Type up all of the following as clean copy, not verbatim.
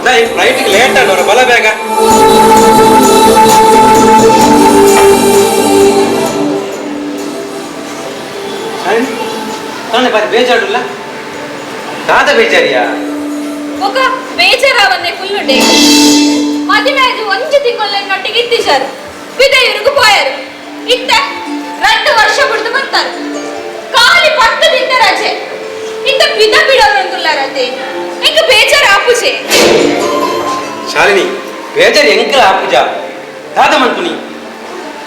ಫ್ಲೈಟ್ಗೆ late ಆಡೋರ ಬಲ ಬೇಗ. ತಾನೆ ಬಾರಿ ಬೇಜಾಡುಲ್ಲ ದಾದ ಬೇಜಾರಿಯಾ ఒక ಬೇಜಾರಾವನ್ನೇ ಫುಲ್ಲುಂಡೆ ಮದುವೆಯಾಗಿ ಒಂಜಿ ತಿಂಗಳೊಟ್ಟಿಗೆ ಇತ್ತಿದ್ದಾರೆ ವಿದೆಯರಿಗೆ పోయారు ಇತ್ತ 2 ವರ್ಷ ಬಿಡ್ದು ಬರ್ತಾರೆ ಖಾಲಿ 10 ದಿನ ರಜೆ ಇತ್ತ ವಿದ ಬಿಡೋರಂಗುಲ್ಲಾರತೆ ಎಂಕ ಬೇಜಾರ ಆಪುಜೆ ಶಾಲಿನಿ ಬೇಜಾರು ಎಂಕ ಆಪುಜ ದಾದ ಮಂತುನಿ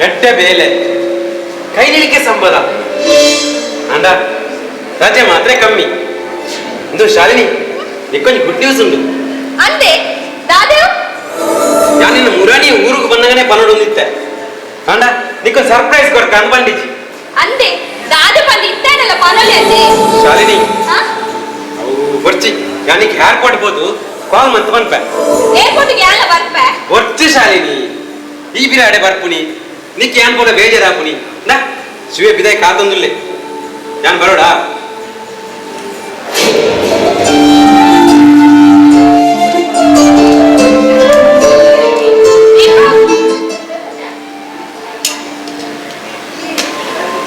ಎಡ್ಡೆ ಬೇಲೆ ಕೈ ನಿಲಿಕೆ ಸಂಬಳ ಅಂಡ ರಜೆ ಮಾತ್ರ ಕಮ್ಮಿ ಇಂದು ಶಾಲಿನಿ ನಿಕ್ಕೊಂದು ಗುಡ್ ನ್ಯೂಸ್ ಉಂಟು ಅಂದೆ ದಾದೇವ್ ನಾನು ನಿನ್ನ ಮುರಾಣಿ ಊರಿಗೆ ಬಂದಾಗನೇ ಪನ್ನೊಂದಿತ್ತೆ ಅಂಡ ನಿಕ್ಕೊಂದು ಸರ್ಪ್ರೈಸ್ ಕೊಡ್ಕ ಅಂದ್ ಬಂದಿಜ್ಜಿ ಅಂದೆ ದಾದೆ ಬಂದು ಇತ್ತೇನಲ್ಲ ಪನೊಲಿ ಅಂದೆ ಶಾಲಿನಿ ಅವು ಬರ್ಚಿ ಯಾನಿಗೆ ಏರ್ಪೋರ್ಟ್ ಬೋದು ಕಾಲ್ ಮಂತ್ ಬಂದ್ಪೆ ಏರ್ಪೋರ್ಟ್ಗೆ ಎಲ್ಲ ಬರ್ಪೆ ಬರ್ಚಿ ಶಾಲಿನಿ ಈ ಬಿರಾಡೆ ಬರ್ಪುನಿ ನಿಕ್ಕೆ ಏನ್ ಬೋಡ ಬೇಜಾರಾಪುನಿ ನಾ ಶಿವೆ ಬಿದಾಯ ಕಾತೊಂದುಲ್ಲೆ ಯಾನ್ ಬರೋಡಾ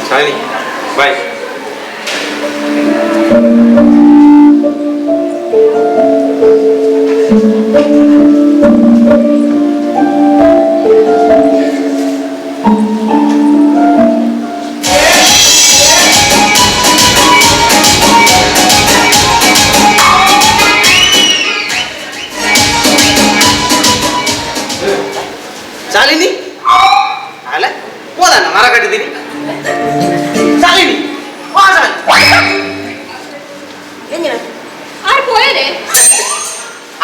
ಶಾಲಿನಿ ಬಾಯ್ ಶಾಲಿನಿ ಅಲ್ಲ ಹೋದಣ್ಣ ಮರ ಕಟ್ಟಿದ್ದೀನಿ ಶಾಲಿನಿ ಆರ್ పోయరే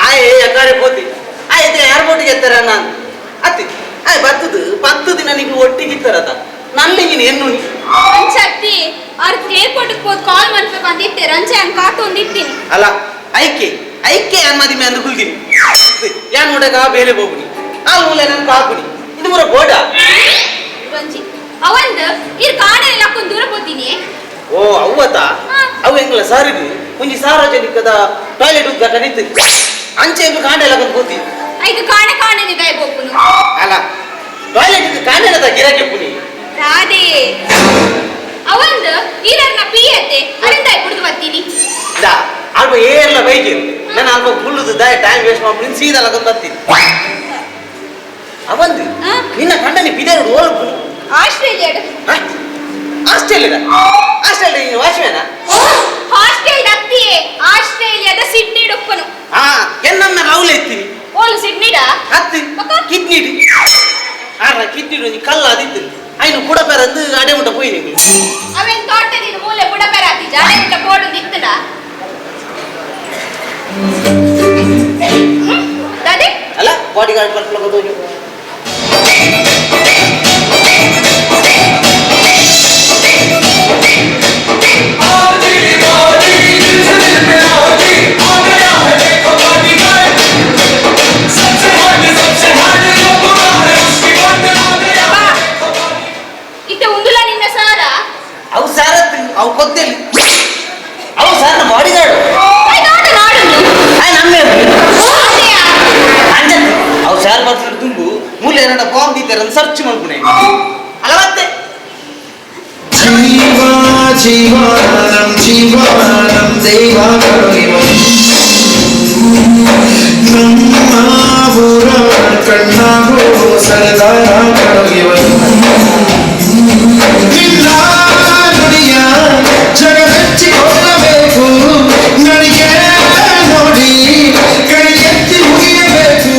ಆಯ್ ಎಕಡೆ ಹೋತಿ ಆಯ್ತು ಏರ್ಪೋರ್ಟ್ಗೆ ಎತ್ತರ ನಾನು ಅತ್ತಿ ಆಯ್ ಬರ್ತದು 10 ದಿನ ನೀವು ಒಟ್ಟಿಗೆ ಇತ್ತಾರದ ನಲ್ಲಿಗಿನ ಎನ್ನು ಅಂಚತ್ತಿ ಆರ್ ಏರ್ಪೋರ್ಟ್ಗೆ ಹೋದ್ ಕಾಲ್ ಮಾಡ್ಬೇಕು ಬಂದಿತ್ತೆ ರಂಜೆ ಹಂಗೆ ಕಾತೊಂದಿತ್ತೀನಿ ಅಲ್ಲ ಐಕೆ ಐಕೆ ಅನ್ಮದಿ ಮೇ ಅಂದು ಕುಲ್ಗಿನಿ ಯಾನ್ ನೋಡಗ ಬೇಲೆ ಹೋಗ್ಬಿನಿ ಆ ಮೂಲೆ ನನ್ ಕಾಪುನಿ ಇದು ಮುರ ಗೋಡ ರಂಜಿ ಅವಂದು ಇರ್ ಕಾಣೆ ಲಕ್ಕೊಂದು ದೂರ ಹೋತೀನಿ ಓ ಅವ್ವತ ಅವು ಹೆಂಗಲ್ಲ ಸಾರಿದು ಒಂಜಿ ಸಾರ್ವಜನಿಕದ ಟಾಯ್ಲೆಟ್ ಉದ್ಘಾಟನೆ ಇತ್ತು ಅಂಚೆ ಹೆಂಗ್ ಕಾಂಡೆ ಲಗೊಂದು ಹೋತಿ ಐದು ಕಾಣೆ ಕಾಣೆ ನಿದಾಯ ಬೋಪುನು ಅಲ್ಲ ಟಾಯ್ಲೆಟ್ ಕಾಂಡೆಲದ ಗಿರಾಕಿ ಪುನಿ ರಾಧೆ ಅವಂದು ಈರನ್ನ ಪಿಯತ್ತೆ ಅರಿಂದಾಯ ಕುಡ್ದು ಬರ್ತೀನಿ ದಾ ಅಲ್ಪ ಏರ್ಲ ಬೈಕೆ ನಾನು ಅಲ್ಪ ಫುಲ್ಲುದು ದಾಯ ಟೈಮ್ ವೇಸ್ಟ್ ಮಾಡ್ಬಿಡಿ ಸೀದಾ ಲಗೊಂದು ಬರ್ತೀನಿ ಅವಂದು ನಿನ್ನ ಕಂಡನಿ ಬಿದೇರು ಓಲು ಪುನಿ ಆಸ್ಟ್ರೇಲಿಯಾದ ಆಸ್ಟ್ರೇಲಿಯಾ ಆಸ್ಟ್ರೇಲಿಯಾ ನೀನು ವಾಚ್ಮ್ಯಾನ ಹಾಸ್ಟೆಲ್ ದತ್ತಿಯೇ ಆಸ್ಟ್ರೇಲಿಯಾದ ಸಿಡ್ನಿ ಡೊಪ್ಪನು ಹಾ ಎನ್ನಮ್ಮ ರಾಹುಲ್ ಎತ್ತೀನಿ ಓಲು ಸಿಡ್ನಿಡ ಹತ್ತಿ ಕಿಡ್ನಿ ಆರ ಕಿಡ್ನಿ ಒಂಜಿ ಕಲ್ಲ ಅದಿತ್ತು ಐನು ಕುಡಪೇರ ಅಂದು ಅಡೆ ಮುಟ್ಟ ಪೋಯಿ ನೀವು ಅವೇನ್ ತೋಟದಿನ ಮೂಲೆ ಬುಡಪೆರಾತಿ ಜಾಡೆ ಬಿಟ್ಟ ಬೋರ್ಡು ನಿತ್ತಡ ದಾದೆ ಅಲ್ಲ ಬಾಡಿ ಗಾರ್ಡ್ ಬರ್ಕೊಳ್ಳೋದು ಹೋಗಿ ಅವು ಸಾರ ಅವು ಕೊತ್ತಿಲ್ಲ ಅವು ಸಾರ್ ನಮ್ಮ ಬಾಡಿ ಗಾರ್ಡ್ ನಮ್ಮೆ ಅವು ಸಾರ್ ಬರ್ತಾರೆ ತುಂಬು ಮೂಲೆ ಏನಾರ ಫಾರ್ಮ್ ದಿದ್ದಾರೆ ಅಂತ ಸರ್ಚ್ ಮಾಡ್ಬಿಣೆ ಅಲ್ಲ ಮತ್ತೆ ജീവാനം ജീവാനം ദൈവം കണ്ണാകോ സരദാര ಜಗದಚ್ಚಿ ಹೋಗಬೇಕು ನನಗೆ ನೋಡಿ ಕೈ ಎತ್ತಿ ಮುಗಿಯಬೇಕು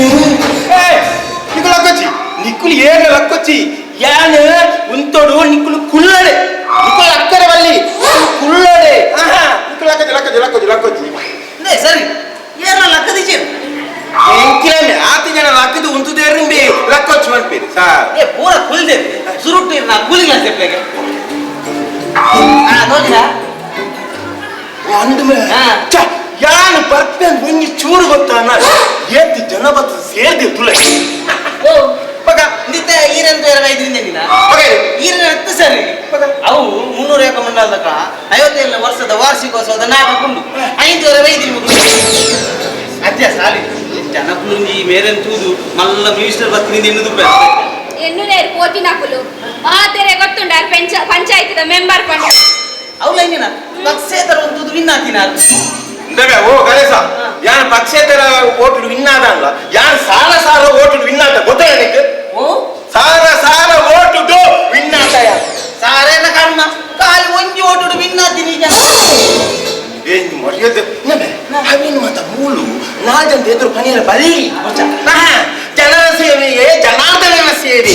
ನಿಕ್ಕುಲು ಲಕ್ಕೊಚ್ಚಿ ನಿಕ್ಕುಲು ಏನು ಲಕ್ಕೊಚ್ಚಿ ಯಾನು ಉಂತೋಡು ನಿಕ್ಕುಲು ಕುಳ್ಳಡೆ ನಿಕ್ಕುಲು ಅಕ್ಕರೆ ಬಲ್ಲಿ ಕುಳ್ಳಡೆ ನಿಕ್ಕುಲು ಲಕ್ಕೊಚ್ಚಿ ಸರಿ ಏನ ಲಕ್ಕದಿಚ್ಚೇನು ಎಂಕಿಲೇ ಆತಿ ಜನ ಲಕ್ಕದು ಉಂತುದೇರಿಂಬಿ ಲಕ್ಕೊಚ್ಚಿ ಮಾಡ್ತೀರಿ ಸಾರ್ ಏ ಪೂರ ಕುಲ್ದೆ ಸುರುಟ್ಟು ನಾ ಕೂಲಿಂಗ್ ಸೆಪ್ಲೆಗೆ ನೋಡಿರಾ ಅಂದ್ಮೇ ಯಾನು ಬರ್ಪೆ ಮುಂಜಿ ಚೂರು ಗೊತ್ತಾನ ಏತಿ ಜನ ಬತ್ತು ಸೇರ್ದಿವ್ ತುಲೆ ಓ ಪಗ ನಿತ್ತೆ ಈರೆಂತ 5 ದಿನ ಈರಿನ ಹತ್ತು ಸರಿ ಅವು 300 ಏಕ ಮಂಡಲದಕ 57 ವರ್ಷದ ವಾರ್ಷಿಕೋತ್ಸವದ ನಾಟಕ ಉಂಟು 5 ಅತ್ಯ ಸಾಲಿ ಜನಕ್ಕೂ ಮೇರೇನು ತೂದು ಮಲ್ಲ ಮಿನಿಸ್ಟರ್ ಬತ್ತಿನಿಂದ ಎನ್ನುದು ಎನ್ನು ನೇರು ಕೋತಿ ನಕುಲು ಮಾತೆರೆ ಗೊತ್ತುಂಡ ಪಂಚಾಯತ್ ಮೆಂಬರ್ ಪಂಡ ಅವಳ ಹೆಂಗಿನ ಪಕ್ಷೇತರ ಒಂದು ವಿನ್ ಆತಿನ ಇಂದವೆ ಓ ಗಣೇಶ ಯಾನ್ ಪಕ್ಷೇತರ ಓಟು ವಿನ್ ಆದ ಅಲ್ಲ ಯಾನ್ ಸಾಲ ಸಾಲ ಓಟು ವಿನ್ ಆದ ಗೊತ್ತಾಗ ನಿನಗೆ ಓ ಸಾಲ ಸಾಲ ಓಟು ವಿನ್ ಆದ ಯಾನ್ ಸಾರೇನ ಕಣ್ಣ ಕಾಲಿ ಒಂಜಿ ಓಟು ವಿನ್ ಆತೀನಿ ಈಗ ಏನು ಮರ್ಯಾದೆ ಅವೇನು ಮಾತ ಮೂಲು ನಾಜಂತ ಎದುರು ಪನಿಯರ ಬಲಿ ಜನರ ಸೇವೆಯೇ ಜನಾರ್ದನನ ಸೇವೆ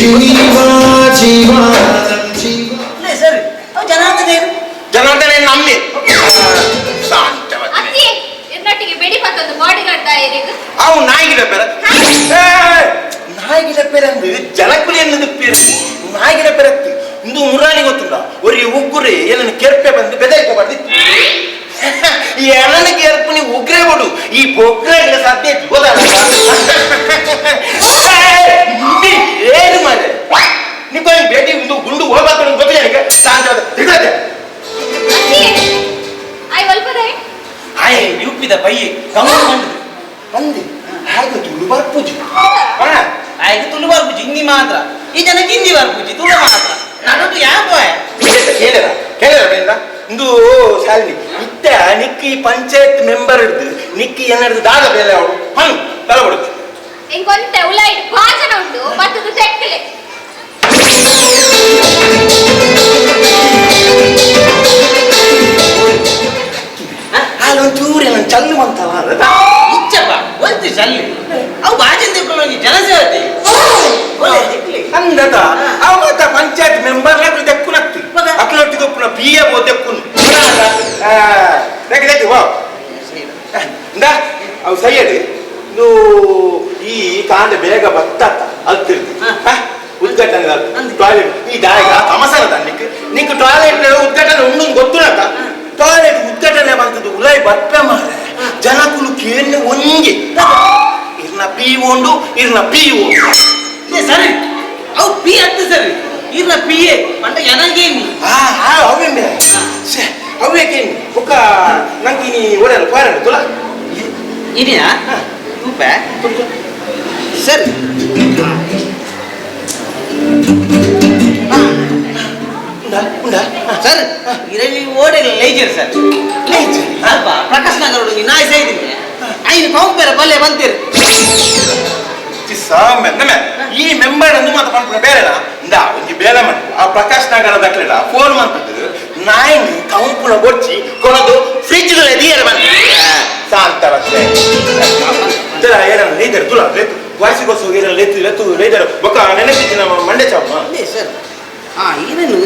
ಸರಿ ಅವ್ ಜನಾರ್ದನ ನಮ್ಮಿ ಅತ್ತಿ ಎನ್ನೊಟ್ಟಿಗೆ ಬೆಡಿ ಪತ್ತೊಂದು ಬಾಡಿ ಗಾರ್ಡ್ ದಾಯರಿಗೆ ಅವು ನಾಯಿಗಿಡ ಪೇರ ನಾಯಿಗಿಡ ಪೇರ ಅಂದ್ರೆ ಜನಕುಲಿ ಎನ್ನದು ಪೇರು ನಾಯಿಗಿಡ ಪೇರತ್ತು ಇಂದು ಮುರಾಣಿ ಗೊತ್ತುಂಡ ಒರಿ ಉಗ್ಗುರೆ ಏನನ್ನು ಕೆರ್ಪೆ ಬಂದು ಬೆದರಿಕೆ ಬರ್ದಿತ್ತು ಈ ಎಣ್ಣನಿಗೆ ಏರ್ಪು ನೀವು ಉಗ್ರೆ ಕೊಡು ಈ ಬೊಗ್ರೆ ಸಾಧ್ಯ ಏನು ಮಾರೆ ನೀವು ಭೇಟಿ ಒಂದು ಗುಂಡು ಹೋಗ್ಬೇಕು ಗೊತ್ತಿಲ್ಲ ಶಾಂತವಾದ ತಿಳ್ದೆ ಆಯ್ ಒಲ್ಪದೆ ಆಯ್ ಯುಪಿದ ಬೈಯೆ ಗಮನ ಬಂದೆ ಹಾಗೆ ತುಳು ಬರ್ಪೂಜಿ ಆಯ್ತು ತುಳು ಬರ್ಪೂಜಿ ಹಿಂದಿ ಮಾತ್ರ ಈ ಜನಕ್ಕೆ ಹಿಂದಿ ಬರ್ಪೂಜಿ ತುಳು ಮಾತ್ರ ನನ್ನದು ಯಾವ ಕೇಳರ ಬೇಡ ಇಂದು ಶಾಲಿನಿ ಇತ್ತ ನಿಕ್ಕಿ ಪಂಚಾಯತ್ ಮೆಂಬರ್ ಹಿಡ್ದು ನಿಕ್ಕಿ ಏನಾಡ್ದು ದಾಗ ಬೇಲೆ ಅವಳು ಹಣ್ಣು ತಲೆ ಬಿಡುತ್ತೆ ಇಂಕೊಂತೆ ಉಲಾಯ್ಡು ಭಾಜನ ಉಂಟು ಬತ್ತದು ತೆಕ್ಕಲೆ ಹಾಲೊಂಚೂರಿ ನನ್ನ ಚಲ್ಲು ಅಂತಲ್ಲ ಇಚ್ಚಪ್ಪ ಒಲ್ತಿ ಚಲ್ಲಿ ಅವು ಬಾಜಿಂದ ಜನಸೇವತೆ ಅಂದದ ಅವ ಮತ್ತ ಪಂಚಾಯತ್ ಮೆಂಬರ್ ದೆಕ್ಕುನಕ್ತಿ ಅಕ್ಲೊಟ್ಟಿಗೆ ಒಪ್ಪುನ ಪಿ ಎ ಬೋ ದೆಕ್ಕುನು ದೆಕ್ಕೆ ವಾ ಇಂದ ಅವು ಸೈಯದು ಇದು ಈ ಕಾಂಡ ಬೇಗ ಬತ್ತತ್ತ ಅಲ್ತಿರ್ತಿ ಉದ್ಘಾಟನೆ ಟಾಯ್ಲೆಟ್ ಈ ದಾಯಗ ತಮಸನ ನಿಕ್ ನಿಕ್ ಟಾಯ್ಲೆಟ್ ಉದ್ಘಾಟನೆ ಉಂಡು ಗೊತ್ತುನಕ ಟಾಯ್ಲೆಟ್ ಉದ್ಘಾಟನೆ ಬಂತದ್ದು ಉಲಾಯಿ ಬಪ್ಪೆ ಮಾರ ಜನಕುಲು ಕೇಳಿ ಒಂಗೆ ಇರ್ನ ಪಿ ಉಂಡು ಇರ್ನ ಪಿ ಸರಿ ಅವು ಪಿ ಅಂತ ಸರಿ ಇರ್ನ ಪಿ ಎ ಪಂಡ ಎನಗೇನಿ ಅವೇ ಅವೇಕೇನಿ ಒಕ್ಕ ನಂಗೆ ನೀ ಓಡಲ್ಲ ಪಾರಣ ತುಲ ಇದೆಯಾ ಉಪ್ಪ ಸರಿ ಸರ್ ಇರಲ್ಲಿ ಓಡಿಲ್ಲ ಲೇಜರ್ ಸರ್ ಲೇಜರ್ ಅಲ್ಪ ಪ್ರಕಾಶ್ ನಗರ ಹುಡುಗಿ ನಾಯಿ ಸೈದಿನಿ ಐದು ಕೌಂಪೇರ ಬಲ್ಲೆ ಬಂತೀರಿ ಈ ಮೆಂಬರ್ ಅಂದು ಮಾತ ಮಾಡ್ಕೊಂಡು ಬೇರೆ ಇಂದ ಒಂಜಿ ಬೇರೆ ಮಾಡಿ ಆ ಪ್ರಕಾಶ್ ನಗರ ದಕ್ಲೆಡ ಫೋನ್ ಮಾಡ್ತಿದ್ದು ನಾಯಿನಿ ಕೌಂಪುನ ಬೊಚ್ಚಿ ಕೊನದು ಫ್ರಿಜ್ ದೀಯರ ಬಂದ ಸಾಂತವಷ್ಟೇ ಏನನ್ನ ಲೈದರ್ ತುಲ ಲೆತ್ತು ವಾಸಿಗೋಸು ಲೆತ್ತು ಲೈದರ್ ಬೊಕ್ಕ ನೆನಪಿಚ್ಚಿನ ಮಂಡೆ ಚಾವ ಸರ್ ಏನೇನು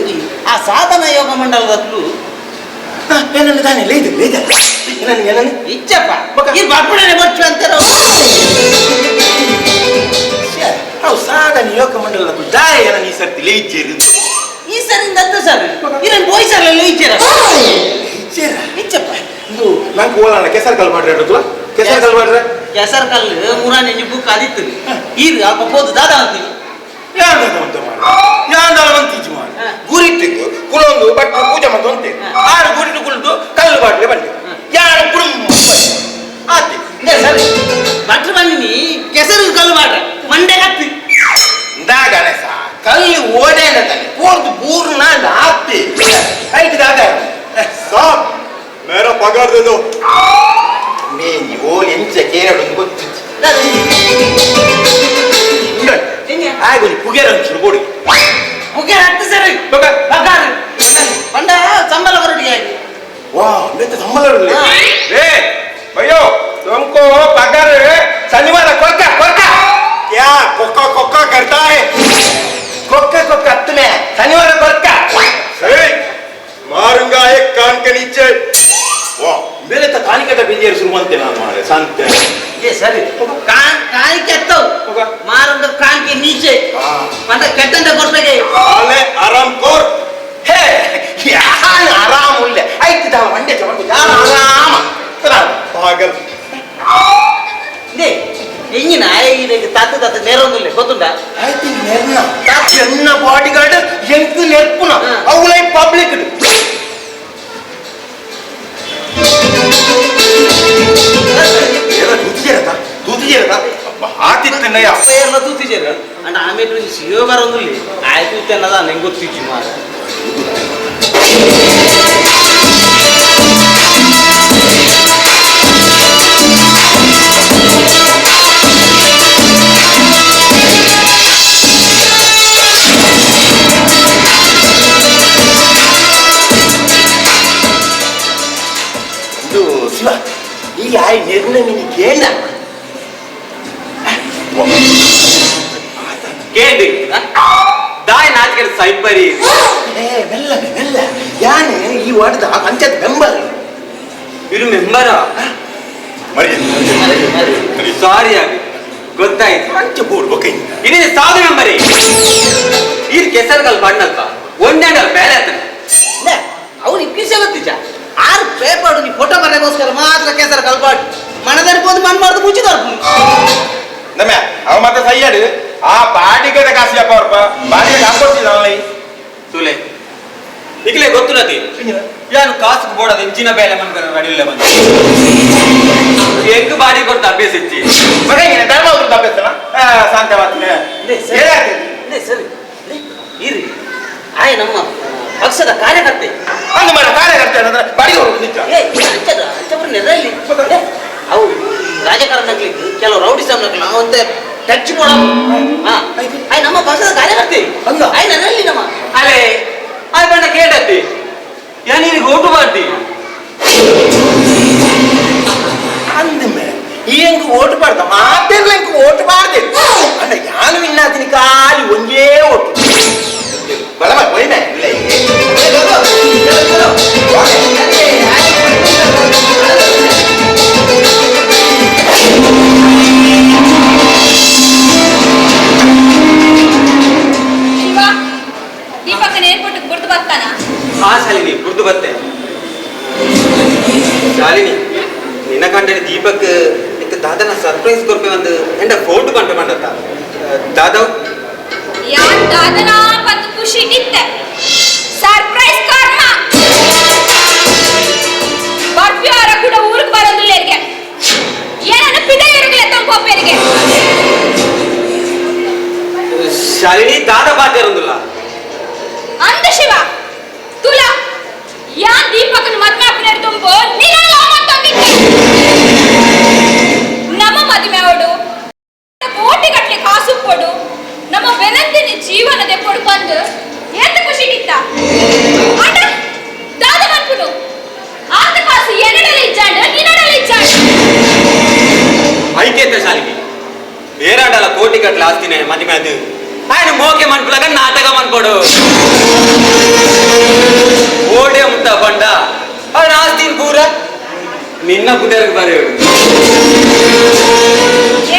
ಆ ಸಾಧನ ಯೋಗ ಮಂಡಲದಲ್ಲೂ ಏನನ್ನು ತಾನೇ ಲೈದರ್ ಏನನ್ನು ಇಚ್ಚಪ್ಪ ಈ ಬರ್ಪಣೆ ಬರ್ಚು ಅಂತಾರ ಅವು ಸಾಧನ ಯೋಗ ಮಂಡಲದ ದಾಯ ಏನನ್ನು ಈ ಸರ್ತಿ ಲೈಚೇರು ಈ ಸರಿಂದ ಅಂತ ಸರ್ ಇದನ್ನು ಬೋಯ್ಸರ್ಲ ಲೈಚೇರ ಇಚ್ಚಪ್ಪ ಇದು ನಂಗೆ ಓದೋಣ ಕೆಸರು ಕಲ್ ಮಾಡ್ರಿ ತುಲ ಕೆಸರು ಕಲ್ ಮಾಡ್ರೆ ಕೆಸರು ಕಲ್ಲು ಮುರಾನಿ ಬುಕ್ ಆದಿತ್ತು ಈಗ ಅಪ್ಪೋದು ದಾದ ಅಂತೀವಿ ಯಾಂದಲವಂತೀಜಿ ಮಾಡಿ ಗುರಿಟ್ಟಿದ್ದು ಕುಲೊಂದು ಬಟ್ಟೆ ಪೂಜೆ ಮತ್ತು ಅಂತೆ ಆರು ಗುರಿಟ್ಟು ಕುಳಿದು ಕಲ್ಲು ಬಾಟ್ಲೆ ಬಂದೆ ಯಾರು ಕುಡುಂಬ ಆತಿ ಸರಿ ಭಟ್ರು ಬಂದಿನಿ ಕೆಸರು ಕಲ್ಲು ಮಾಡ್ರೆ ಮಂಡೆ ಹತ್ತಿ ಇಂದ ಗಣೇಶ ಕಲ್ಲು ಓಡೆ ಅಂತಾನೆ ಪೂರ್ದು ಪೂರ್ಣ ಆತಿ ಐದು ದಾದ ಸಾಬ್ ಮೇರೋ ಪಗಾರ್ ದे दो ಮೇನಿ ಓ ಎಂಚ ಕೇರಳು ಗೊತ್ತಿತ್ತು ಆಯ್ತು ಪುಗೇರ ಒಂಚೂರು ಕೊಡಿ ಮುಖ್ಯ ಹತ್ತು ಸರಿ ಪಗಾರ ಪಂಡ ಸಂಬಳ ಹೊರಟಿಗೆ ಆಗಿ ವಾ ಮೆತ್ತ ಸಂಬಳ ಏ ಭಯೋ ತುಮको पगार शनिवार कोक्का क्या कोक्का करता है कोक्का हत्त में शनिवार कोक्का मारूंगा एक कान के नीचे वा मेरे तो कानी कटा बिजियर शुरू मनते ना हमारे शांत ये सरी कान केत्तो मारूंगा कान के नीचे पंड केट्टंडे कोर्पेगे आले आराम कोर हे यार आराम उल्ले आइते दा मंडे चमको यार आराम करा पागल ನೇ ಎಂಗಿನ ಐದು ತಾತು ನೇರೊಂದಿಲ್ಲ ಗೊತ್ತುಂಟ ಆಯ್ತು ನೆರ್ನ ಎನ್ನ ಬಾಡಿ ಗಾರ್ಡ್ ಎಂಕು ನೆರ್ಪುನ ಅವುಲೈ ಪಬ್ಲಿಕ್ ಎಲ್ಲ ತೂತಿರತ ತೂತಿ తీయరా ఆతిత్తున్నాయా పేర్ల తూతిచేరు అంటే ఆమె శివ గారు ఉంది ఆయన చూస్తే అన్నదా నేను గుర్తించి మాట ಇದು ಶಿವ ಈ ಆಯ್ ನಿರ್ಣಯ ಕೇಳ ಕೇಳಿ ದಾಯ್ ನಾಚಿಕೆ ಸೈಪರಿ ಮೆಲ್ಲ ಮೆಲ್ಲ ಯಾನೆ ಈ ವಾರ್ಡ್ದ ಪಂಚಾಯತ್ ಮೆಂಬರ್ ಇರು ಮೆಂಬರ ಸಾರಿ ಆಗಿ ಗೊತ್ತಾಯ್ತು ಪಂಚ ಬೋಡ್ಬೇಕ ಇದು ಸಾಧು ಮೆಂಬರಿ ಈ ಕೆಸರ್ಗಲ್ ಬಣ್ಣಲ್ಪ ಒಂದೆಂಡಲ್ ಬೇರೆ ಆತನ ಅವ್ನು ಇಪ್ಪಿಸೇ ಗೊತ್ತಿಜ ಆರು ಪೇಪರ್ ನೀ ಫೋಟೋ ಬರಗೋಸ್ಕರ ಮಾತ್ರ ಕೇಸರ ಕಲ್ಪಾಡು ಮನದಲ್ಲಿ ಬಂದು ಮನ್ ಮಾಡ್ದು ಮುಚ್ಚಿದವ್ರು ನಮ್ಮ ಅವ ಮತ್ತೆ ಸೈಯಡು ಆ ಬಾಡಿಗೆದ ಕಾಸಿಯಪ್ಪ ಅವ್ರಪ್ಪ ಬಾಡಿಗೆ ಕಾಸು ಕೊಡ್ತಿದ್ದ ತುಲೆ ಈಗಲೇ ಗೊತ್ತು ನದಿ ಯಾನು ಕಾಸು ಬೋಡದ ಇಂಚಿನ ಬೇಲೆ ಮನ್ಕರ ನಡಿಲ್ಲ ಬಂದು ಹೆಂಗ್ ಬಾಡಿ ಕೊಡ್ತ ಅಭ್ಯಾಸ ಇಚ್ಚಿ ಮಗ ಹಿಂಗೆ ಧರ್ಮ ಅವ್ರದ್ದು ಅಭ್ಯಾಸನ ಶಾಂತ ಮಾತಿನ ಸರಿ ಇರಿ ಆಯ್ ನಮ್ಮ ಪಕ್ಷದ ಕಾರ್ಯಕರ್ತೆ ಅಂದು ಮರ ಕಾರ್ಯಕರ್ತೆ ಅಂದ್ರೆ ಬಾಡಿಗೆ ಹೋಗುದು ನಿಜ ಅಂಚಬ್ರು ನೆರಲ್ಲಿ ಅವು ರಾಜಕಾರಣಗ್ಲಿಕ್ಕೆ ಕೆಲವು ರೌಡಿಸಮ್ನಗ್ಲಿ ನಾವಂತೆ ಟಚ್ ಕೊಡ ಆಯ್ ನಮ್ಮ ಪಕ್ಷದ ಕಾರ್ಯಕರ್ತೆ ಅಲ್ಲ. ಆಯ್ ನೆರಲ್ಲಿ ನಮ್ಮ ಅರೆ ಅದು ಬಣ್ಣ ಕೇಳತ್ತಿ ಯಾನೀನಿಗೆ ಓಟು ಮಾಡ್ತಿ ಅಂದಮೆ ಈ ಹೆಂಗ್ ಓಟ್ ಮಾಡ್ದ ಮಾತೆಲ್ಲ ಹೆಂಗ್ ಓಟ್ ಮಾಡ್ದೆ ಅಣ್ಣ ಯಾನು ಇನ್ನಾದಿನ ಕಾಲಿ ಒಂದೇ ಓಟು ಬರಮ ಹೋಯ್ಮೆ ಶಿವ ದೀಪಕ್ಕನ ಏರ್ಪೋರ್ಟ್ಗೆ ಗುರ್ತು ಬರ್ತಾನ ಆ ಶಾಲಿನಿ ಗುರ್ತು ಬತ್ತೆ ಶಾಲಿನಿ ನಿನ್ನ ಕಂಡ ದೀಪಕ್ ಇತ್ತ ದಾದನ ಸರ್ಪ್ರೈಸ್ ಕೊರ್ಪೆ ಒಂದು ಎಂಡ ಫೋಟೋ ಕಂಡು ಮಾಡತ್ತ ದಾದವ್ ಯಾನ್ ದಾದನ ಬಂದು ಖುಷಿ ಇತ್ತೆ ಸರ್ಪ್ರೈಸ್ ಕರ್ಮ ಬರ್ಪಿಯವರ ಕೂಡ ಊರಿಗೆ ಬರೋದಿಲ್ಲ ಇಲ್ಲಿಗೆ ಏನನ್ನ ಪಿದ ಇರಗಿಲ್ಲ ತಂಪೋಪೇರಿಗೆ ಶಾಲಿನಿ ದಾದ ಬಾತೆ ಇರೋದಿಲ್ಲ ಅಂದ ಶಿವ ತುಲ ಯಾನ್ ದೀಪಕನ ಮದ್ವೆ ಅಪ್ಪನ ತುಂಬೋ ನೀನ ತಂದಿದ್ದೆ ನಮ್ಮ ಮದುವೆ ಅವಡು ಕೋಟಿ ಗಟ್ಟಲೆ ಕಾಸು ಕೊಡು ನಮ್ಮ ಬೆನಂದಿನ ಜೀವನದ ಪಡ್ಕೊಂಡು ಎಂತ ಖುಷಿ ಇತ್ತ ಅಣ್ಣ ದಾದ ಮನ್ಪುನು ಆತ ಕಾಸು ಎನ್ನಡಲಿ ಇಚ್ಚಾಂಡ ನಿನ್ನಡಲಿ ಇಚ್ಚಾಂಡ ಐಕ್ಯತ ಶಾಲಿನಿ ಏರಾಡಲ್ಲ ಕೋಟಿ ಕಟ್ಲ ಆಸ್ತಿನೇ ಮದುವೆ ಅದು ఆయన మోకే మనుపులాగా నాటకం అనుకోడు ఓడే ఉంటా బండ ఆయన ఆస్తిని పూర నిన్న కుదేరకు బరేడు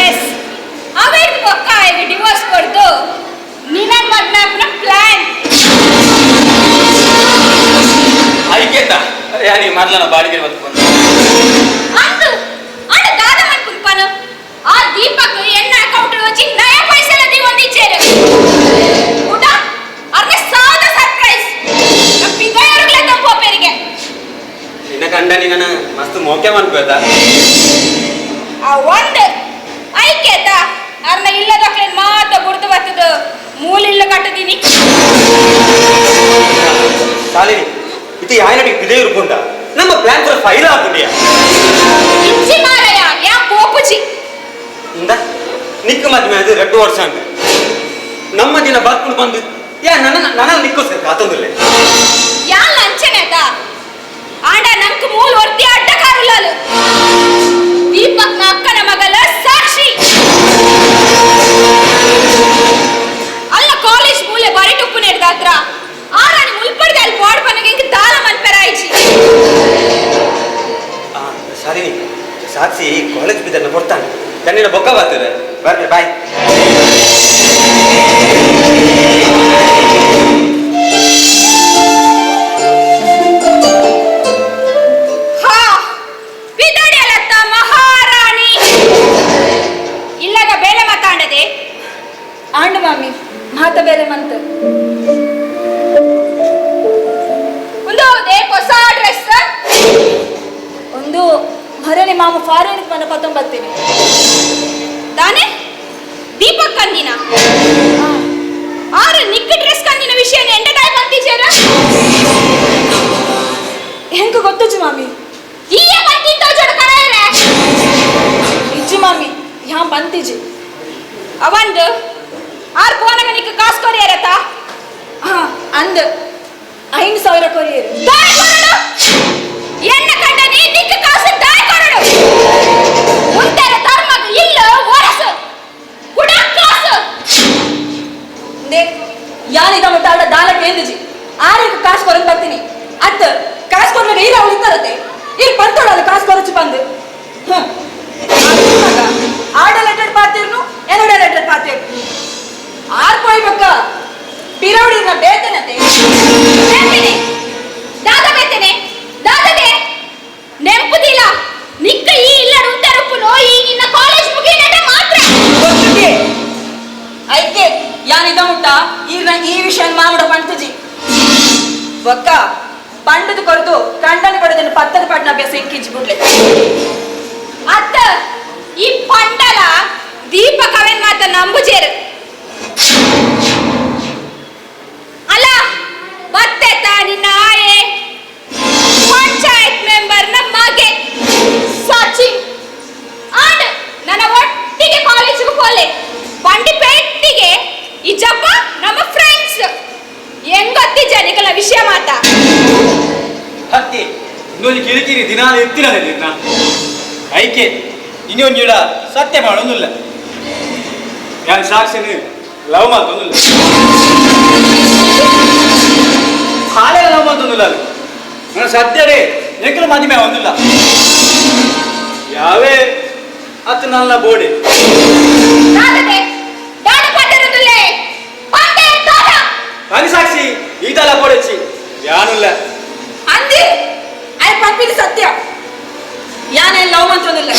ಎಸ್ ಅವೇಟ್ ಪಕ್ಕ ಆಗಿ ಡಿವೋರ್ಸ್ ಕೊಡ್ತು ನಿನ್ನ ಮದ್ವೆ ಅಪ್ಪನ ಪ್ಲಾನ್ ಐಕ್ಯತ ಯಾನಿ ಮಾಡ್ಲನ ಬಾಡಿಗೆ ಬದುಕೊಂಡು ಅಂದು ಅಣ್ಣ ದಾದ ಮನ್ಪುನ್ ಪನ ಆ ದೀಪಕ್ ಎನ್ನ ಅಕೌಂಟ್ వచ్చి ನಯಾ ಪೈಸೆಲ ದಿವಂದಿಚೇರು ಊಟ ಅರ್ನೆ ಸಾದ ಸರ್ಪ್ರೈಸ್ ನಪ್ಪಿದ ಇರಗ್ಲೆ ತಂಪೋಪೇರಿಗೆ ನಿನ್ನ ಕಂಡ ನಿನ್ನ ಮಸ್ತ್ ಮೋಕೆ ಮನ್ಪೇದ ಆ ಒಂದ್ ಐಕ್ಯತ ಅರ್ನ ಇಲ್ಲದಕ್ಲೆ ಮಾತ ಗುರ್ತು ಬರ್ತದ ಮೂಲಿಲ್ಲ ಕಟ್ಟದಿನಿ ಶಾಲಿನಿ ಇದು ಯಾಯನಟಿಗೆ ಪಿದೆ ಇರ್ಕೊಂಡ ನಮ್ಮ ಪ್ಲಾನ್ ಪೂರ ಫೈಲ್ ಆಗ್ಬಿಟ್ಟಿಯ ಇಚ್ಚಿ ಮಾರಯ ಯಾ ಪೋಪುಚಿ ಇಂದ ನಿಕ್ಕ ಮದ್ವೆ ಅದು 2 ವರ್ಷ ಅಂತ ನಮ್ಮ ದಿನ ಬರ್ಕೊಂಡು ಬಂದು ಯಾ ನನ್ನ ನಿಕ್ಕೋಸ್ಕರ ಕಾತಂದಿಲ್ಲ ಯಾ ಲಂಚನೆತ ಆಂಡ ನಮ್ಕ ಮೂಲ ವರ್ತಿ ಅಡ್ಡಕಾರುಲಾಲು ದೀಪಕ್ ನ ಅಕ್ಕನ ಮಗಲ ಸಾಕ್ಷಿ ಅಲ್ಲ ಕಾಲೇಜ್ ಮೂಲೆ ಬರಿಟುಪ್ಪು ನೆಡ್ದಾತ್ರ ಆರಾನಿ ಮುಲ್ಪರ್ದೆ ಅಲ್ಲಿ ಬಾಡ್ ಪನಗೆ ದಾಲ ಮನ್ಪೆರಾಯಿಚಿ ಶಾಲಿನಿ ಸಾಕ್ಷಿ ಕಾಲೇಜ್ ಬಿದ್ದನ್ನ ಕೊಡ್ತಾನೆ ಕಣ್ಣಿನ ಬೊಕ್ಕ ಬರ್ತದೆ ಬರ್ರಿ ಬಾಯ್ ಹಾ ಬಿದಡಿಯಲತ್ತ ಮಹಾರಾಣಿ ಇಲ್ಲಗ ಬೇಲೆ ಮಾತಾಡದೆ ಆಂಡು ಮಮ್ಮಿ ಮಾತ ಬೇಲೆ ಮಂತ ಒಂದು ಹೊಸ ಡ್ರೆಸ್ ಒಂದು ಮರಳಿ ಮಾಮ ಫಾರಿನ್ ಮನ 19 ದಾನೆ ದೀಪಕ್ ಕಂದಿನ ಆರು ನಿಕ್ಕ ಡ್ರೆಸ್ ಕಂದಿನ ವಿಷಯ ಎಂಡ ದಾಯ ಬಂತಿಜೇರ ಹೆಂಗ ಗೊತ್ತಜ್ಜಿ ಮಾಮಿ ಈಯ ಬಂತಿದ್ದ ಜೋಡ ಕರಾಯರೆ ಇಜ್ಜಿ ಮಾಮಿ ಯಾ ಬಂತಿಜಿ ಅವಂದು ಆರು ಕೋನಗ ನಿಕ್ಕ ಕಾಸು ಕೊರಿಯರತ ಹಾ ಅಂದ 5,000 ಕೊರಿಯರು ದಾಯ ಕೊರಡು ಎನ್ನ ಕಂಡ ನೀ ನಿಕ್ಕ ಕಾಸು ದಾಯ ಕೊರಡು ಮುಂತೆರ ಧರ್ಮಗ ಇಲ್ಲ ಒರಸು ಗುಡ ಕಾಸು ನೇ ಯಾನಿದ ಮಟ್ಟ ದಾಲ ಕೇಂದ್ರಜಿ ಆರಿಗೆ ಕಾಸು ಕೊರನ್ ಬರ್ತೀನಿ ಅತ್ತ ಕಾಸು ಕೊಡ್ಲಾಗ ಈರ ಉಳಿತಾರತೆ ಇಲ್ಲಿ ಬಂತೋಡಲ್ಲ ಕಾಸು ಕೊರಚು ಬಂದು ಆಡಲೆಟೆಡ್ ಪಾತಿರ್ನು ಎನಡೆಲೆಟೆಡ್ ಪಾತಿರ್ನು ಆರ್ ಕೊಯ್ಬೇಕ ಪಿರವಡಿನ ಬೇತನತೆ ಬೇತನೆ ದಾದ ಬೇತನೆ ದಾದದೆ ನೆಂಪುದಿಲ್ಲ ನಿಕ್ಕ ಈ ಇಲ್ಲಡು ಉಂಟರುಪ್ಪುನೋ ಈ ನಿನ್ನ ಕಾಲೇಜ್ ಮುಗಿನಟ ಮಾತ್ರ ಗೊತ್ತಿದೆ ಐಕೆ ಯಾನಿದ ಮುಟ್ಟ ಈರ್ನ ಈ ವಿಷಯ ಮಾಮಡ ಪಂಟುಜಿ ಒಕ್ಕ ಪಂಡದ ಕೊರತು ಕಂಡನ ಕೊಡದನ್ನು ಪತ್ತದ ಪಡ್ನ ಅಭ್ಯಾಸ ಇಂಕಿಂಚಿ ಬಿಡ್ಲೆ ಅತ್ತ ಈ ಪಂಡಲ ದೀಪಕವೆನ್ ಮಾತ ನಂಬುಜೇರು ಅಲ್ಲ ಬತ್ತೆತ ನಿನ್ನ ಆಯೆ ಪಂಚಾಯತ್ ಮೆಂಬರ್ ನ ಮಗೆ ಸಚಿನ್ ಆಡ್ ನನ್ನ ಒಟ್ಟಿಗೆ ಕಾಲೇಜಿಗೆ ಹೋಲೆ ಬಂಡಿ ಪೆಟ್ಟಿಗೆ ಈ ಜಪ್ಪ ನಮ್ಮ ಫ್ರೆಂಡ್ಸ್ ಹೆಂಗೊತ್ತಿಜ ನಿಕಲ ವಿಷಯ ಮಾತಾ ಹತ್ತಿ ಇನ್ನೊಂದು ಕಿರಿಕಿರಿ ದಿನ ಎತ್ತಿನಲ್ಲ ನಿನ್ನ ಐಕೆ ಇನ್ನೊಂದು ಗಿಡ ಸತ್ಯ ಮಾಡೋದಿಲ್ಲ ನಾನು ಸಾಕ್ಷಿನಿ ಲವ್ ಮಾಡ್ತೊಂದಿಲ್ಲ ಹಾಳೆ ಲವ್ ಮಾಡ್ತೊಂದಿಲ್ಲ ಅದು ನಾನು ಸತ್ಯಡೇ ಎಂಕಲ ಮದುವೆ ಒಂದಿಲ್ಲ ಯಾವೇ ಅತ್ತು ನನ್ನ ಬೋಡೆ ದಾದದೆ ದಾಡ ಪಟ್ಟರದುಲೆ ಪಂಡೆ ದಾದ అని సాక్షి ఈతల పోడొచ్చి యానుల్ల ಅಂದಿ ಐ ಪಪ್ಪಿದ ಸತ್ಯ ಯಾನೇ ಲವ್ ಮಂತ್ರದಿಲ್ಲ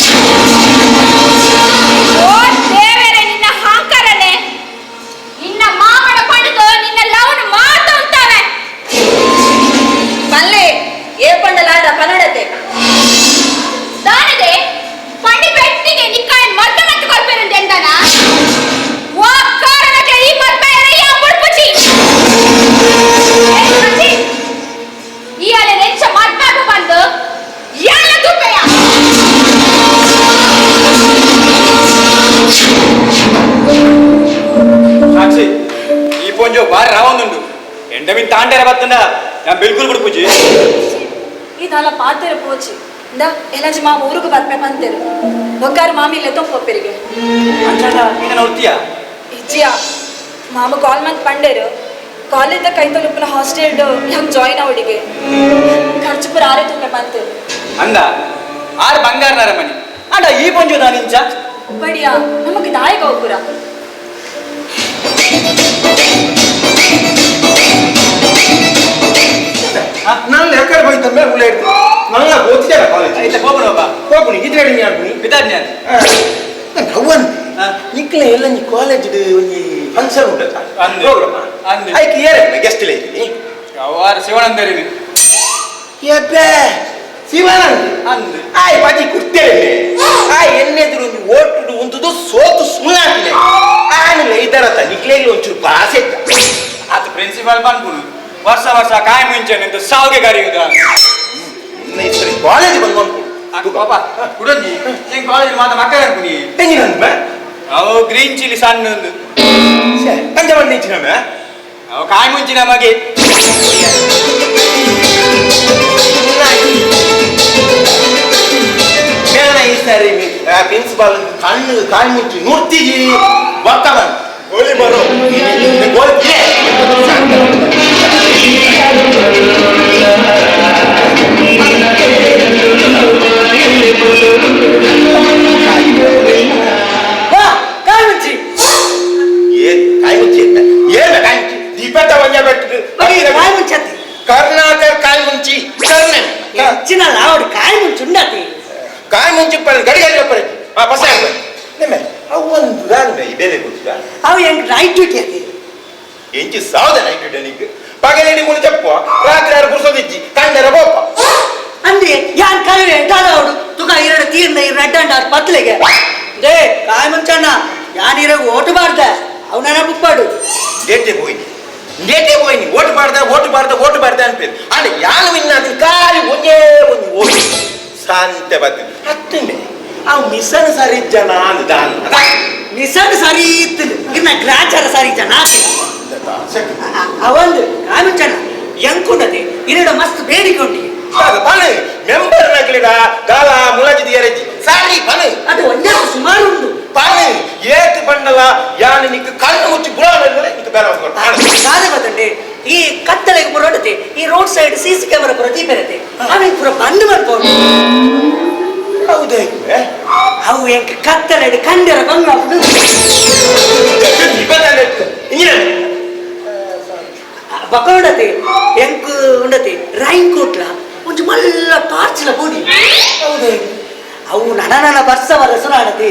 ಓ ದೇವರೇ ನಿನ್ನ ಹಾಂಕರನೆ ನಿನ್ನ ಮಾಮಡ ಪಡೆದು ನಿನ್ನ ಲವ್ನ ಮಾತು ಅಂತಾವೆ ಪಲ್ಲೆ ಏ ಪಂಡಲಾಡ ಕನ್ನಡತೆ ದಾನದೆ ಪಂಡಿ ಬೆಟ್ಟಿಗೆ ನಿಕ್ಕಾಯನ್ ಮದ್ವೆ ಮತ್ತೆ ಕೊಲ್ಪೇರಂತೆ ಎಂದನ ಓ ಕಾರಣಕ್ಕೆ ಈ ಮದ್ವೆ ಯಾ ಬುಡ್ಪುಚಿ ಈ ಅಲೆ ನೆಚ್ಚ ಮದ್ವೆಗೆ ಬಂದು ಎಲ್ಲ ದುಪ್ಪೆಯ సాక్షి ఈ పొంజో బారి రావందుండు ఎండమిన్ తాండేర బత్తండ నా బిల్కుల్ బుడుపుజి ಇದಲ್ಲ ಪಾತೆರ ಪೋಚಿ ಇಂದ ಎಲಜಿ ಮಾಮ ಊರಿಗೆ ಬರ್ಬೇಕಂತೇರು ಒಗ್ಗಾರು ಮಾಮಿ ಇಲ್ಲೆತ್ತೋ ಪೊಪ್ಪೆರಿಗೆ ಅಂಚಾದ ನೀನ ನೋಡ್ತೀಯಾ ಇಜ್ಜಿಯ ಮಾಮ ಕಾಲ್ ಮಂತ್ ಪಂಡೇರು ಕಾಲೇಜ್ ಕೈ ತಲುಪಿನ ಹಾಸ್ಟೆಲ್ ಹೆಂಗ್ ಜಾಯಿನ್ ಅವಡಿಗೆ ಖರ್ಚು ಪುರ ಆರೇ ತುಂಬ ಬಂತು ಅಂದ ಆರು ಬಂಗಾರ ನರಮನಿ ಅಂಡ ಈ పొంజో దానించ ಬಡಿಯ ನಮಗೆ ದಾಯಿಗ ಹೋಗುರ ನಾನು ಯಾಕಡೆ ಹೋಯ್ತಂಬೆ ಉಳ್ಳೆ ಇಡ್ತೀನಿ ನನ್ನ ಓದ್ತಿಯಲ್ಲ ಕಾಲೇಜ್ ಐತೆ ಹೋಗೋಣ ಬಾ ಹೋಗುನಿ ಇದ್ರೆ ನೀ ಆಗ್ಬಿನಿ ಬಿದ್ದಾಜ್ಞಾನ ಹವ್ವನ್ ಹಾ. ನಿಕ್ಲೆ ಎಲ್ಲ ನೀ ಕಾಲೇಜ್ ಒಂದು ಫಂಕ್ಷನ್ ಉಂಟತ್ತ ಅಂದೆ. ಹೋಗ್ರಮ್ಮ ಅಂದೆ. ಐಕ್ ಏರೇ ಗೆಸ್ಟ್ ಇಲ್ಲ ಇದ್ದೀನಿ ಅವಾರು ಶಿವನಂದರಿ ಯಬ್ಬೆ ಶಿವಾನಂದ್ ಅಂದೆ ಆಯ್ ಬಾಜಿ ಕುರ್ತೇವೆ ಆಯ್ ಎನ್ನೆದ್ರು ಒಂದು ಓಟುಡು ಉಂಟುದು ಸೋತು ಸುಳ್ಳಾಗ್ತಿದೆ ಆಮೇಲೆ ಇದರತ್ತ ನಿಕ್ಲೆಗೆ ಒಂಚೂರು ಭಾಷೆ ಇದ್ದ ಆತ ಪ್ರಿನ್ಸಿಪಾಲ್ ಬಂದ್ಬಿಡು ವರ್ಷ ವರ್ಷ ಕಾಯಿ ಮುಂಚೆ ನಿಂತು ಸಾವಿಗೆ ಕರೆಯುವುದ ಇನ್ನ ಈ ಸರಿ ಕಾಲೇಜ್ ಬಂದ್ಕೊಂಡು ಪಾಪ ಕುಡಂಜಿ ನೀನ್ ಕಾಲೇಜ್ ಮಾತ ಮಕ್ಕಳ ಅನ್ಕುನಿ ಹೆಂಗಿನಂದ ಅವು ಗ್ರೀನ್ ಚಿಲ್ಲಿ ಸಣ್ಣ ಒಂದು ಕಂಜ ಬಂದು ನಿಂಚಿನಮ್ಮ ಅವು ಕಾಯಿ ಮುಂಚಿನ ಮಗೆ ಮೇಲ ಈ ಸಾರಿ ಪ್ರಿನ್ಸಿಪಾಲ್ ಕಣ್ಣು ಕಾಯಿ ಮುಚ್ಚಿ ನೋಡ್ತೀಜಿ ಬರ್ತಾವ ಗೋಲಿ ಬರೋ ಗೋಲಿ ಕಾಯಿ ಮುಚ್ಚಿ ಏನ್ ಕಾಯಿ ಮುಚ್ಚಿ ಅಂತ ಏನ್ ಕಾಯಿ ಮುಚ್ಚಿ ದೀಪದ ಒಂಜ ಬೆಟ್ಟು ಕಾಯಿ ಮುಂಚತ್ತಿ ಕರ್ನಾಟಕ ಕಾಯಿ ಮುಂಚಿ ಕರ್ನೆ ಹೆಚ್ಚಿನ ಲಾವಡ್ ಕಾಯಿ ಮುಂಚುಂಡತಿ ಕಾಯಿ ಮುಂಚಿ ಪರ ಗಡಿ ಗಡಿ ಪರ ಆ ಪಸ ನಿಮ್ಮೆ ಅವು ಒಂದು ರಾಲ್ಮೆ ಬೇರೆ ಗೊತ್ತಿಲ್ಲ ಅವು ಹೆಂಗ್ ರೈಟ್ ಡ್ಯೂಟಿ ಅತಿ ಎಂಚಿ ಸಾವದ ನೈಟ್ ನಿಂಗೆ ಪಗಲೇಡಿ ಮುಳಿ ತಪ್ಪ ರಾತ್ರಿ ಆರು ಬುರ್ಸೋದಿಜ್ಜಿ ಕಂಡರ ಬೋಪ ಅಂದ್ರೆ ಯಾನ್ ಕಲಿವೆ ಎಂಟಾದವಡು ತುಕ ಎರಡು ತೀರ್ನ ಈ ರೆಡ್ ಅಂಡ್ ಆರ್ ಪತ್ಲೆಗೆ ದೇ ಕಾಯ್ ಮುಂಚಣ್ಣ ಯಾನಿರಾಗ ಓಟು ಬಾರ್ದ ಅವನ ಬುಕ್ಪಾಡು ಡೇಟೆ పోయింది ఓటు పాడదా అనిపోయింది అంటే యాను విన్నది కాలి ఒకే ಒಂದು ఓటు శాంత బతి అట్టనే ఆ మిషన్ సరి జన దాన్ ನಿಸರ್ಗ ಸರಿ ಇತ್ತು ಇನ್ನ ಗ್ರಾಚಾರ ಸರಿ ಜನ ಅವಂದು ಕಾಯ್ ಮುಂಚಣ್ಣ ಎಂಕುಂಡದೆ ಇರಡ ಮಸ್ತ್ ಬೇಡಿಕೆ ಉಂಟು పని మెంబర్ నగిలిడా గాలా ములజి దియరజి సారి పని ಅದು ಒಂದೇ ಸುಮಾರು ಉಂಟು పని ఏటి బండల యాని నీకు కళ్ళు ముచ్చి బులానల్లే నీకు బేర ಕಾದೆ ಗೊತ್ತಂಡೆ ಈ ಕತ್ತಲೆಗೆ ಬರೋಡತೆ ಈ ರೋಡ್ ಸೈಡ್ ಸಿಸಿ ಕ್ಯಾಮೆರಾ ಪೂರ ದೀಪಿರತ್ತೆ ಅವೇನ್ ಪೂರ ಬಂದ್ ಮಾಡ್ಕೊಂಡು ಹೌದೇ ಅವು ಎಂಕ ಕತ್ತಲೆ ಕಂಡರ ಬಂಗ ಬಕೊಂಡತೆ ಎಂಕು ಉಂಡತೆ ರೈನ್ ಕೋಟ್ಲ ಒಂಚು ಮಲ್ಲ ಟಾರ್ಚ್ಲ ಬೋಡಿ ಅವು ನನ ಬರ್ಸವರ ಸುರಾಡತೆ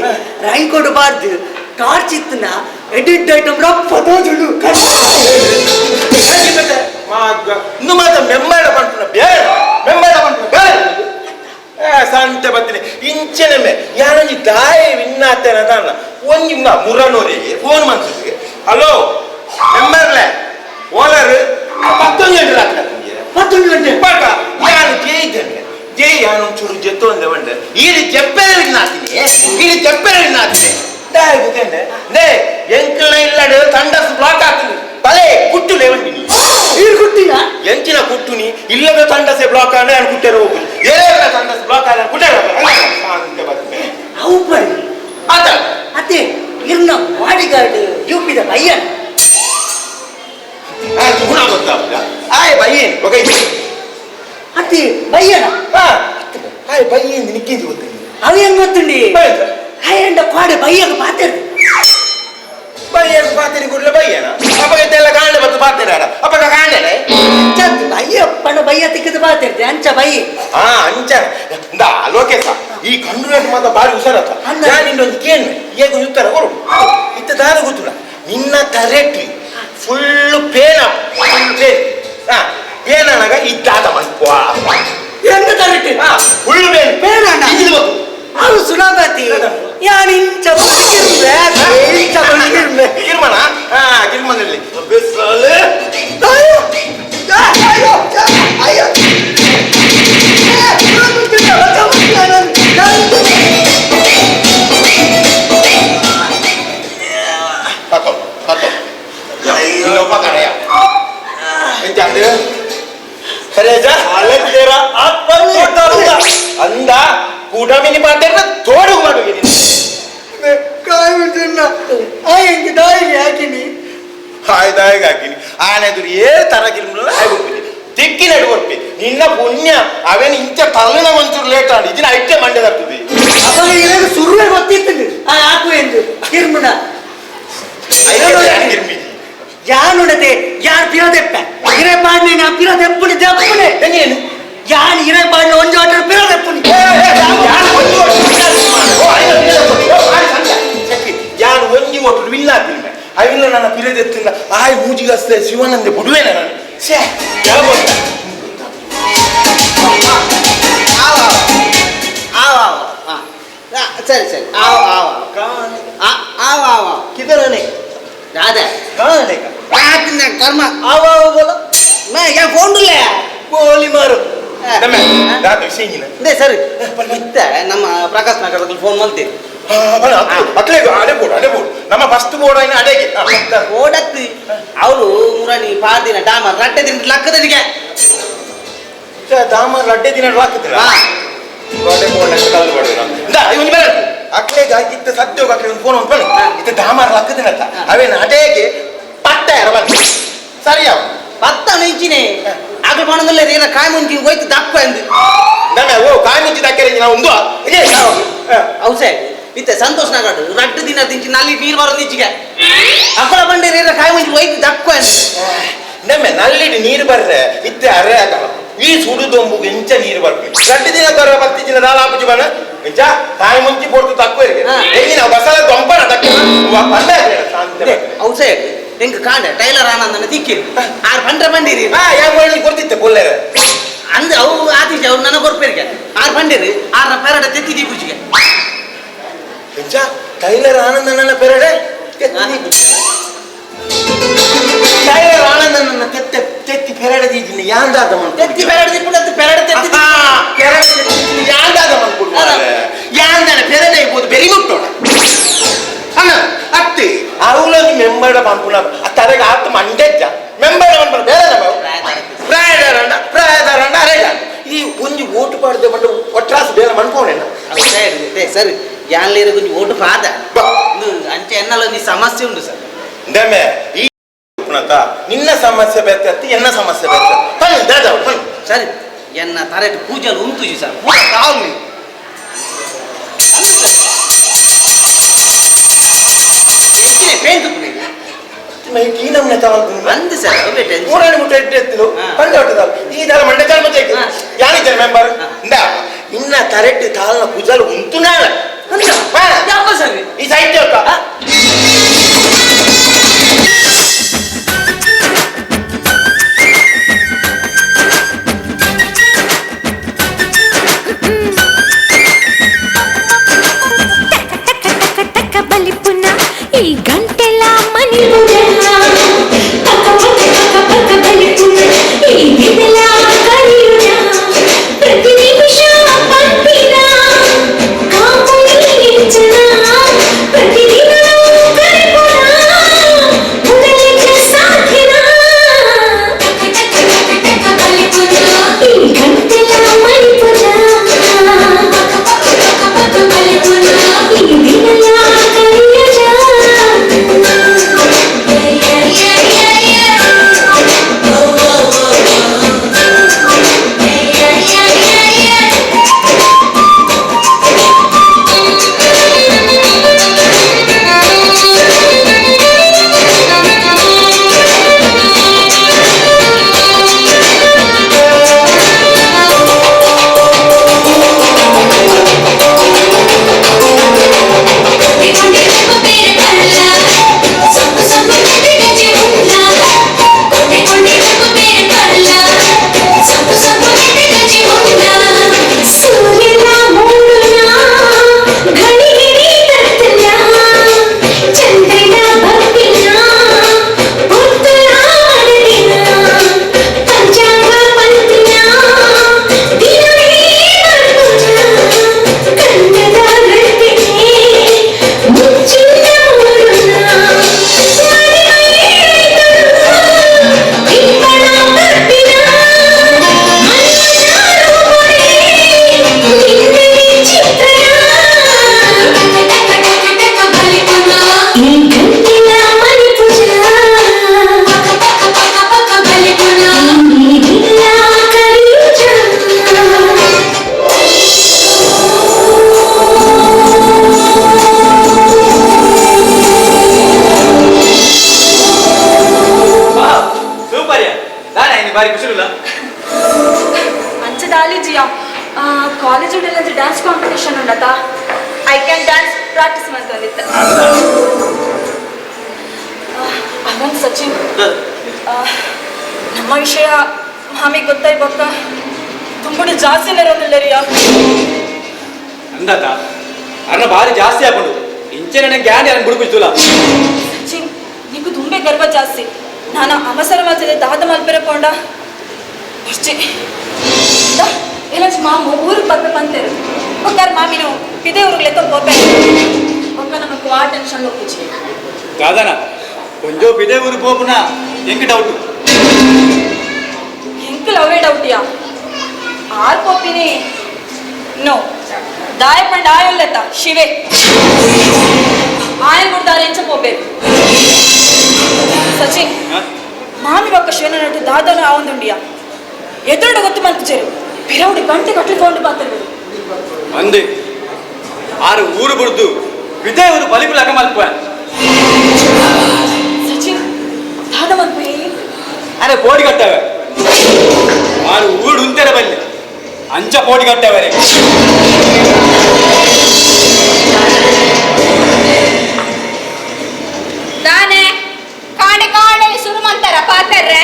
ರೈನ್ ಕೋಟ್ ಬಾರ್ದು ಟಾರ್ಚ್ ಇತ್ತನ ಎಡಿಟ್ ಐಟಮ್ ರಪ್ಪ ತೋಜುಡು ಇನ್ನು ಮಾತ್ರ ಮೆಂಬಾಡ ಬಂಟುನ ಬೇಡ ಮೆಂಬಾಡ ಬಂಟುನ ಬೇಡ ಸಂತೆ ಬತ್ತಿನಿ ಇಂಚೆನೆಮೆ ಯಾನಿ ದಾಯ ವಿನ್ನಾತೇನ ತಾನ ಒಂಜಿ ಮುರನೋರಿಗೆ ಫೋನ್ ಮಾಡ್ತಿದ್ದೆ ಹಲೋ ಮೆಂಬರ್ಲೆ ಓನರ್ 11 ಗಂಟೆ ಆಗ್ತದೆ 11 ಗಂಟೆ ಪಾಕ ನಾನು ಜೈತೇನೆ ಜೈ ಯಾನು ಚೂರು ಜೆತ್ತು ಅಂದೆ ಬಂದೆ ಇಲ್ಲಿ ಜಪ್ಪೆರೆ ನಾತಿನಿ ದಾಯ ಗೊತ್ತೇನೆ ನೇ ಎಂಕಲ ಇಲ್ಲಡೆ ತಂಡಸ್ ಬ್ಲಾಕ್ ಆಗ್ತೀನಿ ತಲೆ ಕುಟ್ಟು ಲೇವಂಡಿ ನೀರು ಕುಟ್ಟಿನ ಎಂಚಿನ ಕುಟ್ಟುನಿ ಇಲ್ಲದ ತಂಡಸೆ ಬ್ಲಾಕ್ ಆನೆ ನಾನು ಕುಟ್ಟೆರ ಹೋಗುದು ಏರ ತಂಡಸ್ ಬ್ಲಾಕ್ ಆನೆ ಕುಟ್ಟೆರ ಅಂತ ಬರ್ತನೆ ಅವು ಬರಿ ಆತ ಅತ್ತೆ ಇರ್ನ ಬಾಡಿಗಾರ್ಡ್ ಯೂಪಿದ ಬಯ್ಯನ್ ಗುಣ ಗೊತ್ತಾಗ ಆಯ್ ಬಯ್ಯೇನು ಒಗೈತಿ ಅತ್ತೆ ಬಯ್ಯನ ಆಯ್ ಬಯ್ಯೇನು ನಿಕ್ಕಿಂದು ಗೊತ್ತಿಲ್ಲ ಅವ ಹೆಂಗ್ ಗೊತ್ತುಂಡಿ ಹೈಂಡ ಕ್ವಾಡೆ ಬಯ್ಯಗ ಪಾತಿರ್ ಬಯ್ಯನ ಪಾತಿರಿ ಗುಡ್ಲ ಬಯ್ಯನ ಅಪಗತ್ತೆಲ್ಲ ಕಾಂಡೆ ಬತ್ತು ಪಾತಿರಾಡ ಅಪಗ ಕಾಂಡೆನೆ ಚತ್ ಬಯ್ಯ ಪಣ ಬಯ್ಯ ತಿಕ್ಕದ ಪಾತಿರ್ತೆ ಅಂಚ ಬಯ್ಯ ಅಂಚ ಇಂದ ಲೋಕೇಶ ಈ ಕಂಡು ಮಾತ ಬಾರಿ ಹುಷಾರತ್ತ ನಾನು ಇನ್ನೊಂದು ಕೇನು ಹೇಗೆ ಉತ್ತರ ಕೊಡು ಇತ್ತ ದಾರ ಗೊತ್ತಿಲ್ಲ ನಿನ್ನ ಕರೆಕ್ಟ್ಲಿ ಫುಲ್ ಪೇನ ಏನನಾಗ ಇದ್ದಾದ ಮನ್ಕೋ ಎಂತ ಕರೆಕ್ಟ್ ಫುಲ್ ಪೇನ್ ಪೇನಣ್ಣ ಇದು ಗೊತ್ತು ಅವು ಸುಲಭತಿ ಯಾನ್ ಇಂಚ ಕಿರ್ಮನ ಕಿರ್ಮನಲ್ಲಿ ಬೆಸ್ಸಲೆ ಅಯ್ಯೋ ಅಯ್ಯೋ ಅಯ್ಯೋ ಇನ್ನೊಬ್ಬ ಕಡೆಯ ಎಂತ ಸರಿಯಾ ಅಲೆದೇರ ಅಂದ ಕೂಟಮಿನಿ ಪಾತ್ರ ತೋಡು ಮಾಡುವ ಕಾಯ್ ಬಿಡ್ತೀನ ಎಂಗೆ ದಾಯಿಗೆ ಹಾಕಿನಿ ಹಾಯ್ ದಾಯಿಗೆ ಹಾಕಿನಿ ಆನೆದುರು ತರ ಕಿಲೋಮೀಟರ್ ಆಗೋಗ್ಬಿಟ್ಟು ತಿಕ್ಕಿನ ಹೊರ್ಪಿ ನಿನ್ನ ಪುಣ್ಯ ಅವೇನು ಇಂಚ ತಲೆನ ಒಂಚೂರು ಲೇಟ್ ಆಡಿ ಇದನ್ನ ಐಟೆ ಮಂಡ್ಯ ತರ್ತದೆ ಅವಾಗ ಇವಾಗ ಸುರುವೆ ಗೊತ್ತಿತ್ತು ಹಾಕು ಎಂದು ಕಿರ್ಮುನ ಯಾನುಡದೆ ಯಾರು ಪಿರೋದೆಪ್ಪ ಇರೆ ಪಾಡ್ನೆ ನಾ ಪಿರೋದೆಪ್ಪುನಿ ದೆಪ್ಪುನೆ ಏನು ಯಾನ್ ಇರೆ ಪಾಡ್ನೆ ಒಂಜು ಆಟರ್ ಪಿರೋದೆಪ್ಪುನಿ ಯಾನು ಒಂಜಿ ಒಟ್ಟು ವಿಲ್ಲಾತಿಲ್ಲ ಅವಿಲ್ಲ ನನ್ನ ಪಿರದೆತ್ತಿಲ್ಲ ಆಯ್ ಮೂಜಿಗಸ್ತೆ ಶಿವನಂದೆ ಬಿಡುವೇನೆ ನಾನು ಛೇ ಸರಿ ಸರಿ ಆವ ಆವ ಆವ ಆವ किधर दादा कहाँ है ना कर्म आओ आओ बोलो मैं क्या फोन ले बोली मारो नमे दादा सीनिನ ದೇ ಸರಿ ಇತ್ತ ನಮ್ಮ ಪ್ರಕಾಶ್ ನಗರದಲ್ಲಿ ಫೋನ್ ಮಾಡ್ತೀವಿ ಬಣ ಅಟ್ಲೇ ಅಡೆ ಬೋರ್ಡ್ ನಮ್ಮ ಫಸ್ಟ್ ಬೋರ್ಡ್ ಐನ ಅಡೆಗೆ ಓಡತ್ತಿ ಅವರು ಮುರಾನಿ ಪಾದಿನ ಡಾಮ ರಟ್ಟೆ ದಿನ ಲಕ್ಕದನಿಗೆ ದಾಮ ರಡ್ಡೆ ದಿನ ಲಾಕಿದ್ರ ರೋಡೆ ಬೋರ್ಡ್ ಅಂತ ಕಲ್ಲು ಬಡೋಣ ಇಂದ ಇವನಿ ಬೇರೆ ಅಟ್ಲೇ ಗಾಕಿತ್ತ ಸತ್ಯ ಗಾಕಿ ಒಂದು ಫೋನ್ ಒಂದು ಇತ್ತ ದಾಮ ಲಕ್ಕದಿನತ್ತ ಅವೇನ ಅಡೆಗೆ ಪಟ್ಟ ಎರಬಂತ ಸರಿಯಾ ಪತ್ತ ನೆಂಚಿನೆ ಆಗಲು ಪಣದಲ್ಲೇ ಏನ ಕಾಯಿ ಮುಂಚಿ ಹೋಯ್ತು ದಪ್ಪ ಎಂದು ನಮೆ ಓ ಕಾಯಿ ಮುಂಚಿ ದಕ್ಕರೆ ನಾವು ಒಂದು ಔಸೆ ಇತ್ತೆ ಸಂತೋಷ್ ನಗರ ರಟ್ಟು ದಿನ ತಿಂಚಿ ನಲ್ಲಿ ನೀರು ಬರೋ ನಿಚ್ಚಿಗೆ ಅಪ್ಪಳ ಬಂಡೆ ಏನ ಕಾಯಿ ಮುಂಚಿ ಹೋಯ್ತು ದಪ್ಪ ಎಂದು ನಮ್ಮೆ ನಲ್ಲಿಡಿ ನೀರು ಬರ್ರೆ ಇತ್ತೆ ಅರೆ ಆಗಲ್ಲ ಈ ಸುಡುದೊಂಬುಗೆ ಇಂಚ ನೀರು ಬರ್ಬೇಕು ರಟ್ಟು ದಿನ ಬರೋ ಬತ್ತಿ ದಿನ ದಾಲಾಪುಜಿ ಬನ ಇಂಚ ಕಾಯಿ ಮುಂಚಿ ಪೊರ್ತು ತಕ್ಕೋ ಇರಿಗೆ ಹೆಂಗಿನ ಬಸಲ ದೊಂಪಣ ದಕ್ಕ ಬಂದೆ ಔಸೆ ಹೆಂಗ ಕಾಂಡ ಟೈಲರ್ ಆನಂದನ ತಿಕ್ಕಿರು ಆರು ಪಂಡ್ರ ಬಂದಿರಿ ಯಾಕೆ ಮಾಡಿ ಕೊಡ್ತಿತ್ತೆ ಪೊಲ್ಲೆರ ಅಂದ ಅವು ಆತೀಜ ಅವ್ರು ನನಗೆ ಕೊಡ್ಪೇರಿಗೆ ಆರು ಪಂಡಿರಿ ಆರ ಪೇರಡ ತೆತ್ತಿದಿ ಪೂಜಿಗೆ ಇಂಚ ಟೈಲರ್ ಆನಂದನ ಪೆರಡೆ ಟೈಲರ್ ಆನಂದನ ತೆತ್ತಿ ಪೆರಡದಿದ್ದೀನಿ ಯಾಂದಾದ ತೆತ್ತಿ ಪೆರಡೆ ದಿಪ್ಪು ಪೆರಡೆ ತೆತ್ತಿ ಯಾಂದಾದ ಯಾಂದನ ಪೆರಡೆ ಇರ್ಬೋದು ಬೆರಿ ಮುಟ್ಟೋಣ ಅಣ್ಣ ಅತ್ತಿ ಅವಳಲ್ಲಿ ಮೆಂಬರ್ಡ ಪಂಪುನ ತಲೆಗೆ ಆತ ಮಂಡೆಜ್ಜ ಮೆಂಬರ್ಡ ಪಂಪುನ ಬೇರೆ ಪ್ರಾಯದಾರಂಡ ಅರೇಗ ಈ ಒಂಜಿ ಓಟು ಪಾಡ್ದೆ ಬಂದು ಒಟ್ರಾಸು ಬೇರೆ ಮನ್ಕೋಣೇನ ಸರಿ ಯಾನ್ಲೇರ ಕೊಂಚ ಓಟು ಪಾದ ಅಂಚೆ ಎನ್ನಲ್ಲ ನೀ ಸಮಸ್ಯೆ ಉಂಟು ಸರ್ ndeme ಈ ಪುನತ ನಿನ್ನ ಸಮಸ್ಯೆ ಬೇಕತ್ತಿ ಎನ್ನ ಸಮಸ್ಯೆ ಬೇಕ ತನ್ನ ದಾದವ ಸರಿ ಎನ್ನ ತರೆಟ್ ಪೂಜಲ್ ಉಂತುಜಿ ಸರ್ ಕಾವ್ಲಿ ಪೇಂಟ್ ಮೈ ಕೀ ನಮ್ನೆ ತವಂದು ಬಂದು ಸರ್ ಅವೇ ಟೆನ್ಷನ್ ಮೂರನೇ ಮುಟ್ಟ ಎತ್ತಿದ್ರು ಪಂಡೆ ಹೊಟ್ಟದ ಈ ದಾಲ ಮಂಡೆ ಚಾಲ ಮತ್ತೆ ಯಾನಿದ್ದೆ ಮೆಂಬರ್ ಇಂದ ಇನ್ನ ತರೆಟ್ ತಾಲ್ನ ಪೂಜಲ್ ಉಂತು ನಾಳ ಯಾಕ ಸರಿ ಈ ಸೈಡ್ ಹೋಗ್ತಾ ఈ గంటెల మణి ఈ గిదల కరియునా ప్రతి నిమిషం పంపినా కాపులించనా ప్రతి దినం కరిపునా ముదలిక సాధినా ఈ గంటెల మణి ఈ దినల ಕಾಲೇಜಲ್ಲಿ ಡ್ಯಾನ್ಸ್ ಕಾಂಪಿಟೇಷನ್ ಉಂಡತ ಐ ಕ್ಯಾನ್ ಡ್ಯಾನ್ಸ್ ಪ್ರಾಕ್ಟೀಸ್ ಮಾಡ್ಕೊಂಡಿದ್ದೆ ಅದೊಂದು ಸಚಿನ್ ನಮ್ಮ ವಿಷಯ ಮಾಮಿಗೆ ಗೊತ್ತಾಯ್ಬಕ್ಕ ತುಂಬುಡು ಜಾಸ್ತಿನೇ ಇರೋದಿಲ್ಲ ರೀ ಅಂದಾತ ಅರ್ನ ಭಾರಿ ಜಾಸ್ತಿ ಹಾಕೊಂಡು ಇಂಚೆ ನನಗೆ ಗ್ಯಾನ್ ಯಾರು ಬಿಡ್ಬಿಡ್ತಲ್ಲ ಸಚಿನ್ ನೀಕು ತುಂಬೆ ಗರ್ವ ಜಾಸ್ತಿ ನಾನು ಅವಸರ ಮಾಡ್ತಿದ್ದೆ ದಾದ ಮಲ್ಪೆರೆ ಪೋಂಡ ಅಷ್ಟೇ ಎಲ್ಲ ಮಾಮು ಊರಿಗೆ ಬರ್ಬೇಕಂತೇರು ಒಕ್ಕಾರ ಮಾಮಿನು ಇದೇ ಊರಿಗೆ ಹೋಗ್ಬೇಕು ಒಕ್ಕ ನಮಗೆ ಆ ಟೆನ್ಷನ್ ಹೋಗ್ತೀವಿ ಕಾದನ ಕೊಂಚ ಇದೇ ಊರಿಗೆ ಹೋಗ್ಬುನ ಎಂಕ ಡೌಟ್ ಎಂಕಲ್ ಅವೇ ಡೌಟಿಯಾ ಆರ್ ಕೋಪಿನಿ ನೋ ದಾಯ ಪಂಡ ಆಯುಲ್ಲೆತ ಶಿವೆ ಆಯ ಕೊಡ್ತಾರೆ ಎಂಚ ಹೋಗ್ಬೇಕು ಸಚಿನ್ ಮಾಮಿ ಒಕ್ಕ ಶಿವನ ನಟ್ಟು ದಾದನ ಆವಂದುಂಡಿಯಾ ಎದುರುಡು ಗೊತ್ತು ಮಂತಿಚೇರು ಪಿರೌಡಿ ಗಂಟೆ ಕಟ್ಟಿಕೊಂಡು ಬರ್ತಾರೆ ಅಂದೆ ಆರು ಊರು ಬಿಡ್ದು ಇದೇ ಊರು ಬಲಿಗುಲ ಅಕಮಲ್ಪ ಸಚಿನ್ ದಾದ ಮಲ್ಪೆ ಅರೆ ಬೋಡಿ ಕಟ್ಟವೆ ಆರು ಊರು ಉಂತೆರೆ ಬಲ್ಲಿ ಅಂಚ ಬೋಡಿ ಕಟ್ಟವೆ ದಾನೆ ಕಾಣೆ ಕಾಣಲಿ ಶುರು ಮಂತಾರ ಪಾತರ್ರೆ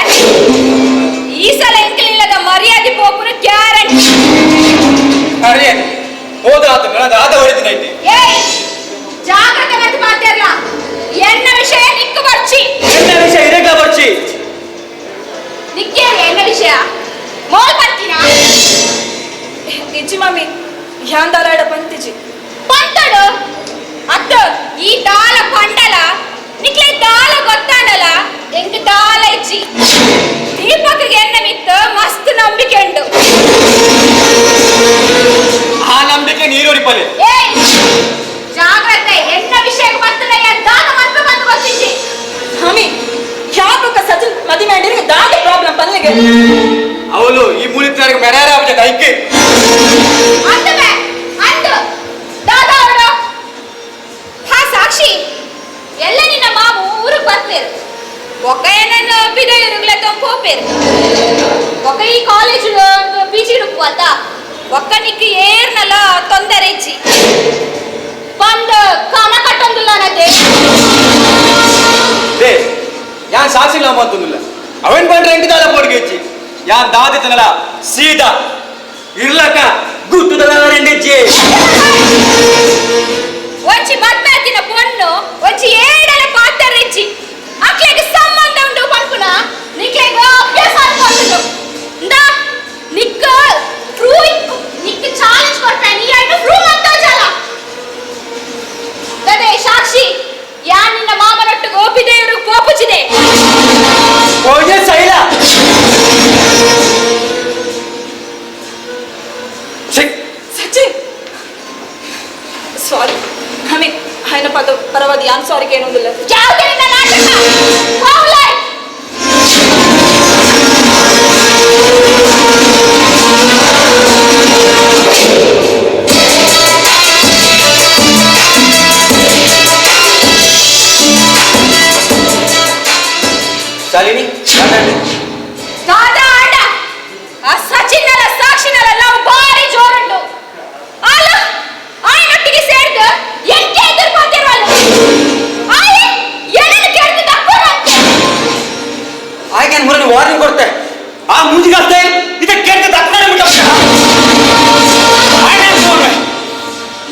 ಈ ಸಲ ಎಂಕಲಿಲ್ಲದ ಮರ್ಯಾದೆ ಪೋಪುನ ಗ್ಯಾರಂಟಿ ಅರೆ ಹೋದ ಆತ ನನದ ಆದ ಹೊಡೆದಿನ ಐತಿ ಏಯ್ ಜಾಗ್ರತೆ ನಿಕ್ಕು ಬರ್ಚಿ ಎನ್ನ ವಿಷಯ ಇರಗ ಬರ್ಚಿ ನಿಕ್ಕೇರಿ ಎನ್ನ ವಿಷಯ ಮೋಲ್ ಬರ್ತೀನಾ ಇಜ್ಜಿ ಮಮ್ಮಿ ಯಾಂದಾಲಾಡ ಪಂತಿಜಿ ಪಂತಡು ಅತ್ತ ಈ ದಾಲ ಪಂಡಲ ನಿಕ್ಲೆ ದಾಲ ಗೊತ್ತಾಂಡಲ ಎಂಕ್ ದಾಲ ಇಜ್ಜಿ ದೀಪಕ್ಗೆ ಎನ್ನ ಮಿತ್ತ ಮಸ್ತ್ ನಂಬಿಕೆ ಉಂಡು ಆ ನಂಬಿಕೆ ನೀರೊಡಿಪಲೆ ಏಯ್ ಜಾಗ್ರತೆ ಎನ್ನ ವಿಷಯಕ್ಕೆ ಬರ್ತದ ದಾದ ಮತ್ತೆ ಬಂದು ಗೊತ್ತಿಜ್ಜಿ ಮಮ್ಮಿ ಯಾಕ ಸಚಿನ್ ಮದಿ ಮಾಡಿದ್ರೆ ದಾದ ಪ್ರಾಬ್ಲಮ್ ಪನ್ಲಿಗೆ ಅವಳು ಈ ಮುಳಿತಾರಿಗೆ ಮೆರಾರ ಅವಜ ಕೈಕೆ ಅಂತವೆ ಅಂದು ದಾದ ಅವಡು ಹಾ ಸಾಕ್ಷಿ ಎಲ್ಲ ನಿನ್ನ ಮಾವು ಊರಿಗೆ ಬರ್ತೀರು ಒಕ್ಕ ಏನನ್ನ ಬಿದೈರುಗ್ಲೆ ತೊಂಪೋಪೇರು ಒಕ್ಕ ಈ ಕಾಲೇಜ್ ಪಿಜಿ ಡುಕ್ವಾತ ಒಕ್ಕ ನಿಕ್ಕಿ ಏರ್ನಲ್ಲ ತೊಂದರೆ ಇಚ್ಚಿ ಬಂದ ಕನ ಕಟ್ಟೊಂದಿಲ್ಲ ನತೆ ದೇ ಯಾನ್ ಸಾಕ್ಷಿಲ್ಲ ಮಾತೊಂದಿಲ್ಲ ಅವನ್ ಬಂದ್ರೆ ಎಂಟಿದಾಲ ಪೊಡ್ಗೆಚ್ಚಿ ಯಾನ್ ದಾದಿತನಲ್ಲ ಸೀದಾ ಇರ್ಲಕ ಗುಟ್ಟುದಲ್ಲ ರೆಂಡೆಜ್ಜಿ ಒಂಚಿ ಮದ್ಮಾತಿನ ಪೊಣ್ಣು ಒಂಚಿ ಏಡಲ ಪಾತರಿಚ್ಚಿ ಅಕ್ಲೆಗೆ ಸಂಬಂಧ ಉಂಡು ಪಂಪುನ ನಿಕ್ಲೆಗ ಅಭ್ಯಾಸ ಅನ್ಕೊಂಡು ಇಂದ ನಿಕ್ಕ ಪ್ರೂವ್ ನಿಕ್ಕ ಚಾಲೆಂಜ್ ಕೊಡ್ತಾ ನೀ ಐನು ಪ್ರೂವ್ ಮಾಡ್ತಾ ಜಾಲ ತದೆ ಸಾಕ್ಷಿ ಯಾ ನಿನ್ನ ಮಾಮನೊಟ್ಟು ಗೋಪಿದೇವರು ಕೋಪುಚಿದೆ ಓಯೆ ಸೈಲ ಸಚಿನ್ ಸಾರಿ ಮಮ್ಮಿ ఆయన పరవది యాన్ సారీ కేనుందిಲ್ಲ ಯಾವುದೇ ನಿನ್ನ ನಾಟಕ ಹೋಗ್ಲೇ ಶಾಲಿನಿ ದಾದ ಆಡ ಆ ಸಚಿನ್ನಲ ಸಾಕ್ಷಿನಲ ಲವ್ ಬಾರಿ ಜೋರುಂಡು ಅಲ್ಲ ಆಯನೊಟ್ಟಿಗೆ ಸೇರ್ದು ಎಂಕೆ ಎದುರ್ಕೊಂತಿರುವಲ್ಲ ಆಯ ಏನನ್ನು ಕೇಳ್ದು ತಪ್ಪುರಂತೆ ಆಯ್ಕೆ ಮುರಳಿ ವಾರ್ನಿಂಗ್ ಕೊಡ್ತೆ ಆ ಮೂಜಿಗಷ್ಟೇ ಇದಕ್ಕೆ ಕೇಳ್ತೆ ತಪ್ಪನೆ ಬಿಟ್ಟು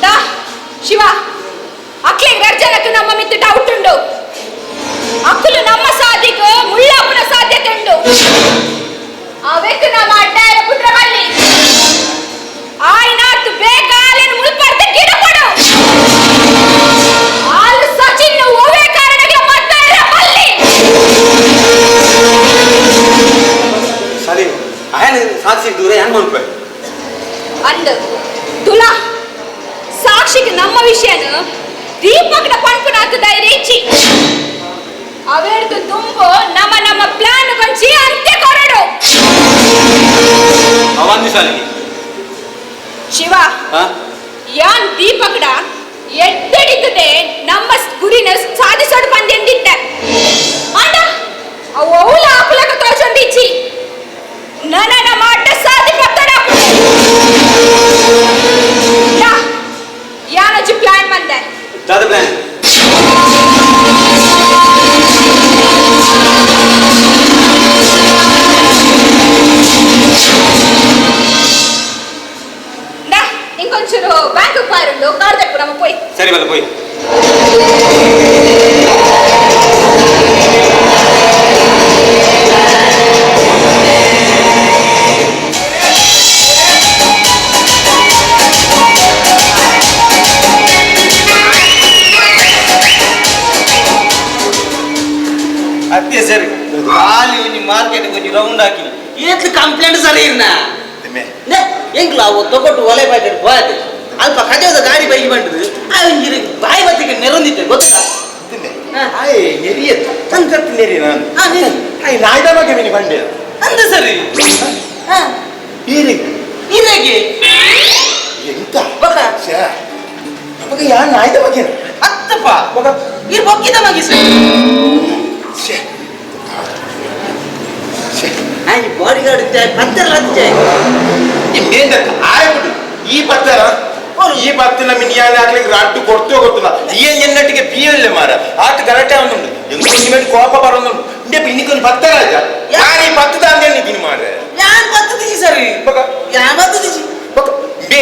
ದಾ ಶಿವ ಅಕ್ಲೆಗ್ ರರ್ಜನಕ್ಕೆ ನಮ್ಮ ಮಿತ್ತು ಡೌಟ್ ಉಂಡು ಅಕ್ಕಲು ನಮ್ಮ ಸಾಧಿಗೆ ಮುಳ್ಳಪ್ಪನ ಸಾಧ್ಯತೆ ಉಂಡು ಅವೆಕ್ ನಮ್ಮ ಅಡ್ಡಾಯ ಪುತ್ರ ಬಲ್ಲಿ ಆಯ್ನಾತು ಬೇಗ ಆಲೆನು ಮುಳ್ಪರ್ದೆ ಗಿಡ ಕೊಡು ಆಲ್ ಸಚಿನ್ ಓವೇ ಕಾರಣಕ್ಕೆ ಮತ್ತೆ ಬಲ್ಲಿ ಶಾಲಿನಿ ಆಯನ ಸಾಕ್ಷಿ ದೂರ ಹೆಂಗ್ ಮಾಡ್ಬೇ ಅಂದ ತುಲಾ ಸಾಕ್ಷಿಗೆ ನಮ್ಮ ವಿಷಯನ ದೀಪಕ್ನ ಪಂಪನಾಥ ಧೈರ್ಯ ಇಚ್ಚಿ ಅವೇರ್ದು ತುಂಬು ನಮ್ಮ ನಮ್ಮ ಪ್ಲಾನ್ ಗೊಂಚಿ ಅಂತ್ಯ ಕೊರಡು ಅವಂದಿ ಶಾಲಿನಿ ಶಿವ ಹಾ ಯಾನ್ ದೀಪಕ್ಡ ಎದ್ದಡಿತದೆ ನಮ್ಮ ಗುರಿನ ಸಾಧಿಸೋಡು ಬಂದೆಂದಿದ್ದ ಅಂಡ ಅವು ಅವಳ ಆಪಲಕ ತೋಚೊಂದಿಚ್ಚಿ ನನ್ನ ಮಾಟ ಸಾಧಿ ಪತ್ತಡ ಯಾನಜು ಪ್ಲಾನ್ ಬಂದೆ ದಾದ ಪ್ಲಾನ್ ఇంకొంచెం బ్యాంకు పారుండు కార్ దగ్గర పోయి ಸರಿ ಬಲ್ಲ போய் ಅತ್ತೆ ಸರಿ ಖಾಲಿ ಒಂಜಿ ಮಾರ್ಕೆಟ್ ಒಂಜಿ ರೌಂಡ್ ಹಾಕಿ ಏತ್ ಕಂಪ್ಲೇಂಟ್ ಸರಿ ಇರ್ನ ಎಂಕ್ಲ ಅವು ತಗೊಟ್ಟು ಒಲೆ ಪ್ಯಾಕೆಟ್ ಹೋಯದೆ ಅಲ್ಪ ಕಜೋದ ಗಾಡಿ ಬೈಗಿ ಬಂಡದು ಆ ಒಂಜಿ ಬಾಯಿ ಬತ್ತಿಗೆ ನೆರೊಂದಿತ್ತೆ ಗೊತ್ತಾ ಆಯ್ ನೆರಿಯ ತಂಕತ್ ನೆರಿ ನಾನು ಹಾ ನೀನು ಆಯ್ ನಾಯ್ದ ಬಗ್ಗೆ ಮಿನಿ ಬಂಡೆ ಅಂದ ಸರಿ ಹಾ ಈರಿಗೆ ಇದಾಗೆ ಎಂತ ಬಕ ಛೇ ಅವಾಗ ಯಾ ನಾಯ್ದ ಬಗ್ಗೆ ಅತ್ತಪ್ಪ ಬಕ ಇರ್ ಬೊಕ್ಕಿದ ಮಗಿ ಸರಿ ಛೇ ಛೇ ಆಯ್ ಬಾಡಿ ಗಾರ್ಡ್ ಪತ್ತರ ಲಜ್ಜೆ ಇನ್ನೇಂದ ಆಯ್ಬಿಡು ಈ ಪತ್ತರ ಈ ಪತ್ತಿನ ಮಿನಿಯಾಲೆ ಹಾಕ್ಲಿಕ್ಕೆ ರಾಟ್ಟು ಕೊಡ್ತೋ ಗೊತ್ತಿಲ್ಲ ಏನ್ ಎನ್ನಟ್ಟಿಗೆ ಬಿಯಲ್ಲೇ ಮಾರ ಆಟ ಗಲಾಟೆ ಅವನುಂಡು ಎಂಟು ಕೋಪ ಬರೋನುಂಡು ಇಂಡೆ ಇನ್ನಿಕೊಂದು ಪತ್ತರ ರಾಜ ಯಾರು ಈ ಪತ್ತದ ಅಂದೇಳಿ ನಿದ್ದೀನಿ ಮಾರ್ರೆ ಯಾನ್ ಪತ್ತದಿಸಿ ಸರಿ ಬಕ ಯಾನ್ ಪತ್ತದಿಸಿ ಬಕ ಬೇ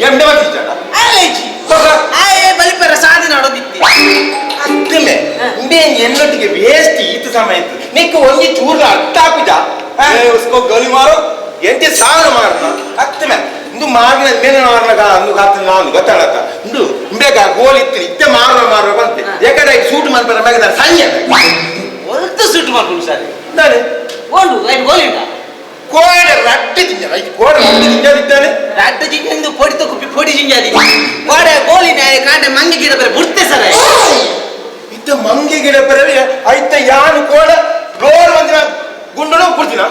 ಎಂಡೆ ಬಂದಿದ್ದಾಳ ಆಲೇಜಿ ಬಕ ಆಯ್ ಬಲಿಪರ ಸಾಧನೆ ಮಾಡೋದಿತ್ತಿ ಅತ್ತಲೆ ಇಂಡೆ ಎನ್ನಟ್ಟು ಒಂಜಿ ಚೂರ್ಲ ಅರ್ಥ ಹಾಕುಜ उसको गोली मारो ಎಂತೆ ಸಾಲ ಮಾರನ ಹತ್ತ ಮೇಲೆ ಇಂದು ಮಾರನ ಮೇಲೆ ಮಾರನಗ ಅಂದು ಗಾತ ನಾನು ಗೊತ್ತಾಗತ್ತ ಇಂದು ಇಂಬೇಗ ಗೋಲ್ ಇತ್ತು ಇತ್ತೆ ಮಾರೋ ಬಂತೆ ಯಾಕಂದ್ರೆ ಸೂಟ್ ಮಾಡ್ಬಾರ ಮ್ಯಾಗ ನಾನು ಸಣ್ಣ ಒಳ್ಳೆ ಸುಟ್ಟು ಮಾಡ್ಕೊಂಡು ಸರ್ ನಾನು ಓಡು ಐದು ಗೋಲಿ ಉಂಟಾ ಕೋಡ ರಟ್ಟಿ ತಿಂಜ ಐದು ಕೋಡ ರಟ್ಟಿ ತಿಂಜದಿದ್ದಾನೆ ರಾತ್ರಿ ಜಿಂಜಂದು ಪೊಡಿ ತಗೊಪ್ಪಿ ಪೊಡಿ ಜಿಂಜಾದಿ ಗೋಡೆ ಗೋಲಿನ ಕಾಂಡೆ ಮಂಗಿ ಗಿಡ ಬರ ಬುಡ್ತೆ ಸರ್ ಇತ್ತ ಮಂಗಿ ಗಿಡ ಬರಲಿ ಐತ ಯಾನು ಕೋಡ ರೋಡ್ ಬಂದಿನ ಗುಂಡನು ಕುಡ್ತಿನ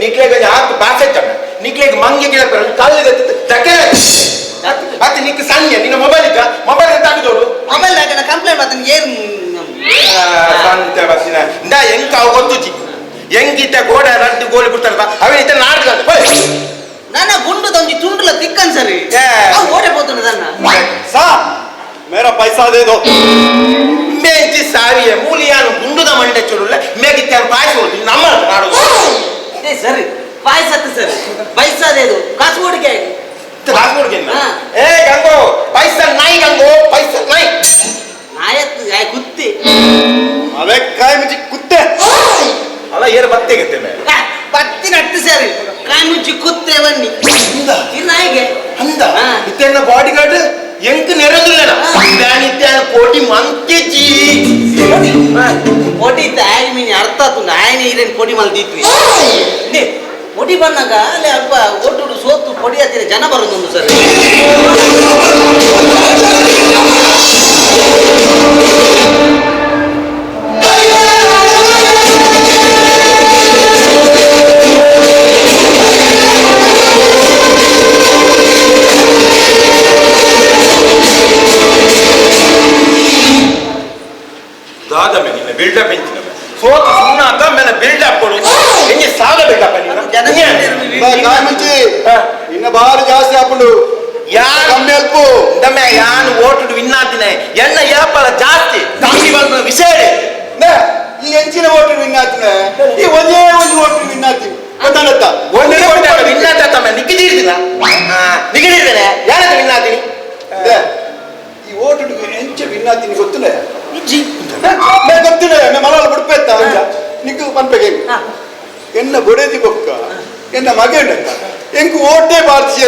ನಿಕ್ಲೆಗೆ ಹಾಕಿ ಬಾಸೆ ಚಣ್ಣ ನಿಕ್ಲೆಗೆ ಮಂಗಿ ಗಿಡ ಬರಲಿ ಕಲ್ಲಿಗೆ ತಕ್ಕೆ ಮತ್ತೆ ನಿಕ್ ಸಣ್ಣ ನಿನ್ನ ಮೊಬೈಲ್ ಇದ್ದ ಮೊಬೈಲ್ ಅಂತ ಹಾಕಿದೋಡು ಮೊಬೈಲ್ ಹಾಕಿನ ಕಂಪ್ಲೇಂಟ್ ಮಾಡ್ತಾನೆ ಏನು ಸಂತೆ ಬಸ್ಸಿನ ಇಂದ ಎಂಕ ಅವು ಗೊತ್ತುಚ್ಚಿ ಎಂಗಿತ್ತ ಗೋಡ ರಡ್ಡು ಗೋಲಿ ಬಿಡ್ತಾರಲ್ಲ ಅವನಿತ್ತ ನಾಟಕ ನನ್ನ ಗುಂಡು ತಂಜಿ ತುಂಡುಲ ತಿಕ್ಕನ್ ಸರಿ ಅವು ಓಡೆ ಹೋಗ್ತಾನೆ ನನ್ನ साहब मेरा पैसा दे दो ಮೇಂಚಿ ಸಾವಿಯ ಮೂಲಿಯಾನು ಗುಂಡುದ ಮಂಡೆ ಚುಡುಲ್ಲ ಮೇಗಿತ್ತ ಪಾಯ್ಸ ಹೋಗಿ ನಮ್ಮ ನಾಡು ಇದೇ ಸರಿ ಪಾಯ್ಸತ್ತು ಸರಿ ಪೈಸಾದೇದು ಕಾಸು ಓಡಿಕೆ ಹಾಸ್ಬಿಡ್ತೀನಿ ಏ ಗಂಗೋ ಪೈಸಾ ನಾಯಿ ಗಂಗೋ ಪೈಸಾ ನಾಯಿ ನಾಯತ್ತು ಕುತ್ತಿ अबे काय मुझे कुत्ते ಅಲ್ಲ ಏರು ಬತ್ತೆಗೆತ್ತೆ ಮೇ ಪತ್ತಿ ನಟ್ಟು ಸರಿ ಕಾಯಿ ಮುಚ್ಚಿ ಕುತ್ತೆ ಬನ್ನಿ ಈ ನಾಯಿಗೆ ಅಂದ ಇತ್ತೇನ ಬಾಡಿ ಗಾರ್ಡ್ ಎಂಕ್ ನೆರದಿಲ್ಲ ಇತ್ಯಾನ ಕೋಟಿ ಮಂಕೆಜಿ ಪೊಡಿ ತಾಯಿ ಮೀನು ಅರ್ಥ ಆತು ನಾಯನೇ ಇರೇನು ಪೊಡಿ ಮಲ್ದಿದ್ವಿ ಪೊಡಿ ಬಂದಾಗ ಅಲ್ಲಿ ಅಲ್ಪ ಒಟ್ಟು ಸೋತು ಪೊಡಿ ಹತ್ತಿರ ಜನ ಬರೋದೊಂದು ಸರ್ ದಾದ ಮೇಲೆ ಬಿಲ್ಡಪ್ ಎಂಚಿನ ಸೋತು ಸುಮ್ಮನೆ ಅಂತ ಮೇಲೆ ಬಿಲ್ಡಪ್ ಕೊಡು ಹೆಂಗೆ ಸಾಲ ಬಿಲ್ಡಪ್ काय मुझे इन बार जास्ती आपण ಯಾರು ಕಮ್ಮಿ ಅಲ್ಪು ದಮ್ಮೆ ಯಾನು ಓಟು ವಿನ್ನಾತಿನೇ ಎನ್ನ ಯಾಪಲ ಜಾಸ್ತಿ ಕಮ್ಮಿ ಬಂದ ವಿಷಯ ಈ ಹೆಂಚಿನ ಓಟು ವಿನ್ನಾತಿನ ಈ ಒಂದೇ ಒಂದು ಓಟು ವಿನ್ನಾತಿ ಗೊತ್ತಾಗತ್ತ ಒಂದೇ ಓಟ ವಿನ್ನಾತ ತಮ್ಮ ನಿಗಿದಿರ್ದಿಲ್ಲ ನಿಗಿದಿರ್ದೇನೆ ಯಾರದು ವಿನ್ನಾತಿನಿ ಈ ಓಟು ಹೆಂಚ ವಿನ್ನಾತಿನಿ ಗೊತ್ತಿಲ್ಲ ಗೊತ್ತಿಲ್ಲ ಮಲಯಾಳ ಬಿಡ್ಪೆತ್ತ ನಿಕ್ಕು ಪನ್ಪೆಗೆ ಎನ್ನ ಬೊಡೆದಿ ಬೊಕ್ಕ ಎನ್ನ ಮಗಂಡ ಎಂಕ್ ಓಟೆ ಬಾರ್ಸಿ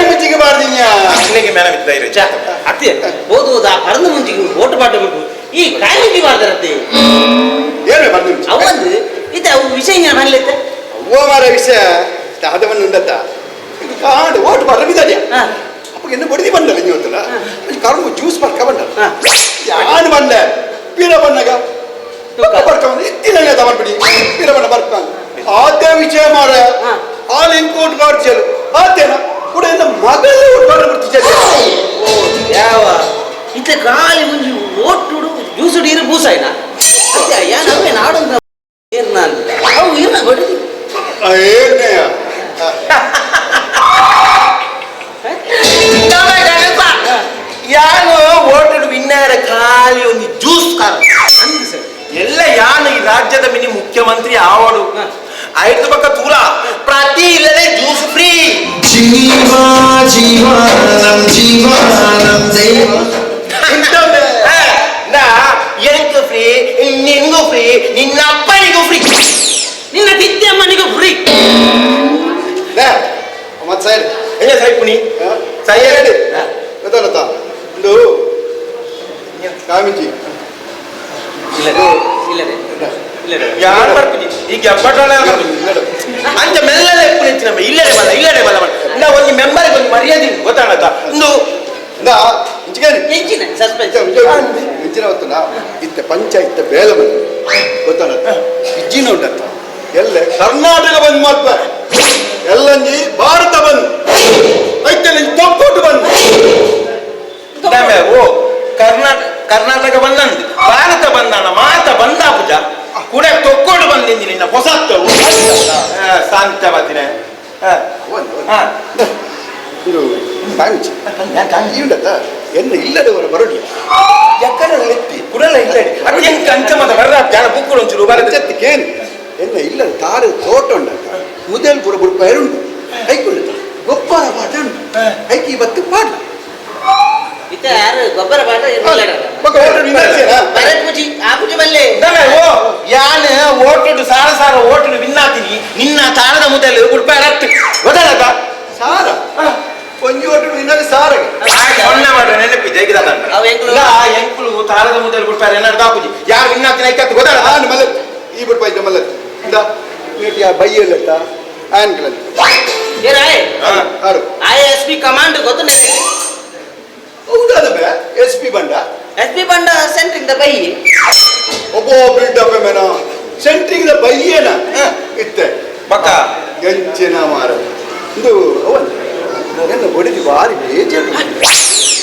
ಮಿಚ್ಚಿಗೆ ಬಾರ್ದಿನ್ಯ ಅಗ್ನಿಗೆ ಮೇಲೆ ಧೈರ್ಯ ಅತ್ತೆ ಓದುವುದ ಪರಂದು ಮುಂಚಿಗೆ ಓಟು ಮಾಡಬೇಕು ಈ ಕಾಯಿ ಮುಂಚಿ ಮಾಡ್ತಾರತ್ತೆ ಏನು ಬಂದು ಅವಂದು ಇದೆ ಅವು ವಿಷಯ ನಾನು ಅಲ್ಲೈತೆ ಅವ್ವ ಮಾರ ವಿಷಯ ಅದವನ್ನು ಉಂಡತ್ತ ಇದು ಕಾಂಡು ಓಟು ಬಾರ ಬಿದ್ದಾಡ್ಯ ಅಪ್ಪ ಎನ್ನ ಬೊಡೆದಿ ಬಂದಲ್ಲ ನೀವು ಅಂತಲ್ಲ ಕರ್ಮ ಜ್ಯೂಸ್ ಬರ್ಕ ಬಂದಲ್ಲ ಯಾನು ಬಂದ ಪೀರ ಬಣ್ಣಗ ಬರ್ಕೊಂಡ್ ಇತ್ತಿನ ತಗೊಂಡ್ಬಿಡಿ ಪೀರ ಬಣ್ಣ ಬರ್ಕೊಂಡು ಆದ್ಯ ವಿಷಯ ಮಾರ ಆಲ್ ಇಂಕೋಟ್ ಮಾಡ್ತಿಯಲ್ಲ ಆತೇನ ಕೂಡ ಎನ್ನ ಮಗಳ ಉಟ್ಕೊಂಡು ಬಿಡ್ತಿದ್ದ ಯಾವ ಇತ್ತ ಕಾಲಿ ಮುಂಜಿ ಓಟುಡು ಜ್ಯೂಸುಡು ಇರು ಬೂಸಾಯ್ನ ಅತ್ತೆ ಯಾನ ಅವೇ ನಾಡೊಂದು ಏನ್ ನಾನು ಅವು ಇರ್ನ ಬಡಿದಿ ಏನೇಯ ಯಾನು ಓಟು ವಿನ್ನಾರ ಖಾಲಿ ಒಂದು ಜ್ಯೂಸ್ ಕಾರ ಎಲ್ಲ ಯಾನು ಈ ರಾಜ್ಯದ ಮಿನಿ ಮುಖ್ಯಮಂತ್ರಿ ಆವಡು ಐದು ಪಕ್ಕ ತೂಲ ಪ್ರತಿ ಇಲ್ಲದೆ ಜ್ಯೂಸ್ ಫ್ರೀ ಜೀವಾ ಜೀವಾನಂ ಜೀವಾನಂ ದೇವ ಎಂಕು ಫ್ರೀ ನಿನ್ಗೂ ಫ್ರೀ ನಿನ್ನ ಅಪ್ಪನಿಗೂ ಫ್ರೀ ನಿನ್ನ ತಿದ್ದೆ ಅಮ್ಮನಿಗೂ ಫ್ರೀ ಮತ್ ಸೈಡ್ ಏನ ಸೈಪುನಿ ಸೈಡ್ ಗೊತ್ತಲ್ಲ ಒಂದು ಕಾಮಿಜಿ ಯಾರು ಬರ್ತೀನಿ ಈಗ ಎಪ್ಪಟ್ಟೋಳ ಅಂಚ ಮೆಲ್ಲಲೆ ಎಪ್ಪು ನೆಚ್ಚಿನ ಇಲ್ಲಡೆ ಬಲ್ಲ ನಾ ಒಂದು ಮೆಂಬರ್ಗೆ ಒಂದು ಮರ್ಯಾದೆ ಗೊತ್ತಾಗತ್ತ ಒಂದು ಹೆಂಚಿನ ಸಸ್ಪೆನ್ಸ್ ಹೆಂಚಿನ ಗೊತ್ತಲ್ಲ ಇತ್ತ ಪಂಚಾಯತ್ ಬೇಲ ಬಂದು ಗೊತ್ತಾಗತ್ತ ಇಜ್ಜಿನ ಉಂಟಂತ ಎಲ್ಲ ಕರ್ನಾಟಕ ಬಂದು ಮಾತ್ರ ಎಲ್ಲಂಜಿ ಭಾರತ ಬಂದು ಐತಲ್ಲಿ ತೊಕ್ಕೊಟ್ಟು ಬಂದು ಓ ಕರ್ನಾಟಕ ಬಂದಂದು ಭಾರತ ಬಂದಾನ ಮಾತ ಬಂದ ಪೂಜ ಕೂಡ ತೊಕ್ಕೊಂಡು ಬಂದಿದ್ದೀನಿ ನಿನ್ನ ಹೊಸತ್ತವು ಶಾಂತ ಬತ್ತಿನ ಇದು ಕಾಮಿಜಿ ಈ ಉಂಟತ್ತ ಎನ್ನ ಇಲ್ಲದವರ ಬರಡಿ ಎಕ್ಕಡ ಎತ್ತಿ ಕುಡಲ ಇಲ್ಲಡಿ ಅದು ಹೆಂಗೆ ಅಂಚಮದ ಬರ್ರ ಜನ ಬುಕ್ಕಳು ಒಂಚೂರು ಬರತ್ತೆ ಎತ್ತಿಕೇನು ಎನ್ನ ಇಲ್ಲದ ತಾರು ತೋಟ ಉಂಟತ್ತ ಮುದಲ್ ಪುರ ಬುಡ್ಪ ಎರುಂಟು ಐಕೊಳ್ಳುತ್ತ ಗೊಬ್ಬರ ಪಾಠ ಉಂಟು ಐಕಿ ಇವತ್ತು ಪಾಠ ಇತ್ತ ಯಾರು ಗೊಬ್ಬರ ಬಾಟ ಬೊಕ್ಕ ಹೋಟೆಲ್ ವಿನ್ನಾತಿಯಾ ಬರತ್ ಮುಜಿ ಆ ಮುಜಿ ಬಲ್ಲೆ ಓ ಯಾನ್ ಓಟುಡು ಸಾರ ಸಾರ ಓಟುಡು ವಿನ್ನಾತೀನಿ ನಿನ್ನ ತಾಳದ ಮುದಲು ಉಡ್ಪಾಡ ಗೊತ್ತಾಗತ್ತ ಸಾರ ಒಂಜಿ ಹೋಟೆಲ್ ವಿನ್ನಾತಿ ಸಾರಗೆ ಸೊನ್ನೆ ಮಾಡ್ರೆ ನೆನಪಿದ್ದೆ ಅವು ಎಂಕ್ಲು? ಎಂಕುಲು ತಾಳದ ಮುದಲು ಉಡ್ಪಾರ ಏನಾರು ದಾಪುಜಿ ಯಾರು ವಿನ್ನಾತಿನ ಐಕತ್ತು ಗೊತ್ತಾಗತ್ತ ನಾನು ಮಲ್ಲ ಈ ಬಿಟ್ಟು ಬೈತ ಮಲ್ಲ ಇಂದ ನೀಟ್ ಯಾ ಬೈಯಲ್ಲತ್ತ ಆನ್ಕಲ್ ಏರಾಯ್ ಆಡು ISP ಕಮಾಂಡ್ ಗೊತ್ತು ನನಗೆ ಹೌದಾದ ಬೇ SP ಬಂಡ SP ಬಂಡ ಸೆಂಟ್ರಿಂಗ್ ದ ಬೈ ಒಬ್ಬೋ ಬಿಲ್ಡಪ್ ಮೇನ ಸೆಂಟ್ರಿಂಗ್ ದ ಬೈಯೇನ ಇತ್ತೆ ಪಕ್ಕ ಗಂಚಿನ ಮಾರ ಇದು ಅವನ್ ಎನ್ನ ಬಡಿದಿ ಬಾರಿ ಬೇಜಾರು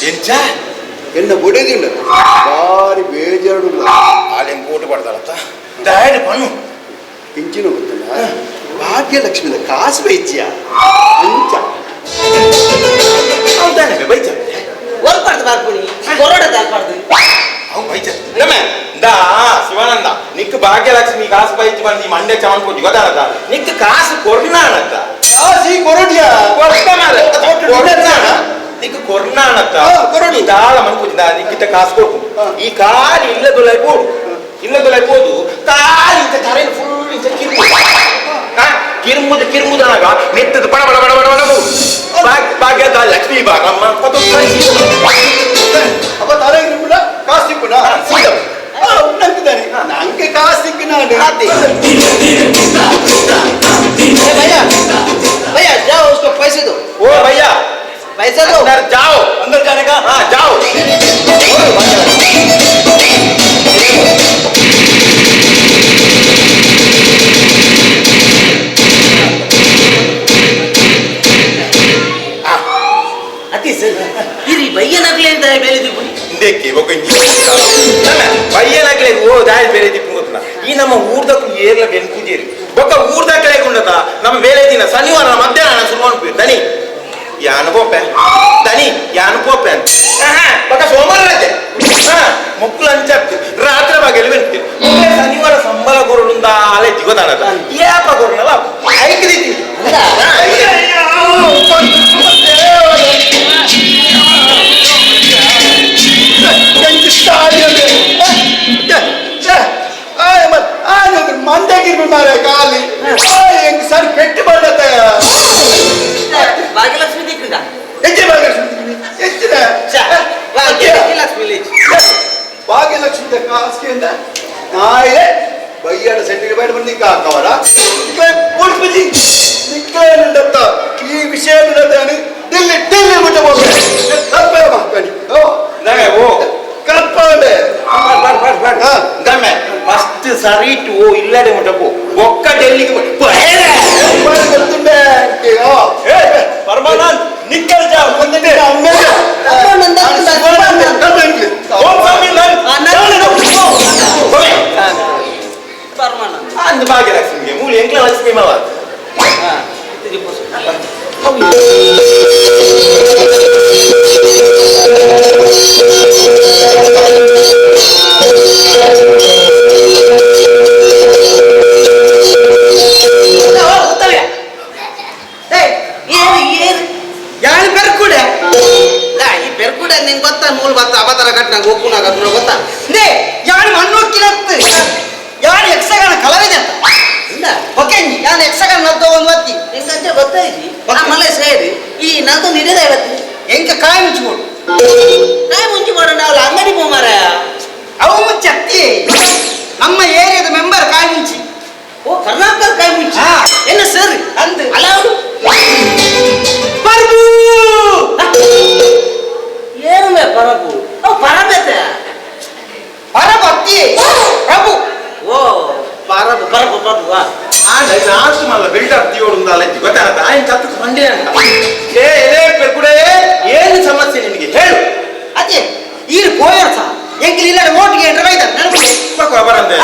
ಎಂಚ ಎನ್ನ ಬಡಿದಿ ಬಾರಿ ಬೇಜಾರು ಆಲೆಂ ಕೋಟು ಪಡ್ತಾಳತ್ತ ಡಯಡ್ ಪಣ್ಣು ಪಿಂಚಿನ ಗೊತ್ತಲ್ಲ ಭಾಗ್ಯಲಕ್ಷ್ಮಿದ ಕಾಸು ಬೈಚಿಯ ಅಂಚ ಹೌದಾನೆ ಬೈಚ ವರ್ಕ್ ಮಾಡ್ದು ಬಾರ್ಪುನಿ ಕೊರೋಡ ದಾಲ್ಪಾಡ್ದು ಅವು ಬೈಚ ನಮ್ಮೆ ದಾ ಶಿವಾನಂದ ನಿಕ್ ಭಾಗ್ಯಲಕ್ಷ್ಮಿ ಕಾಸು ಬೈಚಿ ಬಂದು ಮಂಡ್ಯ ಚಮನ್ ಕೊಟ್ಟಿ ಗೊತ್ತಾಗತ್ತ ನಿಕ್ ಕಾಸು ಕೊರ್ನಾಣತ್ತ ಕಾಸಿ ಕೊರಡಿಯ ನಿಕ್ ಕೊರ್ನಾಣತ್ತ ಕೊರಡು. ದಾಳ ಮನ್ಕುಜಿದ ನಿಕ್ಕಿತ ಕಾಸು ಕೊಟ್ಟು ಈ ಕಾಲಿ ಇಲ್ಲದೊಲೈ ಬೋಡು ಇಲ್ಲದೊಲೈ ಬೋದು ಕಾಲಿ ಇಂತ ತಲೆಯನ್ನು ಫುಲ್ ಇಂತ ಕಿರುಮುದನಾಗ ಮೆತ್ತದು ಬಡ ಬಡ ಬಡ ಬಡ ಬಡ ಭಾಗ್ಯದ ಲಕ್ಷ್ಮೀ ಭಾಗಮ್ಮ ಅಪ್ಪ ತಾರೆ ಕೂಡ ಕಾಸು ಸಿಕ್ಕುನ ನಂಗಿದ್ದಾನೆ ನಂಗೆ ಕಾಸು ಸಿಕ್ಕಿ ನಾನು भैया भैया जाओ उसको पैसे दो ओ भैया पैसे दो अंदर जाओ अंदर जाने का हाँ जाओ अति सर इरी भैया नगले इधर बेले दिपुनी देखिए वो कहीं भैया नगले वो दाय बेले दिपुनी ಗೊತ್ತಲ್ಲ ಈ ನಮ್ಮ ಊರ್ದಕ್ಕೆ ಏರ್ಲ ಬೆನ್ಕುಜೇರಿ ಬೊಕ್ಕ ಊರ್ದಕ್ಕೆ ಉಂಡತ ನಮ್ಮ ಬೇಲೆ ದಿನ ಶನಿವಾರ ಮಧ್ಯಾಹ್ನ ಶುರು ಮಾಡ್ತೀವಿ ದನಿ ಯಾನು ಪೋಪೆ ದನಿ ಯಾನು ಪೋಪೆ ಬೊಕ್ಕ ಸೋಮವಾರ ರಜೆ ಮಕ್ಕಳು ಅಂಚಾಕ್ತಿ ರಾತ್ರಿ ಬಾಗಿಲು ಬೆನ್ತೀವಿ ಶನಿವಾರ ಸಂಬಳ ಕೊರಡುಂದ ಅಲೆ ಜಿಗೋದಾನದ ಯಾಪ ಕೊರನಲ್ಲ ಐದು ರೀತಿ ಮಂಡಗಿರ್ಬಿ ಮಾರೆ ಖಾಲಿ ಹೆಂಗ್ ಸರ್ ಪೆಟ್ಟು ಬಂದತ್ತ ಭಾಗ್ಯಲಕ್ಷ್ಮಿ ದಿಕ್ಕುಗ ಹೆಚ್ಚಿನ ಹೆಚ್ಚಿನ ಭಾಗ್ಯಲಕ್ಷ್ಮಿ ಭಾಗ್ಯಲಕ್ಷ್ಮಿ ಕಾಸ್ಕಿಂದ ನಾಳೆ ಬೈಯಾಡ ಸೆಂಟಿಗೆ ಬೈಡ್ ಬಂದು ಹಾಕವರ ಉಳ್ಪಿಜಿ ನಿಕ್ಕೇನುಂಡತ್ತ ಈ ವಿಷಯ ದಿಲ್ಲಿ ದಿಲ್ಲಿ ಬಿಟ್ಟು ಹೋಗ್ಬೇಕು ಕಲ್ಪನೆ ಮಾಡ್ಬೇಡಿ ಓ ಕಲ್ಪನೆ ದಮ್ಮೆ ಫಸ್ಟ್ ಸರಿಟ್ ಓ ಇಲ್ಲದೆ ಮುಟ್ಟಪ್ಪು ಒಕ್ಕ ಡೆಲ್ಲಿಗೆ ಗೊತ್ತುಂಡೆ ಪರಮಾನಂದ್ ನಿಕ್ಕಲ್ ಜಾ ಮುಂದೆ ಅಂದ್ ಭಾಗ್ಯಲಕ್ಷ್ಮಿಗೆ ಮೂಲ ಎಂಕ್ಲ ಲಕ್ಷ್ಮಿ ಮಾವ ನಿಂಗೆ ಗೊತ್ತಾ ಮೂಲ ಬತ್ತ ಅಬತರ ಕಟ್ನಾಗ ಒಪ್ಪುನಾಗ ಅದ್ರ ಗೊತ್ತಾ ನೇ ಯಾರು ಮಣ್ಣು ಕಿರತ್ತು ಯಾರು ಯಕ್ಷಗಾನ ಕಲಾವಿದ ಅಂತ ಇಲ್ಲ ಓಕೆ ಯಾರು ಯಕ್ಷಗಾನ ನಲ್ದು ಒಂದು ಒತ್ತಿ ನಿಂಗಂತೆ ಗೊತ್ತಾಯ್ತಿ ನಮ್ಮಲ್ಲೇ ಸೇರಿ ಈ ನಲ್ದು ನಿಡಿದ ಇವತ್ತು ಎಂಕ ಕಾಯಿ ಮುಚ್ಚಿಕೊಡು ಕಾಯಿ ಮುಂಚಿ ಮಾಡೋಣ ಅವಳ ಅಂಗಡಿ ಮಾರ ಅವು ಮುಚ್ಚಿ ಅತ್ತಿ ನಮ್ಮ ಏರಿಯಾದ ಮೆಂಬರ್ ಕಾಯಿ ಮುಂಚಿ ಓ ಕರ್ನಾಟಕ ಕಾಯಿ ಮುಂಚಿ என்ன ಸರ್ ಅಂದು ಅಲಾವುದು ಪರ್ಬು ಏನು ಮೇ ಪರಬು ಅವು ಪರಬೇತೆ ಪರಭಕ್ತಿ ಪ್ರಭು ಓ ಪರಬು ಪರಬು ಪ್ರಭು ನಾಲ್ಕು ಮಲ್ಲ ಬಿಲ್ಡಪ್ ದಿಯೋಡುಂದಲ್ಲ ಗೊತ್ತಾಗತ್ತ ಆಯ್ತು ಕತ್ತು ಮಂಡೆ ಅಂತ ಪೆರ್ಕುಡೆ ಏನು ಸಮಸ್ಯೆ ನಿನಗೆ ಹೇಳು ಅದೇ ಈ ಪೋಯರ್ಸ ಎಂಗಿಲ್ಲ ಓಟಿಗೆ ಎಂಟ್ರ ಬೈದ ಬರಂದೆ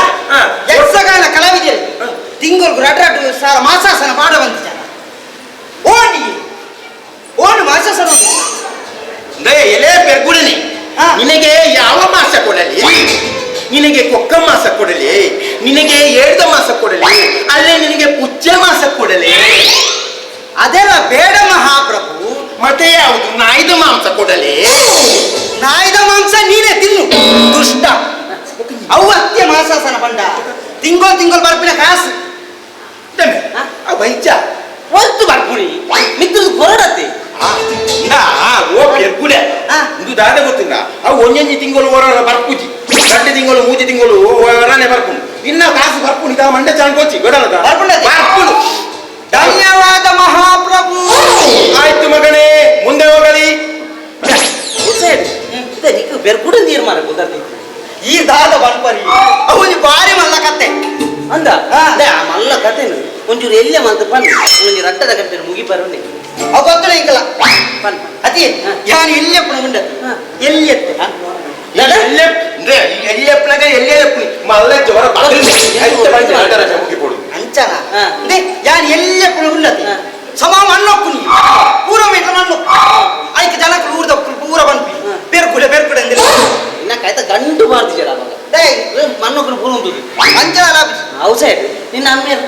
ಯಕ್ಷಗಾನ ಕಲಾವಿದರು ತಿಂಗಳು ರಡ್ರಡ್ಡು ಸಾರ ಮಾಸಾಸನ ಪಾಡ ಬಂದಿದ್ದ ಓಟಿಗೆ ಓಟು ಮಾಸಾಸನ ಎಲೆ ಪೆರ್ಕುಡನೆ ನಿನಗೆ ಯಾವ ಮಾಸ ಕೊಡಲಿ ನಿನಗೆ ಕೊಕ್ಕ ಮಾಸ ಕೊಡಲಿ ನಿನಗೆ ಏಳ್ದ ಮಾಸ ಕೊಡಲಿ ಅಲ್ಲೇ ನಿನಗೆ ಪುಚ್ಚ ಮಾಸ ಕೊಡಲಿ ಅದೆಲ್ಲ ಬೇಡ ಮಹಾಪ್ರಭು ಮತ್ತೆ ಯಾವುದು ನಾಯ್ದ ಮಾಂಸ ಕೊಡಲಿ ನಾಯ್ದ ಮಾಂಸ ನೀನೇ ತಿನ್ನು ದುಷ್ಟ ಅವತ್ಯ ಮಾಸಾಸನ ಬಂಡ ತಿಂಗಳು ಬರ್ಪಿನ ಕಾಸು ವೈಚ ಒತ್ತು ಬರ್ಪುಣಿ ಮಿತ್ರದು ಹೊರಡತ್ತೆ ಓ ಪೆರ್ಕುಲೆ ಇದು ದಾದ ಗೊತ್ತಿಲ್ಲ ಅವು ಒಂಜೊಂಜಿ ತಿಂಗಳು ಹೊರ ಬರ್ಪುಜಿ 2 ತಿಂಗಳು 3 ತಿಂಗಳು ಹೊರನೆ ಬರ್ಪುಣು ಇನ್ನ ಕಾಸು ಬರ್ಪುಣು ಇದ ಮಂಡೆ ಚಾಣ್ಕೋಚಿ ಗೊಡಲದ ಬರ್ಪುಣು ಧನ್ಯವಾದ ಮಹಾಪ್ರಭು. ಆಯ್ತು ಮಗನೇ ಮುಂದೆ ಹೋಗಲಿ. ಬೆರ್ಕುಡ ನೀರು ಮಾರ ಗೊತ್ತಾಗ್ತೈತಿ ಈ ದಾದ ಬಲ್ಪರಿ ಅವನು ಬಾರಿ ಮಲ್ಲ ಕತ್ತೆ ಅಂದ ಆ ಮಲ್ಲ ಕತೆನು ಒಂಚೂರು ಎಲ್ಲೇ ಮಂತ ಪನ್ನಿ ಒಂಜಿ ರಟ್ಟದ ಕಟ್ಟೆ ಮುಗಿ ಬರೋನೆ ಅವ ಗೊತ್ತಲ್ಲ ಇಂಕಲ್ಲ ಅತಿ ಯಾನು ಎಲ್ಲೇ ಪುಣ ಉಂಡ ಎಲ್ಲಿ ಎತ್ತೆ ಎಲ್ಲಿಯಪ್ಪನಾಗ ಎಲ್ಲೇ ಮಲ್ಲ ಜ್ವರ ಮುಗಿಪೋಡು ಅಂಚನ ಯಾನು ಎಲ್ಲೇ ಪುಣ ಉಂಡತಿ ಸಮ ಮಣ್ಣೊಕ್ಕು ನೀ ಪೂರ ಮೀಟರ್ ಮಣ್ಣು ಆಯ್ಕೆ ಜನಕ್ಕೆ ಊರ್ದ ಪೂರ ಬಂದ್ವಿ ಬೆರ್ಕುಡೆ ಅಂದಿಲ್ಲ ಇನ್ನ ಕಾಯ್ತ ಗಂಟು ಮಾಡ್ತಿದ್ದೀರ ಅವಾಗ ಮಣ್ಣೊಕ್ಕರು ಪೂರ ಉಂಟು ಅಂಚನ ಔಸೈಡ್ ನಿನ್ನ ಅಮ್ಮೇರು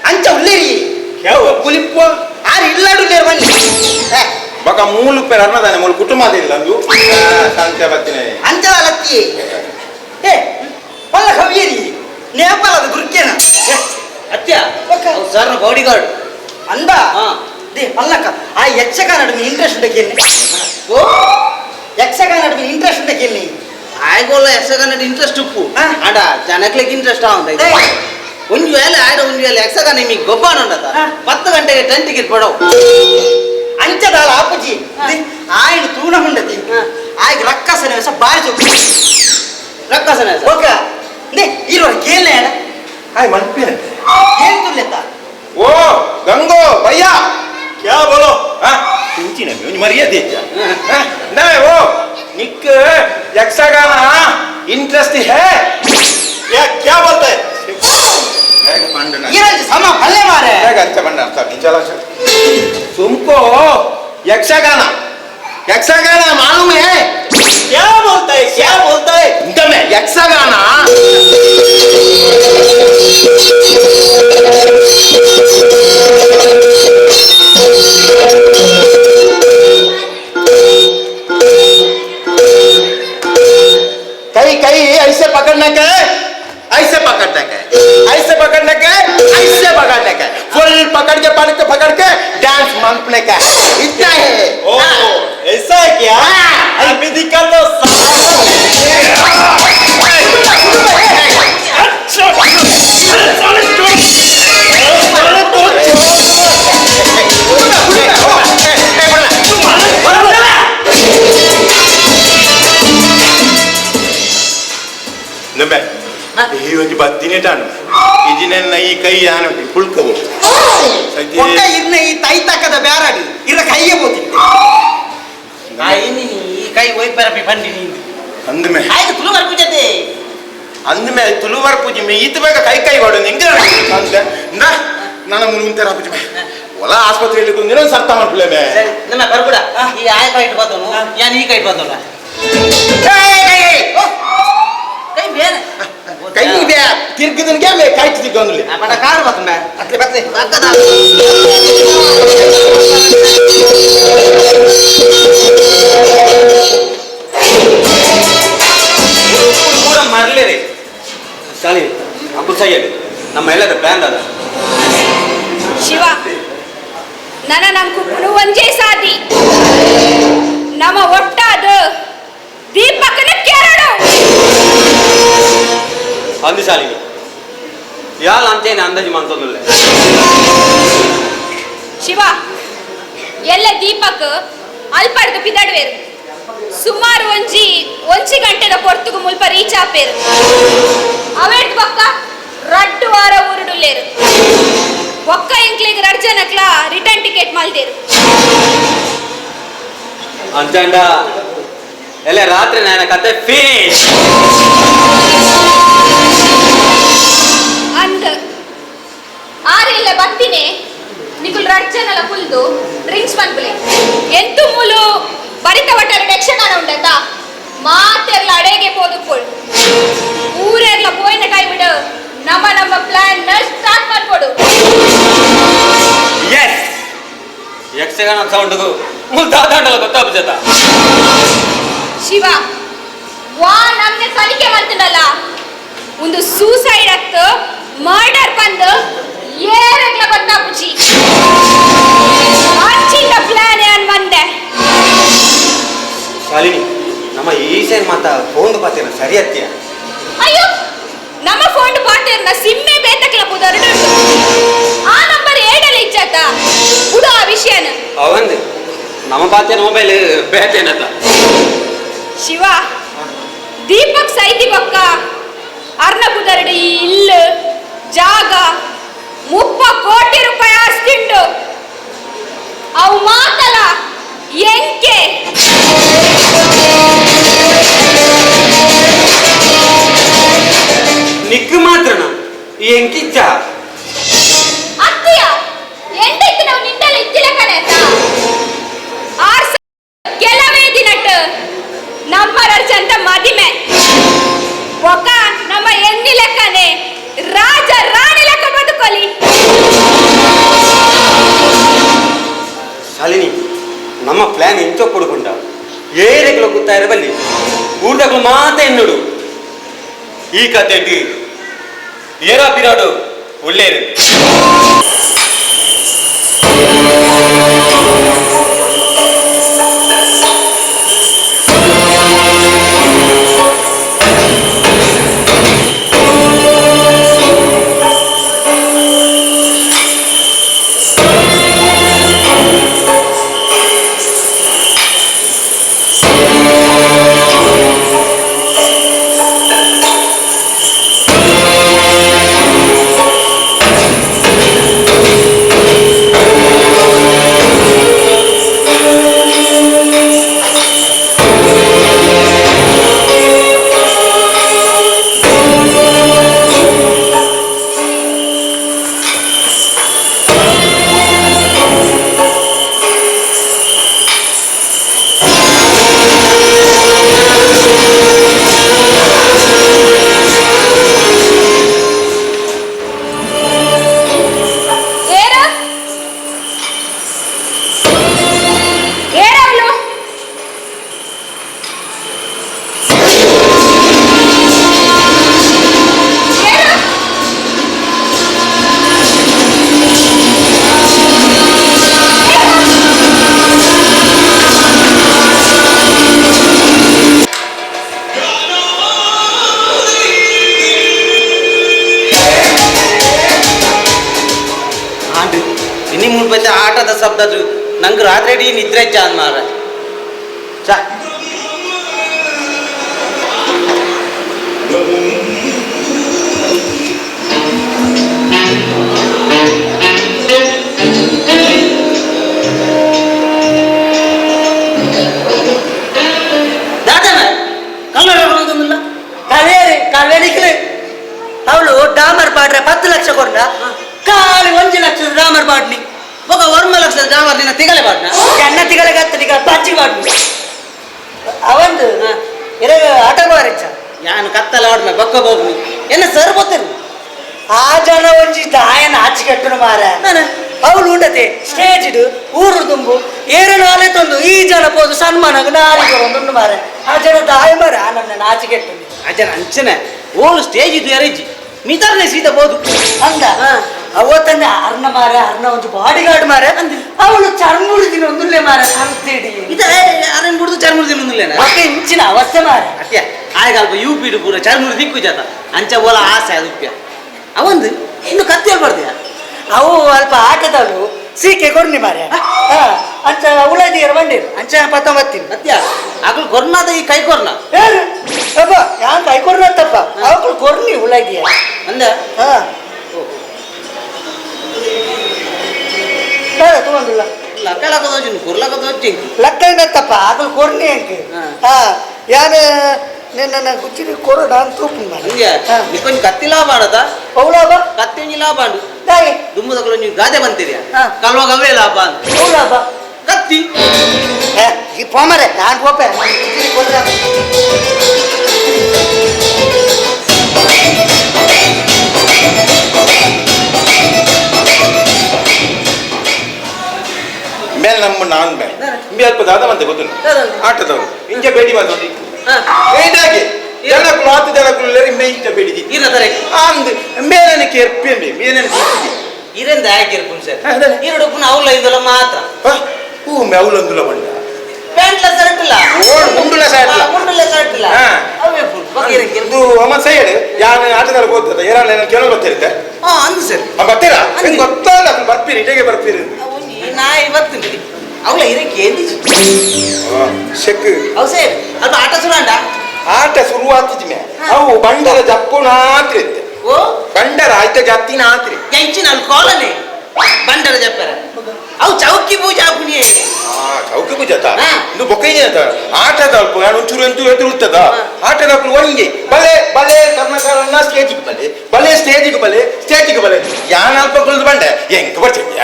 ಅಂಚ ಉಳ್ಳೇರಿ ಕುಲಿಪ್ಪ ಆರು ಇಲ್ಲಾಡು ಬನ್ನಿ ಬಕ ಮೂಲು ಪೇರ್ ಅನ್ನದಾನೆ ಮೂಲು ಕುಟುಂಬದಿಲ್ಲ ಅಂದು ಸಂತೆ ಬತ್ತಿನ ಅಂಚಲ ಲಕ್ಕಿ ಪಲ್ಲ ಕವಿಯರಿ ನೇಪಾಳದ ಗುರುಕೇನ ಅತ್ಯ ಸರ್ ಬಾಡಿ ಗಾರ್ಡ್ ಅಂದ ದೇ ಪಲ್ಲಕ್ಕ ಆ ಯಕ್ಷಗಾನ ಇಂಟ್ರೆಸ್ಟ್ ಉಂಟೇನೆ ಓ ಯಕ್ಷಗಾನ ಇಂಟ್ರೆಸ್ಟ್ ಉಂಟೇನೆ ಆಯ್ಗೋಲ್ಲ ಯಕ್ಷಗಾನ ಇಂಟ್ರೆಸ್ಟ್ ಉಪ್ಪು ಆಡ ಜನಕ್ಲಿಗೆ ಇಂಟ್ರೆಸ್ಟ್ ಆವಂತ ಒಂದು ವೇಳೆ ಆಡ ಒಂದು ವೇಳೆ ಯಕ್ಷಗಾನ ನಿಮಗೆ ಗೊಬ್ಬಾನ ಉಂಟದ 10 ಗಂಟೆಗೆ ಟ್ರೈನ್ ಟಿಕೆಟ್ ಕೊಡವು ಅಂಚದಾಳ ಅಪ್ಪಜಿ ఆయన ತೂಣ ఉండది ఆయన రక్కసన వేస బారి చెప్పు రక్కసన వేస ఓకే నే ఇరో కేలే ಹಾಯ್ ಮನ್ಪಿನ ಏನ್ ತುಲ್ಲೆತ್ತ ಓ ಗಂಗೋ ಭಯ್ಯ ಕ್ಯಾ ಬೋಲೋ ಪಿಂಚಿನ ನೀನು ಮರ್ಯಾದೆ ನಾ ಓ ನಿಕ್ ಯಕ್ಷಗಾನ ಇಂಟ್ರೆಸ್ಟ್ ಹೈ ಯಾ ಕ್ಯಾ ಬೋಲ್ತಾ ಹೈ ಹೇಗ ಬಂಡನ ಇರಂಜ ಸಮ ಭಲ್ಲೆ ಮಾರೆ ಹೇಗ ಅಂಚ ಬಂಡ ಅರ್ಥ ನಿಂಚಲ तुमको यक्षगाना मालूम है क्या बोलता है एकदम यक्षगाना कई ऐसे पकड़ने के ऐसे पकड़ने के फुल पकड़ के डांस मांगने का इतना है ओ ऐसा है क्या अभी दिखा तो ಈ ಒಂದು ಬತ್ತಿನೇ ಟಾನು ಇದನ್ನ ಈ ಕೈ ಯಾನು ಪುಳ್ಕವು ಒಕ್ಕ ಇರ್ನ ಈ ತೈ ತಕ್ಕದ ಬ್ಯಾರಾಡಿ ಇರ ಕೈಯೇ ಬೋತಿದ್ದೆ ಈ ಕೈ ಒಯ್ಪರಪಿ ಬಂಡಿ ನೀನು ಅಂದಮೇ ಆಯ್ತು ತುಳುವರ್ ಪೂಜತೆ ಅಂದಮೇ ತುಳುವರ್ ಪೂಜೆ ಮೇ ಈತ ಬೇಗ ಕೈ ಹೊಡು ನಿಂಗೆ ಅಂತ ನನ್ನ ಮುಂತರ ಪೂಜೆ ಒಲ ಆಸ್ಪತ್ರೆಯಲ್ಲಿ ಕುಂದಿರೋ ಸರ್ತ ಮಾಡ್ಬಿಳೆ ಮೇ ಸರಿ ನಮ್ಮ ಬರ್ಬಿಡ ಈ ಆಯ ಕೈಟ್ ಬಂದನು ಯಾನ್ ಈ ಕೈಟ್ ಬಂದಲ್ಲ ಕೈ ಬೇರೆ ಕೈ ಬೇ ತಿರ್ಗಿದನ್ಗೆ ಮೇ ಕೈ ತಿರ್ಗೊಂದ್ಲಿ ಅಪ್ಪನ ಕಾರ್ ಬತ್ತಂಬ ಅತ್ಲೆ ಬತ್ಲೆ ಅಕ್ಕದ ಪೂರ ಮರ್ಲೇ ರೀ ಸಾಲಿ ಅಪ್ಪು ಸೈಯದ್ ನಮ್ಮ ಎಲ್ಲದ ಪ್ಲಾನ್ ಅದ ಶಿವ ನನ್ನ ಕುಪ್ಪುನು ಒಂಜೇ ಸಾದಿ ನಮ್ಮ ಒಟ್ಟಾದ ದೀಪಕನ ಕೆರಡು ಅಂದಿ ಸಾಲಿನಿ ಯಾಲ್ ಅಂತೇನೆ ಅಂದಾಜು ಮಂತೊಂದುಲ್ಲ ಶಿವ ಎಲ್ಲ ದೀಪಕ್ ಅಲ್ಪಡ್ದು ಪಿದಾಡ್ವೇರು ಸುಮಾರು ಒಂಜಿ ಗಂಟೆದ ಪೊರ್ತುಗು ಮುಲ್ಪ ರೀಚ್ ಆಪೇರು ಅವೇಡ್ ಪಕ್ಕ ರಡ್ಡು ವಾರ ಊರುಡುಲ್ಲೇರು ಒಕ್ಕ ಇಂಕ್ಲಿಗೆ ರಡ್ಜನಕ್ಲ ರಿಟರ್ನ್ ಟಿಕೆಟ್ ಮಲ್ದೇರು ಅಂಚಂಡ ಎಲ್ಲ ರಾತ್ರಿ ನನ್ನ ಕತೆ ಫಿನಿಶ್ ಅಂದ್ ಆರಿಲ್ಲ ಬತ್ತಿನೇ ನಿಕುಲ್ ರಡ್ಜನಲ ಕುಲ್ದು ಡ್ರಿಂಕ್ಸ್ ಪನ್ಪುಲೆ ಎಂತು ಮೂಲು ಬರಿತ ಒಟ್ಟರೆ ಯಕ್ಷಗಾನ ಉಂಟತಾ ಮಾತೆರ್ಲ ಅಡೆಗೆ ಪೋದುಕೊಳ್ ಊರೆರ್ಲ ಪೋಯಿನ ಟೈಮ್ ಯಕ್ಷಗಾನ ಸೌಂಡ್ಗೂ ದಾದಾಂಡಲ ಗೊತ್ತಾಗ ಜತ ಶಿವ ವಾ ನಮ್ಗೆ ತನಿಖೆ ಮಾಡ್ತೀನಲ್ಲ ಒಂದು ಸೂಸೈಡ್ ಅತ್ತು ಮರ್ಡರ್ ಬಂದು ಏರಗ್ಲ ಗೊತ್ತಾಪುಚಿ ಅಂಚಿನ ಪ್ಲಾನ್ ಏನ್ ಬಂದೆ ಶಾಲಿನಿ ನಮ್ಮ ಈ ಸೈನ್ ಮಾತ ಫೋನ್ ಪಾತಿರ ಸರಿ ಅತ್ಯ ಅಯ್ಯೋ ನಮ್ಮ ಫೋನ್ ಪಾತಿರ್ನ ಸಿಮ್ಮೆ ಬೇತಕ್ಲ ಪುದರ್ಡು ಆ ನಂಬರ್ ಏಡಲ ಇಚ್ಚತ ಉಡು ಆ ವಿಷಯನ ಅವಂದು ನಮ್ಮ ಪಾತಿರ ಮೊಬೈಲ್ ಬೇತೇನತ್ತ ಶಿವ ದೀಪಕ್ ಸೈತಿ ಬೊಕ್ಕ ಅರ್ನ ಪುದರ್ಡು ಈ ಇಲ್ಲು ಜಾಗ 30 ಕೋಟಿ ರೂಪಾಯಿ ಆಸ್ತಿಂಡು ಅವು ಮಾತಲ ಎಂಕೆ ನಿಕ್ಕು ಮಾತ್ರನ ಈ ಎಂಕಿಚ್ಚ ಅತ್ತಿಯ ಎಂಟೈತು ನಾವು ನಿಂಡಲ ಇತ್ತಿಲ ಕಣೇತ ಕೆಲವೇ ದಿನಟ್ಟು ನಮ್ಮ ರಜಂತ ಮದಿಮೆ ಒಕ್ಕ ನಮ್ಮ ಎನ್ನಿ ಲೆಕ್ಕನೆ ರಾಜ ರಾಣಿ ಲೆಕ್ಕ ಬದುಕೊಲಿ ಶಾಲಿನಿ ನಮ್ಮ ಪ್ಲಾನ್ ಎಂಚೋ ಕೊಡ್ಕೊಂಡ ಏರೆಗಳು ಗೊತ್ತಾಯಿರ ಬಲ್ಲಿ ಊರ್ದಗಳು ಮಾತ ಎನ್ನುಡು ಈ ಕತೆ ಏರಾ ಪಿರಾಡು ಒಳ್ಳೇದು ಆಟದ ಶಬ್ದ ನಂಗೆ ರಾತ್ರಿ ಇಡೀ ನಿದ್ರೆ ಚಾನ್ ಮಾರ ಚಾ ಅವಳು ಡಾಮರ್ ಪಾಡ್ರೆ 10 ಲಕ್ಷ ಕೊಂಡ ಕಾಲಿ 1 ಲಕ್ಷದ ಡಾಮರ್ ಪಾಡ್ನಿ ఒక 1 లక్ష డామర్ నిన్న తిగలే పాడినా ఎన్న తిగలగత్తనిక పచ్చి పాడ్ని అవందు ఇరగ ఆట బారిచ్చ యాను కత్తల ఆడమే బొక్క బోబుని ఎన్న సరిపోతారు ఆ జన ಒಂಜಿ ದಾಯನ ಆಚಿಕಟ್ಟುನ ಮಾರ ಅವಳು ಉಂಡತೆ ಸ್ಟೇಜ್ಡ್ ಊರು ತುಂಬು ಏರು ನಾಳೆ ತಂದು ಈ ಜನ ಪೋದು ಸನ್ಮಾನಗ ನಾರಿಗೆ ಒಂದು ಮಾರ ಆ ಜನ ದಾಯ ಮಾರ ನನ್ನ ನಾಚಿಕೆಟ್ಟು ಆ ಜನ ಅಂಚನೆ ಓಳು ಸ್ಟೇಜ್ ಇದು ಎರಜಿ ಮಿತಾರನೆ ಸೀದಾ ಬೋದು ಅಂದ ಅವತ್ತಂದ ಅರ್ನ ಮಾರ ಅರ್ನ ಒಂದು ಬಾಡಿ ಗಾರ್ಡ್ ಮಾರ ಅವಳು ಚರ್ಮುಡಿದಿನ ಒಂದುಲ್ಲೆ ಮಾರ ಕಂತಿಡಿ ಇದ ಅರೆನ್ ಬಿಡುದು ಚರ್ಮುಡಿದಿನ ಒಂದುಲ್ಲೆನ ಮತ್ತೆ ಇಂಚಿನ ಅವಸ್ಥೆ ಮಾರ ಅತ್ಯ ಆಯ್ಗಲ್ಪ ಯೂಪಿಡು ಪೂರ ಚರ್ಮುಡಿ ದಿಕ್ಕು ಜಾತ ಅಂಚ ಬೋಲ ಆಸೆ ಅದುಪ್ಯ ಅವಂದು ಇನ್ನು ಕತ್ತಿ ಹೇಳ್ಬಾರ್ದ್ಯಾ ಅವು ಅಲ್ಪ ಆಟದವಳು ಸೀಕೆ ಕೊರ್ನಿ ಮಾರ್ಯ ಅಂಚ ಉಳದಿಯರ ಬಂದಿರು ಅಂಚ 19 ಅತ್ಯ ಅಕಲ್ ಕೊರ್ನಾದ ಈ ಕೈ ಕೊರ್ನ ಯಾರು ಅಪ್ಪ ಯಾನ್ ಕೈ ಕೊರ್ನತ್ತಪ್ಪ ಅವಳು ಕೊರ್ನಿ ಉಳದಿಯ ಅಂದ ತಗೊಂಡಿಲ್ಲ ಲಕ್ಕಲಕದೋಜಿ ಕುರ್ಲಕದೋಜಿ ಲಕ್ಕ ಏನತ್ತಪ್ಪ ಅವಳು ಕೊರ್ನಿ ಅಂಕೆ ಯಾನ ನಿನ್ನ ಕುಚ್ಚಿನ ಕೊರಡ ಅಂತ ತೂಪು ಮಾಡಿ ನಿಕೊಂಚ ಕತ್ತಿ ಲಾಭ ಆಡದ ಅವಳಾಬ ಕತ್ತಿ ಲಾಭ ಆಡು ತಾಯಿ ದುಮ್ಮದಗಳು ನೀವು ಗಾದೆ ಬಂತೀರಿಯಾ ಕಲ್ವಾಗ ಅವೇ ಲಾಭ ಅಂತ ಅವಳಾಬ ಕತ್ತಿ ಈ ಪೋಮರೆ ನಾನು ಪೋಪೆ ಕೊಡ್ರ ಮೇಲೆ ನಮ್ಮ ದಾದ ಮಂತೆ ಗೊತ್ತುಂಟು ದಾದಂತೆ. ಆಟದವರು ಇಂಚ ಬೇಡಿ ಬಂದು ಹಾ. ಏನಾಗೆ ಜನಕ್ಕೂ 10 ಜನಕ್ಕೂ ಇಂಚ ಬೇಡಿದಿ ಇರ ತಾರೆ ಅಂದ್ ಮೇಲನೆ ಕೆರ್ಪೆಂಬೆ ಮೇಲನೆ ಇರೆಂದ ಆಗಿರ್ಪುನ್ ಸರ್ ಹಾ, ಅದೇ. ಇರಡುಪುನ ಅವಳ ಇಂದಲ ಮಾತ್ರ ಹೂ ಮೆವುಲೊಂದುಲ ಬಂಡ ಪ್ಯಾಂಟ್ಲ ಸರ್ಟ್ ಇಲ್ಲ ಮುಂಡುಲ ಸಾಯ್ತು ಮುಂಡುಲ ಸರ್ಟ್ ಇಲ್ಲ ಹಾ. ಅವೇ ಫುಲ್ ಬಗೆರಕ್ಕೆ ಇದು ಅಮ್ಮ ಸೈಡ್ ಯಾನು ಆಟಗಾರ ಗೊತ್ತದ ಏನಾರ ಕೆಲವು ಗೊತ್ತಿರುತ್ತೆ ಹಾ ಅಂದು ಸರ್ ಬರ್ತೀರಾ ನಿಂಗೆ ಗೊತ್ತಲ್ಲ ಬರ್ತೀರಿ ಇಟೆಗೆ ಬರ್ತೀರಿ ನಾ ಇವತ್ತು ಅವಳ ಇರಕ್ಕೆ ಏನು ಶೆಕ್ ಅವು ಸರ್ ಅದು ಆಟ ಸುರಾಂಡ ಆಟ ಶುರುವಾತಿದ್ಮೆ ಅವು ಬಂಡರ ಜಪ್ಪುನ ಆತ್ರಿತ್ತೆ ಓ ಬಂಡರ ಆಯ್ತ ಜತ್ತಿನ ಆತ್ರಿ ಎಂಚಿನ ಅಲ್ಲಿ ಕೋಲನೆ ಬಂಡರ ಜಪ್ಪರ ಅವು ಚೌಕಿ ಪೂಜಾ ಪುಣಿಯೇ ಚೌಕಿ ಪೂಜಾತ ಹಾ. ಇದು ಬೊಕ್ಕೈನೆ ಅಂತ ಆಟದ ಅಲ್ಪ ನಾನು ಒಂಚೂರು ಅಂತೂ ಎದುರುತ್ತದ ಹಾ. ಆಟದ ಅಲ್ಪ ಒಂಗೆ ಬಲೆ ಬಲೆ ಕರ್ನಾಟಕ ಸ್ಟೇಜಿಗೆ ಬಲೆ ಬಲೆ ಸ್ಟೇಜಿಗೆ ಬಲೆ ಸ್ಟೇಜಿಗೆ ಬಲೆ ಯಾನ ಅಲ್ಪ ಕುಳಿದು ಬಂಡೆ ಹೆಂಗ್ ಬರ್ತೀನಿ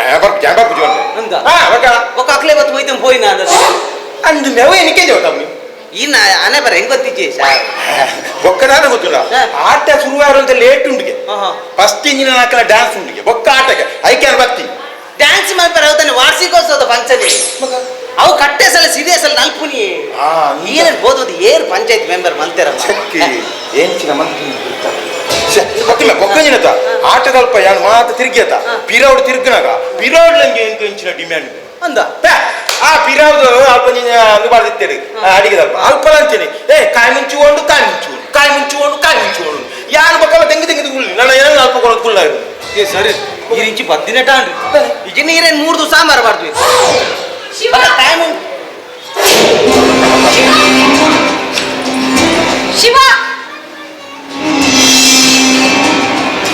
ಜಾಂಬ ಪೂಜೆ ಹಂಗ? ಹಾ ಬಕ ఒక అక్కలే బతు పోయితే పోయినా ಅಂದು ಮೇವು ಏನಕ್ಕೆ ಜೋತಮ್ಮಿ ఈయన అనే బర ಹೆಂಗ್ ಗೊತ್ತಿಚ್ಚೆ ಬೊಕ್ಕದಾದ ಗೊತ್ತಿಲ್ಲ ಹಾ. ಆಟ ಶುರುವಾರು ಅಂತ ಲೇಟ್ ಉಂಡಿಗೆ ಆಹಾ. ಫಸ್ಟ್ ಇಂಜಿನ ನಾಕಲ ಡ್ಯಾನ್ಸ್ ಉಂಡಿಗೆ ಬೊಕ್ಕ ಆಟಕ್ಕೆ ಐಕ್ಯಾನ್ ಬರ್ತೀನಿ డాన్స్ ಮಾಡ್ತಾರೆ ಅವತನ ವಾರ್ಷಿಕೋತ್ಸವದ ಫಂಕ್ಷನ್ ಅವು ಕಟ್ಟೆ ಸಲ ಸಿದೆ ಸಲ ನಲ್ಪುನಿ ಹಾ, ನಿಜ. ಏನ್ ಬೋದದು ಏರ್ ಪಂಚಾಯತ್ ಮೆಂಬರ್ ಮಂತೆರಲ್ಲ ಚಕ್ಕಿ ಏನ್ಚಿನ ಮಂತ್ರಿ ಗೊತ್ತಿಲ್ಲ ಬೊಕ್ಕಂಜಿನತ ಆಟದಲ್ಪ ಯಾನು ಮಾತ ತಿರುಗಿಯತ ಪಿರೌಡ್ ತಿರುಗಿನಾಗ ಪಿರೌಡ್ ನಂಗೆ ಎಂಚಿನ ಡಿಮ್ಯಾಂಡ್ ಅಂದ ಆ ಪಿರೌದು ಅಲ್ಪ ನೀನು ಬರ್ದಿತ್ತೇರಿ ಅಡಿಗೆದಲ್ಪ ಅಲ್ಪ ಅಂತೀನಿ ಕಾಯಿ ಮುಂಚುಕೊಂಡು ಕಾಯಿ ಮುಂಚುಕೊಂಡು ಯಾರು ಬಕ್ಕಲ್ಲ ತೆಂಗಿ ಗುಳ್ಳಿ ನನ್ನ ಏನೋ ಅಲ್ಪ ಕುಳ್ಳ ಏ ಸರಿ ಈ ರಿಂಚಿ ಬದ್ದಿನಟ ಅನ್ರಿ ಈಗ ನೀರೇನ್ 3 ದಿವಸ ಸಾಂಬಾರು ಮಾಡ್ತೀವಿ ಶಿವ ಟೈಮ್ ಶಿವ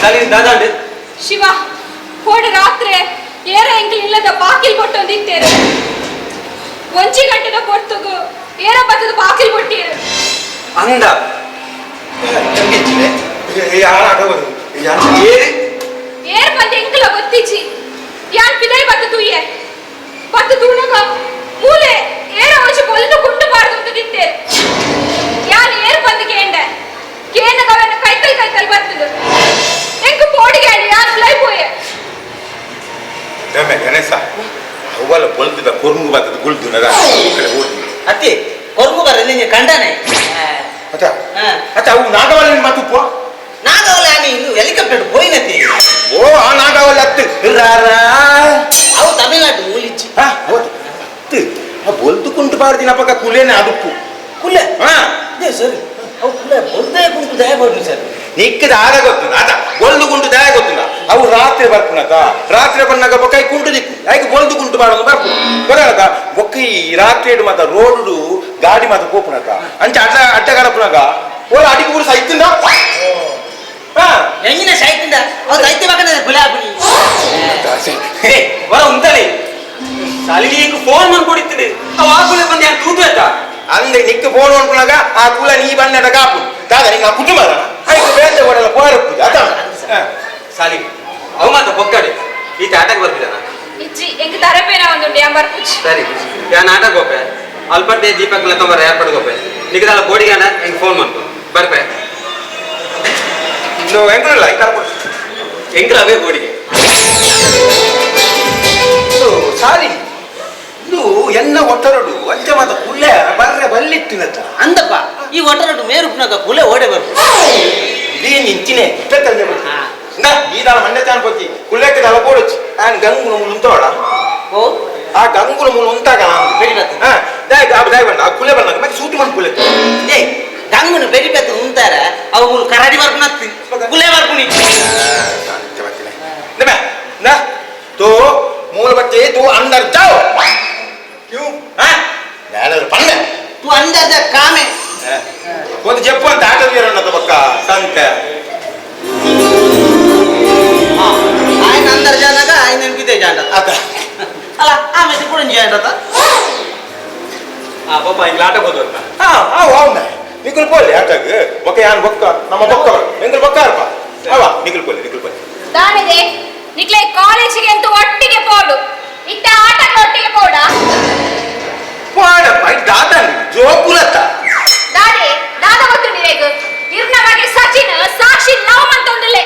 ಸಾಲಿ ದಾದಾಂಡೆ ಶಿವ ಹೋಡ ರಾತ್ರಿ ಏರ ಎಂಕಲ್ ಇಲ್ಲದ ಬಾಕಿಲ್ ಕೊಟ್ಟೊಂದಿತ್ತೇರು ಒಂಚಿ ಗಂಟೆದ ಕೊಡ್ತಗು ಏರ ಬತ್ತದ ಬಾಕಿಲ್ ಕೊಟ್ಟೀರು ಅಂದ ಯಾರು ಆಟ ಬರೋದು ಏರಿ ಏರ್ ಬಂದ ಎಂಕಲ ಗೊತ್ತಿಚ್ಚಿ ಯಾನ್ ಪಿದೈ ಬತ್ತ ತುಯ್ಯೆ ಬತ್ತ ತೂನಗ ಮೂಲೆ ಏರ ಒಂಚಿ ಬೊಲ್ದು ಕುಂಟು ಬಾರ್ದು ಅಂತ ದಿತ್ತೇರು ಯಾನ್ ಏರ್ ಬಂದ ಕೇಂಡೆ ಕೇನಗವನ್ನ ಕೈತಲ್ ಬತ್ತದು ಎಂಕು ಕೋಡಿಗೆ ಯಾನ್ ಫ್ಲೈ ಪೋಯೆ ಗಣೇಶ ಅವಲ್ಲ ಬಲ್ತದ ಕೊರ್ಮು ಬರ್ತದ ಗುಳ್ದು ನದ ಈ ಕಡೆ ಓಡಿ ಅತ್ತಿ ಕೊರ್ಮು ಬರ ನಿಂಗೆ ಕಂಡನೆ ಅತ್ತ ಅತ್ತ ಅವು ನಾಗವಲ್ಲ ಮಾತು ಪೋ ನಾಗವಲ್ಲ ಆನೆ ಇನ್ನು ಹೆಲಿಕಾಪ್ಟರ್ ಹೋಯ್ನತಿ ಓ ಆ ನಾಗವಲ್ಲ ಅತ್ತು ಅವು ತಮಿಳ್ನಾಡು ಮೂಲಿಚ್ಚಿ ಹೌದು ಆ ಬೊಲ್ದುకుంటూ ಬಾರ್ದಿನ ಪಕ್ಕ ಕುಲೇನೆ ಅದುಪ್ಪು ಕುಲ್ಲೆ ಹಾ ಅದೇ ಸರಿ ಅವು ಕುಲ್ಲೆ ಬೊಲ್ದೇ ಕುಂಟು ದಯ ಬರ್ದು ಸರ್ ನಿಕ್ಕದ ಆಗ ಗೊತ್ತಿಲ್ಲ ಅದ ಬೊಲ್ದುకుంటూ ದಯ ಗೊತ್ತಿಲ್ಲ ಅವು ರಾತ್ರಿ ಬರ್ಪುನತ ರಾತ್ರಿ ಬಂದಾಗ ಬೊಕ್ಕ ಕುಂಟು ದಿಕ್ಕು ಯಾಕೆ ಬೊಲ್ದುకుంటూ ಬಾಡೋದು ಬರ್ಪು ಬರಲದ ಬೊಕ್ಕ ಈ ರಾತ್ರಿ ಮತ ರೋಡು ಗಾಡಿ ಮತ ಕೋಪುನತ ಅಂಚ ಅಡ್ಡ ಗಡಪುನಾಗ ಓಲ ಅಡಿಗೆ ಕೂಡ ಸೈತಿಂದ ಹಾ ಎಂಗಿನ ಸೈತಿಂದ ಅವ್ರು ರೈತ ಮಗನ ಗುಲಾಬಿ ವರ ಉಂಟಲಿ ಸಾಲಿ ಈಗ ಫೋನ್ ಮಾಡಿ ಕೊಡಿತೀನಿ ಅವ ಆಕುಲೆ ಬಂದು ಯಾರು ತೂತು ಆಯ್ತಾ ಅಂದ್ರೆ ನಿಕ್ಕ ಫೋನ್ ಮಾಡ್ಕೊಂಡಾಗ ಆ ಕುಲ ನೀ ಬಣ್ಣದ ಕಾಪು ದಾದ ನಿಂಗೆ ಆ ಕುಟುಂಬ ಆಯ್ತು ಬೇಂದೆ ಓಡಲ್ಲ ಪೋರಪ್ಪು ಅದ ಸಾಲಿ ಅವ ಮಾತ ಬೊಕ್ಕಡೆ ಈತ ಆಟಕ್ಕೆ ಬರ್ತಿದ್ದಾನ ಇಜ್ಜಿ ಎಂಕ್ ತರಪೇನ ಒಂದುಂಡು ಎಂಬರ್ ಪುಚ್ ಸರಿ ಯಾ ನಾಟಕ ಗೋಪೆ ಅಲ್ಪಟ್ಟೆ ದೀಪಕ್ ಲಕ್ಕಂಬರ ಏರ್ಪಡ್ ಗೋಪೆ ನಿಗದಲ್ಲ ಬೋಡಿಗಾನ ಹೆಂಗ್ ಫೋನ್ ಮಾಡ್ತು ಬರ್ಪೆ నువ్వు ఎంకరಲ್ಲ ಹೆಂಗ್ರ ಅವೇ ಬೋಡಿಗೆ ಸಾರಿ నువ్వు ఎన్న ఒట్టరుడు అంతే మాత కుల్లే బర్రె బల్లిట్టినట్ట అందಪ್ಪ ಈ ಒಟ್ಟರಟ್ಟು ಮೇರುಪ್ನಾಗ ಕುಲೆ ಓಡೆ ಬರ್ತು దీని ఇంటినే ఇట్టెత్తలే ఇందా ఈ దాని మండే చానిపోతి కుల్లెక్కి దళ పోడొచ్చు ఆయన గంగుల ముళ్ళు ఉంటాడా ಓ ఆ గంగుల ముళ్ళు ఉంటాగా ಬೆಳಿಬೇಕು దాయబండి ఆ కుల్లె బన్నాక మరి సూటి మన కుల్లె ಏ ಗಂಗನ ಬೆಳಿಬೇಕು ಉಂತಾರ ಅವು ಮೂರು ಕರಾಡಿ ಬರ್ಪುನತ್ತಿ ಕುಲೆ ಬರ್ಪುನಿ ना तो मूल बच्चे तू अंदर जाओ क्यों हाँ मैं पन्ने तू अंदर जा कामे वो तो जब अंत आटा भी रहना तो पक्का संत ఆయన అందరు జానగా ఆయన ఎంపితే జాండ आता అలా ఆమె కూడా జాండత ಆ ಪಾಪ ಹಿಂಗ್ ಆಟ ಹೋದವ್ರ हाँ हाँ वाव मैं निकल बोले आटा के बक्का यान बक्का नम्मा बक्का निकल बक्का रपा आवा निकल बोले ದಾನಿದೆ ನಿಕ್ಲೆ ಕಾಲೇಜಿಗೆ ಅಂತ ಒಟ್ಟಿಗೆ ಪೋಡು ಇತ್ತ ಆಟಕ್ಕೆ ಒಟ್ಟಿಗೆ ಪೋಡ पाड़ा भाई दादा जो कुलता ದಾದ ಗೊತ್ತು ನಿರೇಗ ಇರ್ನ ಬಗ್ಗೆ ಸಚಿನ್ ಸಾಕ್ಷಿ ನಾವು ಅಂತ ಒಂದಲ್ಲೇ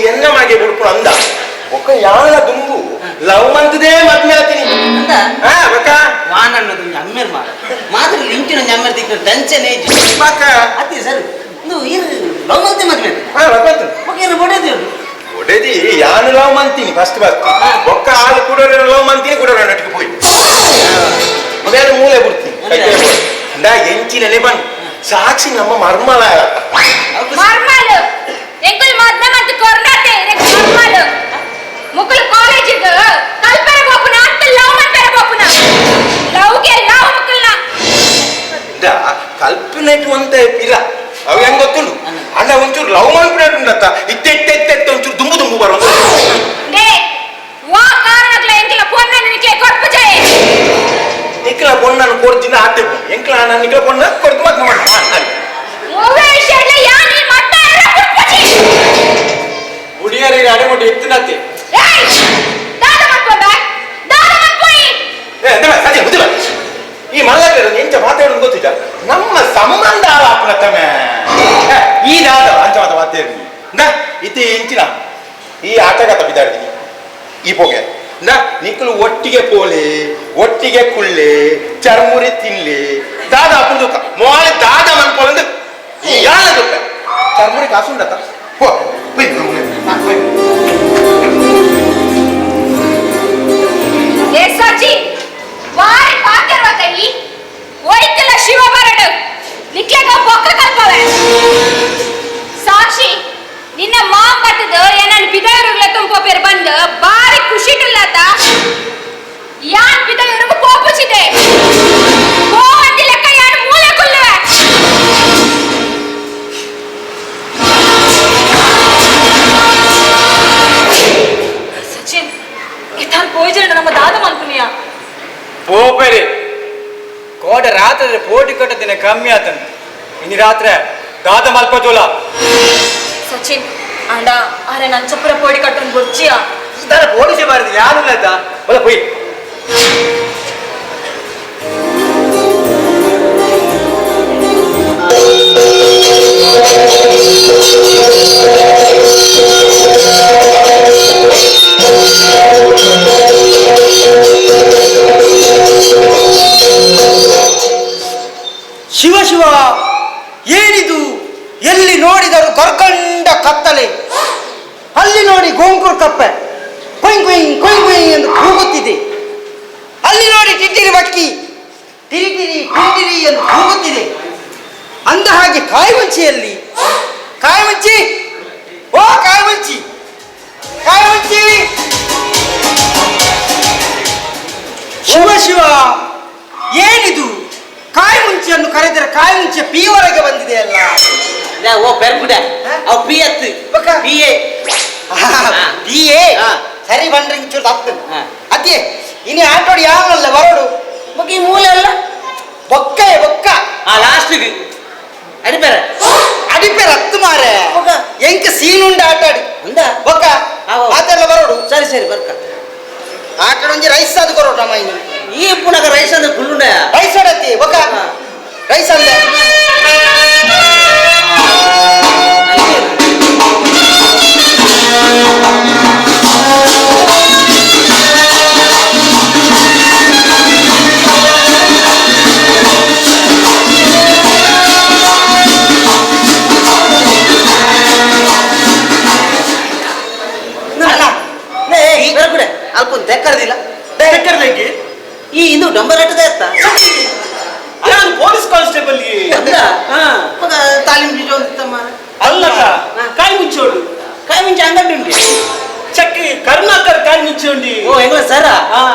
ಎನ್ನ ಮಾಗೆ ಬಿಡ್ಪು ಅಂದ ಒಕ್ಕ ಯಾನ ದುಂಬು ಲವ್ ಮಂತದೇ ಮದ್ಮೆ ಆತೀನಿ ಅಂದ ಹಾ ಬಕ್ಕ ವಾನಣ್ಣದು ಅಮ್ಮೇರ್ ಮಾತ್ರ ಇಂಚಿನ ಅಮ್ಮೇರ್ ದಿಕ್ಕ ಟೆನ್ಷನ್ ಏಜ್ ಬಕ್ಕ ಅತಿ ಸರ್ ಇದು ಲವ್ ಮಂತೆ ಮದ್ವೆ ಹಾ ಬಕ್ಕಂತು ಏನು ಬಡೇದು ಒಡೆದಿ ಯಾನು ಲವ್ ಮಂತೀನಿ ಫಸ್ಟ್ ಒಕ್ಕ ಹಾಲು ಕುಡೋರ ಲವ್ ಮಂತೀನಿ ಕುಡೋರ ನಟಿಗೆ ಹೋಯ್ ಬೇರೆ ಮೂಲೆ ಬಿಡ್ತೀನಿ ನಾ ಎಂಚಿನೇ ಬಂದು ಸಾಕ್ಷಿ ನಮ್ಮ ಮರ್ಮಲ ಮರ್ಮಾಲು ಎಂಕುಲ್ ಮದ್ನ ಮತ್ತು ಕೊರ್ನಾತೆ ಮರ್ಮಾಲು ಮುಕುಲ್ ಕಾಲೇಜಿಗೆ ಕಲ್ಪನೆ ಬೋಪುನ ಅಂತ ಲವ್ ಮಾಡ್ತಾರೆ ಬೋಪುನ ಲವ್ಗೆ ಲವ್ ಮುಕುಲ್ನ ಕಲ್ಪನೆ ಅಂತ ಇಲ್ಲ ಅವು ಹೆಂಗ್ ಗೊತ್ತುಂಡು ಅಣ್ಣ ಒಂಚೂರು ಲವ್ ಮಾಡ್ಬಿಡತ್ತ ಇತ್ತೆತ್ತೆತ್ತೆ ಒಂಚೂರು ದುಂಬು ದುಂಬು ಬರೋದು ನೇ ವಾ ಕಾರಣಕ್ಲ ಎಂಕಲ ಪೊನ್ನ ನಿನಕ್ಕೆ ಕೊರ್ಪು ಜಯ ನಿಕ್ಲ ಪೊಣ್ಣನ್ನು ಕೊಡ್ತೀನಿ ಆತೆ ಎಂಕ್ಲ ನಾನು ನಿಕ್ಲ ಪೊಣ್ಣ ಕೊಡ್ತು ಮತ್ತೆ ಮಾಡ ಮೂವೇ ಶೆಡ್ಲ ಯಾನಿ ಮಟ್ಟ ಎರ ಕುಟ್ಪುಚಿ ಹುಡುಗಿಯರಿಗೆ ಅಡೆಮುಡಿ ಎತ್ತಿನತ್ತೆ ಏಯ್ ದಾದ ಮಾಡ್ಕೊಂಡ ದಾದ ಮಾಡ್ಕೊಳ್ಳಿ ಸರಿ ಮುದಿಲ್ಲ ಈ ಮಲ್ಲಗರು ಎಂಚ ಮಾತಾಡೋದು ಗೊತ್ತಿಲ್ಲ ನಮ್ಮ ಸಂಬಂಧ ಆಪನತ್ತಮೆ ಈ ದಾದ ಅಂಚ ಮಾತ ಮಾತೇರಿ ಇತಿ ಎಂಚಿನ ಈ ಆಟಗಾತ ಬಿದ್ದಾಡ್ತೀನಿ ಈ ಪೋಗೆ ನಿಕ್ಕಲು ಒಟ್ಟಿಗೆ ಪೋಲೆ ಒಟ್ಟಿಗೆ ಕುಳ್ಳೆ ಚರ್ಮುರಿ ತಿನ್ಲೆ ದಾದ ಅಪ್ಪಂದು ಮೋಳೆ ದಾದ ಮನ್ಕೊಳ್ಳಂದು ಈ ಯಾನ ದುಃಖ ಚರ್ಮುರಿ ಕಾಸು ಉಂಡತ್ತ ಹೋ ಏ ಸಾಚಿ ವಾರಿ ಪಾತಿರುವ ಕೈ ಒಯ್ತಿಲ್ಲ ಶಿವ ಬರಡು ನಿಕ್ಲೆಗ ಬೊಕ್ಕ ಕಲ್ಪವೆ ಸಾಕ್ಷಿ ನಿನ್ನ ಮಾಂ ಬತ್ತದ ಏನನ್ ಬಿದೈರುಗ್ಲ ತುಂಬೋ ಪೇರ್ ಬಂದ ಬಾರಿ ಖುಷಿಟಿಲ್ಲತ ಯಾನ್ ಬಿದೈರುಗು ಪೋಪುಚಿದೆ ಪೋವಂದಿ ಲೆಕ್ಕ ಯಾನ್ ಮೂಲೆ ಕೊಲ್ಲುವೆ ಸಚಿನ್ ಇತಾಲ್ ಪೋಯ್ಜನ ನಮ್ಮ ದಾದ ಮನ್ಪುನಿಯ ಪೋಪೆರಿ ಕೋಡ ರಾತ್ರಿ ಪೋಟಿ ಕಟ್ಟ ದಿನ ಕಮ್ಮಿ ಆತನ ಇನ್ನು ರಾತ್ರಿ ದಾದ ಮಲ್ಪದೋಲ ಸಚಿನ್ ಅಂಡ ಅರೆ ನಂಚಪುರ ಪೋಡಿ ಕಟ್ಟನ್ ಬುರ್ಚಿಯ ಇದರ ಪೋಲಿಸಿ ಬಾರದು ಯಾರು ಇಲ್ಲ ಬಲ ಪೊಯ್ ಶಿವ ಶಿವ ಏನಿದು ಎಲ್ಲಿ ನೋಡಿದರು ಕರ್ಕಂಡ ಕತ್ತಲೆ ಅಲ್ಲಿ ನೋಡಿ ಗೋಂಕೂರ್ ಕಪ್ಪೆ ಕೊಯ್ ಕೊಯ್ ಕೊಯ್ ಕೊಯ್ ಎಂದು ಕೂಗುತ್ತಿದೆ ಅಲ್ಲಿ ನೋಡಿ ಟಿಟ್ಟಿರಿ ಬಕ್ಕಿ ತಿರಿಟಿರಿ ಟಿಟ್ಟಿರಿ ಎಂದು ಕೂಗುತ್ತಿದೆ ಅಂದ ಹಾಗೆ ಕಾಯಿಮಂಚಿಯಲ್ಲಿ ಕಾಯಿಮಂಚಿ ಓ ಕಾಯಿಮಂಚಿ ಕಾಯಿಮಂಚಿ ಶಿವ ಶಿವ ಏನಿದು ಕಾಯಿಮುಂಚಿಯನ್ನು ಕರೆದರೆ ಕಾಯಿಮುಂಚೆ ಪೀವರೆಗೆ ಬಂದಿದೆ ಅಲ್ಲ ಓ ಪೆರ್ಪುಡ ಅವ್ ಪಿ ಎತ್ತು ಪಿ ಎ ಪಿ ಎ ಸರಿ ಬಂದ್ರೆ ಚೂರು ತಪ್ಪು ಅದೇ ಇನಿ ಆಟೋಡಿ ಯಾವಲ್ಲ ಬರೋಡು ಬೊಕ್ಕ ಈ ಮೂಲೆ ಅಲ್ಲ ಬೊಕ್ಕ ಬೊಕ್ಕ ಆ ಲಾಸ್ಟಿಗೆ ಅಡಿಪೇರ ಅಡಿಪೇರ ಹತ್ತು ಮಾರೆ ಎಂಕ ಸೀನುಂಡ ಆಟಾಡಿ ಅಂದ ಬೊಕ್ಕ ಆತೆಲ್ಲ ಬರೋಡು ಸರಿ ಸರಿ ಬರ್ಕ ಆಟಾಡೊಂಜಿ ರೈಸ್ ಅದು ಕೊರೋಡು ನಮ್ಮ ಇನ್ನು ಈ ಪುನಗ ರೈಸ್ ಅಂದ್ರೆ ಕುಳ್ಳುಂಡ ರೈಸ್ ಆಡತ್ತಿ ಬೊಕ್ಕ ರೈಸ್ ಅಂದೆ ಅಲ್ಪ ತೆಕ್ಕರ್ದಿಲ್ಲ ತೆಕ್ಕರ್ದಂಗೆ ಈ ಇದು ನಂಬರ್ ಅಟ್ಟದ ಇತ್ತ ನಾನು ಪೊಲೀಸ್ ಕಾನ್ಸ್ಟೇಬಲ್ ತಾಲೀಮ್ ಬಿಜೋಂತಮ್ಮ ಅಲ್ಲ ಕಾಯಿ ಮುಂಚೋಡು ಕಾಯಿ ಮುಂಚೆ ಅಂಗಡಿ ಉಂಟು ಚಕ್ಕಿ ಕರ್ನಾಟಕ ಕಾಯಿ ಮುಂಚೋಂಡಿ ಓ ಹೆಂಗ ಸರ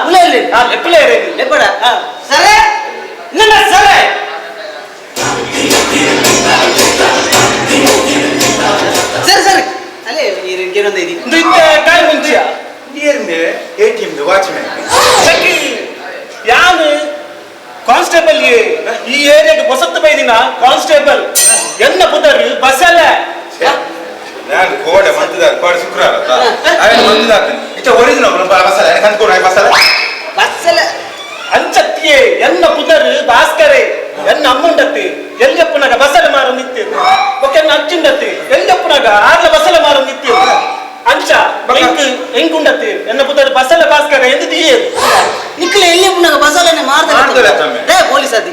ಉಲೇಲಿ ಲೆಪ್ಪಲೇ ಲೆಪ್ಪಡ ಸರೇ ನನ್ನ ಸರೇ ಸರಿ ಸರಿ ಅಲ್ಲೇ ಏನೊಂದು ಇದೆ ಕಾಯಿ ಮುಂಚಿಯ ATM ವಾಚ್ಮ್ಯಾನ್ ಚಕ್ಕಿ ಯಾನು ಕಾನ್ಸ್ಟೇಬಲ್ ಈ ಏರಿಯಾಗೆ ಹೊಸತ್ತು ಬೈದಿನ ಕಾನ್ಸ್ಟೇಬಲ್ ಎನ್ನ ಪುದರ್ ಬಸ್ ಅಲ್ಲ ನಾನು ಕೋಡೆ ಮಂತದಾರ ಕೋಡೆ ಶುಕ್ರವಾರ ಅವನು ಮಂತದಾರ ಇಷ್ಟ ಒರಿಜಿನಲ್ ಬಸಲ ಕಂದ್ಕೋಡ ಬಸಲ ಬಸ್ಸಲ್ಲ ಅಂಚತ್ತಿಯೇ ಎನ್ನ ಪುದರ್ ಭಾಸ್ಕರೇ ಎನ್ನ ಅಮ್ಮುಂಡತ್ತಿ ಎಲ್ಯಪ್ಪನಾಗ ಬಸಲ ಮಾರ ನಿತ್ಯ ಒಕೆನ್ನ ಅಚ್ಚಿಂಡತ್ತಿ ಎಲ್ಯಪ್ಪನಾಗ ಆರ್ಲ ಬಸಲ ಮಾರ ನಿತ್ಯ ಅಂಚ ಹೆಂಗ್ ಉಂಡತ್ತಿ ಎನ್ನ ಪುತ್ತದ ಬಸಲ ಭಾಸ್ಕರ ಎಂದು ತೀಯರು ನಿಕ್ಲೆ ಎಲ್ಲಿ ಪುನಗ ಬಸಲನೆ ಮಾಡ್ತಾರೆ ಪೊಲೀಸ್ ಅದಿ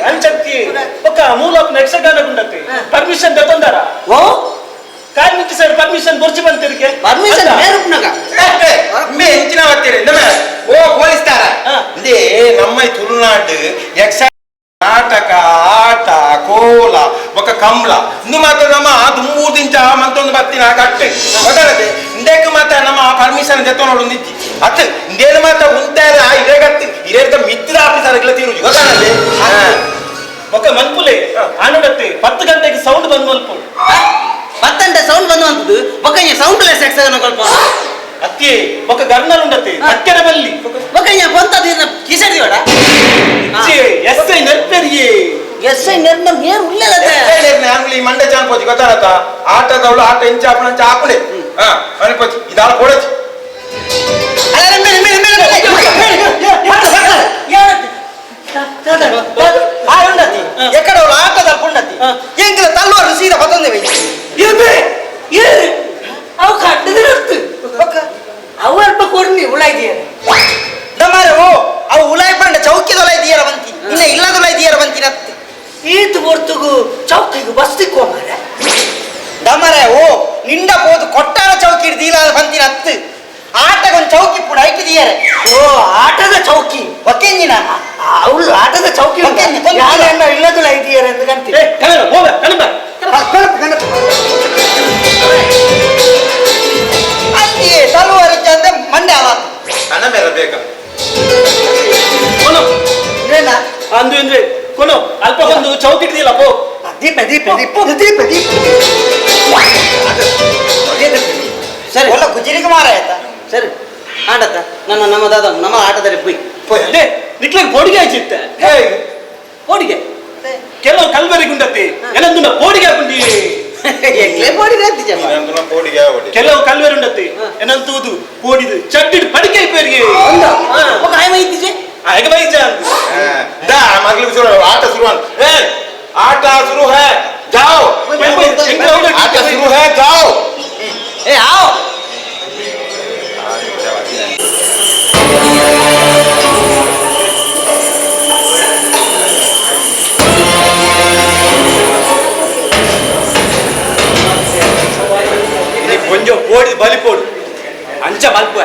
ಅಂಚಕ್ಕೆ ఒక ಮೂಲಕ ಯಕ್ಷಗಾನ ಉಂಡತ್ತಿ ಪರ್ಮಿಷನ್ ದೊಂದರ ಓ ಕಾರ್ಮಿಕ ಸರ್ ಪರ್ಮಿಷನ್ ಬರ್ಚಿ ಬಂತಿರ್ಕೆ ಪರ್ಮಿಷನ್ ಬೇರೆ ಪುನಗ ಮೇ ಇಂಚಿನ ಬರ್ತೀರಿ ಓ ಪೊಲೀಸ್ ತಾರ ಇಂದೇ ನಮ್ಮ ತುಳುನಾಡು ಯಕ್ಷ ನಾಟಕ ಆಟ ಕೋಲ ఒక ಕಂಬಳ ಇಂದು ಮಾತ್ರ ನಮ್ಮ ದುಮ್ಮೂರು ದಿಂಚ ಮಂತೊಂದು ಬತ್ತಿನ ಕಟ್ಟು ಗೊತ್ತಾಗತ್ತೆ ಇಂದಕ್ಕೆ ಮಾತ್ರ ನಮ್ಮ ಪರ್ಮಿಷನ್ ಜೊತೆ ನೋಡು ನಿಂತಿ ಅತ್ತು ಇಂದೇನು ಮಾತ್ರ ಉಂಟಾರ ಇರೇಗತ್ತಿ ಇರೇಗ ಮಿತ್ರ ಆಫೀಸರ್ಗಳ ತೀರುಜಿ ಗೊತ್ತಾಗತ್ತೆ ఒక ಮನ್ಪುಲೆ ಆನುಡತ್ತೆ 10 ಗಂಟೆಗೆ ಸೌಂಡ್ ಬಂದು ಮಲ್ಪು 10 ಗಂಟೆ ಸೌಂಡ್ ಬಂದು ಅಂತದ್ದು ಬೊಕ್ಕ ಸೌಂಡ್ ಲೆಸ್ ಎಕ್ಸಗನ ಕಲ್ಪ ಅಕ್ಕೆ ఒక ಗರ್ನಲ್ ಉಂಡತ್ತೆ ಅಕ್ಕೆರ ಬಲ್ಲಿ ಬೊಕ್ಕ ಬಂತದ ಕಿಸಡಿ ಬೇಡ ಎಸ್ಐ ನೆರ್ಪೆರಿಯೇ ಎಸ್ಐ ನೆರ್ನ ಮೇರ್ ಉಳ್ಳಲದೆ ಈ ಮಂಡೆ ಜಾನ್ಪೋತಿ ಗೊತ್ತಾಗತ್ತ ಆಟದವಳು ಆಟ ಇಂಚ ಆಪಣಂಚ ಆಪಣೆ ಅನ್ಪೋತಿ ಇದಾಳ ಕೊಡಚಿ ಎಕಡೆ ಅವಳು ಆಟದ ಪುಂಡತಿ ಎಂಗಿನ ತಲ್ವಾರು ಸೀದಾ ಬತ್ತಂದೆ ಅವು ಕಟ್ಟದಿರತ್ತು ಅವು ಅಲ್ಪ ಕೊಡ್ನಿ ಉಳಾಯ್ದಿಯ ದಮಾರೆ ಓ ಅವು ಉಲಾಯ್ ಪಂಡ ಚೌಕಿದೊಲ ಇದೀಯರ ಬಂತಿ ಇನ್ನ ಇಲ್ಲದೊಲ ಇದೀಯರ ಬಂತಿ ನತ್ತೆ ಈತು ಹೊರ್ತುಗು ಚೌಕಿಗೆ ಬಸ್ತಿಕ್ಕೋ ಮಾರ ದಮಾರೆ ಓ ನಿಂಡ ಹೋದು ಕೊಟ್ಟಾರ ಚೌಕಿ ಹಿಡ್ದಿಲ್ಲ ಬಂತಿ ನತ್ತು ಆಟಗೊಂದು ಚೌಕಿ ಪುಡ ಐಕಿದೀಯರೆ ಓ ಆಟದ ಚೌಕಿ ಒಕ್ಕೆಂಜಿನ ಅವಳು ಆಟದ ಚೌಕಿ ಯಾರನ್ನ ಇಲ್ಲದಲ್ಲ ಇದೆಯಾರ ಎಂದು ಗಂತಿ ಹೋಗ ಕಣಬ ಅಲ್ಲಿಯೇ ತಲುವಾರಿ ಚಂದ ಮಂಡ್ಯ ಆವಾತು ಹಣ ಮೇಲೆ ಬೇಕಾ ಕೊನು ಏನ ಅಂದು ಅಂದ್ರೆ ಕೊನು ಅಲ್ಪ ಒಂದು ಚೌಕಿ ಹಿಡ್ದಿಲ್ಲ ಪೋ ದೀಪ ದೀಪ ದೀಪ ದೀಪ ದೀಪ ಸರಿ ಒಲ್ಲ ಗುಜಿರಿಗೆ ಮಾರ ಆಯ್ತಾ ಸರಿ ಆಡತ್ತ ನಮ್ಮ ದಾದ ನಮ್ಮ ಆಟದಲ್ಲಿ ಪೋಯ್ ನಿಕ್ಲಿಗೆ ಬೋಡಿಗೆ ಆಯ್ತಿತ್ತೆ ಬೋಡಿಗೆ ಕೆಲವು ಕಲ್ವರಿಗೆ ಉಂಡತಿ ಏನಂದು ಬೋಡಿಗೆ ಹಾಕೊಂಡಿ ಕೆಲವು ಕಲ್ವರಿ ಉಂಡತಿ ಏನಂತೂದು ಬೋಡಿದು ಚಡ್ಡಿಡ್ ಪಡಿಕೆ ಪೇರಿಗೆ ಆಟ ಶುರು ಆಟ ಶುರು ಹೈ ಜಾओ ಆಟ ಶುರು ಹೈ ಜಾओ ಏ आओ கொஞ்சம் போடு பலி போடு அஞ்ச மல்ப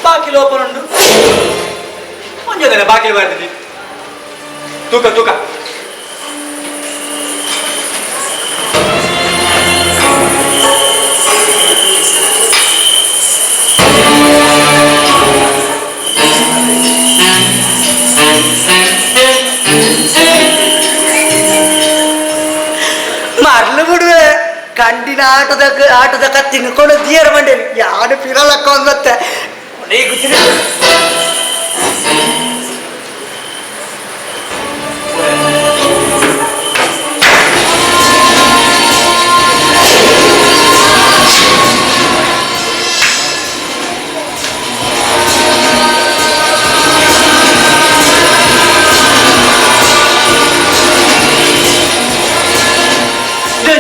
ಬಾಕಿ ಲೋಪನ ಉಂಟು கொஞ்சம் ಬಾಕಿ ಬರ್ತದೆ ತೂಕ ತೂಕ ಮರ್ಲು ಬಿಡುವೆ ಕಂಡಿನ ಆಟದ ಕತ್ತಿನ್ಕೊಂಡು ದಿಯರ ಮಂಡೇರಿ ಯಾರು ಪಿರಲಕ್ಕ ಒಂದತ್ತೆ ಗೊತ್ತಿಲ್ಲ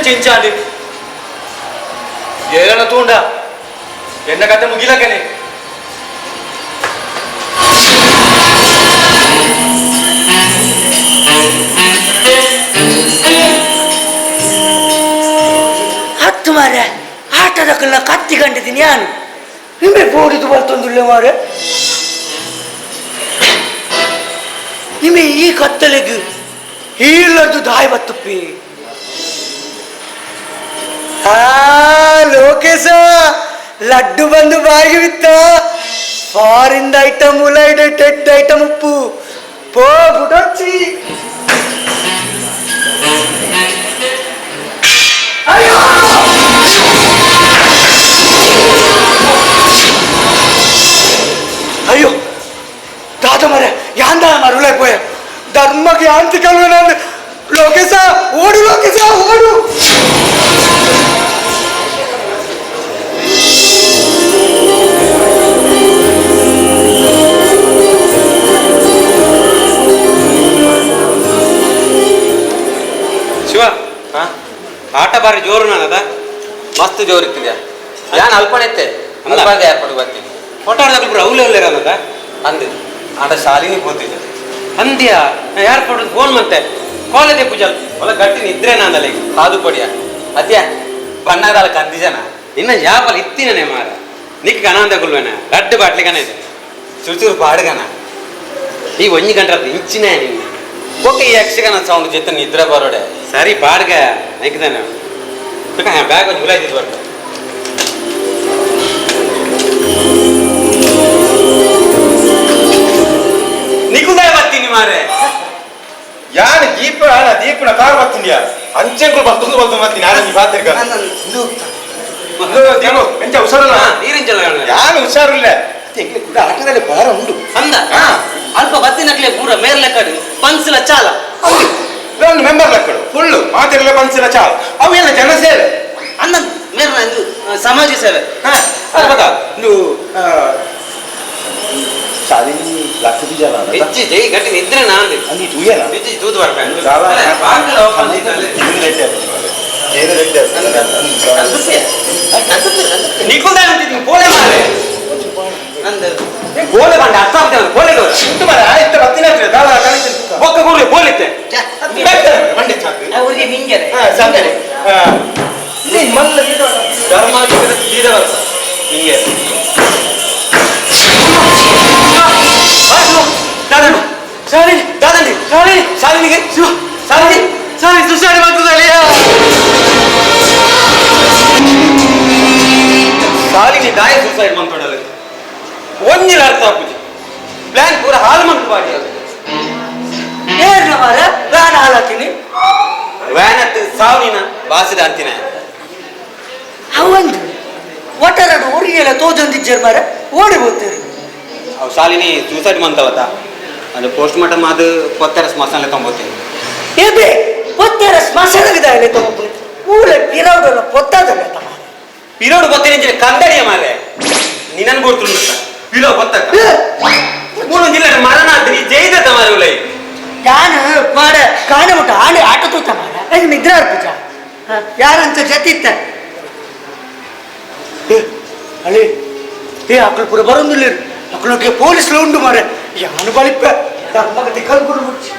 చించాలి ఏదైనా తూండా ఎన్న కథ ముగిలకనే ಹತ್ತು ಮಾರೆ ಆಟದ ಕಲ್ಲ ಕತ್ತಿ ಕಂಡಿದ್ದೀನಿ ನಾನು ನಿಮ್ಮೆ ಬೋಡಿದು ಬರ್ತೊಂದುಳ್ಳೆ ಮಾರೆ ನಿಮ್ಮೆ ಈ ಕತ್ತಲೆಗೆ ಇಲ್ಲದ್ದು ದಾಯ ಬತ್ತುಪ್ಪಿ ಲೋಕೇಶ ಲಡ್ಡು ಬಂದು ಬಾಯಿಗೆ ಬಿತ್ತ ಫಾರಿನ್ ಐಟಮ್ ಉಲೈಡ್ ಟೆಡ್ ಐಟಮ್ ಉಪ್ಪು ಪೋ ಬುಡಚ್ಚಿ ಅಯ್ಯೋ ದಾದ ಮರೆ ಯಾಂದ ಮರುಳೆ ಪೋಯ ಧರ್ಮಕ್ಕೆ ಯಾಂತಿ ಕಲ್ವೆ ನಾನು ಲೋಕೇಶ ಓಡು ಲೋಕೇಶ ಓಡು ಶಿವ ಆಟ ಬಾರಿ ಜೋರು ನಾನದ ಮಸ್ತ್ ಜೋರು ಇತ್ತಿದ್ಯಾ ಯಾನ್ ಅಲ್ಪನೆತ್ತೆ ಅಲ್ಪಾಗೆ ಏರ್ಪಡು ಬರ್ತೀನಿ ಒಟ್ಟಾಡ್ದಾಗ ಅವಲೇ ಅವಲೇ ಇರೋದ ಅಂದ ಆಟ ಶಾಲಿನಿ ಹೋಗ್ತಿದ್ದೆ ಅಂದ್ಯಾ ಏರ್ಪಡು ಫೋನ್ ಮತ್ತೆ ಕಾಲೇಜೇ ಪೂಜಲ್ ಒಲ ಗಟ್ಟಿ ನಿದ್ರೆ ನಾನಲ್ಲ ಕಾದು ಕೊಡಿಯ ಅದ್ಯಾ ಬಣ್ಣದಾಲ ಕಂದಿಜನ ಇನ್ನ ಯಾಪಲ್ ಇತ್ತಿನೇ ಮಾರ ನಿಕ್ ಗಣಾಂದ ಗುಲ್ವೇನ ಲಡ್ಡು ಬಾಟ್ಲಿಗನ ಇದೆ ಚುಚೂರು ಪಾಡ್ಗನ ಈ 1 ಗಂಟೆ ಇಂಚಿನೇ ನಿನ್ನ ಓಕೆ ಈ ಯಕ್ಷಗಾನ ಸೌಂಡ್ ಜೊತೆ ನಿದ್ರೆ ಬರೋಡೆ ಸರಿ ಪಾಡ್ಗ ನೈಕ್ದಾನೆ ಬ್ಯಾಗ್ ಒಂದು ಗುಲಾಯ್ತಿದ್ ಬರ್ತ ನಿಕುದಾಯ ಬರ್ತೀನಿ ಮಾರೆ ಯಾರು ದೀಪನ ಕಾರ್ ಬರ್ತೀನಿ ಅಂಚೆಂಗಳು ಬರ್ತಂದು ಬರ್ತೀನಿ ನಾನು ಈ ಪಾತ್ರಿಕ ಎಂಚ ಹುಷಾರಲ್ಲ ನೀರಿಂಚಲ್ಲ ಯಾರು ಹುಷಾರಿಲ್ಲ ಕೂಡ ಆಟದಲ್ಲಿ ಭಾರ ಉಂಟು ಅಂದ ಅಲ್ಪ ಬತ್ತಿನಕ್ಲೆ ಪೂರ ಮೇರ್ಲೆ ಕಡೆ ಪಂಚಲ ಚಾಲ ಒಂದು ಮೆಂಬರ್ ಲಕ್ಕಡು ಫುಲ್ಲು ಮಾತಿರಲ್ಲ ಪಂಚಿನ ಚಾಲ್ ಅವೆಲ್ಲ ಜನ ಸೇವೆ ಅಂದ ಮೇರ್ನ ಇದು ಸಮಾಜ ಸೇವೆ ನೀವು ಶಾಲಿನಿ ಲಕ್ಷ ಜನ ಹೆಚ್ಚಿ ಜೈ ಗಟ್ಟಿ ನಿದ್ರೆ ನಾನು ಅಲ್ಲಿ ತುಯ್ಯನ ಹೆಚ್ಚಿ ತೂದು ಬರ್ಬೇಕು ನಿಕುದಾಯ ಅಂತಿದ್ದೀನಿ ಪೋಲೆ ಮಾರೆ ಅಂದ ಬೋಲೆ ಬಂಡ ಅರ್ಥ ಆಗ್ತೇವೆ ಬೋಲೆ ಆಯ್ತು ಬತ್ತಿನ ಒಕ್ಕ ಕೂಡಲೇ ಬೋಲಿತ್ತೆ ಅವ್ರಿಗೆ ನಿಂಗೆರೆ ಸಂಗಡೆ ಧರ್ಮ ಸೀದಾ ಬರ್ತ ಹಿಂಗೆ ಶಾಲಿ ದಾದಂಡಿ ಶಾಲಿ ಶಾಲಿನಿಗೆ ಶಾಲಿನಿ ಶಾಲಿ ಸುಸಾಡಿ ಮಾಡ್ತದಲ್ಲ ಶಾಲಿನಿ ದಾಯ ಸುಸೈಡ್ ಮಾಡ್ತೊಡಲ್ಲ ಒಂದಿನ ಅರ್ಥ ಪೂಜೆ ಪ್ಲಾನ್ ಪೂರ ಹಾಳು ಮಾಡ್ತು ಬಾಡಿ ಅದು ಏರ್ನ ಮಾರ ವ್ಯಾನ್ ಹಾಳಾಕಿನಿ ವ್ಯಾನ್ ಹತ್ತು ಸಾವಿನ ಬಾಸಿದ ಅಂತಿನ ಅವಂದು ಒಟ್ಟರಡು ಊರಿಗೆಲ್ಲ ತೋಜೊಂದಿಜ್ಜರ್ ಮಾರ ಓಡಿ ಹೋಗ್ತೀರಿ ಅವು ಶಾಲಿನಿ ಸೂಸೈಡ್ ಮಾಡ್ತಾವತ್ತ ಅದು ಪೋಸ್ಟ್ ಮಾರ್ಟಮ್ ಅದು ಕೊತ್ತರ ಸ್ಮಶಾನ ತೊಂಬತ್ತೀನಿ ಏಬೆ ಪೊತ್ತೆರ ಸ್ಮಶಾನ ವಿಧಾನ ತಗೊಂಡು ಊಳೆ ಪಿರೌಡನ ಪೊತ್ತದಲ್ಲ ತಮ್ಮ ಪಿರೋಡು ಗೊತ್ತೇನೆ ಕಂದಡಿಯ ಮಾರೆ ನಿನ್ನನ್ನು ಗುರುತು ಪಿರೋ ಗೊತ್ತಕ್ಕ ಮೂರು ಜಿಲ್ಲೆ ಮರಣ ಆಗ್ತೀನಿ ಜೈದ ಮಾರೆ ಉಲೈ ಯಾನು ಮಾಡ ಕಾಣ ಮುಟ್ಟ ಆನೆ ಆಟ ತೂತ ಮಾರ ಅದು ನಿದ್ರಾರ್ ಪೂಜ ಯಾರಂತ ಜತಿತ್ತ ಅಳಿ ಅಕ್ಕಳು ಪುರ ಬರೋದಿಲ್ಲ ಅಕ್ಕಳೊಟ್ಟಿಗೆ ಪೊಲೀಸ್ಲು ಉಂಡು ಮಾರೆ ಯಾನು ಬಲಿಪ್ಪ ಧರ್ಮಗತಿ ಕಲ್ಗುಡು ಮುಚ್ಚಿ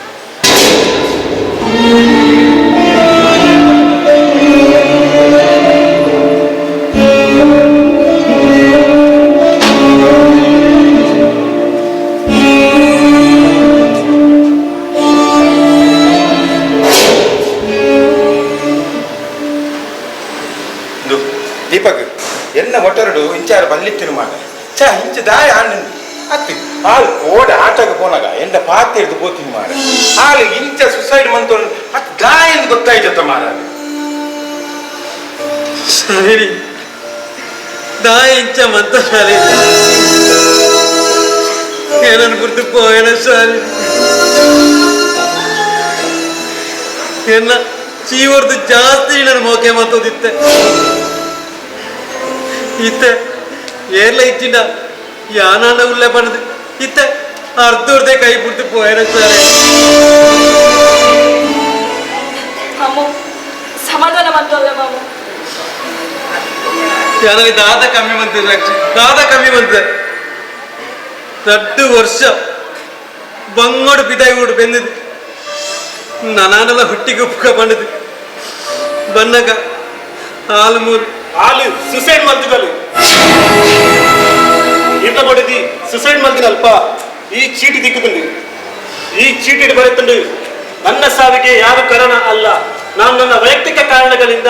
ದೀಪಕ್ ಎನ್ನ ಒಟ್ಟರಡು ಇಂಚಾರು ಬಲ್ಲಿತ್ತಿನ ಮಾಡ ಚ ಇಂಚ ದಾಯ ಹಣ್ಣು ಅತ್ತಿ ಹಾಳು ಓಡ ಆಟಕ್ಕೆ ಪೋನಾಗ ಎಂದ ಪಾತ್ರೆ ಹಿಡಿದು ಬೋತೀನಿ ಮಾಡ ಹಾಳು ಇಂಚ ಸುಸೈಡ್ ಮಂತೊಂಡು ಅತ್ ದಾಯ ಎಂದು ಗೊತ್ತಾಯ್ತತ್ತ ಮಾರ ಸರಿ ದಾಯ ಇಂಚ ಮಂತ ಶಾಲೆ ಏನನ್ನು ಗುರ್ತು ಪೋಯನ ಶಾಲೆ ಎನ್ನ ಚೀವರ್ದು ಜಾಸ್ತಿ ನನ್ನ ಮೋಕೆ ಮತ್ತೋದಿತ್ತೆ ಇತ್ತೆ ಏರ್ಲ ಇಚ್ಚಿನ ಯಾನಾನ ಉಲ್ಲೆ ಬಣ್ಣದು ಇತ್ತೆ ಅರ್ಧರ್ದೇ ಕೈ ಬಿಡ್ತು ಪೋಯನ ಶಾಲೆ ಅಮ್ಮ ಸಮಾಧಾನ ಮಾಡ್ತಲ್ಲ ಮಾಮ ಯಾನಲ್ಲಿ ದಾದ ಕಮ್ಮಿ ಬಂತಿದೆ ದಾದ ಕಮ್ಮಿ ಬಂತಿದೆ 2 ವರ್ಷ ಬಂಗೋಡು ಬಿದಾಯಿಗೋಡು ಬೆಂದಿದ್ದು ನಾನೆಲ್ಲ ಹುಟ್ಟಿಗೆ ಉಪ್ಪುಗ ಬಂದಿದ್ದು ಬನ್ನಗ ಹಾಲು ಸುಸೈಡ್ ಮಲ್ತಿದಲು ಇಂತ ಕೊಡಿದಿ ಸುಸೈಡ್ ಮಲ್ತಿನಲ್ಪ ಈ ಚೀಟಿ ದಿಕ್ಕುಂಡು ಈ ಚೀಟಿ ಬರೆತುಂಡು ನನ್ನ ಸಾವಿಗೆ ಯಾರು ಕಾರಣ ಅಲ್ಲ ನಾನು ನನ್ನ ವೈಯಕ್ತಿಕ ಕಾರಣಗಳಿಂದ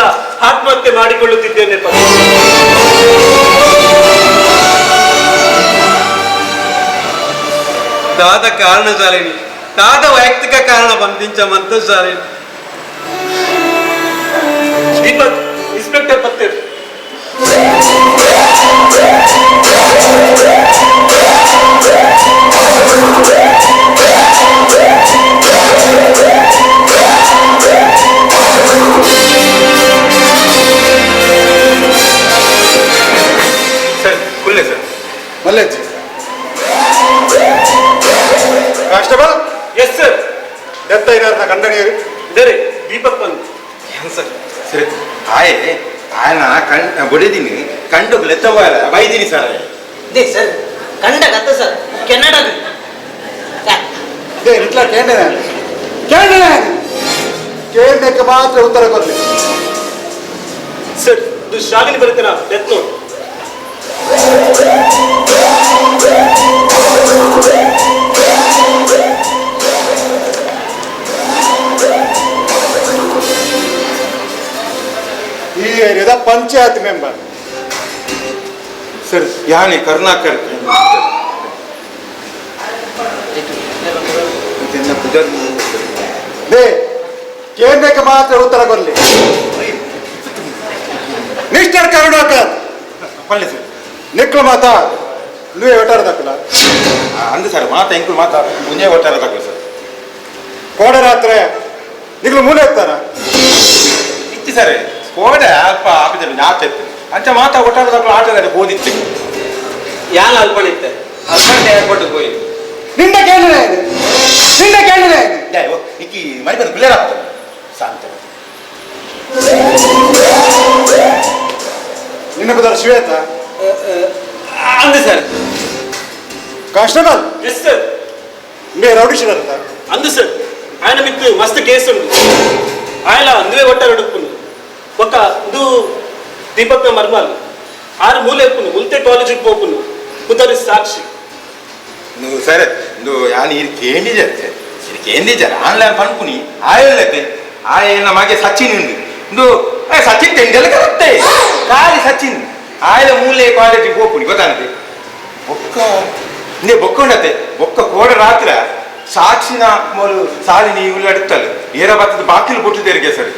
ಆತ್ಮಹತ್ಯೆ ಮಾಡಿಕೊಳ್ಳುತ್ತಿದ್ದೇನೆ ದಾದ ಕಾರಣ ಶಾಲಿನಿ ದಾದ ವೈಯಕ್ತಿಕ ಕಾರಣ ಬಂಧಿಂಚಮಂತ ಶಾಲಿನಿ ದೀಪಕ್ ಇನ್ಸ್ಪೆಕ್ಟರ್ ಪತ್ತೇರ್ ಸರ್ ಕುಲ್ಲೆ ಸರ್ ಮಲ್ಲೇಜ್ ಕಾನ್ಸ್ಟೇಬಲ್ ಎಸ್ ಸರ್ ಡೆತ್ ಆಗಿರೋರ್ನ ಕಂಡಣಿಯರು ಸರಿ ದೀಪಕ್ ಬಂದು ಏನು ಸರ್ ಸರಿ ಆಯೆ ఆయన ಬಡಿದೀನಿ ಕಂಡು ಲೆತ್ತವ ಬೈದಿನಿ ಸರ್ ದೇ ಸರ್ ಕಂಡ ಕತ್ತ ಸರ್ ಕೆನಡಾದ ಇಟ್లా ಕೇಳಕ್ಕೆ ಮಾತ್ರ ಉತ್ತರ ಕೊಡ್ಲಿ ಸರ್ ಇದು ಶಾಲಿನಿ ಬರೀತೀನ ಡೆತ್ ನೋಟ್ ಈ ಏರಿಯಾದ ಪಂಚಾಯತ್ ಮೆಂಬರ್ ಸರ್ ಯಾನಿ ಕರ್ನಾಟಕ ಕೇಳಕ್ಕೆ ಮಾತ್ರ ಉತ್ತರ ಕೊಡ್ಲಿ ಮಿಸ್ಟರ್ ಕರುಣಾಕರ್ ಪಳ್ಳಿ ಸರ್ ನಿಕ್ಲು ಮಾತಾ ನೀವೇ ಒಟ್ಟಾರ ದಕ್ಕಲ ಅಂದು ಸರ್ ಮಾತಾ ಎಂಕುಲು ಮಾತಾ ಮುಂಜೆ ಒಟ್ಟಾರ ತಕ್ಕ ಸರ್ ಕೋಡೆ ರಾತ್ರಿ ನಿಗ್ಲು ಮೂಲೆ ಇರ್ತಾರ ಇತ್ತು ಸರ್ ಕೋಡೆ ಅಲ್ಪ ಆಪಿದಲ್ಲಿ ಆಟ ಇತ್ತು ಅಂಚ ಮಾತಾ ಒಟ್ಟಾರ ತಕ್ಕ ಆಟದಲ್ಲಿ ಓದಿತ್ತು ಯಾನ್ ಅಲ್ಪಣಿತ್ತೆ ಅಲ್ಪಣೆ ಏರ್ಪಟ್ಟು ಹೋಗಿ ನಿಂದ ಕೇಳಿದೆ ಇಕ್ಕಿ ಮರಿ ಬಂದು ಕ್ಲಿಯರ್ ಆಗ್ತದೆ ಶಾಂತ ನಿನ್ನ ಬದಲು ಶ್ವೇತ ಅಂದು ಸರ್ ಕಾನ್ಸ್ಟೇಬಲ್ ಎಸ್ ಸರ್ ಮೇ ರೌಡಿ ಶೀಲರ್ ಅಂದು ಸರ್ ఆయన మీకు మస్తు కేసు ఉంది ఆయన నువ్వే కొట్టారు అడుక్కును ఒక ఇది దీపక్ మర్మాలు ఆరు మూలేపును ఉల్తే కాలేజీకి పోకును కుదరి సాక్షి నువ్వు సరే నువ్వు యాని ఇరికేంది చెప్తే ఇరికేంది జర ఆన్లైన్ పనుకుని ఆయనైతే ఆయన మాకే సచిన్ ఉంది నువ్వు సచిన్ తెండలు కరెక్టే కాలి సచిన్ ఆయన మూలే కాలేజీకి పోకుని ಗೊತ್ತಾನತೆ ಬೊಕ್ಕ ನೇ ಬೊಕ್ಕ ಉಂಡತೆ ಬೊಕ್ಕ ಕೋಡ ರಾತ್ರಿ ಸಾಕ್ಷಿನ ಮೊರು ಸಾಲಿನಿ ಇವ್ರು ಅಡುತ್ತಲ್ಲ ಏರ ಬತ್ತದ ಬಾಕಿಲು ಬೊಟ್ಟು ತೆರಿಗೆ ಸರ್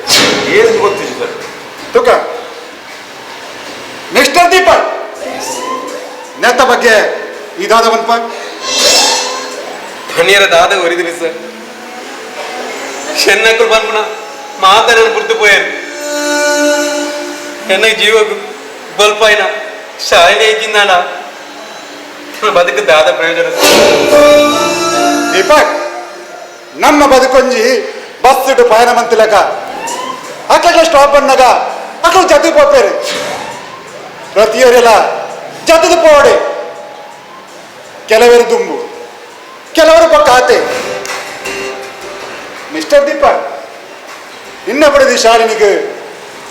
ಏನು ಗೊತ್ತಿದೆ ಸರ್ ತುಕ ಮಿಸ್ಟರ್ ದೀಪಕ್ ನೇತ ಬಗ್ಗೆ ಇದಾದ ಮನ್ಪ ಪನ್ನೀರ ದಾದ ಒರಿದಿರಿ ಸರ್ చెన్నకులు పనుకున్న మాత నేను గుర్తుపోయాను ఎన్నకు జీవకు బల్పైన శాలిని ఇచ్చిందాడా బతుకు దాద ప్రయోజనం ದೀಪಕ್ ನಮ್ಮ ಬದುಕೊಂಜಿ ಬಸ್ ಇಟ್ಟು ಪಯಣ ಮಂತಿಲಕ ಅಕ್ಕಗೆ ಸ್ಟಾಪ್ ಬಂದಾಗ ಅಕ್ಕ ಜದ್ದು ಪೋಪೇರಿ ಪ್ರತಿಯೊರೆಲ್ಲ ಜದ್ದು ಪೋಡೆ ಕೆಲವರು ದುಂಬು ಕೆಲವರು ಪಕ್ಕ ಆತೆ ಮಿಸ್ಟರ್ ದೀಪಕ್ ನಿನ್ನ ಬಡದಿ ಶಾಲಿನಿಗೆ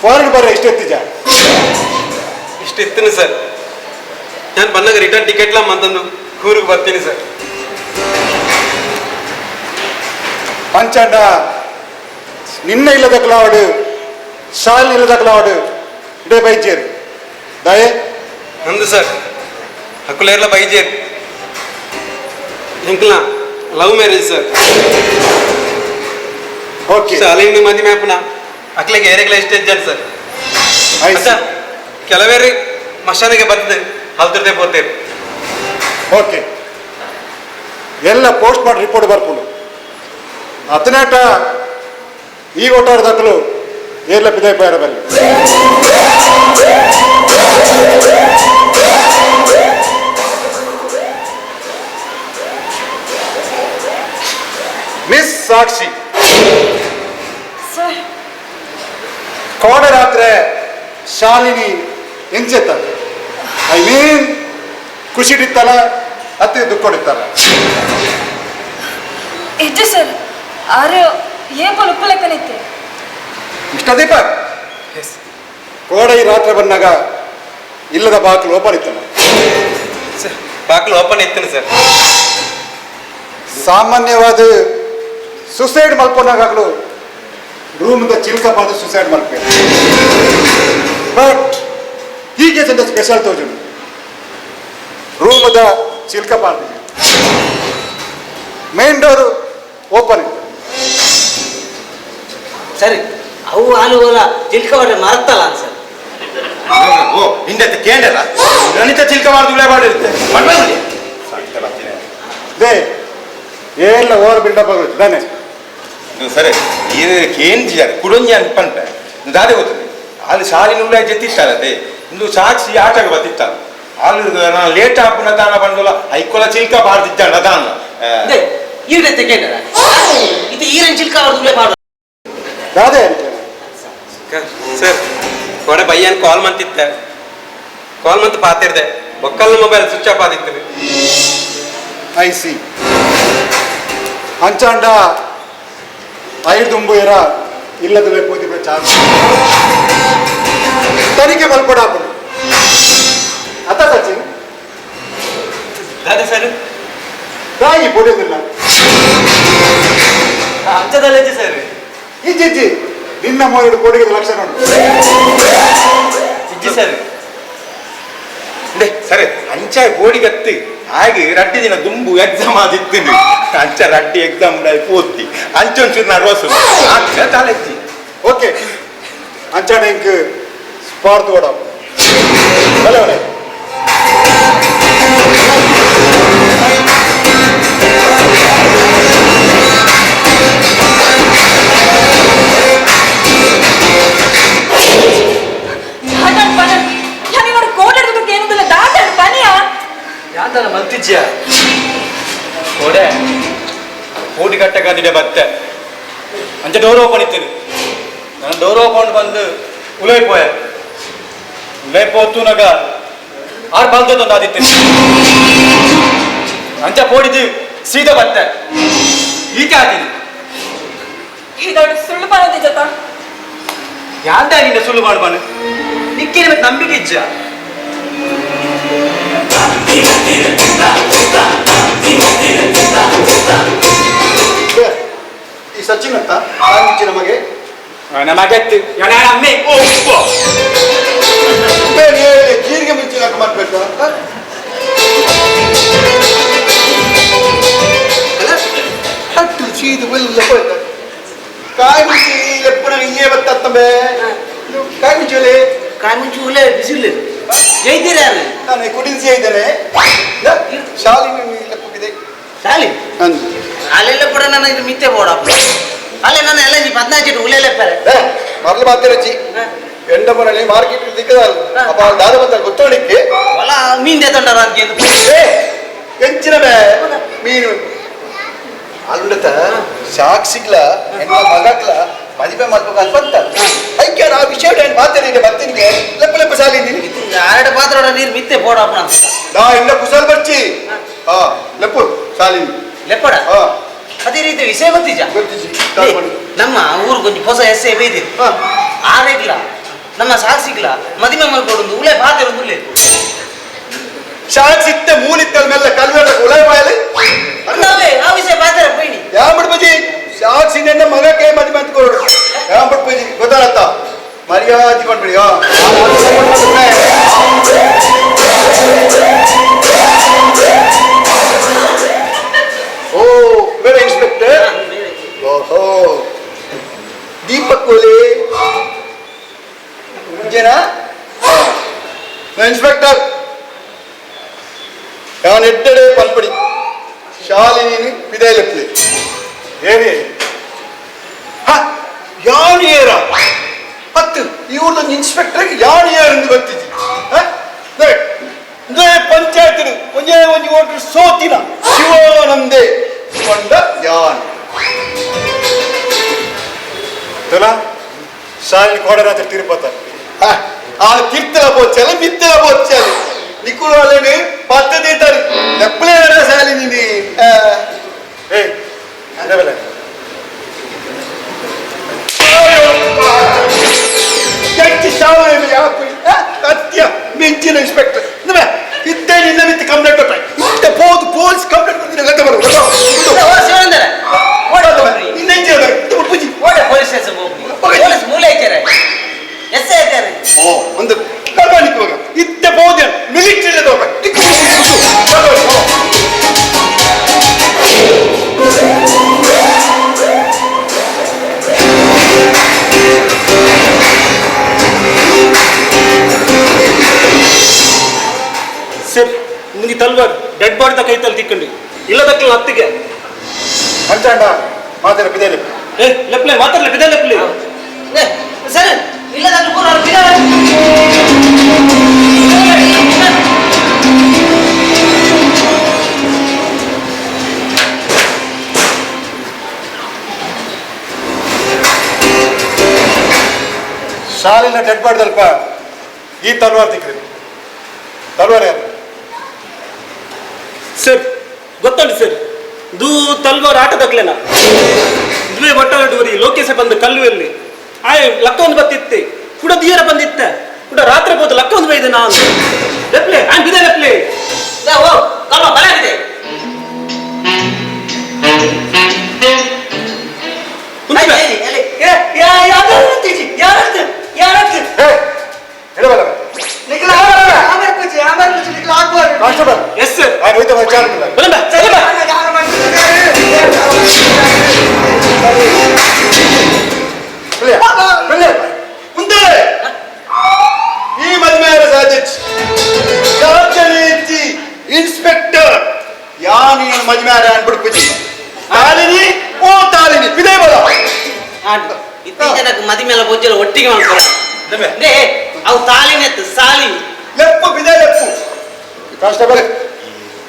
ಫಾರಿನ್ ಬರ ಇಷ್ಟೆತ್ತಿಜ ಇಷ್ಟಿತ್ತು ಸರ್ ನಾನು ಬಂದಾಗ ರಿಟರ್ನ್ ಟಿಕೆಟ್ಲ ಮಂತಂದು ಕೂರಿಗೆ ಬರ್ತೀನಿ ಸರ್ ಪಂಚಂಡ ನಿನ್ನ ಇಲ್ಲದ ಕ್ಲಾವಡು ಶಾಲಿನಿ ಇಲ್ಲದ ಕ್ಲಾವಡು ಇಡೇ ಬೈಜೇರು ದಯೆ ಅಂದು ಸರ್ ಹಕ್ಕುಲೇರ್ಲ ಬೈಜೇರ್ ಇಂಕ್ಲ love marriage sir okay Shalini ಮದಿ ಮ್ಯಾಪ್ನ ಅಕ್ಲಿಗೆ ಏರಿಗೆಲ್ಲ ಇಷ್ಟ ಇದ್ದಾನೆ ಸರ್ ಆಯ್ತು ಕೆಲವೇರಿ ಮಶಾನಿಗೆ ಬರ್ತದೆ ಹಲ್ತಿರ್ದೆ ಪೋತೇವೆ ಓಕೆ ಎಲ್ಲ ಪೋಸ್ಟ್ ಮಾಡಿ ರಿಪೋರ್ಟ್ ಬರ್ಕೊಂಡು ಹತ್ತನೇಟ ಈ ಒಟ್ಟಾರ ದಕ್ಕಲು ಏರ್ಲ ಪಿದಾಯ ಪಯರ ಬರಲಿ ಮಿಸ್ ಸಾಕ್ಷಿ ಸರ್ ಕೋಡೆ ರಾತ್ರಿ ಶಾಲಿನಿ ಎಂಚೆತ್ತ ಐ ಮೀನ್ ಖುಷಿಡಿತ್ತಲ್ಲ ಅತ್ತೆ ದುಃಖಡಿತ್ತಲ್ಲ ಇಜ್ಜು ಸರ್ ಆರೆ ಏನ್ ಉಪ್ಪು ಲೆಕ್ಕನಿತ್ತೆ ಇಷ್ಟ ದೀಪಕ್ ಕೋಡೆ ಈ ರಾತ್ರಿ ಬಂದಾಗ ಇಲ್ಲದ ಬಾಗಿಲು ಓಪನ್ ಇತ್ತಲ್ಲ ಸರ್ ಬಾಗಿಲು ಓಪನ್ ಇತ್ತು ಸರ್ ಸಾಮಾನ್ಯವಾದ ಸುಸೈಡ್ ಮಲ್ಕೊಂಡಾಗಲೂ ರೂಮಿಂದ ಚಿಲ್ಕ ಬಂದು ಸುಸೈಡ್ ಮಲ್ಪೇರು ಬಟ್ ಈ ಕೇಸಿಂದ ಸ್ಪೆಷಲ್ ತೋಜನು ರೂಮದ ಚಿಲ್ಕ ಬಾರ್ದು ಮೇನ್ ಡೋರು ಓಪನ್ ಇತ್ತು ಸರಿ ಅವು ಹಾಲುವಲ್ಲ ತಿಳ್ಕೊಂಡ್ರೆ ಮರತ್ತಲ್ಲ ಸರ್ ಓ ಹಿಂದೆ ಕೇಂಡಲ್ಲ ಗಣಿತ ಚಿಲ್ಕ ಮಾಡಿ ವಿಳೆ ಮಾಡಿರುತ್ತೆ ಮಾಡ್ಬಾರ್ದು ದೇ ಎಲ್ಲ ಓವರ್ ಬಿಲ್ಡಪ್ ಆಗುತ್ತೆ ತಾನೆ ಇದು ಸರಿ ಇದು ಕೇಂದ್ರಿಯಾರೆ ಕುಡೊಂಜಿ ಅನ್ಪಂಟ ದಾದೆ ಗೊತ್ತದೆ ಅಲ್ಲಿ ಶಾಲಿನುಳ್ಳ ಜೆತ್ತಿಟ್ಟಾರದೆ ಇಂದು ಸಾಕ್ಷಿ ಆಟಗೆ ಬತ್ತಿತ್ತಲ್ಲ ಅಲ್ಲಿ ನಾನು ಲೇಟ್ ಹಾಪುನ ದಾನ ಬಂದಲ್ಲ ಐಕೊಲ ಚಿಲ್ಕ ಬಾರ್ದಿದ್ದಾನ ದಾನ ಈಡೆ ತೆಗೆಂಡರ ಇದು ಈರನ್ ಚಿಲ್ಕ ಅವ್ರದ್ದು ಮಾಡು ದಾದೆ ಸರ್ ಕೊಡೆ ಬಯ್ಯನ್ ಕಾಲ್ ಮಂತಿತ್ತೆ ಕಾಲ್ ಮಂತ್ ಪಾತಿರ್ದೆ ಒಕ್ಕಲ್ನ ಮೊಬೈಲ್ ಸ್ವಿಚ್ ಆಫ್ ಆದಿತ್ತು ಐ ಸಿ ಅಂಚಾಂಡ ಐದು ಇರ ಇಲ್ಲದ ಕೂತಿ ಚಾನ್ಸ್ ತನಿಖೆ ಮಲ್ಕೊಡಾಪಡು ಅತ ಸಚಿನ್ ಅದೇ ಸರ್ ರಾಗಿ ಪೊಡೆಯೋದಿಲ್ಲ ಅಂಚದಲ್ಲೈತಿ ಸರ್ ಇಜ್ಜಿ ನಿನ್ನ ಮೊಯ್ದು ಕೊಡುಗೆ ಲಕ್ಷಣ ಉಂಟು ಇಜ್ಜಿ ಸರ್ ಸರಿ ಅಂಚ ಗೋಡಿಗತ್ತಿ ಹಾಗೆ ರಡ್ಡಿ ದಿನ ದುಂಬು ಎಕ್ಸಾಮ್ ಆದಿತ್ತು ಅಂಚ ರಡ್ಡಿ ಎಕ್ಸಾಮ್ ಪೂರ್ತಿ ಅಂಚೊಂಚೂರು ನರ್ವಸ್ ಅಂಚ ತಲೆಚ್ಚಿ ಓಕೆ ಅಂಚಾಣ ಇಂಕ್ ಸ್ಪಾರ್ತ್ ಓಡ ಭಲೆ ಒಳ್ಳೆ ಯಾಂತನ ಮಂತಿಜ್ಯ ಕೋಡೆ ಕೋಟಿ ಕಟ್ಟಗಂದಿದೆ ಬತ್ತೆ ಅಂಚೆ ಡೋರ್ ಓಪನ್ ಇತ್ತು ನಾನು ಡೋರ್ ಓಪನ್ ಬಂದು ಉಲೈಪೋಯ ಉಲೈಪೋತುನಾಗ ಆರು ಬಾಲ್ದೊಂದು ಆದಿತ್ತು ಅಂಚ ಪೋಡಿದ್ದು ಸೀದಾ ಬತ್ತೆ ಈಕೆ ಆದಿನಿ ಇದೊಂದು ಸುಳ್ಳು ಬರೋದಿ ಜೊತ ಯಾಂತ ನಿನ್ನ ಸುಳ್ಳು ಮಾಡ್ಬಾನು ನಿಕ್ಕಿನ ಮೇಲೆ ನಂಬಿಕೆ ಇಜ್ಜ ಈ ಸಚಿನ್ ಅಂತ ಕಾಂಗಿಚ್ಚಿ ನಮಗೆ ನಮಗೆತ್ತು ಅಮ್ಮೆ ಜೀರಿಗೆ ಮುಂಚಿನ ಮಾಡ್ಬೇಕು ಹತ್ತು ಚೀದು ಎಲ್ಲ ಹೋಯ್ತು ಕಾಯಿ ಮುಂಚಿ ಎಪ್ಪನ ಹಿಂಗೆ ಬತ್ತಂಬೆ ಕಾಯಿ ಮುಂಚಿ ಕಾಮಿಂಚು ಉಲೆ ಬಿಸಿಲು ಜೈತೀರ ಯಾರು ನಾನು ಕುಡಿಸಿ ಇದ್ದೇನೆ ಶಾಲಿನಿ ಲೆಕ್ಕಿದೆ ಶಾಲಿ ಅಂದು ಅಲ್ಲೆಲ್ಲ ಕೂಡ ನನ್ನ ಇದು ಮಿತ್ತೆ ಬೋಡಪ್ಪ ಅಲ್ಲೇ ನನ್ನ ಎಲ್ಲ ನೀ 14 ಉಲೆ ಲೆಪ್ಪರೆ ಮರಳು ಮಾತಿರಚಿ ಎಂಡ ಮರಳಿ ಮಾರ್ಕೆಟ್ ದಿಕ್ಕದಲ್ಲ ಅಪ್ಪ ದಾದ ಬಂದ ಗೊತ್ತೋಣಿಕ್ಕೆ ಹೊಲ ಮೀನ್ ದೇತಂಡರ ಅಂತ ಹೆಂಚಿನ ಮೀನು ಅಲ್ಲುಂಡತ ಸಾಕ್ಷಿಗ್ಲ ಹೆಣ್ಣ ಮಗಕ್ಲ ಮದುವೆ ಮಾಡ್ಬೇಕು ಅಂತ ಬಂತ ಐಕ್ಯ ಆ ವಿಷಯ ಮಾತಾಡಿದೆ ಮತ್ತಿನಿಗೆ ಲೆಪ್ಪ ಲೆಪ್ಪ ಸಾಲಿದ್ದೀನಿ ಎರಡು ಪಾತ್ರ ನೀರು ಮಿತ್ತೆ ಬೋಡಪ್ಪ ನಾ ಇಂದ ಕುಸಲ್ ಬರ್ಚಿ ಹಾ ಲೆಪ್ಪು ಸಾಲಿನಿ ಲೆಪ್ಪಡ ಹಾ ಅದೇ ರೀತಿ ವಿಷಯ ಗೊತ್ತಿಜ ಗೊತ್ತಿಜಿ ನಮ್ಮ ಊರು ಕೊಂಚ ಹೊಸ ಎಸ್ಸೆ ಬೈದಿರು ಆರೆಗ್ಲ ನಮ್ಮ ಸಾಕ್ಷಿಗ್ಲ ಮದುವೆ ಮಾಡ್ಕೊಡು ಉಳೆ ಪಾತ್ರ ಉಳ್ಳೆ ಶಾಕ್ ಸಿಕ್ತೆ ಮೂಲಿತ್ತಲ್ ಮೇಲೆ ಕಲ್ವೆಡ ಉಳೈ ಬಾಯಲಿ ನಾವೇ ಆ ವಿಷಯ ಪಾತ್ರ ಬೈನಿ ಯಾ ಬಿಡ್ಬಜಿ ಶಾಕ್ ಸಿನ್ನ ಮಗಕ್ಕೆ ಮದುವೆ ಅಂತ್ಕೊಡು ಯಾ ಬಿಡ್ಬಜಿ ಗೊತ್ತಾಗತ್ತ ಮರ್ಯಾದೆ ಮಾಡ್ಬಿಡಿ ಹಾ ಓ ಬೇರೆ ಇನ್ಸ್ಪೆಕ್ಟರ್ ಓಹೋ ದೀಪಕ್ ಕೋಲಿ ಮುಂಜಾನಾ ಇನ್ಸ್ಪೆಕ್ಟರ್ ಯಾನ್ ಎಡ್ಡೆಡೆ ಪಲ್ಪಡಿ ಶಾಲಿನಿ ಪಿದೈಲೆಪ್ಲಿ ಏನೇ ಯಾನ್ ಏರ ಹತ್ತು ಇವ್ರದೊಂದು ಇನ್ಸ್ಪೆಕ್ಟರ್ ಯಾನ್ ಏರ್ ಎಂದು ಗೊತ್ತಿದ್ದಿ ಪಂಚಾಯತ್ ಒಂದೇ ಒಂದು ಓಟ್ರು ಸೋತಿನ ಶಿವಾನಂದೇ ಕೊಂಡ ಯಾನ್ ತುಲ ಶಾಲಿನಿ ಕೋಡರಾಜ ತಿರುಪತ ಆ ಕಿರ್ತಲ ಬೋಚಾಲ ಮಿತ್ತಲ ಬೋಚಾಲ ನಿಕ್ಕುಳು ಅಲ್ಲೇನೆ ಪತ್ತದಿ ತರಿ ಲೆಪ್ಪಲೇ ಶಾಲಿನಿ ಏ ಅಂದವಲ್ಲ ಕೆಟ್ಟಿ ಶಾಲೆ ಯಾಪಿ ಅತ್ಯ ಮಿಂಚಿನ ಇನ್ಸ್ಪೆಕ್ಟರ್ ಇದ್ದೇ ನಿನ್ನ ಮಿತ್ತಿ ಕಂಪ್ಲೇಂಟ್ ಕೊಟ್ಟ ಪೋದು ಪೊಲೀಸ್ ಕಂಪ್ಲೇಂಟ್ ಕೊಡ್ತೀನಿ ಗಂಟೆ ಬರು ಶಿವಂದರ ಇನ್ನೆಂಚೆ ಪೂಜಿ ಪೊಲೀಸ್ ಸ್ಟೇಷನ್ ಪೊಲೀಸ್ ಮೂಲೆ ಐತಾರೆ ಎಸ್ ಐತಾರೆ ಓ ಒಂದು ಕಲ್ಪನಿಕ್ ಹೋಗ ಇತ್ತೆ ಪೋದೆ ಮಿಲಿಟರಿ ಹೋಗ ಸರ್ ಮುಂದೆ ತಲ್ವಾರ್ ಡೆಡ್ ಬಾಡಿ ತ ಕೈತಲ್ಲಿ ತಿಕ್ಕೊಂಡು ಇಲ್ಲದಕ್ಕೆ ಹತ್ತಿಗೆ ಅಂಚಾಂಡ ಮಾತಾಡ ಬಿದ್ದೇಲೆ ಲೆಪ್ಲೆ ಮಾತಾಡ್ಲೆ ಬಿದ್ದ ಲೆಪ್ಲೆ ಸರ್ ಇಲ್ಲದಾದ್ರೂ ಕೂಡ ಅವ್ರು ಬಿಡಲ್ಲ. ಶಾಲಿನ ಡೆಡ್ ಬಾಡ್ದಲ್ಪ ಈ ತಲ್ವಾರ್ ತಿಕ್ರಿ ತಲ್ವಾರ್ ಯಾರು ಸರ್ ಗೊತ್ತುಂಟು ಸರ್ ಇದು ತಲ್ವಾರ್ ಆಟ ತಕ್ಲೇನ ಇದುವೇ ಒಟ್ಟಾಡುವರಿ ಲೋಕೇಶ ಬಂದು ಕಲ್ಲುವಲ್ಲಿ ಆಯ್ ಲಕ್ಕ ಒಂದು ಬತ್ತಿತ್ತೆ ಕೂಡ ದಿಯರ ಬಂದಿತ್ತೆ ಕೂಡ ರಾತ್ರಿ ಹೋದ ಲಕ್ಕ ಒಂದು ಬೈದೆ ನಾನು ಲೆಪ್ಲೆ ಆಯ್ ಬಿದೆ ಲೆಪ್ಲೆ ಓ ಕಲ್ವ ಬಲಾಗಿದೆ ಕಾನ್ಸ್ಟೇಬಲ್ ಎಸ್ ಸರ್ ఆయన ಹೋಯ್ತು ವಿಚಾರ ಮುಂದೆ ಈ ಮದ್ಮೆಯರ ಸಾಧಿಸಿ ಇನ್ಸ್ಪೆಕ್ಟರ್ ಯಾನಿ ಮದ್ಮೆಯರ ಅನ್ಬಿಡ್ಬಿಟ್ಟು ತಾಲಿನಿ ಓ ತಾಲಿನಿ ಇದೇ ಬಲ ಇತ್ತೀಚೆಗೆ ಮದಿ ಮೇಲೆ ಬೊಜ್ಜಲು ಒಟ್ಟಿಗೆ ಮಾಡ್ತಾರೆ ಅವು ತಾಲಿನೆತ್ತು ಸಾಲಿ ಲೆಪ್ಪು ಬಿದೆ ಲೆಪ್ಪು ಕಾನ್ಸ್ಟೇಬಲ್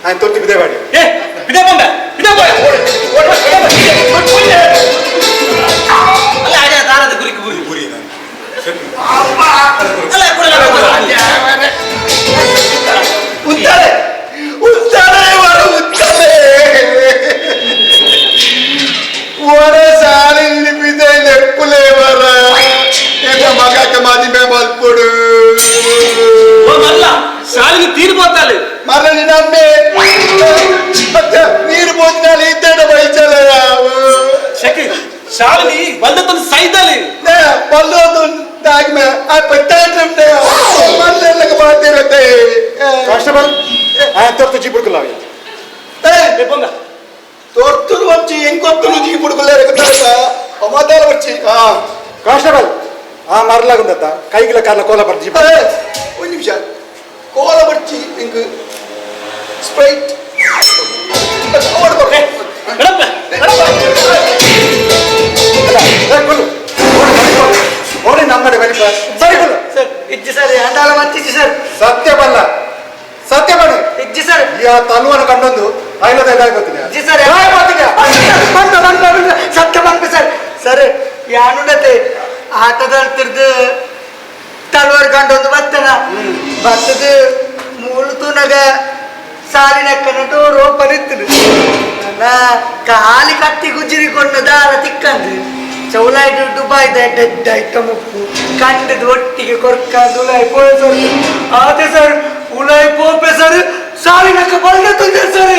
ನಾನು ತೊಟ್ಟಿ ಬಿದೆ ಮಾಡಿ ಏ ಬಿದೆ ಬಂದ ಬಿದೆ ಅಲ್ಲ ಆಗ ದಾರದ ಗುರಿಕೆ ಗುರಿ ಗುರಿ ಅಲ್ಲ ಉತ್ತರೆ ಉತ್ತರೆ ವರ ಉತ್ತರೆ ವರ ಸಾಲಿನ ಬಿದೆ ಲೆಪ್ಪುಲೆ ವರ ಎಂತ ಮಗಕ್ಕೆ ಮದಿಮೆ ಮಲ್ಪುಡು ಮಲ್ಲ ಶಾಲಿಗೆ ತೀರ್ಬೋತಾಳೆ ಮರ ನಿನ್ನಮ್ಮೆ ಮತ್ತೆ ನೀರು ಬೋದಿನಲ್ಲಿ ಇದ್ದೇಡ ಬೈಚಲ ಶಕಿ ಶಾಲಿನಿ ಬಂದತ್ತೊಂದು ಸೈದಲ್ಲಿ ಬಲ್ಲೋದು ದಾಗ್ಮೆ ಆ ಪಟ್ಟಾಡ್ರೆ ಮಲ್ಲೆಲ್ಲಕ್ಕೆ ಮಾಡ್ತಿರತ್ತೆ ಕಾನ್ಸ್ಟೇಬಲ್ ತೊರ್ತು ಜೀ ಬುಡ್ಕಲಾವಿ ಬಂದ ತೊರ್ತುಲು వచ్చి ఇంకొత్తులు జీ బుడుకులేరు కదా అమాదాలు వచ్చి కానిస్టేబుల్ ఆ మరలాగుందత్త కైగిల కార్ల కోల పర్చి ಒಂದು ನಿಮಿಷ ಕೋಲ ಬರ್ಚಿ ಇಂಕ್ ಸ್ಪ್ರೈಟ್ ಓಡಿ ನಮ್ಮಡೆ ಬಲಿಪ ಸರಿ ಬಲ್ಲ ಸರ್ ಇಜ್ಜಿ ಸರ್ ಅಂದಾಲ ಮತ್ತಿಜ್ಜಿ ಸರ್ ಸತ್ಯ ಬಲ್ಲ ಸತ್ಯ ಬನ್ನಿ ಇಜ್ಜಿ ಸರ್ ಈ ಆ ತಲ್ವನ ಕಂಡೊಂದು ಐಲದ ಗೊತ್ತಿದೆ ಇಜ್ಜಿ ಸರ್ ಸತ್ಯ ಬಂತು ಸರ್ ಸರ್ ಯಾನುಂಡತೆ ಆಟದ ತಿರ್ದು ತಲ್ವಾರ್ ಕಂಡೊಂದು ಬತ್ತನ ಬತ್ತದ ಮೂಲತುನಗ ಸಾಲಿನಕ್ಕನಟು ರೋಪನಿತ್ತದು ನಾ ಕಾಲಿ ಕತ್ತಿ ಗುಜ್ಜಿರಿಕೊಂಡು ದಾರ ತಿಕ್ಕಂದು ಚೌಲಾಯ್ಡು ದುಬಾಯ್ ದಡ್ಡ ಮುಪ್ಪು ಕಂಡದು ಒಟ್ಟಿಗೆ ಕೊರ್ಕಂದು ಉಲಾಯ್ ಪೋಯ್ ಸರ್ ಆತೆ ಸರ್ ಉಲಾಯ್ ಪೋಪೆ ಸರ್ ಸಾಲಿನಕ್ಕ ಬಲ್ದ ಸರ್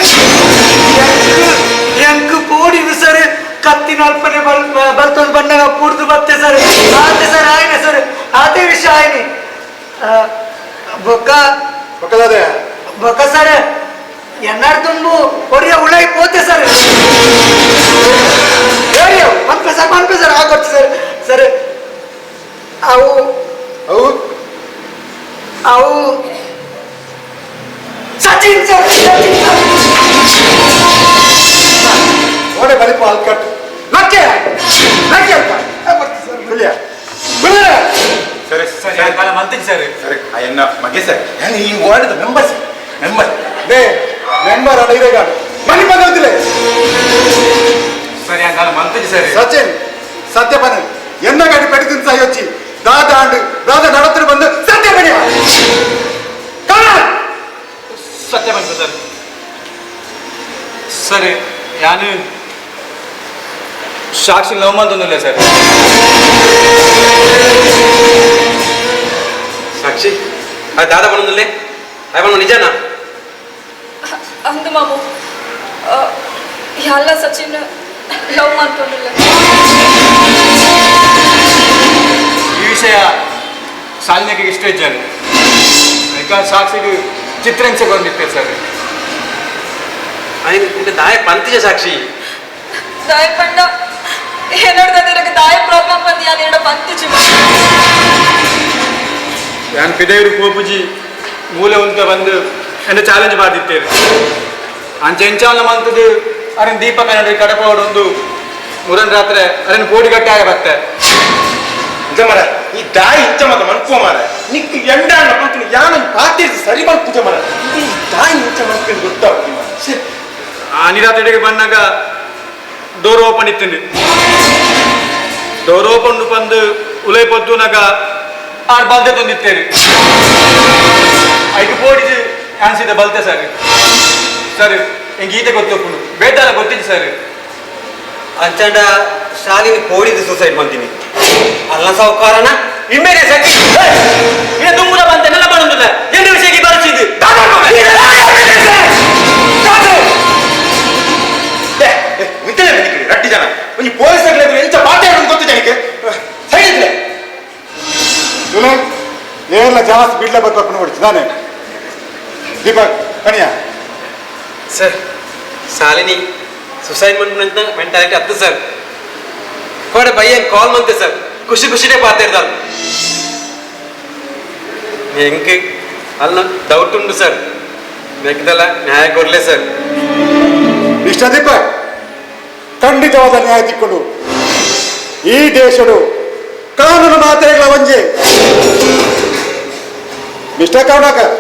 ಎಂಕು ಪೋಡಿದು ಸರ್ ಕತ್ತಿನ ಅಲ್ಪನೆ ಬರ್ತೊಂದು ಬಣ್ಣಗ ಪೂರ್ದು ಬತ್ತೆ ಸರ್ ಆತೆ ಸರ್ ಆಯ್ನೆ ಸರ್ ಆತೆ ವಿಷಯ ಆಯ್ನೆ ಬೊಕ್ಕ ಪಕ್ಕದಾದೆ ಬೊಕ್ಕ ಸರ್ ಎನ್ನಾರು ತುಂಬು ಹೊಡಿಯ ಉಳಾಯಿ ಪೋತೆ ಸರ್ ಮನ್ಪೆ ಸರ್ ಆಗೊತ್ತು ಸರ್ ಸರ್ ಅವು ಅವು ಅವು ಸಚಿನ್ ಸರ್ ಓಡೆ ಬಲಿಪ ಅಲ್ಕಟ್ಟು ಲಕ್ಕೆ ಲಕ್ಕೆ ಅಲ್ಪ ಬಿಳಿಯ ಬಿಳಿಯ ಸರಿ ಸರಿ ಕಾಲ ಮಂತಿಗೆ ಸರಿ ಸರಿ ಅಯ್ಯನ್ನ ಮಗೆ ಸರ್ ಈ ವಾರ್ಡ್ ಮೆಂಬರ್ ದೇ ಮೆಂಬರ್ ಅಡ ಇದೆ ಗಾಡು ಮನಿ ಬಂದಿಲ್ಲ ಸರಿ ಕಾಲ ಮಂತಿಗೆ ಸರಿ ಸಚಿನ್ ಸತ್ಯಪನ ಎನ್ನ ಗಾಡಿ ಪೆಡಿತಿನ ಸಾಯಿ వచ్చి ದಾದ ನಡತ್ರ ಬಂದು ಸತ್ಯಪನ ಸತ್ಯ ಬಂತು ಸರ್ ಸರಿ ಯಾನು ಸಾಕ್ಷಿ ಲವ್ ಮಾಡ್ತೊಂದಿಲ್ಲ ಸರ್ ಸಾಕ್ಷಿ ಅದು ದಾದ ಬಂದಿಲ್ಲೇ ಅಯ್ಯ ನಿಜನಾ ಅಂದು ಮಾಮು ಎಲ್ಲ ಸಚಿನ್ ಲವ್ ಮಾಡ್ಕೊಂಡಿಲ್ಲ ಈ ವಿಷಯ ಶಾಲಿನಿಗೆ ಇಷ್ಟ ಇದ್ದಾರೆ ಈಗ ಸಾಕ್ಷಿಗೆ ಚಿತ್ರಂಶೆ ಬಂದಿತ್ತೆ ಸರ್ ಅಯ್ಯ ದಾಯ ಪಂತಿಜ ಸಾಕ್ಷಿ ದಾಯ ಪಂಡ ಏನಾಡ್ತದೆ ದಾಯ ಪ್ರಾಬ್ಲಮ್ ಬಂದು ಯಾರು ಎರಡು ಪಂತಿಜಿ ഞാൻ പിതയൊരു പോപ്പുജി മൂല ഉಂತ ಬಂದು എന്നെ ಚಾಲೆಂಜ್ ಮಾಡಿದ್ದೇವೆ ಅಂಚೆಂಚಾಲ ಮಂತದು ಅರನ್ ದೀಪಕ ನಡಿ ಕಡಪ ಹೊಡೊಂದು ಮುರನ್ ರಾತ್ರಿ ಅರನ್ ಕೋಡಿ ಗಟ್ಟೆ ಆಗ ಬತ್ತೆ ಮರ ಈ ದಾಯಿ ಇಂಚ ಮತ ಮನ್ಕೋ ಮಾರ ನಿಕ್ ಎಂಡ ಮಕ್ಕಳು ಯಾನ ಪಾತಿ ಸರಿ ಮಲ್ಪುಜ ಮರ ಈ ದಾಯಿ ಇಂಚ ಮಕ್ಕಳು ಗೊತ್ತಾಗ್ತಿ ಅನಿರಾತ್ರಿಗೆ ಬಂದಾಗ ಡೋರ್ ಓಪನ್ ಇತ್ತು ಡೋರ್ ಓಪನ್ ಬಂದು ಉಲೈ ಪೊದ್ದುನಾಗ ಆರು ಬಲ್ದೆ ತಂದಿತ್ತೇರಿ ಐದು ಬೋಡಿದು ಅನ್ಸಿದ ಬಲ್ತೆ ಸರ್ ಸರ್ ಹೆಂಗೆ ಈತೆ ಗೊತ್ತಪ್ಪು ಬೇಟಲ್ಲ ಗೊತ್ತಿದ್ದು ಸರ್ ಅಂಚಂಡ ಶಾಲಿನಿ ಕೋಡಿದು ಸೂಸೈಡ್ ಮಾಡ್ತೀನಿ ಅಲ್ಲ ಸಾವುಕಾರನ ಇಮ್ಮೇಲೆ ಸಕ್ಕಿ ಇನ್ನ ತುಂಬುದ ಬಂತೆಲ್ಲ ಮಾಡುದಿಲ್ಲ ಎಂದು ವಿಷಯಕ್ಕೆ ಬರೆಸಿದ್ದು ಮಿತ್ತಲೆ ಬಂದಿಕ್ಕಿರಿ ರಟ್ಟಿ ಜನ ಒಂದು ಪೊಲೀಸರು ಎಂತ ಮಾತಾಡೋದು ಗೊತ್ತು ಜನಕ್ಕೆ ಸೈಡಿದ್ರೆ ಏನೆಲ್ಲ ಜಾಸ್ತಿ ಬಿಡ್ಲೆ ಬರ್ಬೇಕು ನೋಡಿச்சு ನಾನೇ ದೀಪಕ್ ಕಣಿಯ ಸರ್ ಶಾಲಿನಿ ಸುಸೈಡ್ ಮಾಡ್ಕೊಂಡ ಮೆಂಟಾಲಿಟಿ ಹತ್ತು ಸರ್ ಕೋಡೆ ಬಯ್ಯನ್ ಕಾಲ್ ಮಾಡ್ತೆ ಸರ್ ಖುಷಿ ಖುಷಿನೇ ಪಾತಿರ್ತಾರ ಹೆಂಗೆ ಅಲ್ಲ ಡೌಟ್ ಉಂಟು ಸರ್ ಬೇಕಿದಲ್ಲ ನ್ಯಾಯ ಕೊಡ್ಲೆ ಸರ್ ಇಷ್ಟ ದೀಪಕ್ ಖಂಡಿತವಾದ ನ್ಯಾಯ ತಿಕ್ಕೊಂಡು ಈ ದೇಶಡು ಕಾನೂನು ಮಾತ್ರೆಗಳ ಒಂಜೆ ಮಿಸ್ಟರ್ ಕರುಣಾಕರ್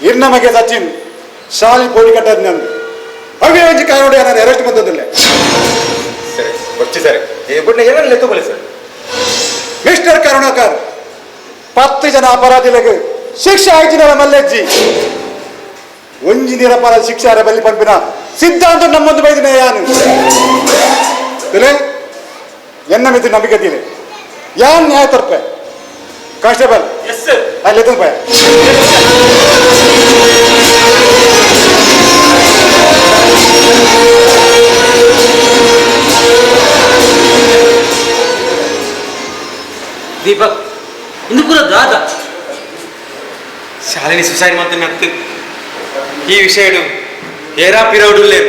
ಇರ್ನಮಗೆ ಸಚಿನ್ ಶಾಲಿ ಪೋಡಿ ಕಟ್ಟದ ನಂದು ಅವೇ ಒಂಜಿ ಕಾನೂನು ನಾನು ಅರೆಸ್ಟ್ ಬಂದದಿಲ್ಲ ಸರಿ ಬರ್ಚಿ ಸರ್ ಬಟ್ ಏನೆಲ್ಲ ಲೆಕ್ಕಬಲ್ಲ ಸರ್ ಮಿಸ್ಟರ್ ಕರುಣಾಕರ್ 10 ಜನ ಅಪರಾಧಿಗಳಿಗೆ ಶಿಕ್ಷೆ ಆಯ್ತಿನ ಮಲ್ಲೆಜ್ಜಿ ಒಂಜಿ ನಿರಪರಾಧ ಶಿಕ್ಷೆ ಅರ ಬಲ್ಲಿ ಪಂಪಿನ ಸಿದ್ಧಾಂತ ನಮ್ಮೊಂದು ಬೈದಿನ ಯಾನು ತಿಳೆ ಎನ್ನ ಮಿತಿ ನಂಬಿಕೆ ತೀರೆ ಯಾನ್ ನ್ಯಾಯ ತರ್ಪೆ ಕಾನ್ಸ್ಟೇಬಲ್ ಎಸ್ ಸರ್ ಅಲ್ಲಿ ಎತ್ತ ಭಯ ದೀಪಕ್ ಇಂದು ಕೂಡ ದಾದ ಶಾಲಿನಿ ಸುಸೈಡ್ ಮಾಡ್ತೀನಿ ನಕ್ತು ಈ ವಿಷಯ ಏರಾ ಪಿರೌಡುಲ್ಲೇ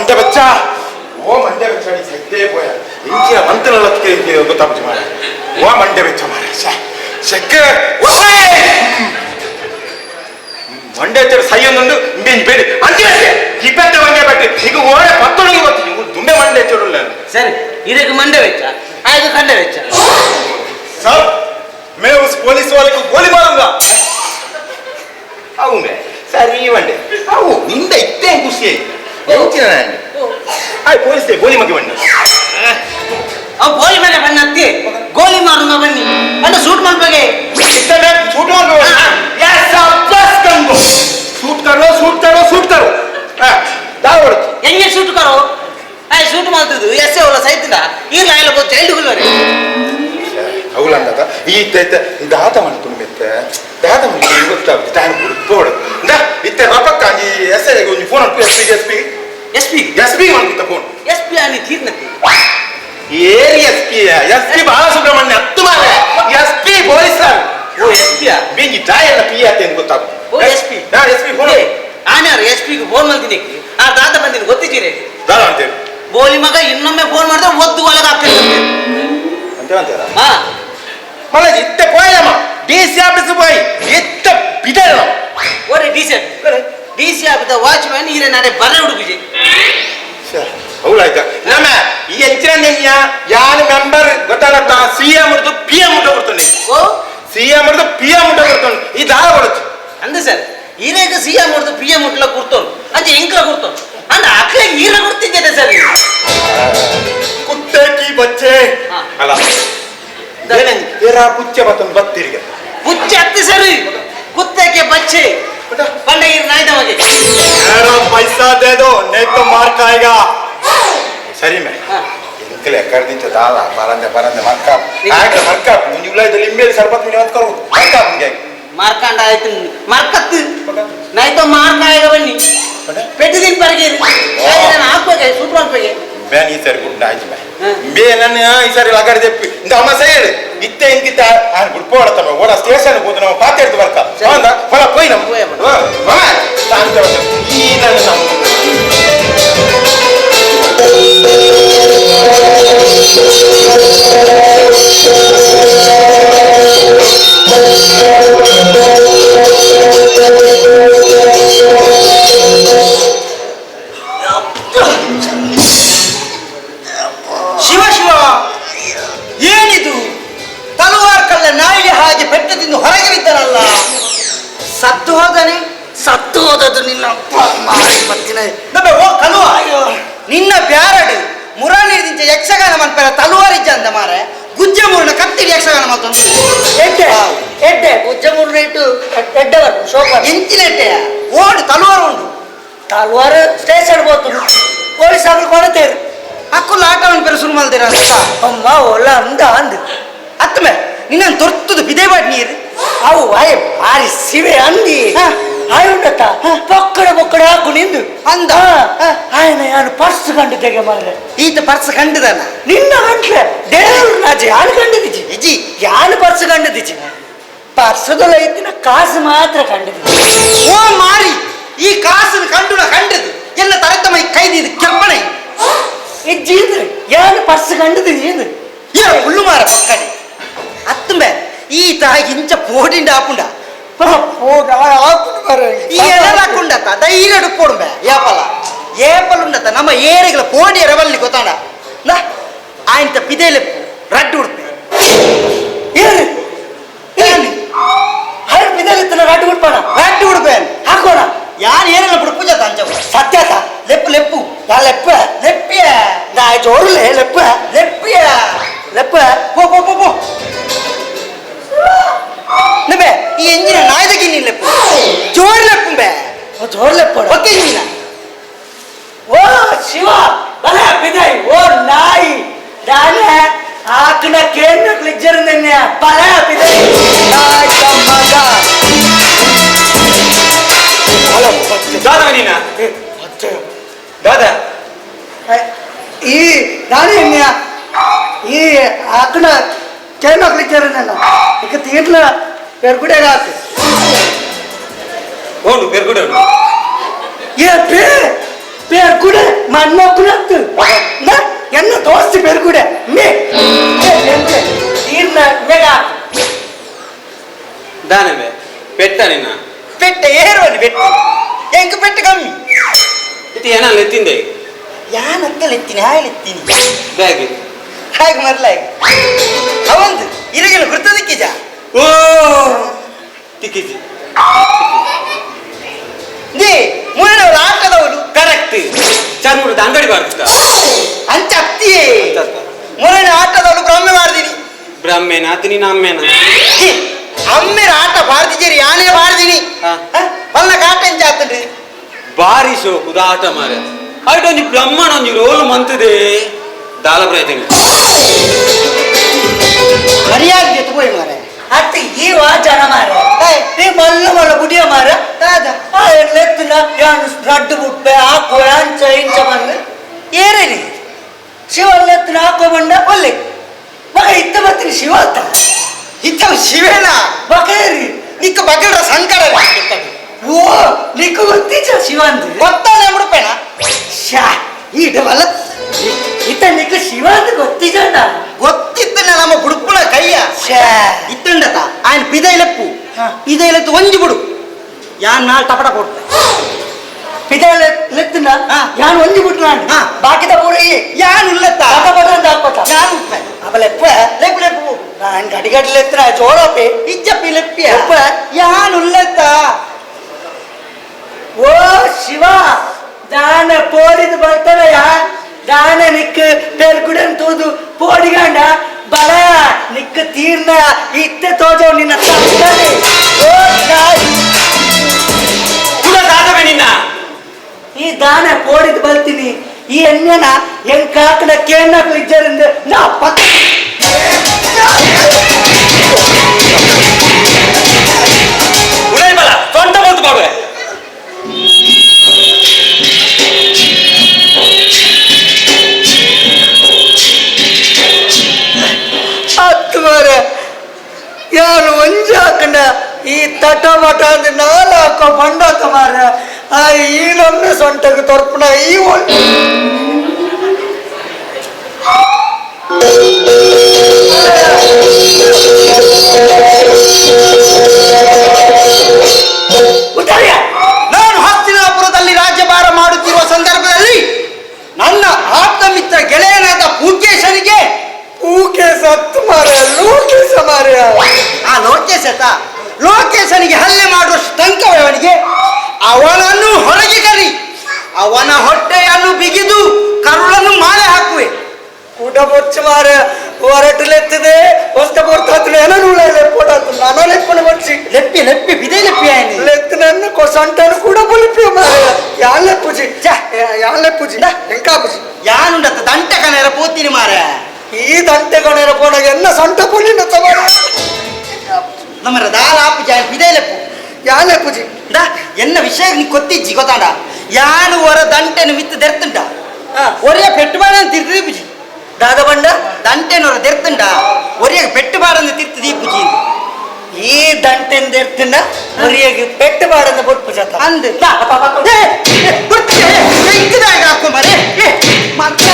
ಮಂಡೆ ಬೆಚ್ಚ ಓ ಮಂಡೆ ಬೆಚ್ಚ ಸದ್ದೇ ಪೋಯ ಇಂಚಿನ ಮಂತ್ರನಕ್ಕೆ ಗೊತ್ತಾಗ್ತದೆ ಮಾರ ಓ ಮಂಡೆ ಬೆಚ್ಚ ಮಾರ ಶೆಕ್ಕ ಮಂಡೆ ಬೆಚ್ಚ ಸೈಯೊಂದೊಂದು ಇಂಬೇಜ್ ಬೇಡಿ ಅಂಚೆ ಇಪ್ಪತ್ತೆ ಮಂಗೆ ಬಟ್ಟೆ ಈಗ ಓಡೆ ಪತ್ತೊಳಗೆ ಗೊತ್ತು ನೀವು ದುಂಬೆ ಮಂಡೆ ಹೆಚ್ಚೋಡಲ್ಲ ಸರಿ ಇದಕ್ಕೆ ಮಂಡೆ ವೆಚ್ಚ ಆಯ್ತು ಕಂಡೆ ವೆಚ್ಚ ಸರ್ मैं उस पुलिस वाले को गोली मारूंगा అవునే సరే ఇవ్వండి అవు నింద ఇట్టే ఖుషి ఏంచినానండి ఆ పోలీస్ ಗೋಲಿ ಮಗಿ ಬಣ್ಣ ಅವ್ ಗೋಲಿ ಮೇಲೆ ಬಣ್ಣತ್ತಿ ಗೋಲಿ ಮಾರುಂಗ ಬನ್ನಿ ಅಣ್ಣ ಶೂಟ್ ಮಾಡ್ಬೇಕೆ ಇತ್ತನೆ ಶೂಟ್ ಮಾಡು ಯಸ್ ಬಸ್ ಕಂಗೋ ಶೂಟ್ ಕರೋ ದಾವಡ ಹೆಂಗೆ ಶೂಟ್ ಕರೋ ಆಯ್ ಶೂಟ್ ಮಾಡ್ತಿದ್ದು ಎಸ್ ಅವಳ ಸೈತಿಂದ ಈಗ ಎಲ್ಲ ಬೋ ಚೈಲ್ಡ್ ಗುಲ್ಲರೆ ಅವಳಂದಾಗ ಈ ದಾತ ಮಾಡ್ಕೊಂಡು ಮೆತ್ತ ದಾತ ಮಾಡ್ಕೊಂಡು ಗೊತ್ತಾಗುತ್ತೆ ಟೈಮ್ ಕೊಡು ಇಂದ ಇತ್ತೆ ರಪಕ್ಕ ಈ ಎಸ್ ಐ ಒಂದು ಫೋನ್ ಅಪ್ಪ ಎಸ್ ಪಿ ಮಾಡ್ಕೊತ ಫೋನ್ ಎಸ್ ಪಿ ಅಲ್ಲಿ ತೀರ್ನತಿ ಏರಿ ಎಸ್ ಪಿ ಬಾಲಸುಬ್ರಹ್ಮಣ್ಯ ಹತ್ತು ಮಾರೆ ಎಸ್ ಪಿ ಪೊಲೀಸ್ ಓ ಎಸ್ ಪಿ ಬೀಗಿ ದಾಯಲ್ಲ ಪಿ ಆತೆ ಅಂತ ಗೊತ್ತಾಗುತ್ತೆ ಓ ಎಸ್ ಪಿ ಫೋನ್ ಆನ್ಯಾರು ಎಸ್ ಪಿಗೆ ಫೋನ್ ಮಾಡ್ತೀನಿ ಆ ದಾತ ಬಂದಿನಿ ಗೊತ್ತಿದ್ದೀರಿ ದಾದ ಅಂತೇಳಿ ಬೋಲಿ ಮಗ ಇನ್ನೊಮ್ಮೆ ಫೋನ್ ಮಾಡಿದ್ರೆ ಒದ್ದು ಒಳಗೆ ಆಗ್ತದೆ ಅಂತೀರ ಹಾ ಮಳೆ ಇತ್ತೆ ಪೋಯಮ್ಮ ಡಿ ಸಿ ಆಫೀಸ್ போய் ಎತ್ತ ಬಿಡಲ್ಲ ಒರೆ ಡಿ ಸಿ ಆಫೀಸ್ ವಾಚ್ಮ್ಯಾನ್ ಈರೆ ನಾಳೆ ಬರ ಹುಡುಗಿಜಿ ಅವಳಾಯ್ತಾ ನಮ್ಮ ಈ ಹೆಚ್ಚಿನ ನೆನ್ಯ ಯಾರು ಮೆಂಬರ್ ಗೊತ್ತಾಗತ್ತ ಸಿಎಂ ಹಿಡಿದು ಪಿ ಎಂ ಮುಟ್ಟ ಬರ್ತಾನೆ ಓ ಸಿಎಂ ಹಿಡಿದು ಪಿ ಎಂ ಮುಟ್ಟ ಬರ್ತಾನೆ ಈ ದಾರ ಬರುತ್ತೆ ಅಂದೆ ಸರ್ ಈರೇಗ ಸಿ ಎಂ ಹೊಡೆದು ಪಿ ಎಂ ಮುಟ್ಲ ಕೊಡ್ತೋನು ಅಂಚೆ ಎಂಕ್ಲ ಕೊಡ್ತೋನು ಅಂದ ಅಕ್ಲೆ ಈರ ಕೊಡ್ತಿದ್ದೆ ಸರ್ ಕುತ್ತೆ ಕಿ ಬಚ್ಚೆ ಅಲ್ಲ तेरा पुच्चे बतन बत्तीರಿಗೆ पुच्चे हत्ती सरी कुत्ते के बच्चे पंडे नाई दवागे यारो पैसा दे दो नहीं तो मार खाएगा सरी में इनके कर दी तो दादा बरंदे मक्का मक्का मुंजुला इधर इम्मेल सरबत में मत करो मक्का बन गया मारकांड आए तुम मारकत नहीं तो मार खाएगा बन्नी पेट दिन पर गिर ना आप पे गए सूट पे गए मैं नहीं सर गुड नाइट में ಬೇನನ್ನ ಈ ಸಾರಿ ಲಗಾಡಿ ದೆಪ್ಪಿ ಇಂದ ಅಮ್ಮ ಸೈಡ್ ಇತ್ತೆ ಇಂಕಿತ ಆ ಗುಡ್ಪ ಹೊಡತಮ್ಮ ಓಡ ಸ್ಟೇಷನ್ ಹೋದ ನಾವು ಪಾತೆ ಹಿಡಿದು ಬರ್ಕ ಹೊಲ ಪೋಯ್ ನಮ್ಮ ಮಾಮ ಶಾಂತ ಈ ನನ್ನ ಹೋದದ್ದು ನಿನ್ನ ಮಾರಿ ಬರ್ತಿನ ನಮ್ಮೆ ಓ ಕಲುವ ನಿನ್ನ ಬ್ಯಾರಡು ಮುರಾಣಿದಿಂಚ ಯಕ್ಷಗಾನ ಮನ್ಪರ ತಲುವಾರಿಜ್ಜ ಅಂತ ಮಾರೆ ಗುಜ್ಜ ಮೂರನ ಕತ್ತಿಡಿ ಯಕ್ಷಗಾನ ಮತ್ತೊಂದು ಎಡ್ಡೆ ಎಡ್ಡೆ ಗುಜ್ಜ ಮೂರನ ಇಟ್ಟು ಎಡ್ಡವರು ಶೋಕ ಎಂಚಿನ ಎಡ್ಡೆ ಓಡು ತಲುವಾರು ಉಂಟು ತಲ್ವಾರು ಸ್ಟೇಷನ್ ಹೋತು ಪೊಲೀಸ್ ಅವ್ರು ಕೊಡತೇರು ಅಕ್ಕುಲ್ಲ ಆಟವನ್ನು ಪೆರು ಶುರು ಮಾಡ್ತೀರ ಅಮ್ಮ ಒಲ್ಲ ಅಂದ ಅಂದ್ ಅತ್ತಮೆ ನಿನ್ನ ತೊರ್ತದು ಬಿದೆ ಬಾಟ್ ನೀರು ಅವು ಅಯ್ಯ ಭಾರಿ ಸಿವೆ ಅಂದಿ ಆಯುಂಡತ್ತ ಪಕ್ಕಡ ಪಕ್ಕಡ ಹಾಕು ನಿಂದು ಅಂದ ಆಯ್ನ ಯಾನು ಪರ್ಸ್ ಕಂಡು ತೆಗೆ ಮಾರ್ರೆ ಈತ ಪರ್ಸ್ ಕಂಡದನ ನಿನ್ನ ಗಂಟ್ಲೆ ದೇವ್ರು ನಾಜಿ ಯಾನು ಕಂಡದಿಜಿ ಇಜಿ ಯಾನು ಪರ್ಸ್ ಕಂಡದಿಜಿ ಪರ್ಸದೊಳ ಇದ್ದಿನ ಕಾಸು ಮಾತ್ರ ಕಂಡದಿಜಿ ಓ ಮಾರಿ ಈ ಕಾಸನ್ನು ಕಂಡುನ ಕಂಡದು ಎಲ್ಲ ತರತಮ ಕೈದಿದ್ದು ಕೆಪ್ಪಣೆ ಇಜ್ಜಿ ಇದ್ರೆ ಯಾನು ಪರ್ಸ್ ಕಂಡದಿಜಿ ಇದು ಏ ಹುಲ್ಲು ಮಾರ ಪಕ್ಕಡೆ ಅತ್ತಂಬೆ ಈತ ಇಂಚ ಪೋಡಿಂಡ ಆಪುಂಡ ಈ ಎಲ್ಲ ಹಾಕೊಂಡತ್ತ ಧೈರ್ಯ ಡುಪ್ಪೋಡುಂಬೆ ಏಪಲ ಏಪಲುಂಡತ್ತ ನಮ್ಮ ಏರಿಗಳ ಪೋಡಿಯ ರವಲ್ಲಿ ಗೊತ್ತಾಂಡ ನಾ ಆಯ್ತ ಪಿದೇಲೆ ರಡ್ಡು ಉಡ್ಪೆ ಏನು ಏನು ಹೈ ಬಿದಲಿತ್ತನ ರಡ್ಡು ಉಡ್ಪಣ ರಡ್ಡು ಉಡ್ಪೆ ಹಾಕೋಣ ಯಾರು ಏನೆಲ್ಲ ಬುಡ್ಪು ಜತ ಅಂಚವ ಸತ್ಯತ ಲೆಪ್ಪು ಲೆಪ್ಪು ಯಾ ಲೆಪ್ಪ ಲೆಪ್ಪಿಯ ನಾ ಜೋರುಲೆ ಲೆಪ್ಪ ಲೆಪ್ಪಿಯ ಲೆಪ್ಪ ಪೋ ಪೋ ಪೋ ಪೋ ನಬೆ ಈ ಎಂಜಿನ ನಾಯ್ದಕ್ಕೆ ನೀನ್ ಲೆಪ್ಪು ಜೋರ್ ಲೆಪ್ಪುಂಬೆ ಜೋರು ಲೆಪ್ಪ ಓಕೆ ಎಂಜಿನ ಓ ಶಿವ ಬಲ ಬಿದೈ ಓ ನಾಯಿ ನಾನೇ ಆಕನ ಕೇಂದ್ರ ಕ್ಲಿಜ್ಜರನ್ನೇ ಬಲ ಬಿದೈ ನಾಯಿ ಮಗ ದಾದ ನೀನ ದಾದ ಈ ನಾನೇ ಈ ಆಕನ ಕೇಂದ್ರ ಕ್ಲಿಜ್ಜರನ್ನ ಇಕ ತೀರ್ಲ ಪೆರ್ಗುಡೆಗ ಆಕು ಓಡು ಪೆರ್ಗುಡೆ ಏ ಪೆರ್ಗುಡೆ ಮಣ್ಣೊಕ್ಕನತ್ತು ನಾ ಎನ್ನ ದೋಸ್ತಿ ಪೆರ್ಗುಡೆ ಮೇ ತೀರ್ನ ಮೇಗ ಆಕು ದಾನವೇ ಪೆಟ್ಟ ನಿನ್ನ ಪೆಟ್ಟ ಏರುವಲ್ಲಿ ಪೆಟ್ಟು ಎಂಕ ಪೆಟ್ಟು ಕಮ್ಮಿ ಇದು ಏನಲ್ಲ ಎತ್ತಿಂದೆ ಯಾನ್ ಅಕ್ಕಲ್ ಎತ್ತೀನಿ ಹಾಯ್ ಎತ್ತೀನಿ ಬ್ಯಾಗ್ ಹಾಗೆ ಮರ್ಲ ಅವಂದು ಇರಗಿನ ಗುರ್ತದಕ್ಕೆ ಜಾ ಓ ತಿಕ್ಕಿಜಿ ದೇ ಮುನ್ನವರು ಆಟದವರು ಕರೆಕ್ಟ್ ಚರ್ಮುರದ ಅಂಗಡಿ ಬಾರ್ತಿದ್ದ ಅಂಚ ಅತ್ತಿಯೇ ಮುನ್ನ ಆಟದವರು ಬ್ರಹ್ಮೆ ಮಾಡ್ದೀನಿ ಬ್ರಾಹ್ಮೇನ ಅದು ನೀನು ಅಮ್ಮೇನ ಅಮ್ಮೆರ ಆಟ ಬಾರ್ದಿದ್ದೀರಿ ಯಾನೇ ಬಾರ್ದಿನಿ ಮಲ್ಲ ಕಾಟ ಎಂಚ ಆತಂಡ್ರಿ ಬಾರಿ ಶೋಕುದ ಆಟ ಮಾರ ಆಯ್ತು ಒಂಜಿ ಬ್ರಹ್ಮಣ ಒಂಜಿ ರೋಲ್ ಮಂತದೆ ದಾಲ ಪ್ರಯತ್ನ ಮರ್ಯಾದೆ ಎತ್ತು ಹೋಯ್ ಮಾರೆ ಅತ್ತ ಈ ಜನ ಮಾರ ನೀ ಮಲ್ಲ ಮಲ್ಲ ಬುಡಿಯ ಮಾರ ಲೆತ್ತನ ಯಾನು ರಡ್ಡು ಬುಟ್ಟೆ ಹಾಕೋ ಅಂಚ ಇಂಚ ಬಂದು ಏರೇರಿ ಶಿವ ಲೆತ್ತನ ಹಾಕೋ ಬಂಡ ಒಲ್ಲೆ ಮಗ ಇತ್ತ ಬರ್ತೀನಿ ಶಿವ ಅಂತ ಇತ್ತ ಶಿವೇನ ಬಕೇರಿ ನಿಕ್ಕ ಬಗಲ್ರ ಸಂಕಟ ಓ ನಿಕ್ಕು ಗೊತ್ತಿಚ್ಚ ಶಿವ ಅಂತ ಗೊತ್ತಾನೆ ಮುಡುಪೇನ ಶಾ ಈಡವಲ್ಲ ಇತ್ತ ನಿಕ್ಕು ಶಿವ ಅಂತ ಗೊತ್ತಿಜಂಡ ಗೊತ್ತಿತ್ತನ ನಮ್ಮ ಬುಡುಪುನ ಕೈಯ ಇತ್ತಂಡತ ఆయన ಪಿದೈಲೆಪ್ಪು ಪಿದೈಲೆತ್ತು ಒಂಜಿ ಬುಡು ಯಾನ್ ನಾಲ್ ಟಪಟ ಕೊಡ್ತೆ ಪಿದೈಲೆ ಲೆತ್ತನ ಯಾನ್ ಒಂಜಿ ಬಿಟ್ಟು ನಾನು ಬಾಕಿದ ಪೂರಿ ಯಾನ್ ಉಲ್ಲತ್ತ ಟಪಟ ಅಂತ ಹಾಕೋತ ಯಾನ್ ಉಪ್ಪೆ ಅವಲೆಪ್ಪ ಲೆಪ್ಪು ಲೆಪ್ಪು ನಾನು ಗಡಿಗಡ್ಲೆ ಎತ್ತರ ಜೋಳಪಿ ಇಜ್ಜಪ್ಪಿ ಲೆಪ್ಪಿಯ ಎಪ್ಪ ಯಾನ್ ಉಲ್ಲತ್ತ ಓ ಶಿವ ದಾನ ಪೋರಿದು ಬರ್ತಾರಯ್ಯ ದಾನ ನಿಕ್ಕ ಪೆರ್ಗುಡನ್ ತೂದು ಪೋಡಿಗಂಡ ಬಲ ನಿಕ್ಕ ತೀರ್ನ ಇತ್ತೆ ತೋಜವ್ ನಿನ್ನ ತಂದನೆ ಓ ನಾಯಿ ಕೂಡ ದಾದವೇ ನಿನ್ನ ಈ ದಾನ ಪೋಡಿದು ಬರ್ತೀನಿ ಈ ಎಣ್ಣೆನ ಹೆಂಗ್ ಕಾಕನ ಕೇಳಕ್ ಇಜ್ಜರಿಂದ ನಾ ಪಕ್ಕ ಉಡೈ ಬಲ ಸ್ವಂತ ಬಂತು ಮಾಡುವೆ ಹತ್ತು ಮಾರ ಯಾರು ಒಂಜಿ ಹಾಕಂಡ ಈ ತಟ ಮಟ ಅಂದ್ರೆ ನಾಲ್ ಹಾಕೋ ಬಂಡಾಕ ಮಾರ ಆ ಈನೊಮ್ಮೆ ಸೊಂಟಕ್ಕೆ ತೊರ್ಪಣ ಈ ನಾನು ಹಸ್ತಿನಾಪುರದಲ್ಲಿ ರಾಜ್ಯಭಾರ ಮಾಡುತ್ತಿರುವ ಸಂದರ್ಭದಲ್ಲಿ ನನ್ನ ಆಪ್ತ ಮಿತ್ರ ಗೆಳೆಯನಾದ ಪೂಕೇಶನಿಗೆ ಊಕೇಶ ಹತ್ತು ಮಾರ ಲೋಕೇಶ ಮಾರ ಆ ಲೋಕೇಶ ಲೋಕೇಶನಿಗೆ ಹಲ್ಲೆ ಮಾಡುವಷ್ಟು ತಂಕವೇ ಅವನಿಗೆ ಅವನ ಅವನ ಹೊಟ್ಟೆಯನ್ನು ಬಿಗಿದು ಕರುಳನ್ನು ಮಾಲೆ ಹಾಕುವೆ. ಊಟ ಬೊಚ್ಚು ಮಾರ ಹೊರಟುಲೆತ್ತದೆ ಹೊಸ್ತ ಬರ್ತಾತ್ಲೆ ಏನೂಳೆ ಲೆಪ್ಪೋಟಾತು ನಾನು ಲೆಪ್ಪನ ಬಚ್ಚಿ ಲೆಪ್ಪಿ ಲೆಪ್ಪಿ ಬಿದೆ ಲೆಪ್ಪಿ ಆಯ್ನಿ ಲೆತ್ತನನ್ನು ಕೊಸಂಟನು ಕೂಡ ಬಲಿಪಿ ಮಾರ ಯಾಳೆ ಪೂಜಿ ಯಾಳೆ ಪೂಜಿ ಎಂಕಾ ಪೂಜಿ ಯಾನುಂಡತ್ತ ದಂಟೆ ಕಣರ ಪೋತಿನಿ ಮಾರ ಈ ದಂಟೆ ಕೊನೆರ ಪೋನಾಗ ಎನ್ನ ಸೊಂಟ ಪುಲಿನ ತಮಾರ ನಮ್ಮರ ದಾಲಾಪು ಜಾಯ್ ಬಿದೆ ಲೆಪ್ಪು ಯಾಳೆ ಪೂಜಿ ಎನ್ನ ವಿಷಯ ನೀ ಕೊತ್ತಿಜ್ಜಿ ಗೊತ್ತಾಂಡ ಯಾನು ಹೊರ ದಂಟೆನು ಮಿತ್ತು ದೆರ್ತುಂಟ ಒರೆಯ ಪೆಟ್ಟುಬಾಡ ತಿರ್ತಿದಿ ಪೂಜಿ ದಾದ ಬಂಡ ದಂಟೆನೊರ ದೆರ್ತುಂಡ ಒರೆಯ ಪೆಟ್ಟುಬಾಡನ್ನು ತಿರ್ತಿದಿ ಪೂಜಿ ಈ ದಂಟೆಂದ ಎರ್ತಿನ ಒರಿಯಾಗಿ ಪೆಟ್ಟು ಬಾಡಂದ ಬೊಟ್ಟು ಜತ ಅಂದ್ ಎಕ್ಕದಾಗ ಹಾಕೋ ಮರೆ ಮತ್ತೆ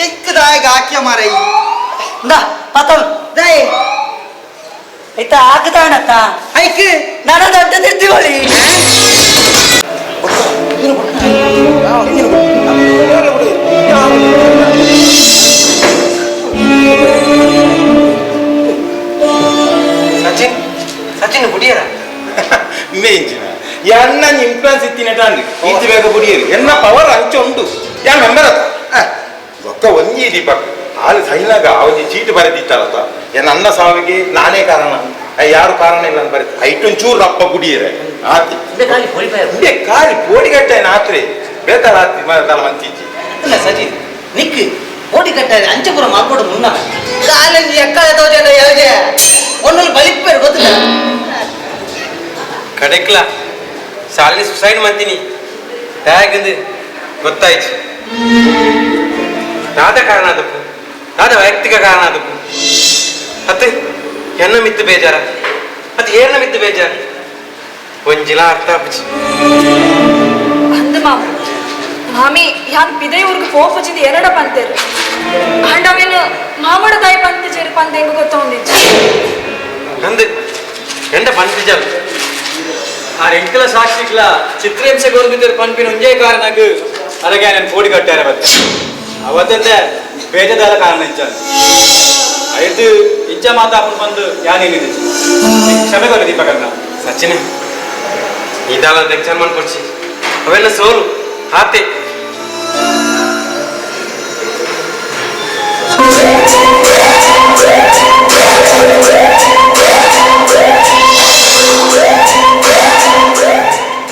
ಎಕ್ಕದಾಗ ಹಾಕ್ಯ ಮರೆ ನಾ ಪತನ್ ದೈ ಆಯ್ತಾ ಆಗತಾಣತ್ತ ಐಕ್ ನನ್ನ ದಂಟೆ ತಿರ್ತಿವಳಿ ಸಚಿನ್ ಸಚಿನ್ ಬುಡಿಯರ ಮೇಂಚಿನ ಎನ್ನ ಇನ್ಫ್ಲುಯೆನ್ಸ್ ಇತ್ತಿನಟಾಂದು ಈಚೆ ಬೇಗ ಬುಡಿಯರು ಎನ್ನ ಪವರ್ ಅಂಚೆ ಉಂಟು ಯಾ ಮೆಂಬರ್ ಒಕ್ಕ ಒಂಜಿ ದೀಪಕ್ ಆಳು ಸೈನಾಗ ಅವಜಿ ಚೀಟು ಬರೆದಿತ್ತಲ್ಲತ್ತ ಎನ್ನ ಅನ್ನ ಸಾವಿಗೆ ನಾನೇ ಕಾರಣ ಯಾರು ಕಾರಣ ಇಲ್ಲ ಅಂತ ಬರೀತಾರೆ ಐಟೊಂಚೂರು ರಪ್ಪ ಬುಡಿಯರೆ ಆತಿ ಕಾಲಿ ಪೋಡಿಗಟ್ಟೆ ಆತ್ರಿ ಬೇತಾರ ಆತಿ ತಲ ಮಂತಿಜ್ಜಿ ಇಲ್ಲ ಸಚಿನ್ ನಿಕ್ ಓಡಿ ಕಟ್ಟ ಅಂಚಪುರ ಮಾಡ್ಕೊಡು ಮುನ್ನ ಕಾಲಂಗಿ ಎಕ್ಕಳ ತೋಜದ ಯಾವ್ದೆ ಒಂದಲ್ಲಿ ಬಲಿಪ್ಪೇರು ಗೊತ್ತಿಲ್ಲ ಕಡೆಕ್ಲ ಶಾಲಿನಿ ಸುಸೈಡ್ ಮಾಡ್ತೀನಿ ಹೇಗಂದು ಗೊತ್ತಾಯ್ತು ನಾದ ಕಾರಣ ಅದಕ್ಕೂ ನಾದ ವೈಯಕ್ತಿಕ ಕಾರಣ ಅದಕ್ಕೂ ಅತ್ತೆ ಎನ್ನ ಮಿತ್ತು ಬೇಜಾರ ಅದು ಏರ್ನ ಮಿತ್ತು ಬೇಜಾರ ಒಂಜಿಲ ಅರ್ಥ ಆಪುಜಿ ಅಂದ ಮಾಮಿ ಯಾನ್ ಪಿದೆ ಊರಿಗೆ ಪೋಪಜಿಂದ ಎರಡ ಪಂತೇರು ಅಂಡವೇನು ಮಾಮಡ ದಾಯಿ ಪಂತ ಸೇರಿ ಪಂತ ಹೆಂಗ ಗೊತ್ತೊಂದಿಜ್ಜಿ ಅಂದು ಎಂಡ ಪಂತಿಜಲ್ ಆ ಎಂಕಲ ಸಾಕ್ಷಿಗಳ ಚಿತ್ರಹಿಂಸೆ ಗೋರ್ಬಿದ್ದರು ಪಂಪಿನ ಒಂದೇ ಕಾರಣಕ್ಕೆ ಅದಕ್ಕೆ ನಾನು ಕೋಡಿ ಕಟ್ಟಾರೆ ಮತ್ತೆ ಅವತ್ತಂದೆ ಬೇಜದಾರ ಕಾರಣ ಇಚ್ಚಾನೆ ಆಯ್ತು ಇಜ್ಜ ಮಾತಾಪನ್ ಬಂದು ಯಾನೇನಿದೆ ಕ್ಷಮೆ ಕೊಡಿ ದೀಪಕನ್ನ ಸಚಿನ್ ಇದಾಲ ಲೆಕ್ಚರ್ ಮಾಡ್ಕೊಡ್ಸಿ ಅವೆಲ್ಲ ಸೋಲು ಹಾತೆ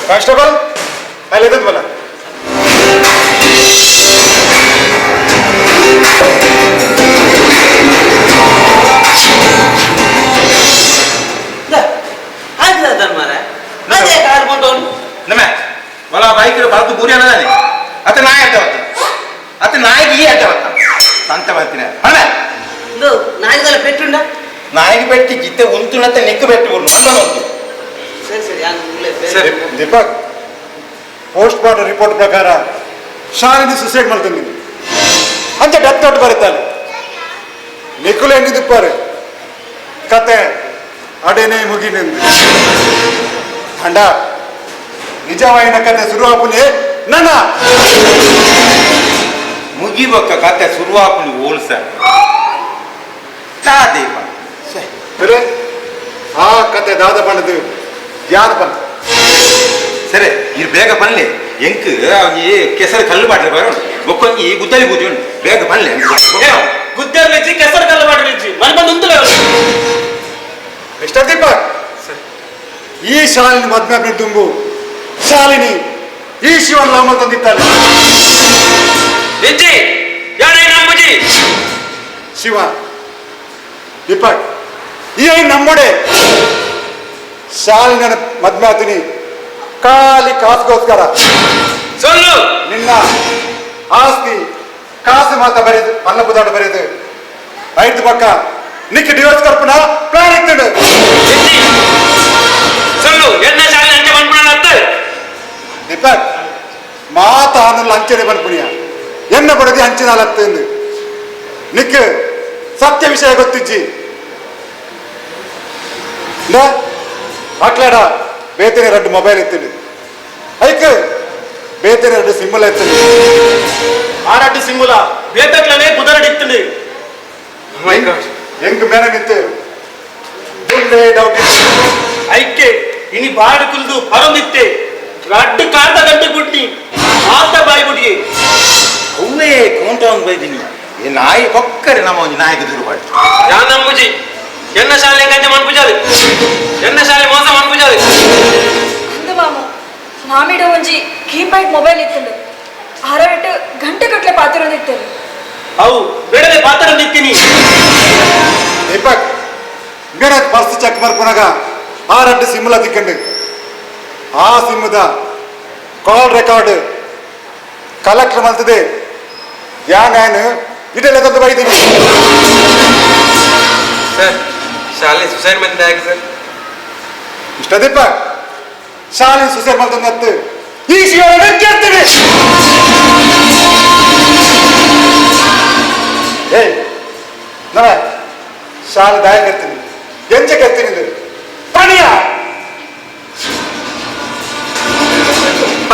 ಕಾನ್ಸ್ಟೇಬಲ್ ಅಲ್ಲಿ ಎದ್ದು ಬಲ मला बाईक फालतू बुरी आणा झाली आता नाही आता होता आता नाही ही आता होता सांगता माहिती नाही म्हणा ನಾಯಿಗಳ ಪೆಟ್ಟುಂಡ ನಾಯಿಗೆ ಬೆಟ್ಟಿ ಜಿತ್ತೆ ಉಂತುನತ್ತೆ ನೆಕ್ಕು ಬೆಟ್ಟು ಕೊಡು ಅಂತ ನೋಡು ಸರಿ ಸರಿ ಯಾನು ಸರಿ ದೀಪಕ್ ಪೋಸ್ಟ್ ಮಾರ್ಟಮ್ ರಿಪೋರ್ಟ್ ಪ್ರಕಾರ ಶಾಲಿನಿ ಸುಸೈಡ್ ಮಾಡ್ತೀನಿ ಅಂತ ಡೆತ್ ನೋಟ್ ಬರುತ್ತಾನೆ ನಿಖುಲ್ ಹೆಂಗಿದಿಪ್ಪಾರೆ ಕತೆ ಅಡೇನೆ ಮುಗಿನೆಂದು ಅಂಡ ನಿಜವಾಯಿನ ಕತೆ ಶುರುವಾಪುನೆ ನನ್ನ ಮುಗಿಬೇಕ ಕತೆ ಶುರುವಾಪುನಿ ಹೋಲ್ಸ ದೀಪ ಆ ಕತೆ ದಾದ ಬಣ್ಣದು ಯಾರು ಬಂದ ಸರಿ ಇದು ಬೇಗ ಬನ್ನಿ ಎಂಕ್ ಅವನಿಗೆ ಕೆಸರು ಕಲ್ಲು ಮಾಡ್ಲಿ ಬರೋಣ ಒಕ್ಕೊಂಜಿ ಗುದ್ದಲಿ ಬೂದಿ ಉಂಟು ಬೇಗ ಬನ್ನಿ ಗುದ್ದರ್ಲಿಚ್ಚಿ ಕೆಸರು ಕಲ್ಲು ಮಾಡಿಲಿಚ್ಚಿ ಮನೆ ಬಂದು ಉಂಟು ಮಿಸ್ಟರ್ ದೀಪಕ್ ಈ ಶಾಲಿನಿ ಮದ್ವೆ ತುಂಬು ಶಾಲಿನಿ ಈ ಶಿವನ್ ಲಾಮ ತಂದಿದ್ದಾನೆ ಶಿವ ದೀಪಕ್ ಈ ನಮ್ಮೊಡೆ ಶಾಲಿನ ಮದ್ವೆ ಆತೀನಿ ಖಾಲಿ ಕಾಸುಗೋಸ್ಕರ ನಿನ್ನ ಆಸ್ತಿ ಕಾಸು ಮಾತ ಬರೆದು ಅನ್ನ ಪುದಾಟ ಬರೆದು ಐದು ಪಕ್ಕ ನಿಕ್ಕೆ ಡಿವೋರ್ಸ್ ಕರ್ಪುನ ಪ್ಲಾನ್ ಇತ್ತು ದೀಪಕ್ ಮಾತ ಆನಲ್ಲ ಅಂಚನೆ ಬನ್ಪುಣಿಯ ಎನ್ನ ಬಡದಿ ಅಂಚಿನ ಲತ್ತಂದು ನಿಕ್ಕೆ ಸತ್ಯ ವಿಷಯ ಗೊತ್ತಿಜ್ಜಿ ಅಟ್ಲಾಡ ಬೇತನೆ ಎರಡು ಮೊಬೈಲ್ ಎತ್ತಿಂಡು ಐಕ್ ಬೇತನೆ ಎರಡು ಸಿಂಬಲ್ ಎತ್ತಿಂಡು ಆರಾಟಿ ಸಿಂಗುಲ ಬೇತಕ್ಲನೆ ಕುದರಡಿತ್ತಂಡು ಹೆಂಗ್ ಮೇಲೆ ನಿಂತು ಮುಂದೆ ಡೌಟ್ ಐಕ್ಕೆ ಇನಿ ಬಾಡು ಕುಲ್ದು ಹೊರೊಂದಿತ್ತೆ ರಡ್ಡು ಕಾಂತ ಗಂಟೆ ಮುಡಿಗೆ ಅವೇ ಕೌಂಟೌನ್ ಬೈದಿನಿ ಈ ನಾಯಿ ಪಕ್ಕರೆ ನಮ್ಮ ಒಂದು ನಾಯಿಗೆ ದುರ್ಬಾಡಿ ಯಾನ್ ನಂಬುಜಿ ಎನ್ನ ಶಾಲೆ ಗಂಜೆ ಮನ್ಪುಜಾದು ಎನ್ನ ಶಾಲೆ ಮೋಸ ಮನ್ಪುಜಾದು ಅಂದು ಮಾಮ ಮಾಮಿಡ ಒಂಜಿ ಕೀಪ್ಯಾಡ್ ಮೊಬೈಲ್ ಇತ್ತಂಡು ಆರವಿಟ್ಟು ಗಂಟೆ ಗಟ್ಟಲೆ ಪಾತಿರೋದಿತ್ತೇನೆ ಅವು ಬೆಡಲೆ ಪಾತ್ರ ನಿಂತೀನಿ ದೀಪಕ್ ಇಂಗಡ ಪರ್ಸ್ ಚೆಕ್ ಮಾಡ್ಕೊನಾಗ 6 ಸಿಮ್ಲ ತಿಕ್ಕಂಡು ಆ ಸಿಮ್ಮದ ಕಾಲ್ ರೆಕಾರ್ಡ್ ಕಲೆಕ್ಟರ್ ಮಾಡ್ತದೆ ಯಾ ನಾನು ಇದೆಲ್ಲ ತಂದು ಬೈದೀನಿ ಸರ್ ಶಾಲೆ ಸುಸೈಡ್ ಮಾಡಿದ ಹೇಗೆ ಸರ್ ಇಷ್ಟ ದೀಪಕ್ ಶಾಲೆ ಸುಸೈಡ್ ಮಾಡ್ತಂದತ್ತು ಈ ಶಿವನ ಕೇಳ್ತೇನೆ ಏಯ್ ನವ ಶಾಲೆ ದಾಯ ಕರ್ತೀನಿ ಎಂಚ ಕರ್ತೀನಿ ಪಣಿಯ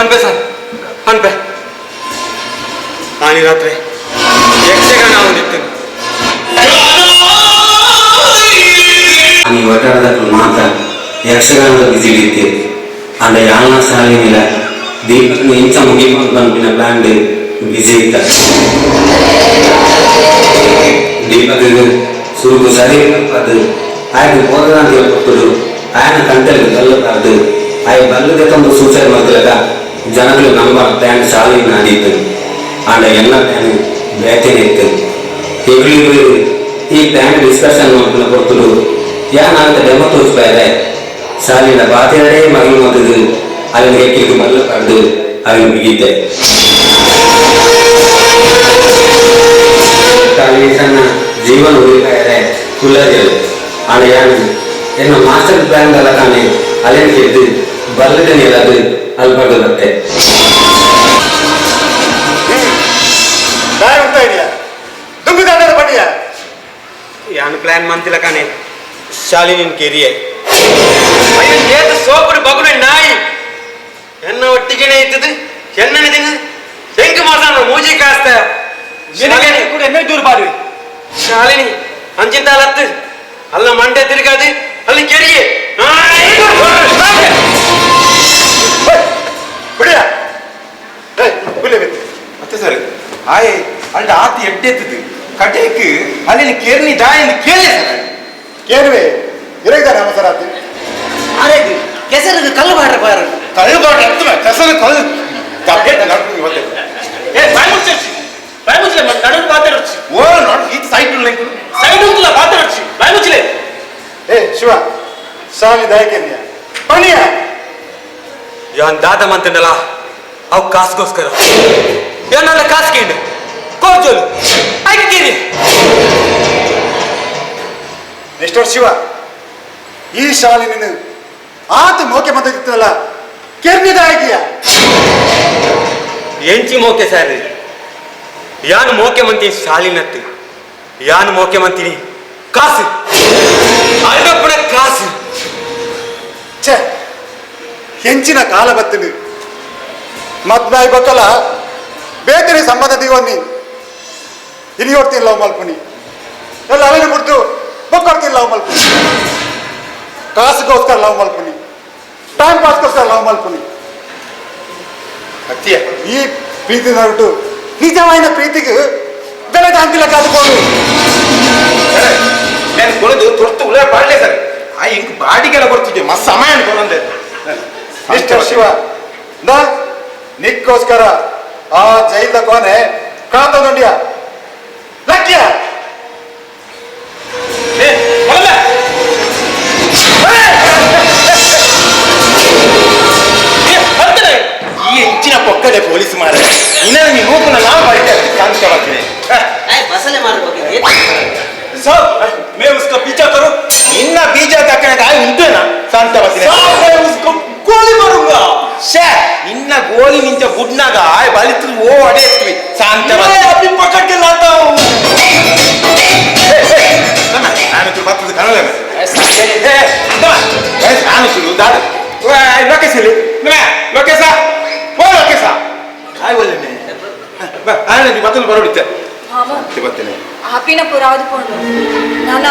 ಅನ್ಪೆ ಸರ್ ಅನ್ಪೆ ನಾನು ರಾತ್ರಿ ಯಕ್ಷಗಾನ ಅವನಿರ್ತೇನೆ ಈ ಒಟ್ಟಾರದಲ್ಲಿ ಮಾತ್ರ ಯಕ್ಷಗಾನದ ಬಿಸಿ ಇರ್ತೇವೆ ಅಂಡ ಯಾನ ಸಾಲಿನಿಲ್ಲ ದೀಪಕ್ನ ಇಂಚ ಮುಗಿಕೊಂಡು ಬಂದಿನ ಪ್ಲಾಂಡ್ ಬಿಸಿ ಇತ್ತ ದೀಪಕ್ ಸುರುಗು ಸರಿ ಅದು ಆಯ್ತು ಹೋದಂತ ಹೇಳ್ಕೊಟ್ಟು ಆಯನ ಕಂಟಲ್ಲಿ ಬಲ್ಲದು ಆಯ ಬಲ್ಲದೆ ತಂದು ಸೂಸೈಡ್ ಮಾಡ್ತಿಲ್ಲ ಜನಗಳು ನಮ್ಮ ಪ್ಲಾನ್ ಶಾಲೆಗೆ ನಾಡಿತ್ತು ಆಂಡ ಎಲ್ಲ ಪ್ಲಾನ್ ಬೇಟೆನೆ ಇತ್ತು ಹೆಗ್ಳಿಗಳು ಈ ಪ್ಲಾನ್ ಡಿಸ್ಕಷನ್ ಮಾಡ್ಕೊಂಡು ಕೊಡ್ತರು ಯಾನಾಗ ಡೆಮೋ ತೋರಿಸ್ಬಾರೆ ಶಾಲೆಯಿಂದ ಬಾತಿರಡೆ ಮಗಳು ಮದ್ದು ಅಲ್ಲಿ ಹೇಗೆ ಬಲ್ಲ ಕಡ್ದು ಅಲ್ಲಿ ಮುಗಿದ್ದೆ ಸಣ್ಣ ಜೀವನ ಉಳಿಕಾಯರೆ ಕುಲ್ಲಜರು ಆಂಡ ಯಾನು ಎನ್ನ ಮಾಸ್ಟರ್ ಪ್ಲಾನ್ ಅಲ್ಲ ತಾನೆ ಅಲ್ಲಿನ ಎದ್ದು ಬಲ್ಲದೆ ನೀರದು ಅಲ್ಪದು ಬತ್ತೆ ದಾಯ ಉಂಟಾ ಇದೆಯಾ ದುಂಗುದಾಟದ ಬಡಿಯ ಯಾನು ಪ್ಲಾನ್ ಮಂತಿಲ್ಲ ಕಾನೆ ಶಾಲಿನಿನ್ ಕೆರಿಯೆ ಅಯ್ಯೋ ಏತ ಸೋಪುಡು ಬಗುಡೆ ನಾಯಿ ಎನ್ನ ಒಟ್ಟಿಗೆನೆ ಇದ್ದದು ಎಣ್ಣೆ ದಿನ ಹೆಂಗೆ ಮಾತಾಡ ಮೂಜಿ ಕಾಸ್ತ ಕೂಡ ಎಮ್ಮೆ ದೂರ ಬಾರಿ ಶಾಲಿನಿ ಅಂಚಿಂತಾಲತ್ತು ಅಲ್ಲ ಮಂಡೆ ತಿರುಗಾದು ಅಲ್ಲಿ ಕೆರಿಯೆ ಬಿಡಿಯ ಬಿಲೆ ಬಿತ್ತು ಮತ್ತೆ ಸರ್ ಆಯ್ ಅಲ್ಲಿ ಆತಿ ಎಡ್ಡೆತ್ತದು ಕಟೇಕ್ ಅಲ್ಲಿನ ಕೇರ್ನಿ ದಾಯಿಂದ ಕೇಳಿ ಸರ್ ಕೇಳುವೆ ಇರಗಿದಾನೆ ಅವಸರಾತಿ ಅರೆ ಕೆಸರಿಗೆ ಕಲ್ಲು ಮಾಡ್ರೆ ಬಾರ ಕಳ್ಳು ಬಾಟ ಕಸನ ಕಳ್ಳು ತಪ್ಪೇಟ ನಡ್ಕೊಂಡು ಇವತ್ತೆ ಏ ಬಾಯಿ ಮುಚ್ಚಿ ಬಾಯಿ ಮುಚ್ಚಲೆ ನಡು ಪಾತಿರೊಚ್ಚಿ ಓ ನೋಡಿ ಈ ಸೈಡ್ ಲಿಂಕ್ ಸೈಡ್ ಉಂಟಲ್ಲ ಪಾತಿರೊಚ್ಚಿ ಬಾಯಿ ಮುಚ್ಚಲೆ ಏ ಶಿವ ಶಾಲೆ ದಾಯಕನ್ಯ ಪಣಿಯ ಯಾನ್ ದಾದ ಮಂತಂಡಲ್ಲ ಅವು ಕಾಸ್ಗೋಸ್ಕರ ಏನಲ್ಲ ಕಾಸ್ಕೇಂಡು ಕೋರ್ಜೋಲು ಆಗಿದ್ದೀರಿ ಮಿಸ್ಟರ್ ಶಿವ ಈ ಶಾಲೆ ನೀನು ಆತ ಮೋಕೆ ಬಂದಿತ್ತಲ್ಲ ಕೆರ್ನಿದಾಯಕಿಯ ಎಂಚಿ ಮೋಕೆ ಸರ್ ಯಾನು ಮೋಕೆ ಮಂತೀನಿ ಶಾಲಿನತ್ತು ಯಾನು ಮೋಕೆ ಮಂತೀನಿ ಕಾಸು ಅಲ್ಲಪ್ಪಣ ಕಾಸು ಛೇ ಹೆಂಚಿನ ಕಾಲ ಬತ್ತಿನಿ ಮದ್ನಾಯಿ ಬಕ್ಕಲ ಬೇತನೆ ಸಂಬಂಧ ದಿವನ್ನಿ ಇಲ್ಲಿ ಹೊಡ್ತೀನಿ ಲವ್ ಮಲ್ಪುನಿ ಎಲ್ಲ ಅಲ್ಲಿನ ಬಿಡ್ತು ಬೊಕ್ಕೊಡ್ತೀನಿ ಲವ್ ಮಲ್ಪುನಿ ಕಾಸಿಗೋಸ್ಕರ ಲವ್ ಮಲ್ಪುನಿ ಟೈಮ್ ಪಾಸ್ಗೋಸ್ಕರ ಲವ್ ಮಲ್ಪುನಿ ಅತ್ತಿಯ ಈ ಪ್ರೀತಿ ಹೊರಟು ನಿಜವಾದ ಪ್ರೀತಿಗೆ ಬೆಲೆ ತಾಂತಿಲ್ಲ ಕಾದುಕೊಂಡು ನಾನು ಕೊಡದು ತೊಟ್ಟು ಉಳ ಬಾಡ್ಲೆ ಸರ್ ಆ ಇಂಕ್ ಬಾಡಿಗೆಲ್ಲ ಬರ್ತಿದ್ದೆ ಮಸ್ತ್ ಸಮಯ ಅನ್ಕೊಂಡೆ ಮಿಸ್ಟರ್ ಶಿವ ನಾ ನಿಕ್ಕೋಸ್ಕರ ಆ ಜೈಲ ಕೊನೆ ಕಾತೊಂಡಿಯ ಲಕ್ಕಿಯ ಏ ಹೊರಲ್ಲ ಈ ಹೆಚ್ಚಿನ ಪಕ್ಕದ ಪೊಲೀಸ್ ಮಾರ ಇನ್ನ ನೀವು ನೋಡ್ಕೊಂಡು ನಾವು ಬಾಡಿಗೆ ಕಾಣಿಸ್ತಾ ಬರ್ತೀನಿ ಮಸಾಲೆ ಮಾಡ್ಬೇಕು सब मैं उसका पीछा करूं ಇನ್ನ ಬೀಜ ತಕ್ಕನ ಗಾಯ ಉಂಟೇನಾ ಶಾಂತ ಬರ್ತೀನಿ मैं उसको गोली मारूंगा ಶೇ ಇನ್ನ ಗೋಲಿ ನಿಂತ ಗುಡ್ನಾಗ ಬಲಿತು ಓ ಅಡೆಯತ್ವಿ ಶಾಂತ मैं अभी पकड़ के लाता हूं ನಾನು ಬರ್ತದೆ ಕನ್ನಡ ನಾನು ದಾಡು ಲೊಕೇಶನ್ ಲೊಕೇಶ ಓ ಲೊಕೇಶ ಹಾಯ್ ಒಳ್ಳೆ ನಾನು ಬತ್ತಲು ಬರೋಡಿತ್ತೆ ಮಾಮ ಬರ್ತೇನೆ ಆಪಿನ ಪುರಾದು ಪೋಂಡು ನಾನ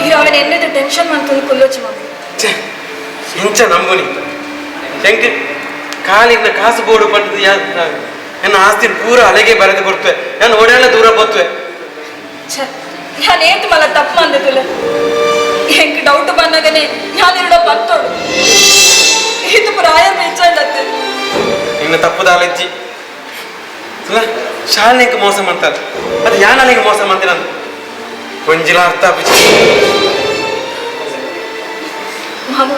ಇರವನ ಎನ್ನೆದ ಟೆನ್ಷನ್ ಮಾಡ್ಕೊಂಡು ಕೊಲ್ಲೋಚಿ ಮಾಮ ಇಂಚ ನಮ್ಗೋನಿ ಹೆಂಗೆ ಕಾಲಿನ ಕಾಸು ಬೋರ್ಡು ಪಂಟದು ನನ್ನ ಆಸ್ತಿ ಪೂರ ಅಲೆಗೆ ಬರೆದು ಕೊಡ್ತೇವೆ ನಾನು ಓಡಾಡ ದೂರ ಹೋಗ್ತೇವೆ ನಾನು ಏತು ಮಲ್ಲ ತಪ್ಪು ಅಂದಿದ್ದಿಲ್ಲ ಹೆಂಗೆ ಡೌಟ್ ಬಂದಾಗನೆ ನಾನು ಇರೋ ಬರ್ತೋಡು ಇದು ಪ್ರಾಯ ಮೆಚ್ಚಂಡತ್ತೆ ನಿನ್ನ ತಪ್ಪುದಾಲಜ್ಜಿ ಶಾಲೆಗೆ ಮೋಸ ಮಾಡ್ತಾರೆ ಅದು ಯಾನಿಗೆ ಮೋಸ ಮಾಡ್ತೀನಿ ನಾನು ಕೊಂಜಿಲ ಅರ್ಥ ಆಪಿಸಿ ಮಾಮು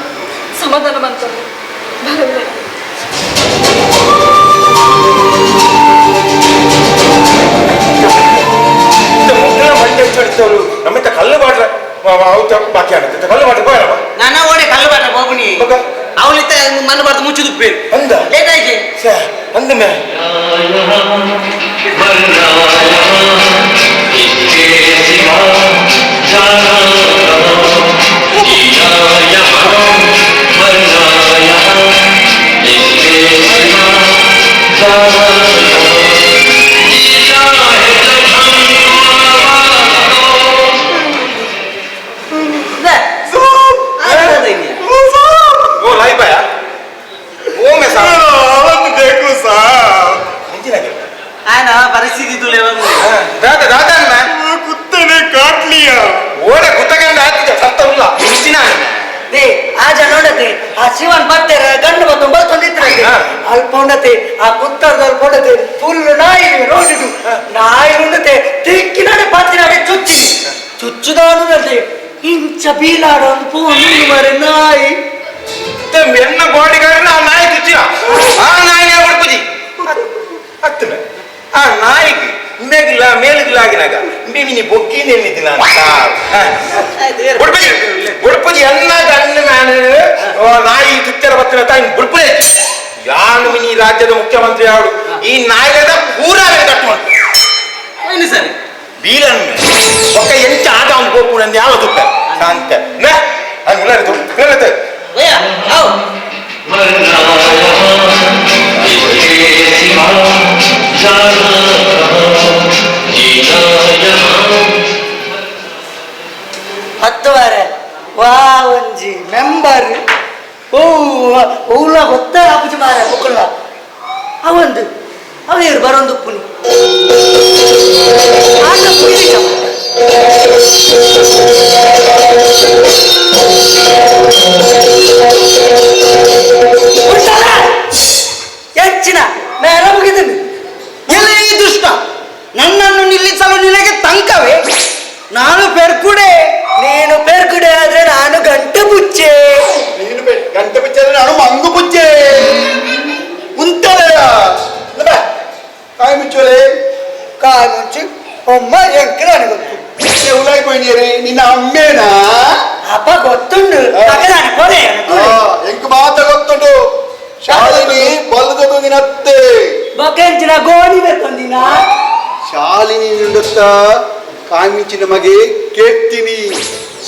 ಸಮಾಧಾನ ಮಾಡ್ತಾರೆ ಬರಲ್ಲ ನಮ್ಮಿಂದ ಕಲ್ಲು ಬಾಟ್ರೆ ಬಾಕಿ ಆಗುತ್ತೆ ಕಲ್ಲು ಬಾಟ್ರೆ ಬರವ ನನ್ನ ಓಡೆ ಕಲ್ಲು ಬಾಟ್ರೆ ಹೋಗುನಿ ಅವನಿತ್ತ ಮಣ್ಣು ಬರ್ದು ಮುಚ್ಚಿದುಪ್ಪೇರು ಅಂದ ಲೇಟ್ ಆಯ್ಕೆ ಅಂದ ಪರಿಸ್ಥಿತಿ ಕುತ್ತನೆ ಕಾಟ್ಲಿಯ ಓಡೆ ಕುತ್ತಗಂಡ ಸತ್ತಲ್ಲ ಆಜ ನೋಡತೆ ಆ ಶಿವನ್ ಬರ್ತಾರೆ ಗಂಡು ಮತ್ತು ಬರ್ತೊಂದಿದ್ರೆ ಅಲ್ಲಿ ಪೊಂಡತೆ ಆ ಕುತ್ತರದಲ್ಲಿ ಪೊಂಡತೆ ಫುಲ್ ನಾಯಿ ನೋಡಿದು ನಾಯಿ ಉಂಡತೆ ತಿಕ್ಕಿನಾಡೆ ಪಾತಿನಾಡೆ ಚುಚ್ಚಿ ಚುಚ್ಚುದಾನುತ್ತೆ ಇಂಚ ಬೀಲಾಡೋ ಪೂರ್ಣ ಮರೆ ನಾಯಿ ಎನ್ನ ಗೋಡಿಗಾರನ ಆ ನಾಯಿ ಚುಚ್ಚಿನ ಆ ನಾಯಿ ಹೊಡ್ಪುಜಿ ಆಗ್ತದೆ ಆ ನಾಯಿಗೆ ಮೇಗಿಲ್ಲ ಮೇಲಿಗಿಲಾಗಿನಾಗ ಮೇವಿನಿ ಬೊಕ್ಕಿ ನೆನ್ನಿದ್ದಿನ ಬುಡ್ಪುಜಿ ಅನ್ನಾಗ ಅನ್ನ ಮ್ಯಾನ ನಾಯಿ ಚುಚ್ಚರ ಬತ್ತಿನ ತಾಯಿ ಬುಡ್ಪುಜಿ ಯಾನು ಮಿನಿ ರಾಜ್ಯದ ಮುಖ್ಯಮಂತ್ರಿ ಅವಳು ಈ ನಾಯಿಗದ ಪೂರ ಕಟ್ ಮಾಡ್ತಾರೆ ಸರಿ ಬೀಲನ್ ಒಕ್ಕ ಎಂಚ ಆಟ ಅವ್ನು ಹೋಗ್ಕೊಂಡು ಅಂದ ಯಾವ ತುಪ್ಪ ಶಾಂತ ಅದು ಉಳ್ಳರಿತು ಹೇಳುತ್ತೆ ಹತ್ತು ವಾರ ವಾ ಒಂಜಿ ಮೆಂಬರ್ ಊಲ ಹೊತ್ತ ಆಪುಜಿ ಮಾರ ಮುಕ್ಕುಲ್ಲ ಅವಂದು ಅವೇರು ಬರೊಂದು ಪುನಿ ಆಟ ಪುಡಿ ಹೆಚ್ಚಿನ ಮೇಲೆ ಮುಗಿದನು ಎಲ್ಲ ಈ ದುಷ್ಟ ನನ್ನನ್ನು ನಿಲ್ಲಿಸಲು ನಿನಗೆ ತಂಕವೇ ನಾನು ಪೆರ್ಕುಡೆ ನೀನು ಪೆರ್ಕುಡೆ ಆದ್ರೆ ನಾನು ಗಂಟೆ ಬುಚ್ಚೆ ನೀನು ಗಂಟೆ ಬುಚ್ಚೆ ಆದ್ರೆ ನಾನು ಮಂಗು ಬುಚ್ಚೆ ಉಂಟಲ್ಲ ಕಾಯಿ ಮುಚ್ಚೋಲೆ ಕಾಯಿ ಮುಂಚಿ ಒಮ್ಮ ಎಂಕ ನನಗೊತ್ತು ಉಲಾಯಿ ಪೋಯಿನಿಯರಿ ನಿನ್ನ ಅಮ್ಮೇನಾ ಅಪ್ಪ ಗೊತ್ತುಂಡು ಎಂಕ್ ಮಾತ ಗೊತ್ತುಂಡು ಶಾಲಿನಿ ಬಲ್ಲದದು ನಿನತ್ತೆ ಬೊಕೆಂಚಿನ ಗೋಣಿ ಬೇಕೊಂದಿನ ಶಾಲಿನಿ ನಿಂಡುತ್ತ ಕಾಮಿಂಚಿನ ಮಗೆ ಕೇಳ್ತೀನಿ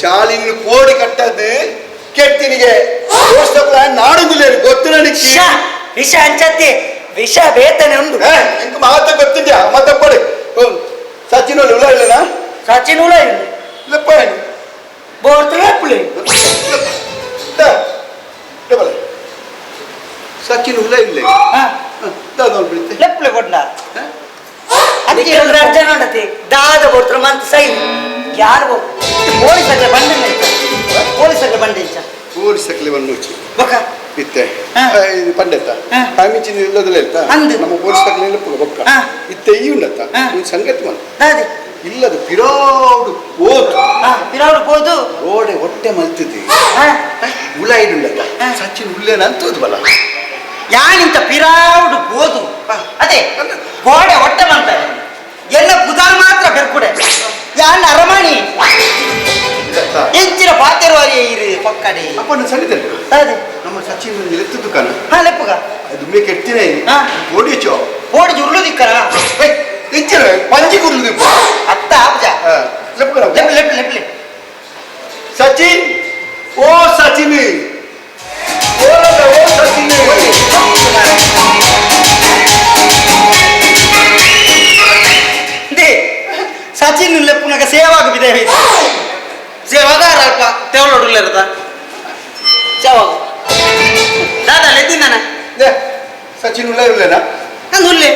ಶಾಲಿನಿ ಕೋಡಿ ಕಟ್ಟದ್ದು ಕೇಳ್ತೀನಿಗೆ ನಾಡುದಿಲ್ಲ ಗೊತ್ತು ನನಗೆ ವಿಷ ಅಂಚತ್ತೆ ವಿಷ ಬೇತನೆ ಉಂಟು ಎಂಕ್ ಮಾತ ಗೊತ್ತಿದ್ಯಾ ಮಾತ ಕೊಡಿ ಸಚಿನ್ ಉಳ ಇಲ್ಲನಾ ಸಚಿನ್ ಉಳ ಇಲ್ಲ ಲೆಪ್ಪ ಬೋರ್ತು ಲೆಪ್ಪುಲೆ ಸಚಿನ್ ಉಳ ಇಲ್ಲ ಲೆಪ್ಪುಲೆ ಕೊಡ್ಡ ಅದಕ್ಕೆ ರಾಜ್ಯ ನೋಡತ್ತೆ ದಾದ ಬೋರ್ತ್ರ ಮಂತ್ ಸೈ ಯಾರು ಪೊಲೀಸಕ್ಕೆ ಬಂಡೆ ಪೊಲೀಸಕ್ಕೆ ಬಂಡೆ ಪೊಲೀಸಕ್ಕೆ ಬಂದು ಬೊಕ ಇತ್ತೆ ಪಂಡೆತ್ತ ಕಾಮಿಂಚಿನ ಇಲ್ಲದಲ್ಲ ಇರ್ತಾ ನಮ್ಮ ಪೊಲೀಸಕ್ಕೆ ಬೊಕ್ಕ ಇತ್ತೆ ಈ ಉಂಡತ್ತ ಒಂದು ಸಂಗತಿ ಬಂತು ಇಲ್ಲದು ಪಿರಾಡು ಹೋದು ಗೋಡೆ ಹೊಟ್ಟೆ ಮಲ್ತಿದ್ದಿ ಹುಳ ಇಡುಂಡತ್ತ ಸಚಿನ್ ಹುಲ್ಲೇನ ಅಂತದ್ದು ಬಲ ಯಾನಿಂತ ಪಿರಾವುಡು ಹೋದು ಅದೇ ಗೋಡೆ ಹೊಟ್ಟೆ ಮಾಡ್ತಾರೆ ಎಲ್ಲ ಬುಧಾಲ್ ಮಾತ್ರ ಬೆರ್ಕುಡೆ ಯಾನ್ ಅರಮಣಿ ಎಂಚಿನ ಪಾತೆರವಾರಿ ಇರಿ ಪಕ್ಕಡೆ ಅಪ್ಪ ನಾನು ಸಂಗತಿ ನಮ್ಮ ಸಚಿನ್ ಎತ್ತು ದುಕಾನ ಲೆಪ್ಪುಗ ಅದು ಮೇ ಕೆಟ್ಟಿನೇ ಗೋಡಿ ಹೆಚ್ಚು ಗೋಡಿ ಜುರ್ಲು ದಿಕ್ಕರ ಹೆಚ್ಚಿನ ಪಂಜಿ ಕುರ್ಲು ಅತ್ತ ಆಪ್ಜ ಲೆಪ್ಪ ಲೆಪ್ ಲೆಪ್ ಲೆಪ್ ಲೆಪ್ ಸಚಿನ್ ಓ ಸಚಿನ್ ಓ ಸಚಿನ್ ಸಚಿನ್ ಲೆಪ್ಪುನಾಗ ಸೇವಾಗ ಬಿದ್ದೇವೆ ಸೇವಾಗಾರ ಅಲ್ಪ ತೆವಲೋಡುಲ್ಲ ಇರದ ಸೇವಾಗ ದಾದಾ ಎದ್ದಿನ ಸಚಿನ್ ಉಳ್ಳ ಇರಲೇನಾ ನಾನು ಉಲ್ಲೆ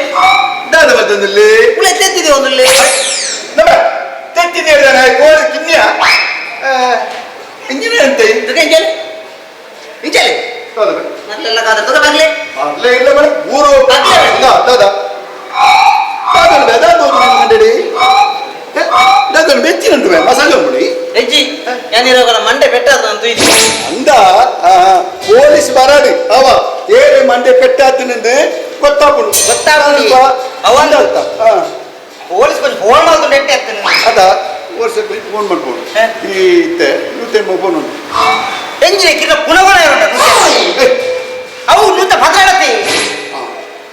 ದಾದ ಮತ್ತೊಂದಲ್ಲಿ ಉಳ್ಳೆ ತೆತ್ತಿದೆ ಒಂದುಲ್ಲೆ ನಮ್ಮ ತೆತ್ತಿದೆ ಕೋಳಿ ಕಿನ್ಯ ಇಂಜಿನಿಯರ್ ಅಂತ ಇಂಚಲೆ ಇಂಚಲೆ ನಲ್ಲೆಲ್ಲ ಕಾದ ತಗ ಬರ್ಲೆ ಅಲ್ಲೇ ಇಲ್ಲ ಮೇಡಮ್ ಊರು ದಾದ దాని మెచ్చినట్టు మసాలా పొడి ఎజ్జి యానిరోగల మండే పెట్టాదంత ఇది అందా పోలీస్ బరాడి అవ ఏరే మండే పెట్టాదనింది ಗೊತ್ತಾಪುಡು ಅವಂದ ಪೊಲೀಸ್ ಕೊಂಚ ಫೋನ್ ಮಾಡ್ಕೊಂಡು ಎಟ್ಟೆ ಆಗ್ತಾನೆ ಅದ ವರ್ಷಕ್ಕೆ ಫೋನ್ ಮಾಡ್ಬೋದು ಈ ಇತ್ತೆ ನೂತೆ ಫೋನ್ ಉಂಟು ಎಂಜಿನ ಕಿನ್ನ ಪುನಗುಣ ಅವು ನೂತ ಭದ್ರಾಡತಿ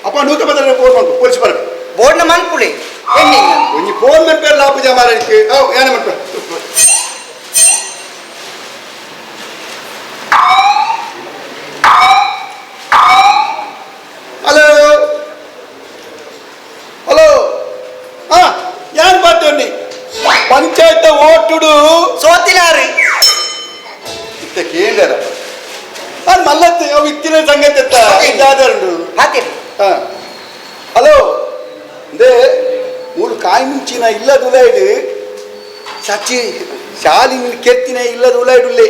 ಅಪ್ಪ ನೂತ ಭದ್ರ ಫೋನ್ ಮಾಡ್ಬೋದು ಪೊಲೀಸ್ ಬರ ಬೋರ್ಡ್ನ ಮನ್ಕುಳಿ ಎಂಡಿಂಗ್ ಒಂಜಿ ಫೋನ್ ಮಾಡ್ಪೇರ್ ಲಾಭ ಜಮಾರಕ್ಕೆ ಏನ ಮಾಡ್ಪ ಹಲೋ ಹಲೋ ಹಾ ಯಾನ್ ಬಾತೋನಿ ಪಂಚಾಯತ್ ಓಟುಡು ಸೋತಿಲಾರಿ ಇತ್ತ ಕೇಂದ್ರ ಅದು ಮಲ್ಲತ್ತು ಅವು ಇತ್ತಿನ ಸಂಗತಿ ಇದಾದರುಂಡು ಮಾತೇರಿ ಹಾ ಹಲೋ ಅಂದೆ ಮೂರು ಕಾಯಿ ಮುಂಚಿನ ಇಲ್ಲದ ಉಲಾಯ್ಡು ಸಚ್ಚಿ ಶಾಲಿನ ಕೆತ್ತಿನ ಇಲ್ಲದ ಉಲಾಯ್ಡುಲ್ಲೆ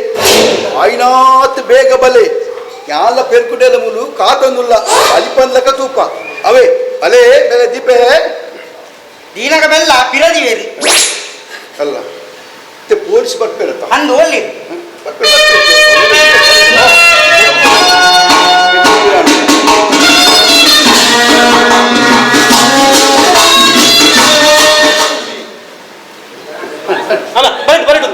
ಆಯ್ನಾತ್ ಬೇಗ ಬಲೆ ಯಾಲ ಪೆರ್ಕುಡೆಲ ಮೂಲು ಕಾತೊಂದುಲ್ಲ ಅಲಿಪಂದ್ಲಕ ತೂಪ ಅವೇ ಅಲೇ ಬೆಲೆ ದೀಪೆ ದೀನಗ ಬೆಲ್ಲ ಪಿರದಿವೇರಿ ಅಲ್ಲ ಪೊಲೀಸ್ ಬರ್ಪೇರತ್ತ ಅಂದು ಒಳ್ಳಿ ಅಲ್ಲ ಬರಡು ಬರಡು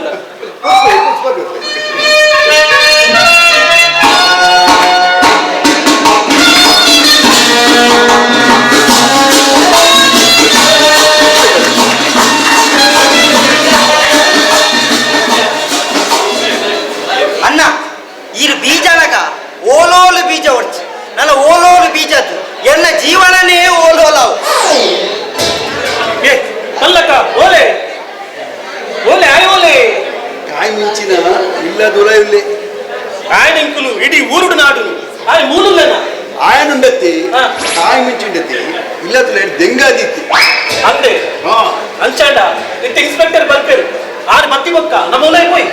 ಅಣ್ಣ ಇರು ಬೀಜನಗ ಓಲೋಲು ಬೀಜ ಹೊಡ್ಚಿ ನನ್ನ ಓಲೋಲು ಬೀಜದ್ದು ಎನ್ನ ಜೀವನನೇ ಓಲೋಲಾವು ಅಲ್ಲಕ್ಕ ಓಲೆ ಓಲೆ ಆಯ್ ಓಲೆ ಕಾಯಿ ಮುಂಚಿನ ಇಲ್ಲದ ಉಲಾಯುಲ್ಲೆ ఆయన ఇంకులు ఇడి ఊరుడు నాడు ఆయన మూలులేనా ఆయన ఉండత్తి కాయ మించి ఉండత్తి ఇల్లతులే దెంగాదిత్తి అంతే అంచాడ ఇంత ఇన్స్పెక్టర్ ಬರ್ಪೇರು ಆರು ಮತ್ತಿ ಬೊಕ್ಕ ನಮ್ಮೂಲೈపోయి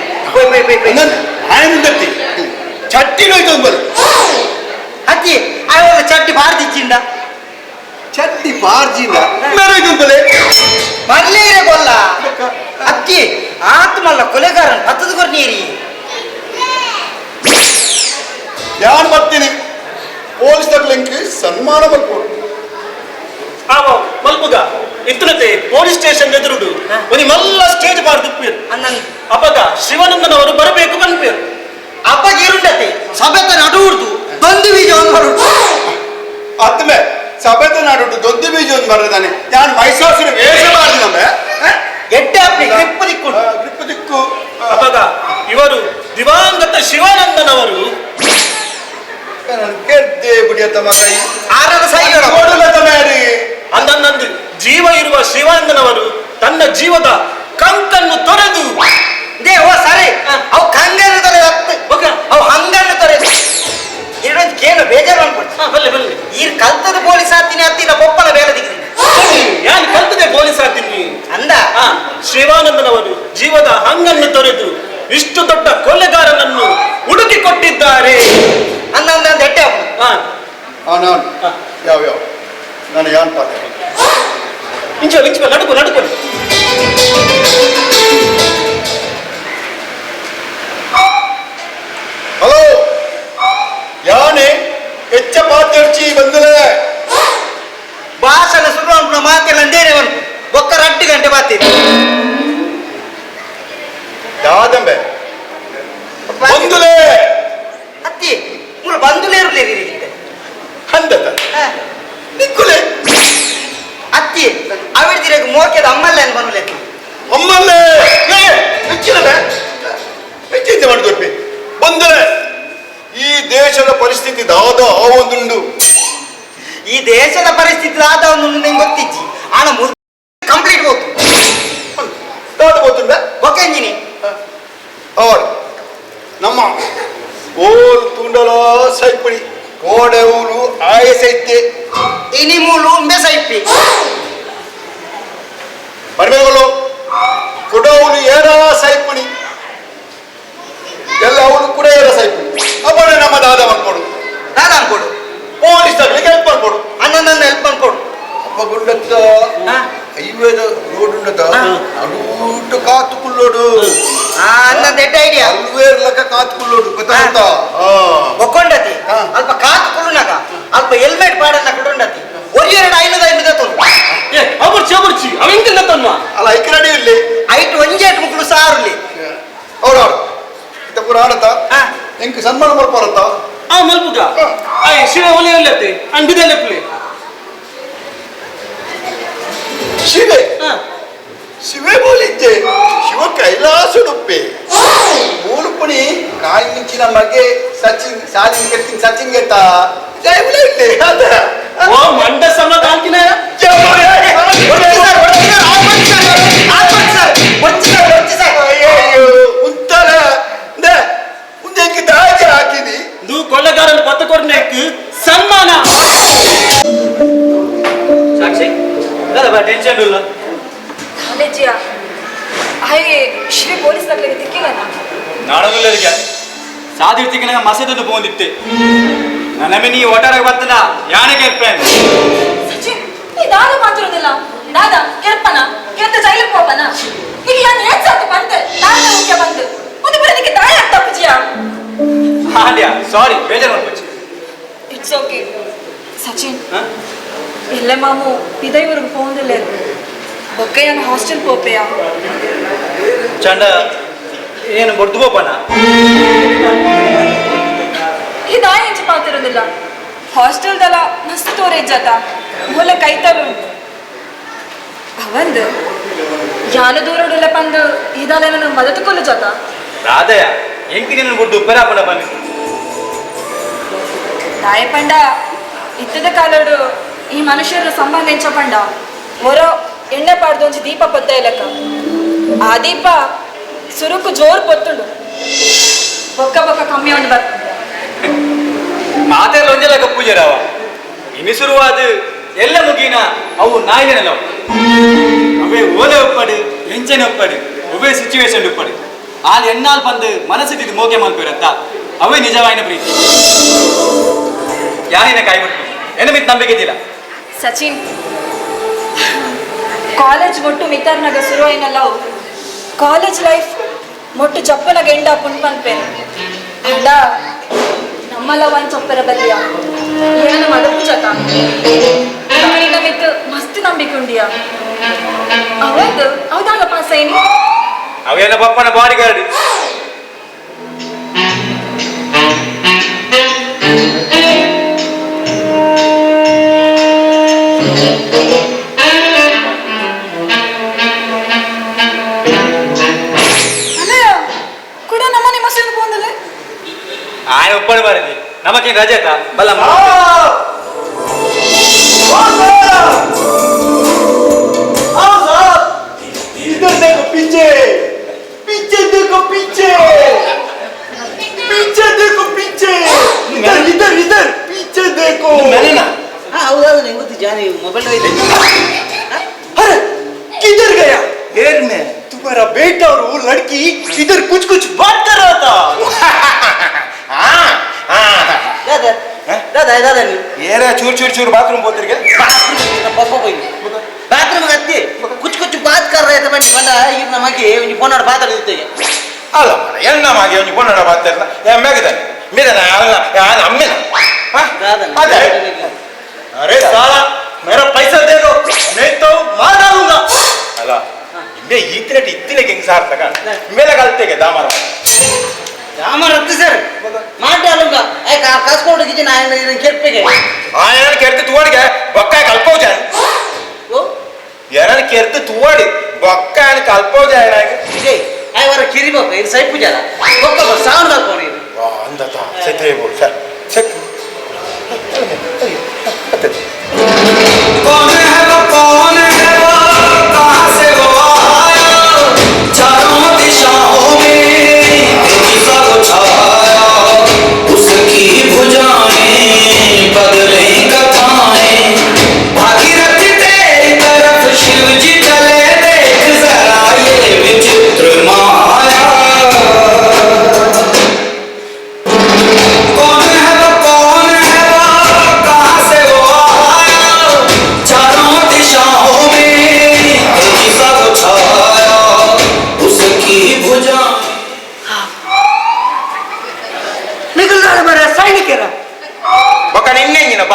ఆయన ఉండత్ತಿ చట్టిలో తొంబరు ಅಜ್ಜಿ ಅವರ ಚಟ್ಟಿ ಬಾರ್ದಿಚ್ಚಿಂದ ಚಟ್ಟಿ ಬಾರ್ಜಿಂದ ಮೇರೆ ದುಂಬಲೆ ಮರ್ಲೇರೆ ಕೊಲ್ಲ ಅಜ್ಜಿ ಆತ್ಮಲ್ಲ ಕೊಲೆಗಾರನ್ ಹತ್ತದ ಕೊರ್ನೀರಿ ಯಾನ್ ಬರ್ತೀನಿ ಪೊಲೀಸ್ ತಗ್ಲಿಂಕ್ ಸನ್ಮಾನ ಮಾಡ್ಕೊಡು ಆವ ಮಲ್ಪುಗ ಇತ್ತನತೆ ಪೊಲೀಸ್ ಸ್ಟೇಷನ್ ಎದುರುಡು ಒಂದು ಮಲ್ಲ ಸ್ಟೇಜ್ ಬಾರ್ ದುಪ್ಪೇರು ಅಪ್ಪಗ ಶಿವಾನಂದನವರು ಬರಬೇಕು ಬಂದ್ಪೇರು ಅಪ್ಪಗ ಇರುಂಡತೆ ಸಭೆತ ನಡುವುದು ದೊಂದು ಬೀಜ ಒಂದು ಬರುದು ಅತ್ತಮೆ ಸಭೆತ ನಾಡುಡು ದೊಡ್ಡ ಬೀಜ ಒಂದು ಬರದಾನೆ ಯಾನ್ ಮೈಸೂರಿನ ವೇಷ ಮಾಡಿದಮ್ಮೆ ಎಡ್ಡೆ ಅಪ್ಪಿ ಗ್ರಿಪ್ ದಿಕ್ಕು ಗ್ರಿಪ್ ದಿಕ್ಕು ಅಪ್ಪಗ ಇವರು ದಿವಂಗತ ಶಿವಾನಂದನವರು ಗೆದ್ದೆ ಬಿಡಿಯತ್ತ ಮಗೈ ಆರರ ಸೈಗಡ ಕೊಡಲ ತಮೇರಿ ಅಂದಂದು ಜೀವ ಇರುವ ಶಿವಾನಂದನವರು ತನ್ನ ಜೀವದ ಕಂಕನ್ನು ತೊರೆದು ದೇವ ಸರಿ ಅವು ಕಂಗನ್ನು ತೊರೆದು ಅವು ಹಂಗನ್ನು ತೊರೆದು ಇರೊಂದು ಕೇನು ಬೇಜಾರು ಅನ್ಕೊಡ್ತು ಬಲ್ಲೆ ಬಲ್ಲೆ ಈ ಕಲ್ತದ ಪೊಲೀಸ್ ಆತೀನಿ ಹತ್ತಿನ ಪೊಪ್ಪನ ಬೇರೆ ದಿಗ್ರಿ ಯಾನ್ ಕಲ್ತದೆ ಪೊಲೀಸ್ ಆತೀನಿ ಅಂದ ಶಿವಾನಂದನವರು ಜೀವದ ಹಂಗನ್ನು ತೊರೆದು ಇಷ್ಟು ದೊಡ್ಡ ಕೊಲೆಗಾರನನ್ನು ಹುಡುಕಿ ಕೊಟ್ಟಿದ್ದಾರೆ ಅಂದ ಎಟ್ಟೆ ನಾನು ಯಾವ ನಾನು ಯಾನ್ ಪಾತ್ರ ಇಂಚ ನಡುಕು ನಡುಕು ಹಲೋ ಯಾನೆ ಹೆಚ್ಚ ಪಾತ್ಯರ್ಚಿ ಬಂದಲೆ ಭಾಷಣ ಶುರು ಅನ್ಪುಣ ಮಾತೆಲ್ಲ ಅಂದೇನೆ ಒಂದು ಒಕ್ಕ 2 ಗಂಟೆ ಮಾತೀನಿ ಯಾದಂಬೆ ಬಂದುಲೆ ಅತ್ತಿ ಮೂರು ಬಂದುಲೇ ಇರಲಿ ಹಂದತ ನಿಕ್ಕುಲೆ ಅತ್ತಿ ಅವಿಡ್ದಿರಕ್ಕೆ ಮೋಕೆದ ಅಮ್ಮಲ್ಲ ಏನು ಬಂದುಲೆ ಅಮ್ಮಲ್ಲೇ ಹೆಚ್ಚಿನದೆ ಹೆಚ್ಚಿಂತೆ ಮಾಡಿದೊಪ್ಪಿ ಬಂದರೆ ಈ ದೇಶದ ಪರಿಸ್ಥಿತಿ ದಾದ ಆವೊಂದುಂಡು ಈ ದೇಶದ ಪರಿಸ್ಥಿತಿ ಆದ ಒಂದು ನಿಂಗೆ ಗೊತ್ತಿಜ್ಜಿ ಆನ ಕಂಪ್ಲೀಟ್ ಹೋತು ದಾದ ಗೊತ್ತುಂಡ ಓಕೆ ಇಂಜಿನಿ ಅವರು ನಮ್ಮ ಓಲ್ ತುಂಡಲ ಸೈಪಡಿ ಕೋಡೆ ಊರು ಆಯಸೈತೆ ini mulu mbesa ippi ಬರ್ಬೇಕಲ್ಲ ಕೊಡವನು ಏರ ಸೈಪುಣಿ ಎಲ್ಲ ಅವನು ಕೂಡ ಏರ ಸೈಪುಣಿ ಅವನೇ ನಮ್ಮ ದಾದ ಮಾಡ್ಕೊಡು ದಾದ ಅನ್ಕೊಡು ಪೊಲೀಸ್ ತಗೊಳ್ಳಿಕ್ಕೆ ಹೆಲ್ಪ್ ಮಾಡ್ಕೊಡು ಅಣ್ಣನ ಹೆಲ್ಪ್ ಅನ್ಕೊಡು ಅಪ್ಪ ಗುಂಡತ್ತ ಹೈವೇದ ರೋಡ್ ಉಂಡತ್ತ ಅಡೂಟ ಕಾತುಕುಳ್ಳೋಡು ಅನ್ನ ದೆಡ್ಡ ಐಡಿಯಾ ಅಲ್ವೇ ಇರ್ಲಕ್ಕ ಕಾತುಕುಳ್ಳೋಡು ಗೊತ್ತಾಗುತ್ತಾ ಒಕ್ಕೊಂಡತಿ ಅಲ್ಪ ಕಾತು ಕುಳ್ಳುನಾಗ ಅಲ್ಪ ಹೆಲ್ಮೆಟ್ ಪಾಡನ್ನ ಕುಡುಂಡತಿ ಒಂದು ಎರಡು ಐನದ ಐನದ ತೊಂದು ಅಬರ್ಚಿ ಅವ ಹೆಂಗಿಲ್ಲ ತನ್ವ ಅಲ್ಲ ಐಕ್ ರೆಡಿ ಇಲ್ಲಿ ಐಟ್ ಒಂಜೇಟ್ ಮುಕ್ಕಳು ಸಾರುಲಿ ಅವ್ರಾಡು ಇತ್ತ ಪೂರ ಆಡತ್ತ ಹೆಂಗ್ ಸನ್ಮಾನ ಮಾಡ್ಪಾರತ್ತ ಆ ಮಲ್ಪುಗ ಅಯ್ಯ ಶಿವ ಒಲೆ ಒಲ್ಲತ್ತೆ ಅಂಬಿದೆಲ್ಲಪ್ಲೆ ಶಿವೆ ಶಿವೆ ಬೋಲಿದ್ದೆ ಶಿವ ಕೈಲಾಸುಡುಪ್ಪೆ ಮೂಲುಪುಣಿ ಕಾಯಿ ಮಿಂಚಿನ ಮಗೆ ಸಚಿನ್ ಸಾಲಿನ ಕೆತ್ತಿನ ಸಚಿನ್ ಗೆತ್ತ ಜೈಬುಲೆ ಇಲ್ಲೇ ಅದ ಓ ಮಂಡ ಸಮ ಕಾಂಕಿನ ಉಂತಲ ಮುಂದಕ್ಕೆ ದಾಜಿ ಹಾಕಿದಿ ದು ಕೊಳ್ಳಗಾರನ ಪತ್ತ ಕೊರ್ನೆಕ್ ಸನ್ಮಾನ ಸಾಕ್ಷಿ ಅದ ಟೆನ್ಷನ್ ಇಲ್ಲ ಕಾಲೇಜಿಯ ಹಾಗೆ ಶ್ರೀ ಪೊಲೀಸ್ ನಗಲಿಗೆ ತಿಕ್ಕಿಲ್ಲ ನಾಡೋದಿಲ್ಲರಿಗೆ ಸಾಧಿರ್ತಿಗೆ ನಂಗೆ ಮಸೆದೊಂದು ಬಂದಿತ್ತೆ ನನಗೆ ನೀ ಒಟ್ಟಾರಾಗ ಬರ್ತನ ಯಾನೆ ಕೆರ್ಪೇನು ಸಚಿನ್ ನೀ ದಾದ ಮಾತಿರೋದಿಲ್ಲ ದಾದ ಕೆರ್ಪನ ಕೆತ್ತ ಜೈಲಿಗೆ ಹೋಗನ ಈಗ ನಾನು ಏನ್ ಸಾಕು ಬಂತೆ ದಾದ ಮುಖ್ಯ ಬಂದು ಒಂದು ಬರೋದಕ್ಕೆ ದಾಯ ಆಗ್ತಾ ಪೂಜಿಯ ಹಾಂಡ್ಯಾ ಸಾರಿ ಬೇಜಾರು ಮಾಡ್ಕೊಚ್ಚಿ ಇಟ್ಸ್ ಓಕೆ ಸಚಿನ್ ಎಲ್ಲ ಮಾಮು ಪಿದೈವರೆಗೂ ಹೋಗಿಲ್ಲ ಬೊಕ್ಕಯ್ಯನ ಹಾಸ್ಟೆಲ್ ಪೋಪೆಯ ಚಂಡ ಏನು ಬಡ್ದು ಬೋಪನ ಈ ದಾಯ ಇಂಚು ಪಾತಿರೋದಿಲ್ಲ ಹಾಸ್ಟೆಲ್ದಲ್ಲ ಮಸ್ತ್ ತೋರೇಜ್ ಜತ ಮೂಲೆ ಕೈತಲು ಉಂಟು ಅವಂದು ಯಾನ ದೂರೋಡೆಲ್ಲ ಬಂದು ಇದಾಲೆ ನನ್ನ ಮದತುಕೊಲ್ಲು ಜತ ರಾಧಯ ಎಂಕಿ ನಿನ್ನ ಬಡ್ದು ಉಪ್ಪರಾಪಣ ಬನ್ನಿ ದಾಯ ಪಂಡ ಇತ್ತದ ಕಾಲಡು ಈ ಮನುಷ್ಯರ ಸಂಬಂಧ ಎಂಚ ಪಂಡ ಹೊರ ಎಣ್ಣೆ ಪಾಡ್ದು ಒಂಚಿ ದೀಪ ಪೊತ್ತ ಇಲ್ಲಕ ಆ ದೀಪ ಸುರುಕು ಜೋರು ಪೊತ್ತುಂಡು ಬೊಕ್ಕ ಬೊಕ್ಕ ಕಮ್ಮಿ ಉಂಡು ಬರ್ತದೆ ಮಾತೆಲ್ಲ ಒಂದೆಲ್ಲ ಪೂಜೆರವ ಇನಿ ಶುರುವಾದ ಎಲ್ಲ ಮುಗಿನ ಅವು ನಾಯಿನಲ್ಲ ಅವೇ ಓಲೆ ಒಪ್ಪಡು ಎಂಚನೆ ಒಪ್ಪಡು ಅವೇ ಸಿಚುವೇಶನ್ ಒಪ್ಪಡು ಆಲ್ ಎಣ್ಣಾಲ್ ಬಂದು ಮನಸ್ಸಿದ್ದು ಮೋಕೆ ಮಲ್ಪೇರಂತ ಅವೇ ನಿಜವಾಯಿನ ಪ್ರೀತಿ ಯಾರಿನ ಕಾಯ್ಬಿಟ್ಟು ಎನ್ನ ಮಿತ್ ನಂಬಿಕೆ ಇದ್ದಿಲ್ಲ ಸಚಿನ್ ಕಾಲೇಜ್ ಮೊಟ್ಟು ಮಿತರ್ನಾಗ ಶುರು ಆಯ್ನಲ್ಲವು ಕಾಲೇಜ್ ಲೈಫ್ ಮೊಟ್ಟು ಜಪ್ಪನಾಗ ಎಂಡ ಪುಣ್ಪನ್ಪೇನು ಅಂಡ ನಮ್ಮಲ್ಲ ಒಂದ್ ಚೊಪ್ಪರ ಬಲ್ಲಿಯ ಏನ ಮದಪು ಜತ ನಿನ್ನ ಮಿತ್ ಮಸ್ತ್ ನಂಬಿಕೆ ಉಂಡಿಯ ಅವತ್ತು ಅವದಾಗ ಪಾಸ್ ಏನಿ ಅವೆಲ್ಲ ಪಪ್ಪನ ಬಾಡಿ ಗಾರ್ಡ್ ಕೂಡ ನಮ್ಮನೆ ಮಸೂರು ಬಂದಲ್ಲ ಆಯ್ನ ಒಪ್ಪಣೆ ಮಾಡಿದ್ವಿ ನಮಗೇನು ರಜೆ ಆಯ್ತಾ ಬಲ್ಲ इधर देखो पीछे पीछे देखो पीछे पीछे देखो पीछे इधर इधर इधर पीछे देखो मैंने ना ಹೌದೌದು ನಿಂಗೆ ಗೊತ್ತು ಜಾನಿ ಮೊಬೈಲ್ अरे किधर गया हेर में तुम्हारा बेटा और वो लड़की इधर कुछ कुछ बात कर रहा था ದಾದಾ ದಾದಾ ದಾದಾ ನೀವು ಏರ ಚೂರ್ ಚೂರ್ ಚೂರ್ ಬಾತ್ರೂಮ್ ಹೋತಿರ್ಗೆ ಪಪ್ಪ ಹೋಗಿ ಬಾತ್ರೂಮ್ ಹತ್ತಿ ಕುಚ್ ಕುಚ್ ಬಾತ್ ಕರ್ ರहे थे बंद ಈಗ ನಮಗೆ ಒಂದು ಫೋನ್ ಮಾಡಿ ಬಾತ್ ಇರ್ತೀವಿ ಅಲ್ಲ ಮರ ಎನ್ನ ಮಾಗೆ ಒಂದು ಪೊಣ್ಣ ಬಾತಿರ್ನ ಎಮ್ಮೆಗಿದ್ದಾನೆ ಮೇರೆ ಯಾನ ಅಮ್ಮೆನ ದಾದಾ अरे साला मेरा पैसा दे दो नहीं तो मार डालूंगा ಅಲ್ಲ ಇಂದೆ ಈತಿನಟ್ ಇತ್ತಿನ ಹೆಂಗ್ ಸಾರ್ ತಕ ಮೇಲೆ ಕಲ್ತೆಗೆ ದಾಮರ ರಾಮರ್ ಹತ್ತಿ ಸರ್ ಮಾತಾಡುಂಗ ಕಾಸ್ಕೊಂಡು ಕಿಚಿ ನಾನು ಕೆರ್ಪೆಗೆ ಆಯನ ಕೆರ್ತು ತುವಾಡಿಗೆ ಬೊಕ್ಕ ಕಲ್ಪೋಜ ಓ ಏನನ ಕೆರ್ತು ತುವಾಡಿ ಬೊಕ್ಕ ಅನ ಕಲ್ಪೋಜ ಏನಾಗಿ ಇದೆ ಐವರ ಕಿರಿಬೇಕು ಇದು ಸೈ ಪೂಜಾರ ಬೊಕ್ಕ ಸಾವನ್ ಕಲ್ಪೋಣಿ ವಾ ಅಂದತ ಸೆತೆ ಬೋಲ್ ಸರ್ ಸೆಕ್ कौन है वो कहाँ से वो आया चारों दिशाओं में किसी को छाया उसकी भुजाएं बदले कथाएं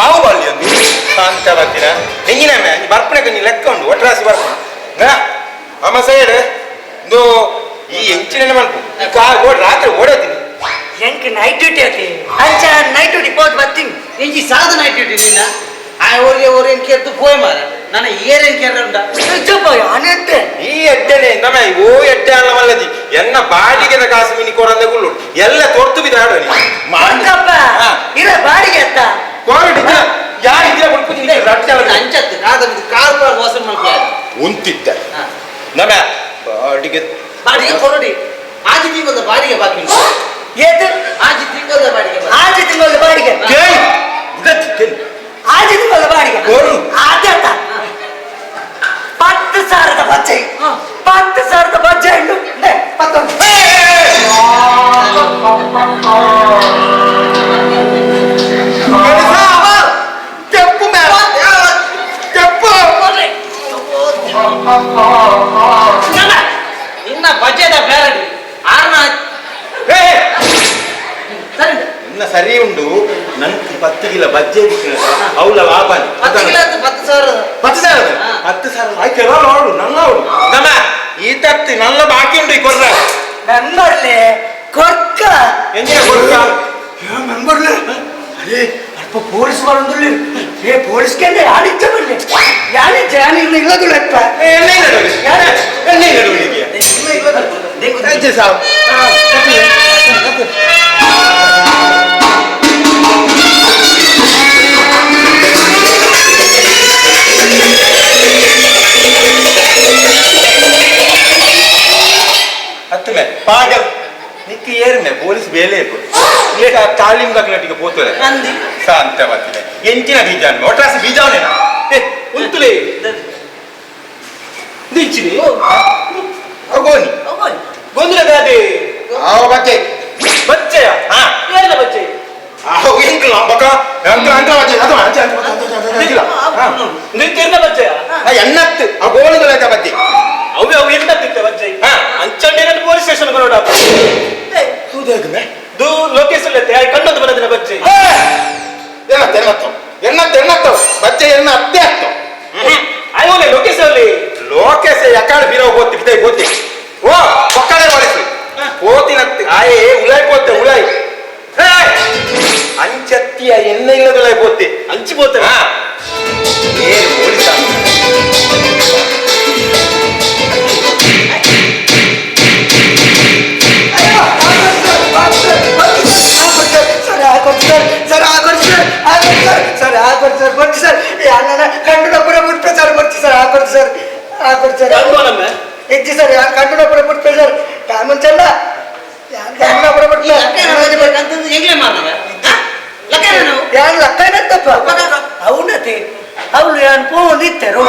ಆವು ಬಾಳಿ ಒಂದು ಅಂತ ಬರ್ತೀರ ಹೆಂಗಿನ ಬರ್ಪಣಕ್ಕೆ ನೀ ಲೆಕ್ಕ ಉಂಟು ಒಟ್ರಾಸಿ ಬರ್ಪಣ ಅಮ್ಮ ಸೈಡ್ ಇದು ಈ ಹೆಂಚಿನ ಮನ್ಪು ಈ ಕಾರ್ ಓಡ್ ರಾತ್ರಿ ಓಡೋತೀನಿ ಎಂಕ್ ನೈಟ್ ಡ್ಯೂಟಿ ಆತಿ ಅಂಚ ನೈಟ್ ಡ್ಯೂಟಿ ಪೋತ್ ಬರ್ತೀನಿ ಎಂಜಿ ಸಾಧ ನೈಟ್ ಡ್ಯೂಟಿ ನಿನ್ನ ಅವ್ರಿಗೆ ಎಂಕೆ ಎದ್ದು ಪೋಯ್ ಮಾರ ನನ್ನ ಏರೇನ್ ಕೇರ ಉಂಟ ನಿಜಪ್ಪ ಅನೆತ್ತೆ ಈ ಎಡ್ಡೆನೆ ನಮ ಓ ಎಡ್ಡೆ ಅಲ್ಲ ಮಲ್ಲಜಿ ಎನ್ನ ಬಾಡಿಗೆದ ಕಾಸು ಮಿನಿ ಕೊರಂದೆ ಗುಳ್ಳು ಎಲ್ಲ ತೊರ್ತು ಬಿದ್ದಾಡ ಮಂಗಪ್ಪ ಇರ ಬಾಡಿಗೆ ಅತ್ತ ಕೋರಡಿಗ ಯಾ ಇದ್ರೆ ಮುಳ್ಪುದಿ ಅಂಚತ್ತು ಕಾದ ಕಾರ್ ಪಾರ್ ಮೋಸ ಮಾಡ್ಕೊಳ್ಳ ಉಂತಿದ್ದ ನಮ ಬಾಡಿಗೆ ಬಾಡಿಗೆ ಕೊರಡಿ ಆಜಿ ತಿಂಗಳ ಬಾಡಿಗೆ ಬಾಕಿ ಉಂಟು ಏತು ಆಜಿ ತಿಂಗಳ ಬಾಡಿಗೆ ಆಜಿ ತಿಂಗಳ ಬಾಡಿಗೆ ಕೇಳಿ ಉದತ್ತಿ ಕೇಳಿ ಆಜಿ ತಿಂಗಳ ಬಾಡಿಗೆ ಕೋರು ಆದತ್ತ 10,000 ಬಜ್ಜೆ 10,000 ಬಜ್ಜೆ ಉಂಟು ಪತ್ತೊಂದು ತೆಪ್ಪು ಮೇಲ ತೆಪ್ಪು ಇನ್ನ ಬಜೆದ ಬೇರಡಿ ಆರ್ನ ಸರಿ ಇನ್ನ ಸರಿ ಉಂಡು ನನ್ 10 ಕಿಲೋ ಬಜ್ಜೆ ಅವಳ ಲಾಭನಿ 10,000 10,000 ಆಯ್ಕೆಲ್ಲ ನೋಡು ನನ್ನ ಅವಳು ನಮ್ಮ ಈ ತತ್ತಿ ನನ್ನ ಬಾಕಿ ಉಂಟು ಈ ಕೊರ್ರ ಮೆಂಬರ್ಲೆ ಕೊರ್ಕ ಎಂಜಿನ ಕೊರ್ಕ ಮೆಂಬರ್ಲೆ ಅರೆ ಅಲ್ಪ ಪೊಲೀಸ್ ಬರಂದುಲ್ಲಿ ಪೊಲೀಸ್ ಕೆಂಡೆ ಆಡಿಚ್ಚ ಬರಲಿ ಯಾನಿ ಇಲ್ಲದು ಲೆಕ್ಕ ಎಣ್ಣೆ ನಡುವೆ ಹೆಜ್ಜೆ ಸಾವು ಹತ್ತುಮೆ ಪಾಗಲ್ ನಿಕ್ಕ ಏರ್ಮೆ ಪೊಲೀಸ್ ಬೇಲೆ ಈಗ ತಾಲೀಮ್ ದಾಖಲಾಟಿಗೆ ಪೋತುವೆ ನಂದಿ ಶಾಂತ ಬರ್ತಿದೆ ಎಂಚಿನ ಬೀಜ ಒಟ್ರಾಸಿ ಬೀಜವನೇನಾ ಉಂತುಲೆ ದಿಚ್ಚಿನಿ ಅಗೋನಿ ಗೊಂದಲ ಗಾದೆ ಆವ ಬಚ್ಚೆ ಬಚ್ಚೆಯ ಹಾ ಏನ ಬಚ್ಚೆ ಆವ ಎಂಕಲ ಬಕ ಅಂಕಲ ಬಚ್ಚೆ ಅದು ಅಂಚೆ ನಿಂತಿರ್ನ ಬಚ್ಚೆಯ ಎನ್ನತ್ತು ಆ ಗೋಣಿಗಳ ಬಚ್ಚೆ ಅವು ಎಂಟತ್ತಿತ್ತ ಬಚ್ಚೆ ಅಂಚಂಡೆ ಪೊಲೀಸ್ ಸ್ಟೇಷನ್ ಬರೋಡ ತೂದೇಗಮೆ ದು ಲೊಕೇಶನ್ ಲೆತ್ತೆ ಆಯ್ ಕಣ್ಣೊಂದು ಬರೋದಿನ ಬಚ್ಚೆ ಎನ್ನತ್ತು ಬಚ್ಚೆ ಎನ್ನ ಅತ್ತೆ ಆಗ್ತೋ ಆಯ್ ಓಲೆ ಲೊಕೇಶನ್ ಅಲ್ಲಿ ಲೋಕೇಶ ಯಕಾಳ ಬೀರೋ ಹೋತಿ ಬಿtai ಹೋತಿ ಓ ಪಕ್ಕಡೆ ಮಾಡಿಸಿ ಹೋತಿನತ್ತಿ ಆಯೇ ಉಳೈ ಪೋತೆ ಉಳೈ ಅಂಚತ್ತಿಯ ಎನ್ನ ಇಲ್ಲದ ಉಳೈ ಪೋತಿ ಅಂಚಿ ಪೋತೆ ಹಾ ಏ ಪೊಲೀಸ ಸರ್ ಕಂಡುನಪುರ ಮುಟ್ಪೆ ಸರ್ ಬರ್ತಿ ಸರ್ ಹಾಕೊಡ್ತು ಸರ್ ಹೆಜ್ಜೆ ಸರ್ ಯಾರು ಕಂಡುನಪುರ ಮುಟ್ಪೆ ಸರ್ ಮುಂಚೆಲ್ಲ ಯಾರು ಕಂಡುನಪುರ ಮುಟ್ಪೆ ಹೆಂಗ್ಲೇ ಮಾಡ್ದವ ಯಾರು ಲಕ್ಕನತ್ತಪ್ಪ ಅವನತಿ ಅವಳು ಯಾರು ಪೋನ್ ಇತ್ತರು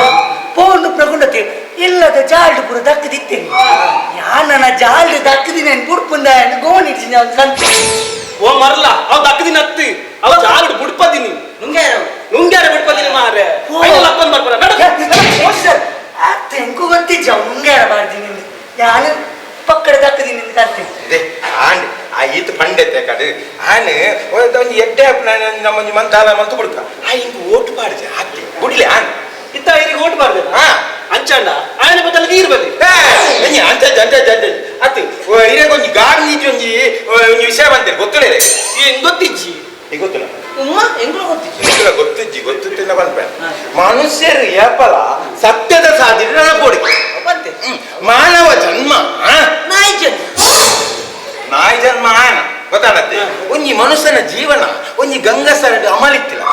ಪೋನ್ ಪ್ರಗುಂಡತಿ ಇಲ್ಲದ ಜಾಲ್ಡು ಪುರ ದಕ್ಕದಿತ್ತೇನೆ ಯಾನ ಜಾಲ್ಡು ದಕ್ಕದಿನ ಬುಡ್ಪುಂದ ಗೋಣಿಡ್ತೀನಿ ಅವ್ನು ಕಂತು ಓ ಮರಲ್ಲ ಅವ್ ದಕ್ಕದಿನ ಹತ್ತಿ ಅವ ಜಾಗಡ್ ಬುಡ್ಪದಿನಿ ನುಂಗ್ಯಾರ ಬಿಡ್ಪದಿನಿ ಮಾರೆ ಲಪ್ಪನ್ ಬರ್ಬಾರ ಸರ್ ತೆಂಕು ಗೊತ್ತಿಜ್ಜ ಮುಂಗಾರ ಬಾರ್ದಿನಿ ಯಾನು ಪಕ್ಕಡ ದಕ್ಕದಿನಿ ಕರ್ತೀನಿ ಆಂಡ್ ಆ ಈತ ಪಂಡೆತ್ತೆ ಕಡೆ ಆನೆ ಒಂದು ಎಡ್ಡೆ ನಮ್ಮೊಂದು ಮಂತಾಲ ಮಂತು ಬಿಡ್ಕ ಆ ಹಿಂಗೆ ಓಟ್ ಬಾಡ್ಜೆ ಹಾಕಿ ಬಿಡ್ಲಿ ಆನ್ ಇತ್ತ ಇದಕ್ಕೆ ಓಟ್ ಬಾರ್ದೆ ಹಾ ಅಂಚಂಡ ఆయన ಬದಲು ನೀರು ಬದಿ ಎಂಜಿ ಅಂಚ ಅತ್ತು ಇರೇ ಒಂಜಿ ಗಾಡಿ ನೀತಿ ಒಂಜಿ ವಿಷಯ ಬಂತೇನೆ ಗೊತ್ತಿಲ್ಲ ಏನ್ ಗೊತ್ತಿಜ್ಜಿ ಈಗ ಗೊತ್ತಿಲ್ಲ ಉಮ್ಮ ಹೆಂಗ್ಲೂ ಗೊತ್ತಿತ್ತು ಗೊತ್ತಿಲ್ಲ ಬಂದ್ಬೇಡ ಮನುಷ್ಯರು ಏಪಲ ಸತ್ಯದ ಸಾಧಿದ್ರೆ ಕೊಡಿ ಬಂತೆ ಮಾನವ ಜನ್ಮ ನಾಯಿ ಜನ ನಾಯಿ ಜನ್ಮ ಆನ ಗೊತ್ತಾಗತ್ತೆ ಒಂಜಿ ಮನುಷ್ಯನ ಜೀವನ ಒಂಜಿ ಗಂಗಸರ ಅಮಲಿತ್ತಿಲ್ಲ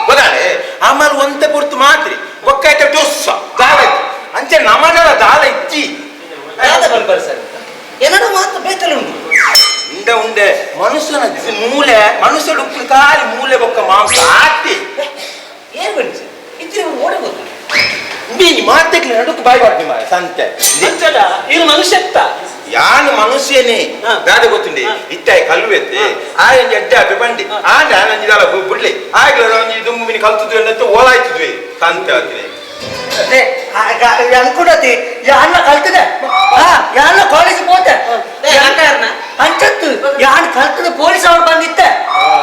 ಗೊತ್ತಾಳೆ ಅಮಲ್ ಒಂತೆ ಪುರ್ತು ಮಾತ್ರಿ ಒಕ್ಕಾಯ್ತ ಟೊಸ್ಸ ದಾಲ ಅಂಚೆ ನಮನರ ದಾಲ ಇಚ್ಚಿ ಬರ್ಬಾರ ಸರ್ ಏನಾರ ಮಾತು ಬೇತಲ್ಲ ಉಂಟು ಉಂಡೆ ಮನುಷ್ಯನ ಮೂಲೆ ಮನುಷ್ಯ ಉಪ್ಪು ಕಾಲಿ ಮೂಲೆ ಬೊಕ್ಕ ಮಾಂಸ ಹಾಕಿ ಏನ್ ಬನ್ನಿ ಸರ್ ಇದ್ರೆ ಓಡಿ ಗೊತ್ತು ನೀನು ಮಾತೆಗ್ಲಿ ನಡುಕು ಬಾಯಿ ಬಾಟ್ನಿ ಮಾರ ಸಂತೆ ಅಂಚಂಡ ಇದು ಮನುಷ್ಯತ್ತ ಯಾನು ಮನುಷ್ಯನೇ ದಾದ ಗೊತ್ತುಂಡಿ ಇಟ್ಟಾಯಿ ಕಲ್ವೆತ್ತೆ ಆ ಒಂಜಿ ಎಡ್ಡೆ ಅಪ್ಪೆ ಬಂಡಿ ಆಂಡ ನಂಜಿದಲ್ಲ ಬಿಡ್ಲಿ ಆಗ್ಲ ಒಂಜಿ ದುಂಬಿನಿ ಕಲ್ತಿದ್ವಿ ಅನ್ನಂತ ಓಲಾಯ್ತಿದ್ವಿ ಸಂತೆ ಆದ್ರೆ ಅನ್ಕೊಂಡತಿ ಯಾನ ಕಲ್ತದೆ ಯಾನ ಕಾಲೇಜ್ ಹೋದೆ ಅಂಚತ್ತು ಯಾನ್ ಕಲ್ತದ ಪೊಲೀಸ್ ಅವ್ರು ಬಂದಿತ್ತ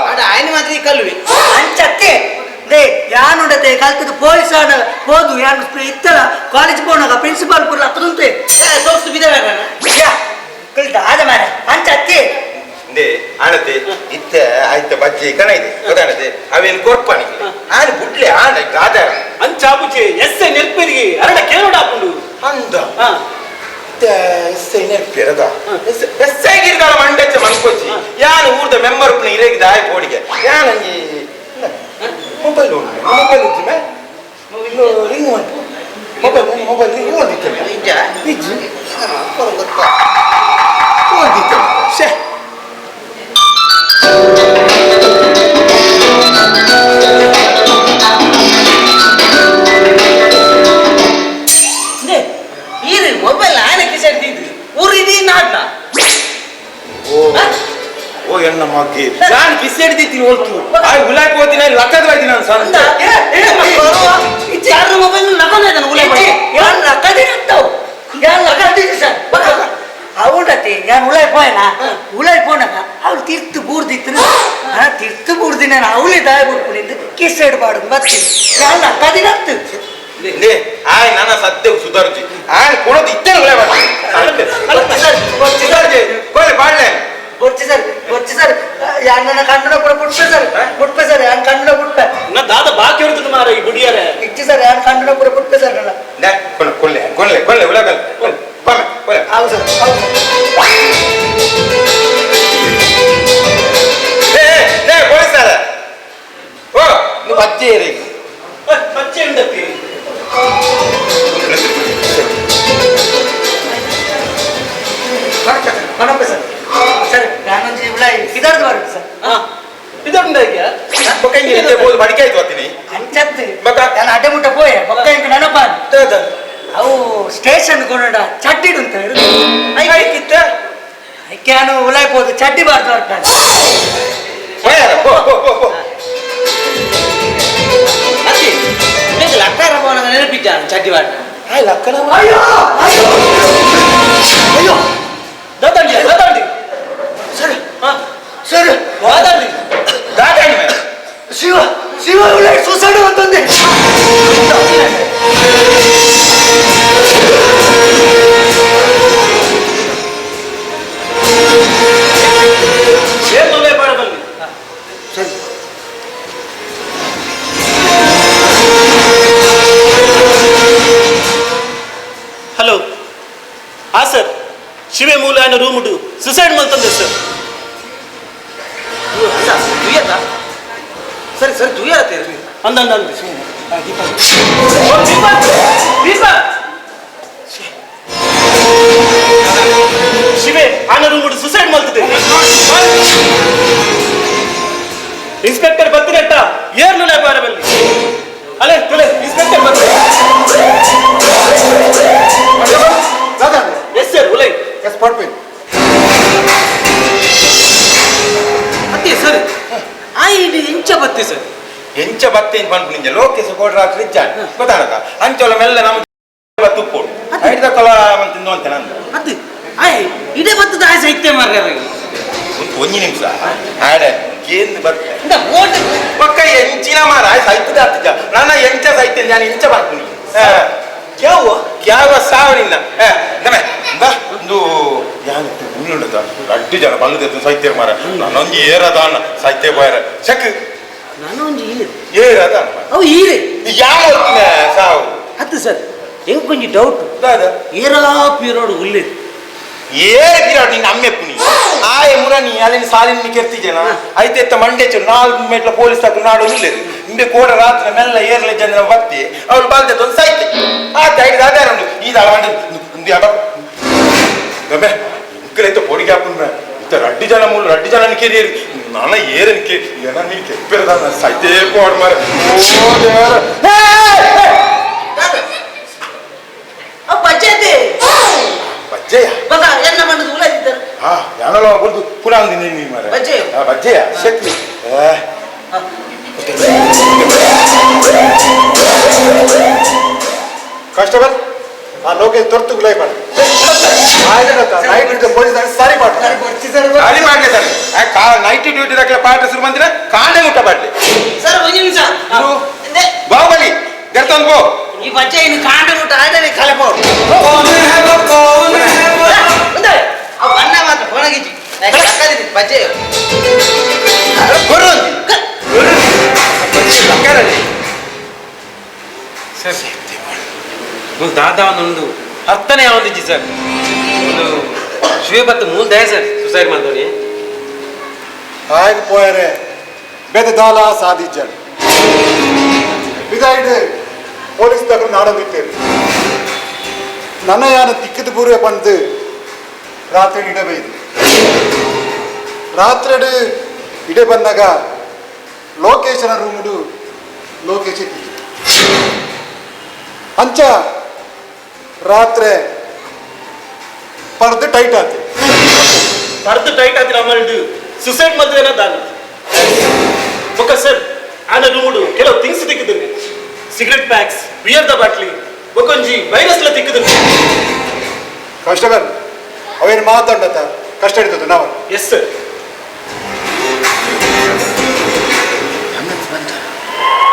ಅದ ಆಯ್ನ ಮಾತ್ರ ಈ ಕಲ್ವಿ ಅಂಚತ್ತೆ ದೇ ಉಂಡತೆ ಕಲ್ತದ ಪೊಲೀಸ್ ಆಡ ಹೋದು ಯಾರು ಇತ್ತಲ್ಲ ಕಾಲೇಜ್ ಹೋದಾಗ ಪ್ರಿನ್ಸಿಪಾಲ್ ಪುರ್ಲ ಹತ್ತದಂತೆ ತೋರ್ಸು ಬಿದ್ದಾರ ಕಲ್ತ ಆದ ಮಾರ ಅಂಚ ಅತ್ತೆ ಇಂದೆ ಆಣತೆ ಇತ್ತ ಆಯ್ತ ಬಜ್ಜೆ ಕಣ ಇದೆ ಗೊತ್ತಾಣತೆ ಅವೇನು ಕೊರ್ಪಾನಿ ಆನೆ ಬುಡ್ಲೆ ಆನೆ ಆಧಾರ ಅಂಚಾಪುಚೆ ಎಸ್ಸೆ ನೆರ್ಪೆರಿಗೆ ಅರಡ ಕೇಳೋಡ ಹಾಕೊಂಡು ಅಂದ ಎಸ್ಸೈ ನೆರ್ಪಿರದ ಎಸ್ಸೈ ಗಿರ್ದಾಳ ಮಂಡಚ್ಚ ಮನ್ಕೊಚ್ಚಿ ಯಾನು ಊರ್ದ ಮೆಂಬರ್ ಉಪ್ನ ಇರೇಗಿ ದಾಯ ಕೋಡಿಗೆ ಯಾನಂಗಿ ಮೊಬೈಲ್ ಉಂಟು ಮೊಬೈಲ್ ಇಜ್ಜಿಮೆ ರಿಂಗ್ ಉಂಟು ಮೊಬೈಲ್ ರಿಂಗ್ ಓದಿತ್ತೇನೆ ಇಜ್ಜಿ ಓದಿತ್ತೇನೆ ಶೇ ಈರಿ ಮೊಬೈಲ್ ಆನಕ್ಕೆ ಸೇರ್ತಿದ್ರಿ ಊರಿದೀ ನಾಡ್ನ ಓ ಎಣ್ಣ ಮಗ್ಗಿ ನಾನು ಕಿಸೆಡ್ದಿತ್ತೀನಿ ಹೋಗ್ತು ಆ ಉಲಾಕ್ ಹೋಗ್ತೀನಿ ಲಕ್ಕದ ಹೋಯ್ತೀನಿ ನಾನು ಸಂತ ಯಾರ ಮೊಬೈಲ್ ನಕೊಂಡಾಯ್ತಾನ ಉಲೆ ಮಾಡಿ ಯಾರು ಲಕ್ಕದಿರ್ತಾವ್ ಯಾರು ಲಕ್ಕದಿರಿ ಸರ್ అవుండతి నేను ఉలైపోయినా ఉలైపోయినాక ఆవిడ తీర్తు బూర్దిత్తును తీర్తు బూర్ది నేను అవులే దాయబుడుకునింది కిస్సేడు పాడు బతి నేను కదినత్తు ಆಯ್ ನನ್ನ ಸದ್ಯ ಸುಧಾರಿಸಿ ಆಯ್ ಕೊಡೋದು ಇತ್ತೇನು ಬಾಡ್ಲೆ వచ్చి సార్ యాన్న కన్నున కూడా పుట్పే సార్ యాన్ కన్నున పుట్పే నా దాదా బాకీ ఎడుతుంది మార ఈ గుడియారే ఇచ్చి సార్ యాన్ కన్నున కూడా పుట్పే సార్ కొల్లె ఉలగల్ అవు సార్ పోలీసార ఓ నువ్వు బజ్జే బజ్జే ఉండతి మనప్పే సార్ ಸರ್ ನಾನೊಂದು ಇವಳ ಇದರ್ದು ಬರುತ್ತೆ ಸರ್ ಇದೊಂದಾಗ್ಯಾ ಬೊಕ್ಕ ಹಿಂಗೆ ಬೋದು ಬಡಿಕಾಯ್ತು ಬರ್ತೀನಿ ಅಂಚತ್ತೆ ಬೊಕ್ಕ ನಾನು ಅಡ್ಡೆ ಮುಟ್ಟ ಪೋಯೆ ಬೊಕ್ಕ ಇಂಕ ನೆನಪ ಅವು ಸ್ಟೇಷನ್ ಕೊಂಡ ಚಡ್ಡಿಡು ಅಂತ ಐಕಿತ್ತ ಐಕ್ಯಾನು ಉಲಾಯ್ಬೋದು ಚಡ್ಡಿ ಬಾರ್ದು ಹೊರಟಾಗ ಅತ್ತಿ ನಿಮಗೆ ಲಕ್ಕಾರ ಪೋನ ನೆನಪಿದ್ದಾನ ಚಡ್ಡಿ ಬಾಟ ಲಕ್ಕನ ಅಯ್ಯೋ ದಾದಾಂಡಿ ಸರ್ ಸರ್ ದಾದಾಂಡಿ ಶಿವ ಉಲಾಯ್ ಸುಸೈಡ್ ಅಂತಂದೆ ಏನ್ ಮೊಬೈಲ್ ಮಾಡಬಲ್ಲಿ ಸರಿ ಹಲೋ ಹಾ ಸರ್ ಶಿವೆ ಮೂಲ ఆయన రూముడు సుసైడ్ మంతంది సార్ ಸರಿ ಸರಿ ಜೂಯತ್ತೆ ಅಂದಂದ ಶಿವೆ ఆయన రూముడు సుసైడ్ మంతది ಇನ್ಸ್ಪೆಕ್ಟರ್ ಬರ್ತಿರಟ್ಟ ಏರ್ಲು ಲೇಬಾರಬಲ್ಲಿ ಅಲೆ ತುಲೆ ಇನ್ಸ್ಪೆಕ್ಟರ್ ಬರ್ತಾರೆ ಎಸ್ ಸರ್ ಉಲೈ ಎಸ್ ಪಡ್ಪೇನ್ ಅತ್ತಿ ಸರ್ ಆ ಇದು ಇಂಚ ಬತ್ತಿ ಸರ್ ಎಂಚ ಬತ್ತೇನ್ ಪನ್ಪುನಿಂಜ ಲೋಕೇಶ ಕೋಡ್ರಾತ್ರಿ ಇಜ್ಜಾನ್ ಗೊತ್ತಾನಕ ಅಂಚೊಲ ಮೆಲ್ಲ ನಮ್ ತುಪ್ಪೋಡು ಐದ ಕಲ ತಿಂದು ಅಂತ ನಂದು ಅತ್ತಿ ಆಯ್ ಇದೇ ಬತ್ತದ ಆಯ್ ಸಾಹಿತ್ಯ ಮಾರ್ಗ ಒಂಜಿ ನಿಮಿಷ ಆಡೆ ಕೇಂದ್ರ ಬರ್ತೆ ಇಂದ ಓಟ್ ಪಕ್ಕ ಎಂಚಿನ ಮಾರ ಸಾಹಿತ್ಯದ ಅರ್ಥ ನನ್ನ ಎಂಚ ಸಾಹಿತ್ಯ ನಾನು ಇಂಚ ಬರ್ತೀನಿ ಯಾವ ಸಾವನಿಂದ ನಮೆ ಬಾ ಒಂದು ಯಾನು ಉಳ್ಳುಂಡದ ಅಡ್ಡಿ ಜನ ಬಲ್ಲದ ಸಾಹಿತ್ಯ ಮಾರ ನಾನೊಂದು ಏರದ ಅನ್ನ ಸಾಹಿತ್ಯ ಬಾಯರ ಚಕ್ ನಾನೊಂದು ಈರೆ ಏರದ ಅವು ಈರೆ ಯಾವ ಸಾವು ಅತ್ತು ಸರ್ ಹೆಂಗ್ ಕೊಂಚ ಡೌಟ್ ಏರಾ ಪೀರೋಡು ಉಲ್ಲೆ ಏಕಿರಾಡು ನಿನ್ನ ಅಮ್ಮೆ ಪುನಿ ಆಯ ಮುರನಿ ಅಲ್ಲಿನ ಸಾಲಿನ ಕೆರ್ತಿಜೇನ ಐತೆತ್ತ ಮಂಡೆಚ್ಚು ನಾಲ್ಕು ಮೆಟ್ಲ ಪೊಲೀಸ್ ತಕ್ಕ ನಾಡು ಉಳ್ಳೇದು ಇಂಬೆ ಕೋಡ ರಾತ್ರಿ ಮೆಲ್ಲ ಏರ್ಲೆ ಜನ ಬರ್ತಿ ಅವ್ರು ಬಾಲ್ದದ್ದು ಒಂದು ಸಾಯ್ತೆ ಆತ ಐದು ಆಧಾರ ಉಂಟು ಈ ದಾಳ ಗಮೆ ಇಂಕಲೈತೆ ಪೊಡಿಗೆ ಹಾಕೊಂಡ್ರೆ ಇತ್ತ ರಡ್ಡಿ ಜನ ಮೂಲ ರಡ್ಡಿ ಜನ ಕೆರಿಯರು ನನ್ನ ಏರನ್ ಏನ ನೀನು ಕೆಪ್ಪಿರದ ಸಾಯ್ತೇ ಕೋಡ್ ಮಾರ ಬಜ್ಜೆ ಬಜ್ಜೆಯ ಬಗ ಎನ್ನ ಮಣ್ಣದು ಉಳಿದಿದ್ದರು ಹಾ ಯಾನಲ್ಲ ಬಲ್ದು ಪುನಃ ಅಂದಿನಿ ನೀ ಮಾರ ಬಜ್ಜೆ ಬಜ್ಜೆಯ ಶಕ್ತಿ ಕಾನ್ಸ್ಟೇಬಲ್ ಆ ಲೋಕೇಶ್ ತೊರ್ತು ಗುಲಾಯಿ ಪಾಡ ನೈಟ್ ಡ್ಯೂಟಿ ಪೊಲೀಸ್ ಸಾರಿ ಪಾಡ ಖಾಲಿ ಮಾಡ್ಲಿ ಸರ್ ನೈಟ್ ಡ್ಯೂಟಿ ಪಾಠ ಶುರು ಬಂದಿನ ಕಾಂಡೆ ಮುಟ್ಟ ಬಾಡ್ಲಿ ಸರ್ ಒಂದು ನಿಮಿಷ ಬಾಹುಬಲಿ ಎತ್ತೊಂದು ಈ ಬಚ್ಚೆ ಇನ್ನು ಕಾಂಡ ಮುಟ್ಟ ಆಡನೆ ಕಲೆಪೋಡು ಅವು ಬಣ್ಣ ಮಾತ್ರ ಹೊಣಗಿಜಿ ಹಾಕದಿದ್ದೀನಿ ಬಚ್ಚೆ ಸರ್ ಒಂದು ದಾದ ಒಂದು 10ನೇ ಯಾವ್ದಿಜ್ಜಿ ಸರ್ ಒಂದು ಶಿವಬತ್ತು ಮೂಲ ದಯ ಸರ್ ಸುಸೈಡ್ ಮಾಡ್ದವ್ರಿ ಆಯ್പോಯರೆ ಬೆದದಾಲ ಸಾಧಿಜ್ಜಲ್ ಬಿದಾಯ್ಡು ಪೊಲೀಸ್ ತಗೊಂಡು ನಾಡೋಗಿತ್ತೇವೆ ನನ್ನ ಯಾನ ತಿಕ್ಕಿದ ಪೂರ್ವೆ ಬಂದು ರಾತ್ರಿ ಇಡಬೇಕು ರಾತ್ರಿ ಇಡೆ ಬಂದಾಗ ಲೋಕೇಶನ ರೂಮುಡು ಲೋಕೇಶ್ ಅಂಚ ರಾತ್ರಿ ಪರ್ದು ಟೈಟ್ ಆಯ್ತು ಪರ್ದು ಟೈಟ್ ಆಯ್ತು ನಮ್ಮಲ್ಡು ಸುಸೈಡ್ ಮದ್ವೆನ ದಾನ ఒక ಸರ್ ಆನ ರೂಮುಡು ಕೆಲವು ಥಿಂಗ್ಸ್ ತಿಕ್ಕಿದ್ದೀನಿ ಸಿಗರೆಟ್ ಪ್ಯಾಕ್ಸ್ ಬಿಯರ್ ದ ಬಾಟ್ಲಿ ಒಕೊಂಜಿ ವೈರಸ್ ಲ ತಿಕ್ಕಿದ್ದೀನಿ ಕಾನ್ಸ್ಟೇಬಲ್ ಅವೇನು ಮಾತಾಡತ್ತ ಕಷ್ಟ ಹಿಡಿತದೆ ನಾವು ಎಸ್ ಸರ್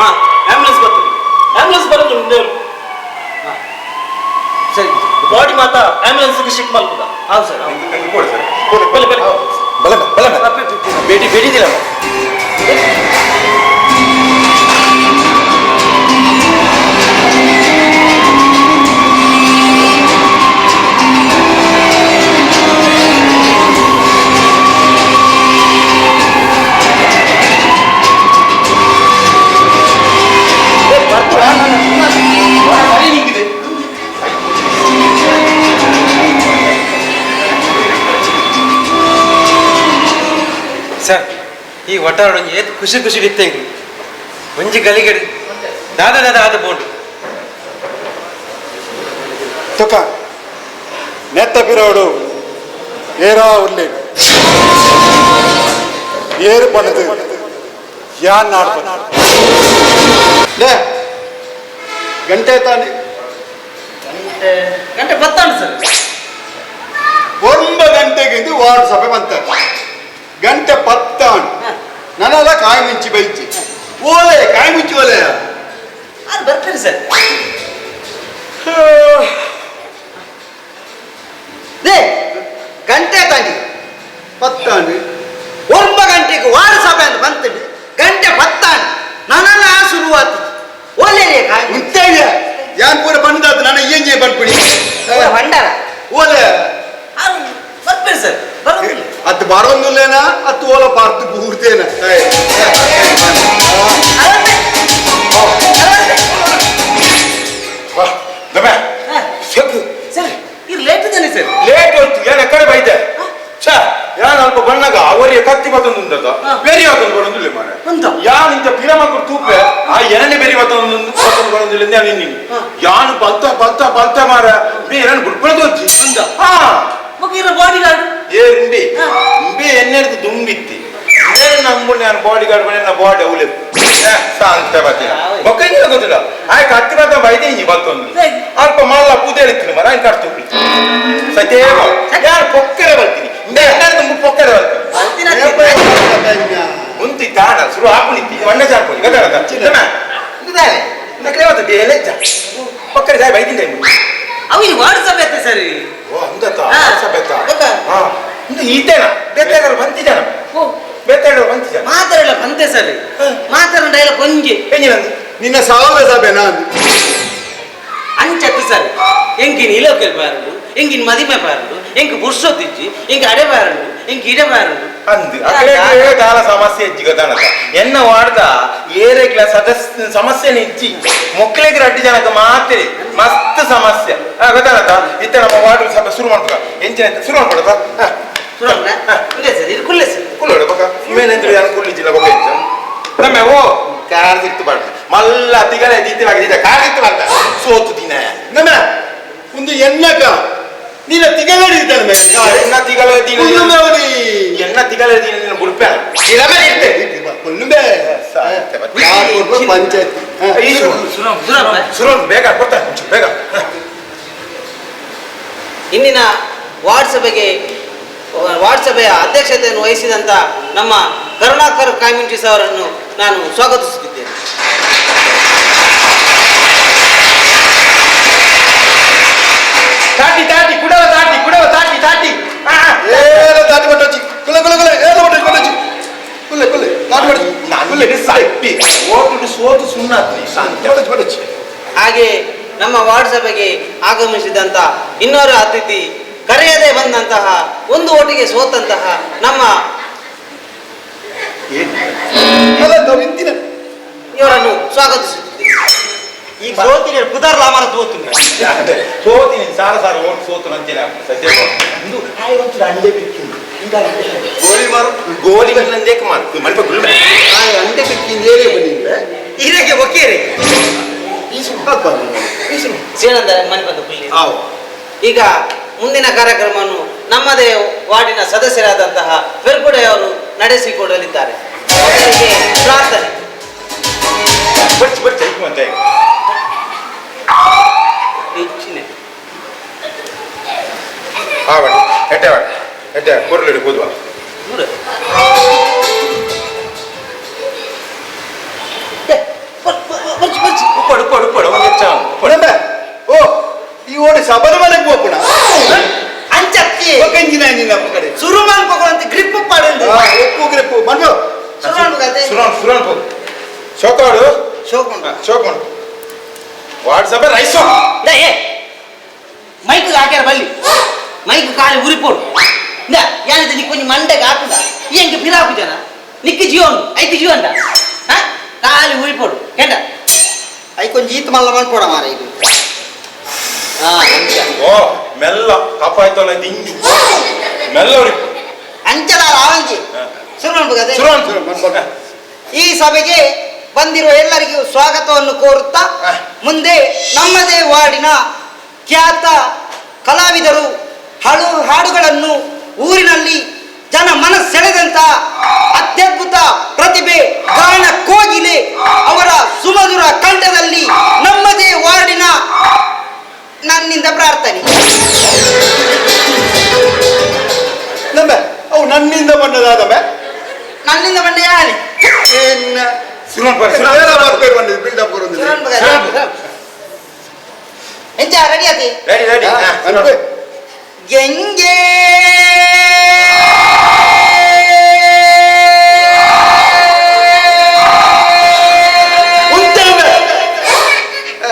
ಹಾ ಆಂಬುಲೆನ್ಸ್ ಬರ್ತದೆ ಆಂಬುಲೆನ್ಸ್ ಬರೋದು ಸರಿ ಬಾಡಿ ಮಾತಾ ಆಂಬುಲೆನ್ಸ್ಗೆ ಶಿಫ್ಟ್ ಮಾಡ್ಬೋದಾ ಹೌದು ಸರ್ ಕೊಡಿ ಸರ್ ಬಲೆ ಬಲೆ ಬೇಟಿ ಬೇಟಿದಿಲ್ಲ ಸರ್ ಈ ಒಟ್ಟಾರ ಏತ್ ಖುಷಿ ಖುಷಿ ಇತ್ತಂಗೆ ಒಂಜಿ ಗಲಿಗಡಿ ದಾದ ದಾದ ಆದ ಬೋಂಡು ತುಕ ನೆತ್ತ ಪಿರೋಡು ಏರಾ ಉರ್ಲಿ ಏರು ಪಣದು ಯಾನ್ ನಾಡ್ಪದ ಗಂಟೆ ತಾನೆ ಗಂಟೆ ಬತ್ತಾನು ಸರ್ 9 ಗಂಟೆಗೆ ಇದು ವಾರ್ಡ್ ಸಭೆ ಬಂತ ಗಂಟೆ 10 ನನ್ನಲ್ಲ ಕಾಯಿ ಮಿಂಚಿ ಬೈಚಿ ಓಲೆ ಕಾಯಿ ಮಿಂಚಿ ಓಲೆ ಅದು ಬರ್ತೀರಿ ಸರ್ ಗಂಟೆ ತಾಂಡಿ 10 9 ಗಂಟೆಗೆ ವಾರ ಸಭೆ ಅಂತ ಬಂತಂಡು ಗಂಟೆ 10 ನನ್ನಲ್ಲ ಶುರುವಾತು ಓಲೆ ಕಾಯಿ ಮುತ್ತಯ್ಯ ಯಾನ್ ಪೂರ ಬಂದಾದ ನನ್ನ ಏಂಜೆ ಬಂದ್ಬಿಡಿ ಭಂಡಾರ ಓಲೆ ಬರ್ತೀರಿ ಸರ್ ಬರೋದಿಲ್ಲ ಅದು ಬರೋದಿಲ್ಲೇನ ಅದು ಓಲ ಪಾರ್ತು ಪೂರ್ತೇನ ಸರ್ ಇದು ಲೇಟ್ ಇದ್ದಾನೆ ಸರ್ ಲೇಟ್ ಹೊತ್ತು ಏನು ಎಕ್ಕಡೆ ಬೈತೆ ಛಾ ಯಾನ್ ಅಲ್ಪ ಬಣ್ಣಗ ಅವರಿಗೆ ಕತ್ತಿ ಬತ್ತೊಂದು ಬೇರೆ ಯಾವ್ದೊಂದು ಬರೋದಿಲ್ಲ ಮಾರೆ ಯಾನ್ ಇಂತ ಪಿರ ಮಕ್ಕಳು ತೂಪೆ ಆ ಎರಡನೇ ಬೇರೆ ಬತ್ತೊಂದು ಬರೋದಿಲ್ಲ ನೀನು ಯಾನ್ ಬಲ್ತ ಮಾರ ಬೇರೆ ಬಿಡ್ಕೊಳ್ಳೋದು వచ్చి ಹಾ ಮುಗಿರ ಬಾಡಿ ಗಾರ್ಡ್ ಏ ಇಂಬೆ ಎನ್ನೆಡ್ದು ದುಂಬಿತ್ತಿ ಇದೇ ನಂಬು ನಾನು ಬಾಡಿ ಗಾರ್ಡ್ ಬನ್ನಿ ನಾ ಬಾಡಿ ಅವಲೆ ಶಾಂತ ಬತ್ತಿನ ಬೊಕ್ಕಂಗಿಲ್ಲ ಗೊತ್ತಿಲ್ಲ ಆಯ್ ಕತ್ತಿ ಬತ್ತ ಬೈದೆ ಇಂಜಿ ಬತ್ತೊಂದು ಅಲ್ಪ ಮಲ್ಲ ಪೂದೇಳಿತ್ತೀನಿ ಮರ ಆಯ್ತು ಕಟ್ತು ಸತ್ಯೇವ ಯಾರು ಪೊಕ್ಕರೆ ಬರ್ತೀನಿ ಎನ್ನೆಡ್ದು ಪೊಕ್ಕರೆ ಬರ್ತೀನಿ ಮುಂತಿ ತಾಣ ಶುರು ಹಾಕುನಿತ್ತಿ ಒಣ್ಣೆ ಜಾರ್ಪುನಿ ಗೊತ್ತಾಗತ್ತ ಇದಾನೆ ನಕ್ರೆ ಬತ್ತ ಬೇಲೆಜ್ಜ ಪೊಕ್ಕರೆ ಸಾಯ್ ಬೈದಿಂದ ಅವಿನ ವಾರ್ಡ್ ಸಭೆ ಐತೆ ಸರ್ ಓ ಅಂದತ ಸಭೆತ ಹಾ ಇಂದು ಈತೇನ ಬೇತಾಡಲು ಬಂತಿದ್ದಾನ ಬೇತಾಡಲು ಬಂತಿದ್ದಾನ ಮಾತಾಡಲ್ಲ ಬಂತೆ ಸರ್ ಮಾತಾಡ ಇಲ್ಲ ಕೊಂಜಿ ನಿನ್ನ ಸಾವಿರ ಸಭೆ ನಾನು ಅಂಚತ್ತು ಸರ್ ಎಂಗಿನ ಇಲೋಕೆಲ್ ಬಾರಡು ಎಂಗಿನ ಮದಿಮೆ ಬಾರಡು ಎಂಕ್ ಬುರ್ಸೊತ್ತಿಜ್ಜಿ ಎಂಕ್ ಅಡೆ ಬಾರಡು ಎಂಕ್ ಇಡೆ ಬಾರಡು ಅಂದು ಅಕಡೆ ದಾಲ ಸಮಸ್ಯೆ ಇಜ್ಜಿ ಗೊತ್ತಾನಕ ಎನ್ನ ವಾಡ್ದ ಏರೆಗ್ಲ ಸದಸ್ಯ ಸಮಸ್ಯೆನ ಇಜ್ಜಿ ಮೊಕ್ಕಳಿಗೆ ರಡ್ಡಿ ಜನಕ ಮಾತ್ರ ಮಸ್ತ್ ಸಮಸ್ಯೆ ಗೊತ್ತಾನಕ ಇತ್ತ ನಮ್ಮ ವಾರ್ಡ್ ಸಭೆ ಶುರು ಮಾಡ್ತದ ಎಂಚಿನ ಶುರು ಮಾಡ್ಕೊಡದ ಸರ್ ಇದು ಕುಲ್ಲೆ ಸರ್ ಕುಲ್ಲೋಡ ಬಕ ಮೇನೆಂದ್ರೆ ನಾನು ಕುಲ್ಲಿಜಿಲ್ಲ ಬಕ ಎಂಚ ನಮ್ಮ ಓ ಕಾರ್ದಿತ್ತು ಬಾಡ ಮಲ್ಲ ತಿಗಲೆ ದಿತ್ತಿವಾಗಿದೆ ಕಾರ್ದಿತ್ತು ಬಾಡ ಸೋತು ದಿನ ನನ್ನ ಒಂದು ಎನ್ನಕ ನೀನ ತಿಗಲಡಿದ್ದಾನೆ ಎನ್ನ ತಿಗಲೆ ದಿನ ಎನ್ನ ತಿಗಲೆ ದಿನ ನಿನ್ನ ಬುಡ್ಪೆ ಇರಮೆ ಇರ್ತೆ ಕೊಲ್ಲುಬೆ ಪಂಚಾಯತ್ ಶುರು ಬೇಗ ಕೊಡ್ತಾ ಬೇಗ ಇಂದಿನ ವಾರ್ಡ್ ಸಭೆಯ ಅಧ್ಯಕ್ಷತೆಯನ್ನು ವಹಿಸಿದಂಥ ನಮ್ಮ ಕರುಣಾಕರ್ ಕಾಮಿಂಟಿಸ್ ಅವರನ್ನು ನಾನು ಸ್ವಾಗತಿಸುತ್ತಿದ್ದೇನೆ. ಕುಲ್ಲಡಿ ಸಾಯ್ಪಿ ಓಟು ಸೋತು ಸುಣ್ಣಾತ್ರಿ ಶಾಂತಿ ಬಡಚಿ. ಹಾಗೆ ನಮ್ಮ ವಾರ್ಡ್ ಸಭೆಗೆ ಆಗಮಿಸಿದಂತ ಇನ್ನೊರು ಅತಿಥಿ, ಕರೆಯದೆ ಬಂದಂತಹ ಒಂದು ಓಟಿಗೆ ಸೋತಂತಹ ನಮ್ಮ ಇವರನ್ನು ಸ್ವಾಗತಿಸುತ್ತಿದ್ದೇವೆ. ಈಗ ಸೋತಿನ ಕುದಾರ್ ಲಾಮರ ಸೋತು ಸೋತಿನಿ ಸಾರ ಸಾರ ಓಟ್ ಸೋತು ನಂತೇನೆ ಸದ್ಯ ಇದು ಹಾಯ್ ಒಂದು ಅಂಡೆ ಬಿಕ್ಕಿಂದು ಗೋಲಿ ಮಾರು ಗೋಲಿ ಬಂದಂದೇ ಮಾರು ಮಲ್ಪ ಗುಳ್ಳ ಹಾಯ್ ಅಂಡೆ ಬಿಕ್ಕಿಂದು ಏನೇ ಬಂದಿದ್ದೆ ಇದಕ್ಕೆ ಒಕ್ಕೇರಿ ಸೇನಂದ ಮನೆ ಬಂದು ಪುಲ್ಲಿ. ಈಗ ಮುಂದಿನ ಕಾರ್ಯಕ್ರಮವನ್ನು ನಮ್ಮದೇ ವಾರ್ಡಿನ ಸದಸ್ಯರಾದಂತಹ ಫೆರ್ಗುಡೆ ಅವರು ನಡೆಸಿಕೊಡಲಿದ್ದಾರೆ. ಅವರಿಗೆ ಪ್ರಾರ್ಥನೆ. ಹೆಚ್ಚಿನ ಕೊರಳಿಡಿ ಕೂದುವ ಓ ಈ ಓಡಿ ಸಬಲ ಮನೆಗೆ ಹೋಗೋಣ ಅಂಚತ್ತಿ ಕಂಜಿನ ನಿನ್ನ ಕಡೆ ಸುರುಮಾನ್ ಪಗೊಂತ ಗ್ರಿಪ್ ಪಾಡಂದು ಒಪ್ಪು ಗ್ರಿಪ್ಪು ಮನ್ಬೋ ಸುರುಮಾನ್ ಗದೆ ಸುರಾನ್ ಹೋಗು ಶೋಕಾಡು ಶೋಕೊಂಡ ಶೋಕೊಂಡು ವಾಟ್ಸಪ್ ರೈಸೋ ಏ ಮೈಕ್ ಹಾಕ್ಯಾರ ಬಲ್ಲಿ ಮೈಕ್ ಕಾಲಿ ಉರಿಪೋಡು ಯಾನಿದೆ ನೀ ಕೊಂಚ ಮಂಡೆಗೆ ಹಾಕುದ ಎಂಗೆ ಫಿರಾಕು ಜನ ನಿಕ್ಕಿ ಜೀವನ್ ಐತಿ ಜೀವಂಡ ಕಾಲಿ ಉರಿಪೋಡು ಕೆಂಡ ಐ ಕೊಂಚ ಈತ್ ಮಲ್ಲ ಮಾಡ್ಕೊಡ ಮಾರ ಇದು ಓ ಮೆಲ್ಲ ಕಪ್ಪಾಯ್ತಲ್ಲ ದಿಂಗಿ ಮೆಲ್ಲ ಉರಿಪು ಅಂಚಲ ಆವಂಜಿ ಸುರುಮಾನ್ ಸುರಾನ್ ಈ ಸಭೆಗೆ ಬಂದಿರುವ ಎಲ್ಲರಿಗೂ ಸ್ವಾಗತವನ್ನು ಕೋರುತ್ತಾ ಮುಂದೆ ನಮ್ಮದೇ ವಾರ್ಡಿನ ಖ್ಯಾತ ಕಲಾವಿದರು ಹಾಡುಗಳನ್ನು ಊರಿನಲ್ಲಿ ಜನ ಮನಸ್ಸೆಳೆದಂತ ಅತ್ಯದ್ಭುತ ಪ್ರತಿಭೆ ಗಾನ ಕೋಗಿಲೆ ಅವರ ಸುಮಧುರ ಕಂಠದಲ್ಲಿ ನಮ್ಮದೇ ವಾರ್ಡಿನ ನನ್ನಿಂದ ಪ್ರಾರ್ಥನೆ. ಅವು ನನ್ನಿಂದ ಬಂದದಾದ ನನ್ನಿಂದ ಬಂದ ಯಾನೆ ಎಂಚ ರೆಡಿ ಆತಿ ಗೆಂಗೆ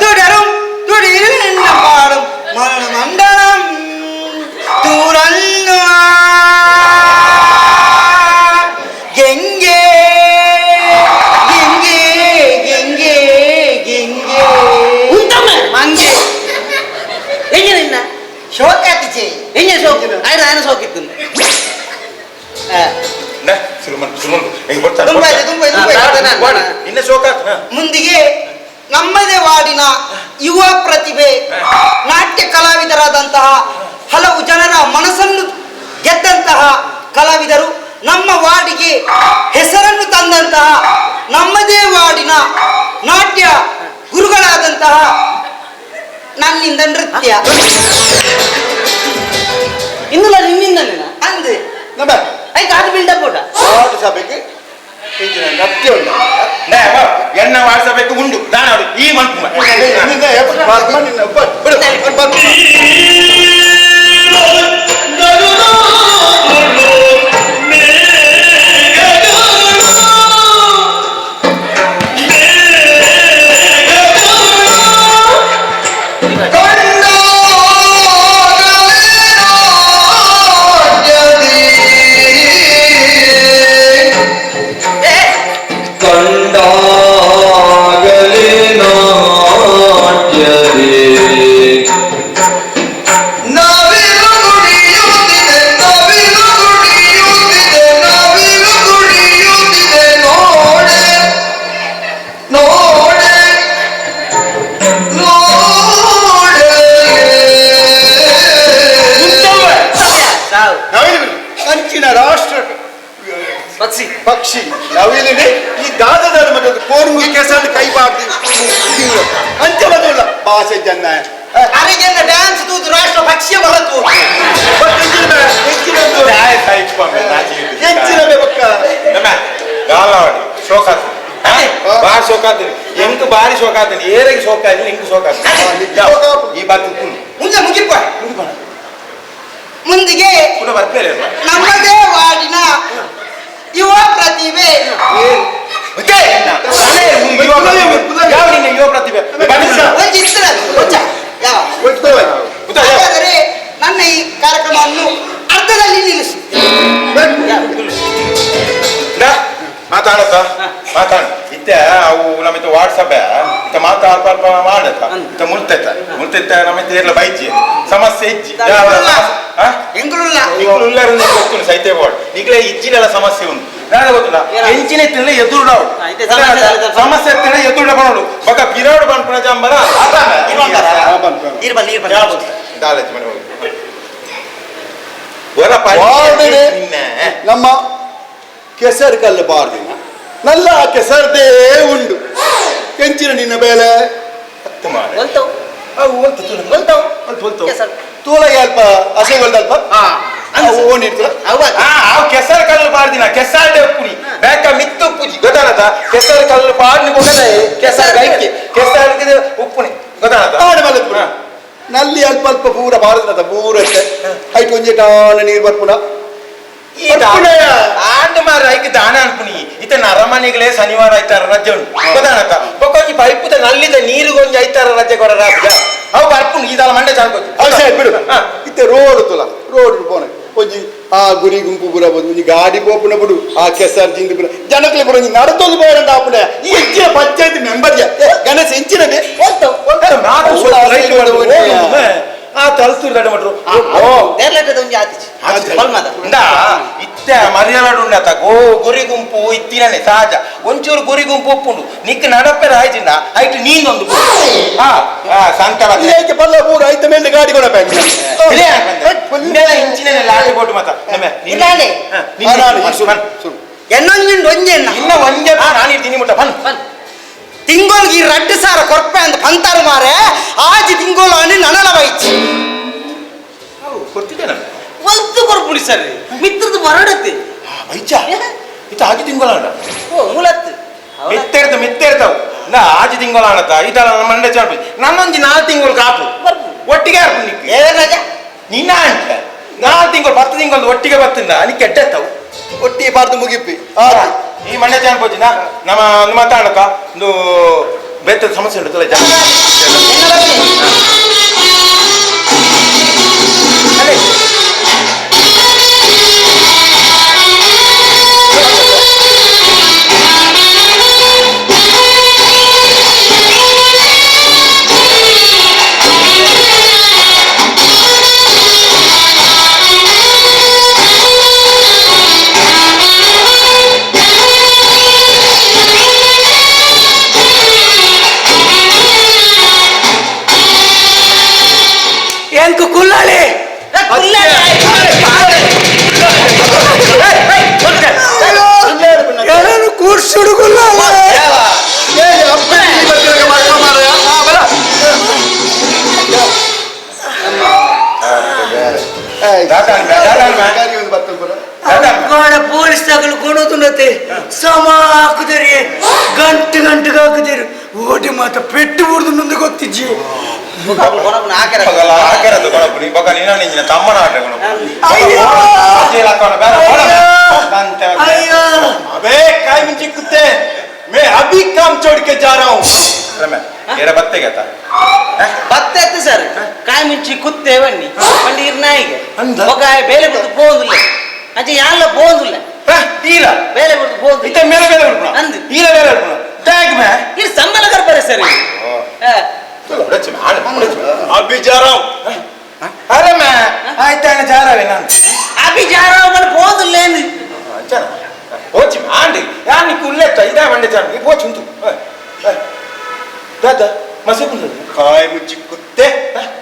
തുടരും തുടിരുന്ന പാടും മണ്ഡലം തുറന്നു ಗೆಂಗೆ ಗೆಂಗೆ ಗೆಂಗೆ ಗೆಂಗೆ ಉಂಟಮ್ಮ ಮಂಗೆ ಹೆಂಗೆ ನಿನ್ನ ಶೋಕ ಆತಿಚೆ ಹೆಂಗೆ ಶೋಕ ಆಯ್ನ ಶೋಕಿತ್ತು ಮುಂದಿಗೆ ನಮ್ಮದೇ ವಾರ್ಡಿನ ಯುವ ಪ್ರತಿಭೆ ನಾಟ್ಯ ಕಲಾವಿದರಾದಂತಹ ಹಲವು ಜನರ ಮನಸ್ಸನ್ನು ಗೆದ್ದಂತಹ ಕಲಾವಿದರು, ನಮ್ಮ ವಾರ್ಡಿಗೆ ಹೆಸರನ್ನು ತಂದಂತಹ ನಮ್ಮದೇ ವಾರ್ಡಿನ ನಾಟ್ಯ ಗುರುಗಳಾದಂತಹ ನನ್ನಿಂದ ನೃತ್ಯ ಇನ್ನುಲ್ಲ ನಿನ್ನಿಂದ ಅಂದೆ ಐದು ಅದು ಬಿಲ್ಡಪ್ ಊಟ ಸಭೆಗೆ ನೃತ್ಯ ಉಂಟು ಎನ್ನ ವಾಟ್ಸಪ್ ಉಂಟು ನಾನು ಈ ಮನ್ಪು ಕಂಚಿನ ರಾಷ್ಟ್ರ ಪಕ್ಷಿ ನವಿಲಿದೆ ಈ ದಾದದ ಮತ್ತು ಕೋರ್ಮುಗಿ ಕೆಸರು ಕೈ ಬಾರ್ದು ಅಂಚೆ ಬದಲ್ಲ ಭಾಷೆ ಜನ ಅರಿಗೆಲ್ಲ ಡ್ಯಾನ್ಸ್ ತೂತು ರಾಷ್ಟ್ರ ಪಕ್ಷಿಯ ಬರತು ಹೆಚ್ಚಿನ ಗಾಲವಾಡಿ ಶೋಕಾತ್ ಬಾರಿ ಶೋಕಾತೀನಿ ಎಂಟು ಬಾರಿ ಶೋಕಾತೀನಿ ಏರಿಗೆ ಶೋಕಾತೀನಿ ಎಂಟು ಶೋಕಾತೀನಿ ಈ ಬಾತು ಮುಂದೆ ಮುಗಿಪ್ಪ ಮುಂದಿಗೆ ನಮ್ಮದೇ ವಾರ್ಡಿನ ಯುವ ಪ್ರತಿಭೆ ಯುವ ಪ್ರತಿಭೆ ಹಾಗಾದರೆ ನನ್ನ ಈ ಕಾರ್ಯಕ್ರಮವನ್ನು ಅರ್ಧದಲ್ಲಿ ನಿಲ್ಲಿಸಿ. ಮಾತಾಡತ್ತ ಮಾತಾಡ ಇತ್ತೆ ಅವು ನಮ್ಮಿತ್ತ ವಾಟ್ಸಪ್ ಇತ್ತ ಮಾತಾಡ ಅಲ್ಪ ಮಾಡತ್ತ ಇತ್ತ ಮುಲ್ತೈತ ನಮ್ಮಿತ್ತ ಏರ್ಲ ಬೈಜಿ ಸಮಸ್ಯೆ ಇಜ್ಜಿ ಗೊತ್ತು ಸೈತೆ ಬೋರ್ಡ್ ಈಗಲೇ ಇಜ್ಜಿನೆಲ್ಲ ಸಮಸ್ಯೆ ಉಂಟು ನಾನು ಗೊತ್ತಿಲ್ಲ ಹೆಂಚಿನ ಎತ್ತಿನ ಎದುರು ನಾವು ಸಮಸ್ಯೆ ಎತ್ತಿನ ಎದುರು ಬರೋಡು ಬಗ ಪಿರೋಡ್ ಬಂದ್ಪುಣ ಜಂಬರ ನಮ್ಮ ಕೆಸರು ಕಲ್ಲು ಬಾರ್ದಿನ ನಲ್ಲ ಕೆಸರ್ದೇ ಉಂಡು ಕೆಂಚಿನ ನಿನ್ನ ಬೇಲೆ ತೂಲಗೆ ಅಲ್ಪ ಹಸೆಗೊಳ್ದಲ್ಪ ಕೆಸರು ಕಲ್ಲು ಬಾರ್ದಿನ ಕೆಸಾಡೆ ಉಪ್ಪುನಿ ಬೇಕ ಮಿತ್ತು ಉಪ್ಪುಜಿ ಗೊತ್ತಾನದ ಕೆಸರು ಕಲ್ಲು ಬಾರ್ನಿ ಗೊತ್ತದ ಕೆಸರು ಗೈಕೆ ಕೆಸರು ಉಪ್ಪುನಿ ಗೊತ್ತಾನದ ನಲ್ಲಿ ಅಲ್ಪ ಅಲ್ಪ ಪೂರ ಬಾರದ ಪೂರ ಐಟ್ ಒಂಜೆ ಟಾನ ನೀರು ಬರ್ಪುನ ಆಂಡ್ ಮಾರ ಐಕ್ ದಾನ ಅನ್ಪುನಿ ಇತ ನರಮನೆಗಳೇ ಶನಿವಾರ ಐತಾರ ರಜೆ ಉಂಟು ಗೊತ್ತಾನತ ಬೊಕೊಂಜಿ ಪೈಪುದ ನಲ್ಲಿದ ನೀರಿಗೊಂಜಿ ಐತಾರ ರಜೆ ಕೊಡ ರಾಜ ಅವು ಬರ್ಪುನಿ ಇದಲ್ಲ ಮಂಡೆ ಚಾಡ್ಕೋತಿ ಬಿಡು ಇತ್ತೆ ರೋಡ್ ತುಲ ರೋಡ್ ಪೋನ ಒಂಜಿ ಆ ಗುರಿ ಗುಂಪು ಪುರ ಒಂಜಿ ಗಾಡಿ ಪೋಪುನ ಬಿಡು ಆ ಕೆಸರ್ ಜಿಂದು ಪುರ ಜನಕ್ಲೆ ಪುರ ನಡತೊಂದು ಬೋರಂಡ ಆಪುನ ಈ ಹೆಚ್ಚಿನ ಪಂಚಾಯತ್ ಮೆಂಬರ್ ಗಣೇಶ ಹೆಂಚಿನದೆ ಆ ತಲ್ತೂರು ಗಡ್ಡ ಮಟ್ರು ಇತ್ತೆ ಮರ್ಯಾಲಾಡು ಉಂಡತ ಗುರಿ ಗುಂಪು ಇತ್ತಿನೇ ಸಹಜ ಒಂಚೂರು ಗುರಿ ಗುಂಪು ಒಪ್ಪುಂಡು ನಿಕ್ ನಡಪೆರ ಆಯ್ತಿನ ಐಟ್ ನೀನೊಂದು ಸಂತಲ ಬಲ್ಲ ಪೂರ ಐತ ಮೇಲೆ ಗಾಡಿ ಕೊಡ ಇಂಚಿನ ಲಾಟಿ ಕೊಟ್ಟು ಮತ ಇನ್ನ ಒಂಜೆ ನಾನು ತಿನಿ ಮುಟ್ಟ ಬನ್ ತಿಂಗೋಲ್ಗೆ ಈ 2,000 ಕೊರ್ಪೆ ಅಂತ ಪಂತಾರು ಮಾರೆ ಆಜಿ ತಿಂಗೋಲು అని ನನಲ ಬೈಚಿ ಕೊಡ್ತಿದ್ದೆ ನಾನು ಒಂದು ಕೊರ್ಪುಳಿ ಸರ್ ಮಿತ್ರದ ಬರಡತ್ತೆ ಬೈಚ ಇತ ಆಜಿ ತಿಂಗೋಲ ಓ ಮೂಲತ್ತು ಮಿತ್ತೆರ್ತಾವು ನಾ ಆಜಿ ತಿಂಗೋಲ ಅನ್ನತ ಇದಲ್ಲ ನಮ್ಮ ಮಂಡೆ ಚಾಡ್ಬಿ ನನ್ನೊಂಜಿ 4 ತಿಂಗಳು ಕಾಪು ಒಟ್ಟಿಗೆ ಹಾಕು ನಿಕ್ಕೆ ನಿನ್ನ ಅಂತ 4 ತಿಂಗಳು 10 ತಿಂಗಳು ಒಟ್ಟಿಗೆ ಬರ್ತಿಂದ ಅನಿ ಕೆಟ್ಟೆತ್ತಾವು ಒಟ್ಟಿಗೆ ಬಾರ್ದು ಮುಗಿಪ್ಪಿ ಈ ಮಂಡ್ಯ ಚಾನ್ ಪೋಚಿನ ನಮ್ಮ ಮಾತಾಡಕ ಒಂದು ಬೇತ ಸಮಸ್ಯೆ ಉಂಟಲ್ಲ ಜನ ಎಂಕು ಕುಲ್ಲಾಳಿ ಕೂರ್ಸುಡು ಪೊಲೀಸ್ ತಗಲು ಕೊಡೋದುಂಡತೆ ಸಮ ಹಾಕುದರಿ ಗಂಟು ಹಾಕುದಿರು ಓಟಿ ಮಾತ ಪೆಟ್ಟು ಬಿಡುದು ಮುಂದೆ ಗೊತ್ತಿಜ್ಜಿ ತಮ್ಮನ काय म्हणजे कुत्ते मैं अभी काम छोड़ के जा रहा हूँ मेरा बत्ते कहता ಬತ್ತೆ ಸರ್ ಕಾಯಿ ಮಿಂಚಿ ಕುತ್ತೇವನ್ನಿ ಪಂಡಿ ಇರ್ನಾಯಿಗೆ ಒಗ ಬೇಲೆ ಬಿಡ್ದು ಬೋಂದುಲ್ಲ ಅಜ್ಜಿ ಯಾಲ್ಲ ಬೋಂದುಲ್ಲ ಈಲ ಬೇಲೆ ಬಿಡ್ದು ಬೋಂದು ಇತ್ತ ಮೇಲೆ ಬೇಲೆ ಬಿಡ್ಪುಣ ಅಂದು ಈಲ ಬೇಲೆ ಬಿಡ್ಪುಣ ಟ್ಯಾಗ್ ಮೇ ಇದು ಸಂಬಳ ಕರ್ಬರೆ ಸರ್ अभी जा रहा हूँ अरे मैं आयता जा रहा है ना अभी जा रहा हूँ मन ಬೋಂದುಲ್ಲ ಎಂದು अच्छा పోచి ఆండి యాని కుల్లెట్ట ఇదా వండే చాను పోచి ఉంటు దాదా మసకుంది కాయ ముచ్చి కుత్తే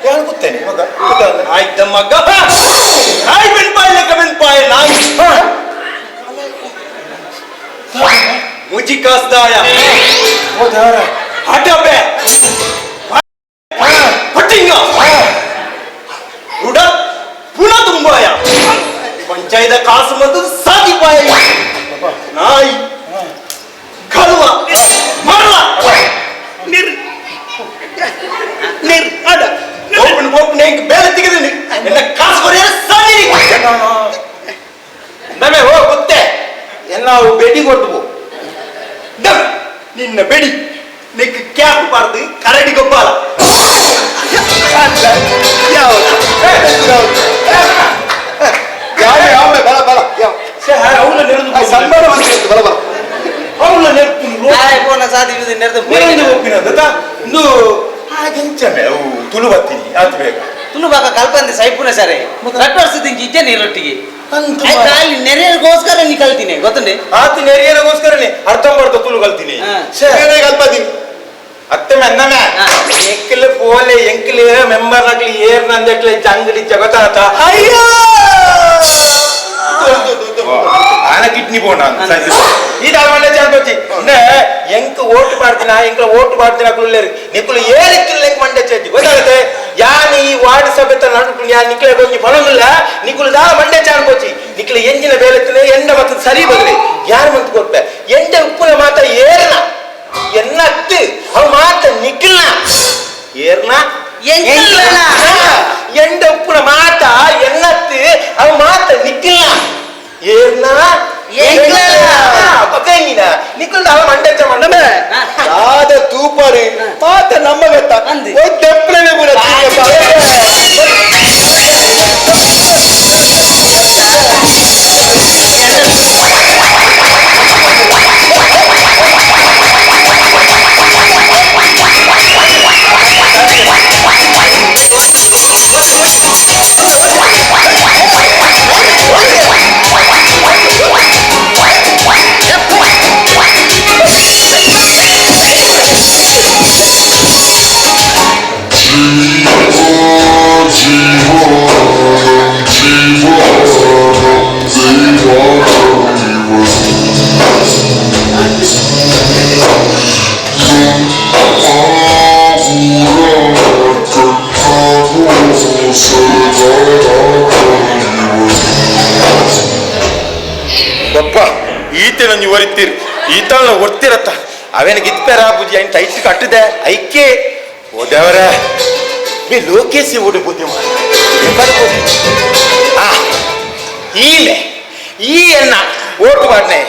యాని కుత్తేని మగ కుత్తే ఆయిద మగ ఆయి బిన్ పాయ నాయి मुझी कास्ता आया वो दारा हटा बे फटिंगा रुड़ा पुनः तुम आया पंचायत कास मत साथी पाया नाई खलवा मरवा निर अड़ा ओपन एक बेल दिखदे एನ್ನ कास कोरे सानी नमे हो कुत्ते एನ್ನ बेटी ಕೊಟ್ಟು ನಿನ್ನ ಬೆಡಿ ನಿಕ್ ಕ್ಯಾಪ್ ಬಾರ್ದು ಕರಡಿ ಗೊಬ್ಬರ ತುಳು ಬರ್ತೀನಿ ಅದು ಬೇಗ ತುಳು ಬಾಕ ಕಲ್ಪಂದೆ ಸೈಪುನ ಸರಿ ಕಟ್ಟೋರ್ಸದಿಂಗಿ ಇದ್ದೆ ನೀರೊಟ್ಟಿಗೆ ನೆರೆಗೋಸ್ಕರ ನೀ ಕಲ್ತೀನಿ ಗೊತ್ತಂಡೆ ಆತು ನೆರೆಯನಗೋಸ್ಕರನೇ ಅರ್ಧಂಬರ್ಧ ತುಳು ಕಲ್ತೀನಿ ಕಲ್ಪತೀನಿ ಅತ್ತೆ ಮೆನ್ನಮೆ ಎಂಕಲ್ ಪೋಲೆ ಎಂಕಲ್ ಮೆಂಬರ್ ನಕ್ಲಿ ಏರ್ ನಂದಕ್ಲೆ ಜಂಗಲಿ ಜಗತ್ತಾತ ಅಯ್ಯೋ ಆನ ಕಿಡ್ನಿ ಬೋಣ ಇದು ಅವಳೆ ಜಾನ್ಪತಿ ಎಂಕ್ ಓಟ್ ಮಾಡ್ತೀನ ಎಂಕ್ಲ ಓಟ್ ಮಾಡ್ತೀನ ಕುಳ್ಳೇರಿ ನಿಕ್ಕಲು ಏರಿಕ್ಕಿಲ್ಲ ಎಂಕ್ ಮಂಡ್ಯ ಚೇತಿ ಗೊತ್ತಾಗುತ್ತೆ ಯಾನ್ ಈ ವಾರ್ಡ್ ಸಭೆ ನಡುಕು ಯಾ ನಿಕ್ಲೆ ಗೊಂಜಿ ಫಲವಿಲ್ಲ ನಿಕ್ಕಲು ದಾ ಮಂಡ್ಯ ಜಾನ್ಪೋಚಿ ನಿಕ್ಲೆ ಎಂಜಿನ ಬೇಲೆತ್ತಿನ ಎಂಡ ಮತ್ತು ಸರಿ ಬಗ್ಲಿ ಯಾರು ಮಂತ್ ಕೊಡ್ಪೆ ಎಂಡ ಉಪ್ಪುನ ಮಾತ ಏರ್ನ ಎನ್ನತ್ತು ಅವು ಮಾತ ನಿಕ್ಲ ಏರ್ನ ಎಂಡ ಉಪ್ಪುನ ಮಾತ ಎನ್ನತ್ತು ಅವು ಮಾತ ನಿಕ್ಲ ಏರ್ನ ಪಕ್ಕಂಗಿನ ನಿಕ್ಕಲ್ ನಾವ ಮಂಡ್ಯ ಮಂಡಮೆ ಆದ ತೂಪರಿ ಮಾತ ನಮ್ಮ ಬೆತ್ತ ದೆಪ್ಪಲೆ ಪೂರ ಈತೆ ನಂಜು ಒರಿತೀರಿ ಈತನ ಒಡ್ತಿರತ್ತ ಅವೇನಿಗೆ ಇತ್ಪೇರ ಬುಜಿ ಅಯ್ಯ ಟೈಟ್ ಕಟ್ಟದೆ ಐಕೆ ಓದವರ ಬಿ ಲೋಕೇಸಿ ಓಡಿ ಬುದ್ಧಿ ಈಲೆ ಈ ಎನ್ನ ಓಟು ಬಾಡ್ನೆ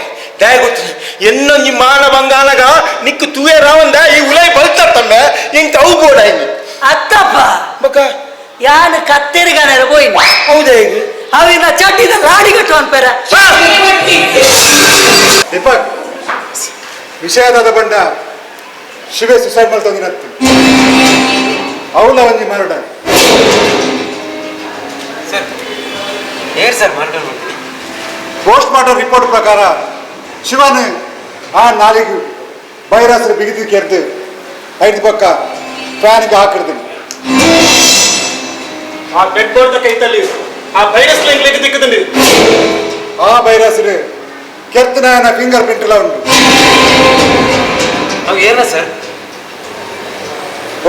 ದಯಗೊತ್ತು ಎನ್ನೊಂಜಿ ಮಾನ ಬಂಗಾನಗ ನಿಕ್ಕು ತೂಯೆ ರಾವಂದ ಈ ಉಲೈ ಬಲ್ತತ್ತಮ್ಮೆ ಇಂಕ ಅವು ಬೋಡ ಇನ್ನು ಅತ್ತಪ್ಪ ಬಕ ಯಾನ ಕತ್ತೇರಿಗಾನ ಹೋಯ್ನ ಹೌದಾ ಈಗ ಅವಿನ ಚಟ್ಟಿದ ಗಾಡಿ ಕಟ್ಟು ಅನ್ಪೇರ ದೀಪಕ್ ವಿಷಯದಾದ ಬಂಡ ಶಿವೆ ಸುಸೈಡ್ ಮಾಡ್ತಂದಿನತ್ತು ಅವಳ ಒಂಜಿ ಮರಡ ಸರ್ ಏರ್ ಸರ್ ಮಾಡ್ಕೊಂಡು ಪೋಸ್ಟ್ ಮಾರ್ಟಮ್ ರಿಪೋರ್ಟ್ ಪ್ರಕಾರ ಶಿವನ್ ಆ ನಾಲಿಗೆ ವೈರಸ್ ಬಿಗಿದು ಕೆರೆದು ಐದು ಪಕ್ಕ ಫ್ಯಾನ್ಗೆ ಹಾಕಿರ್ತೀನಿ ಆ ಬೆಡ್ ಬೋರ್ಡ್ ಕೈತಲ್ಲಿ ಆ ವೈರಸ್ ಲೆಂಗ್ಲೆಗೆ ದಿಕ್ಕದಂడి ಆ ವೈರಸ್ ಕೆತ್ತನ ಫಿಂಗರ್ ಪ್ರಿಂಟ್ ಎಲ್ಲ ಉಂಟು ಅವು ಏನ ಸರ್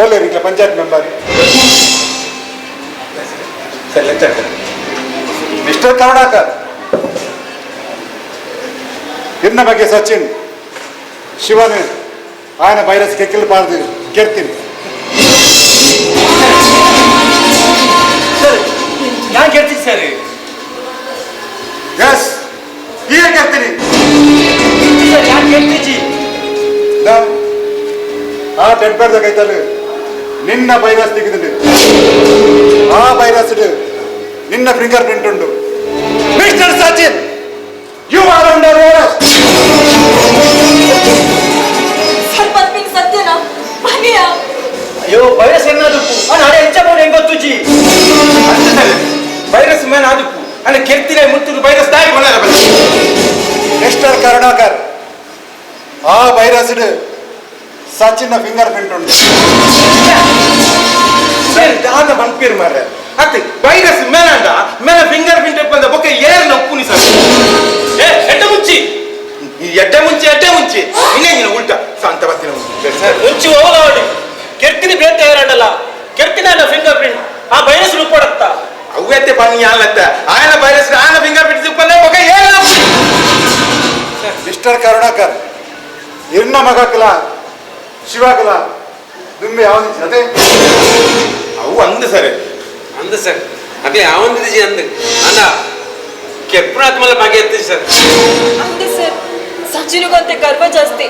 ಓಲೇರಿ ಪಂಚಾಯತ್ ಮೆಂಬರ್ ಮಿಸ್ಟರ್ ಕರುಣಾಕರ್ ಇನ್ನ ಬಗ್ಗೆ ಸಚಿನ್ ಶಿವನ್ ఆయన ವೈರಸ್ ಕೆಕ್ಕಿಲ್ ಪಾರ್ದು ಕೆರ್ತೀನಿ ಯಾಕೆ ಹೇಳ್ತೀನಿ ಸರ್ ಎಸ್ ಈಗ ಕೆರ್ತೀನಿ ಸರ್ ಯಾಕೆ ಹೇಳ್ತೀಜಿ ಆ ಡೆಡ್ ಬೇಡ್ದ ಕೈತಲ್ಲಿ ನಿನ್ನ ವೈರಸ್ ತೆಗೆದಿದೆ ಆ ವೈರಸ್ ನಿನ್ನ ಫಿಂಗರ್ ಪ್ರಿಂಟ್ ಉಂಟು mister Sachin you are under arrest ಸ್ವಲ್ಪ ನಿಂಗೆ ಸತ್ಯನಾ ಬನ್ನಿಯ ಅಯ್ಯೋ ವೈರಸ್ ಎನ್ನದಪ್ಪು ನಾಳೆ ಹೆಚ್ಚಬಹುದು ಹೆಂಗ್ ಗೊತ್ತುಜಿ ವೈರಸ್ ಮೇನ್ ಆದಪ್ಪು ಅಲ್ಲ ಕೆರ್ತಿನ ಮುತ್ತು ವೈರಸ್ ದಾರಿ ಬಂದ ಮಿಸ್ಟರ್ ಕರುಣಾಕರ್ ಆ ವೈರಸ್ ಸಚಿನ್ ಫಿಂಗರ್ ಪ್ರಿಂಟ್ ಉಂಟು ಸರ್ ದಾದ ಬಂಪೀರ್ ಮಾರ್ರೆ ಅತ್ತೆ ವೈರಸ್ ಮೇನಂದ ಮೇನ ಫಿಂಗರ್ ಪ್ರಿಂಟ್ ಬಂದ ಬೊಕ್ಕೆ ಏರ್ ನಪ್ಪುನಿ ಸರ್ ಎಡ್ಡ ಮುಂಚಿ ಎಡ್ಡ ಮುಂಚಿ ಇನ್ನೇನಿನ ಉಲ್ಟಾ ಶಾಂತ ಬರ್ತೀನಿ ಸರ್ ಮುಂಚಿ ಹೋಗಲಾಡಿ ಕೆರ್ತಿನಿ ಬೇಟೆ ಏರಡಲ್ಲ ಕೆರ್ತಿನ ಫಿಂಗರ್ ಪ್ರಿಂಟ್ ಆ ವೈರಸ್ ರೂಪಡತ್ತ ಅವ್ಯತ್ತೆ ಬನ್ನಿ ಅಲ್ಲತ್ತ ಆಯನ ವೈರಸ್ ಆಯನ ಫಿಂಗರ್ ಪ್ರಿಂಟ್ ಸಿಕ್ಕಂದ್ರೆ ಬೊಕ್ಕೆ ಏರ್ ಮಿಸ್ಟರ್ ಕರುಣಾಕರ್ ಇನ್ನ ಮಗಕ್ಲ ಶಿವಾಗಲ ದುಮ್ಮೆ ಯಾವ್ದು ಅದೇ ಅವು ಅಂದ ಸರ್ ಅಂದ ಸರ್ ಅದೇ ಯಾವಂದಿದ್ದೀಜಿ ಅಂದ ಅಣ್ಣ ಕೆಪ್ಪನಾತ್ ಮಲ್ಲ ಬಗೆ ಎತ್ತಿಜಿ ಸರ್ ಅಂದೆ ಸರ್ ಸಚಿನಿಗಂತೆ ಗರ್ವ ಜಾಸ್ತಿ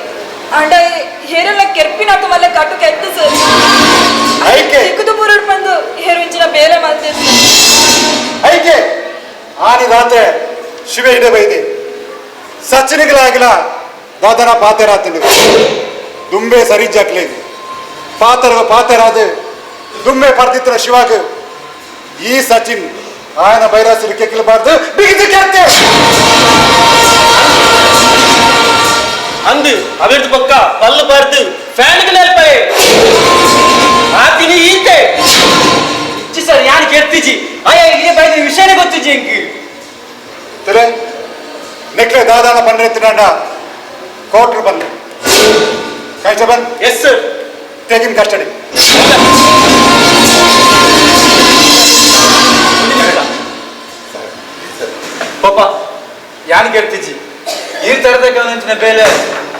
ಅಂಡ ಹೇರೆಲ್ಲ ಕೆರ್ಪಿನಾತು ಮಲ್ಲ ಕಟ್ಟು ಕೆತ್ತು ಸರ್ ಐಕೆ ಸಿಕ್ಕುದು ಬುರುಡ್ ಬಂದು ಹೇರುಂಚಿನ ಬೇರೆ ಮಾಡ್ತಿದ್ರು ಐಕೆ ಆನಿ ರಾತ್ರಿ ಶಿವ ಹಿಡೆ ಬೈದೆ ಸಚಿನಿಗಳಾಗಿಲ್ಲ ದಾದನ ಪಾತೆರಾತಿನಿ ದುಂಬೆ ಸರಿ ಜಾಕ್ಲೆ ಪಾತೆರಾದ ದುಂಬೆ ಪರ್ದಿತ್ರ ಶಿವಾಗ ಈ ಸಚಿನ್ ఆయన బైరాసులు కెక్కిలబార్దు బిగిదు కేతే ಅಂದು ಅವೆರ್ದು ಪಕ್ಕ ಪಲ್ಲು ಬಾರ್ದು ಫ್ಯಾನ್ಗೆ ನೆಲ್ಪಾಯಿ ಆತಿನಿ ಈತೆ ಇಚ್ಚಿ ಸರ್ ಯಾರು ಕೆರ್ತಿಜಿ ಆಯಾ ಇಲ್ಲಿ ಬೈದ ವಿಷಯನೇ ಗೊತ್ತಿಜಿ ಎಂಕಿ ತೆರೆ ನೆಕ್ಲೆ ದಾದಾನ ಪನ್ನೆತ್ತಿನಾಂಡ ಕೋಟ್ರು ಬಂದು ಕಾಯ್ಚಬನ್ yes sir take in custody ಪಾಪ ಯಾನ್ ಕೇಳ್ತಿಜಿ ಈ ತರದಕ್ಕೆ ಬೇಲೆ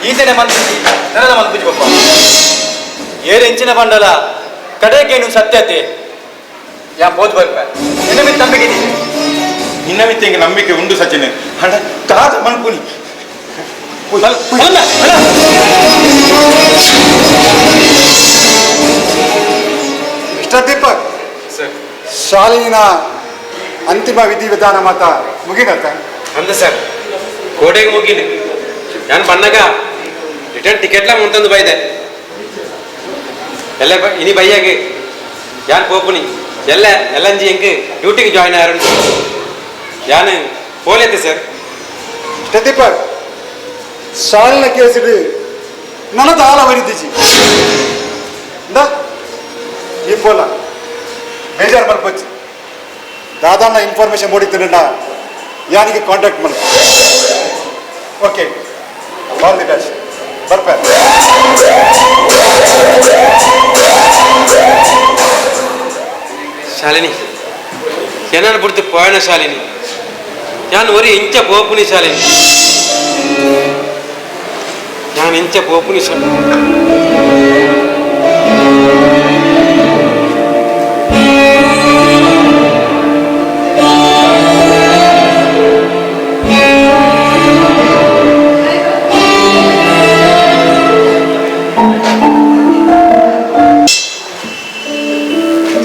ಈತನೆ ಮನ್ಸಿಜಿ ನನದ ಮನ್ಪುಜಿ ಪಾಪ ಏರ್ ಹೆಂಚಿನ ಬಂಡಲ ಕಡೆಗೆ ನೀವು ಸತ್ಯತೆ ಯಾ ಬೋದ್ ಬರ್ಪ ನಿನ್ನ ಮಿತ್ ನಂಬಿಕೆ ನಿನ್ನ ಮಿತ್ತ ಹಿಂಗೆ ನಂಬಿಕೆ ಉಂಡು ಸಚಿನ್ ಹಣ ತಾತ ಮನ್ಪುನಿ ಮಿಸ್ಟರ್ ದೀಪಕ್ ಸರ್ ಶಾಲಿನ ಅಂತಿಮ ವಿಧಿವಿಧಾನ ಮಾತ ಮುಗಿನತ್ತ ಅಂದ ಸರ್ ಕೋಟೆಗೆ ಮುಗಿನಿ ನಾನು ಬನ್ನಾಗ ರಿಟರ್ನ್ ಟಿಕೆಟ್ಲ ಮುಂತಂದು ಬೈದೆ ಎಲ್ಲ ಇನಿ ಬೈಯಾಗೆ ಯಾನ್ ಪೋಪುನಿ ಎಲ್ಲಂಜಿ ಹೆಂಗೆ ಡ್ಯೂಟಿಗೆ ಜಾಯ್ನ್ ಆರು ಯಾನ್ ಪೋಲೆತ್ತೆ ಸರ್ ಮಿಸ್ಟರ್ ದೀಪಕ್ ಶಾಲಿನ ಕೇಸಿಡು ನನದು ಆಳ ವರಿದಿಜಿ ಈ ಪೋಲ ಬೇಜಾರು ಮಲ್ಪಚ್ಚಿ ದಾದಾನ ಇನ್ಫಾರ್ಮೇಶನ್ ಮೂಡಿತ್ತಿನ ಯಾನಿಗೆ ಕಾಂಟ್ಯಾಕ್ಟ್ ಮಾಡಿ ಓಕೆ ಆಲ್ ದಿ ಬೆಸ್ಟ್ ಬರ್ಪ ಶಾಲಿನಿ ಏನಾರು ಬಿಡ್ತು ಪೋಯಣ ಶಾಲಿನಿ ಯಾನ್ ಒರಿ ಇಂಚ ಪೋಪುನಿ ಶಾಲಿನಿ ನಾನು ಇಂಚ ಪೋಪುನಿ ಶಾಲಿನಿ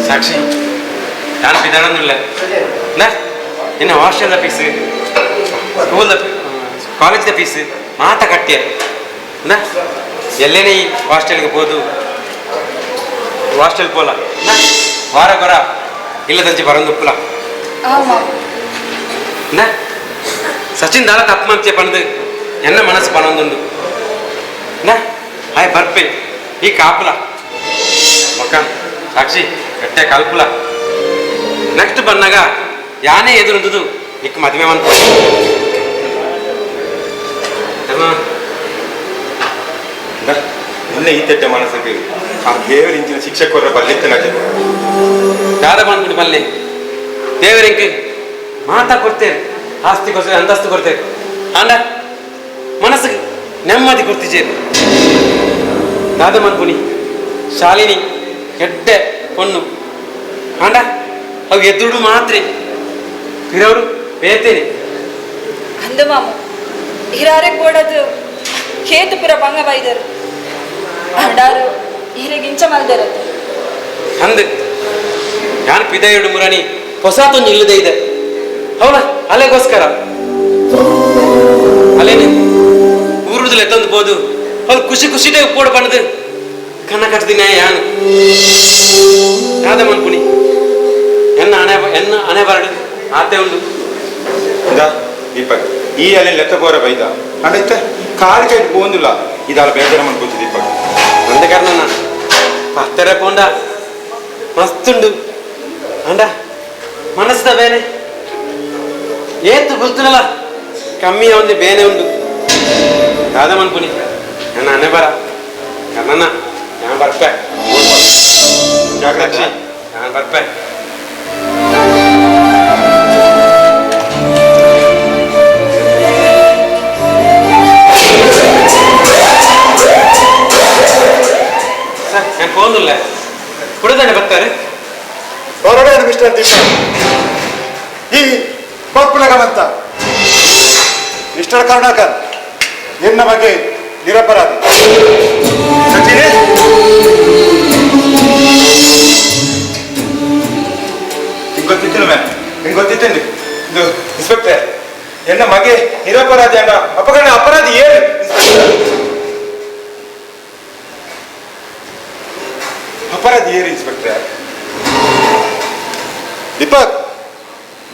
ಸಾಕ್ಷಿ ನಾನು ಬಿದ್ದಾಡೋದಿಲ್ಲ ನಿನ್ನ ಹಾಸ್ಟೆಲ್ದ ಫೀಸ್ ಸ್ಕೂಲ್ದ ಕಾಲೇಜ್ದ ಫೀಸ್ ಮಾತ ಕಟ್ಟಿಯ ಎಲ್ಲೇನೇ ಈ ಹಾಸ್ಟೆಲ್ಗೆ ಹೋದು ಹಾಸ್ಟೆಲ್ ಪೋಲ ವಾರ ಗೊರ ಇಲ್ಲದಂಚೆ ಬರಂದುಪ್ಪಲ ಸಚಿನ್ ದಾಲ ತಪ್ಪು ಮಂಚೆ ಪಣದು ಎನ್ನ ಮನಸ್ಸು ಪಣೊಂದುಂಡು ಆಯ್ ಬರ್ಪೆ ಈ ಕಾಪುಲ ಮಕ್ಕ ಸಾಕ್ಷಿ ಗಟ್ಟೆ ಕಲ್ಪುಲ ನೆಕ್ಸ್ಟ್ ಬಂದಾಗ ಯಾನೇ ಎದುರುಂದುದು ನಿಕ್ ಮದುವೆ ಅಂತ ನಿನ್ನ ಈ ತೆಟ್ಟ ಮನಸ್ಸಿಗೆ ಆ ದೇವರ ಇಂಚಿನ ಶಿಕ್ಷಕರ ಬಲ್ಲಿತ್ತನ ದಾದ ಬಂದ್ಬಿಟ್ಟು ಬಲ್ಲೆ ದೇವರಿಂಗೆ ಮಾತಾ ಕೊಡ್ತೇವೆ ಆಸ್ತಿ ಕೊಡ್ತೇವೆ ಅಂತಸ್ತು ಕೊಡ್ತೇವೆ ಅಂಡ ಮನಸ್ಸಿಗೆ ನೆಮ್ಮದಿ ಕೊಡ್ತಿದ್ದೇವೆ ದಾದ ಮನ್ಪುನಿ ಶಾಲಿನಿ ಕೆಡ್ಡೆ ಪೊಣ್ಣು ಅಂಡ ಅವು ಎದುರು ಮಾತ್ರ ಇರೋರು ಬೇತೇನೆ ಅಂದ ಮಾಮ ಹಿರಾರೆ ಕೊಡದು ಕೇತು ಪುರ ಬಂಗ ಬೈದರು ಅಂಡಾರು ಹಿರಿಗಿಂಚ ಮಲ್ದರದು ಅಂದ ಯಾನ್ ಪಿದೆಯುಡು ಮುರಣಿ ಹೊಸತೊಂದು ಇಲ್ಲದೆ ಇದೆ ಅವಳ ಅಲೆಗೋಸ್ಕರ ಅಲೇನೆ ಊರುದಲ್ಲಿ ಎತ್ತೊಂದು ಬೋದು ಅವ್ರು ಖುಷಿ ಖುಷಿದೇ ಉಪ್ಪೋಡು ಬಣ್ಣದು ಕನ್ನ ಕಟ್ದಿನ ಯಾನು ಯಾವ್ದ ಮನ್ಪುನಿ ಎನ್ನ ಹಣೆ ಬರಡು ಆತೆ ಉಂಡು ದೀಪಕ್ ಈ ಅಲೆ ಲೆಕ್ಕ ಬೈದ ಅಂಡ ಕಾಲು ಕೈ ಪೋಂದಿಲ್ಲ ಇದಾಲ ಬೇಜಾರ ಮನ್ಪುಚ್ಚಿ ದೀಪಕ್ ಅಂದ ಕಾರಣ ಪತ್ತೆರೆ ಪೋಂಡ ಮಸ್ತುಂಡು ಅಂಡ ಮನಸ್ಸದ ಬೇನೆ ಏತು ಗುರ್ತನಲ್ಲ ಕಮ್ಮಿ ಒಂದು ಬೇನೆ ಉಂಡು ಯಾವ್ದ ಮನ್ಪುನಿ ನನ್ನ ಹಣೆ ಬರ ಕರ್ಣನ ನಾನು ಬರ್ಪೆ ಜಾಗ್ರಕ್ಷಿ ನಾನು ಬರ್ಪೆ ನಾನು ಫೋನಿಲ್ಲ ಕುಡಿದಾನೆ ಬರ್ತಾರೆ ಹೊರಗಡೆ ಮಿಸ್ಟರ್ ದೀಪಕ್ ಈ ಪಪ್ಪಳಗವಂತ ಮಿಸ್ಟರ್ ಕರುಣಾಕರ್ ಎನ್ನ ಬಗ್ಗೆ ನಿರಪರಾಧಿ. ಸಚಿನ್ ಗೊತ್ತಿತ್ತು ಮ್ಯಾಮ್, ನಿಮ್ಗೆ ಗೊತ್ತಿತ್ತೇನು ಇದು ಇನ್ಸ್ಪೆಕ್ಟರ್ ಎನ್ನ ಮಗೆ ನಿರಪರಾಧಿ ಅನ್ನ ಅಪಕರಣ ಅಪರಾಧಿ ಏನು ಅಪರಾಧಿ ಏನು ಇನ್ಸ್ಪೆಕ್ಟರ್? ದೀಪಕ್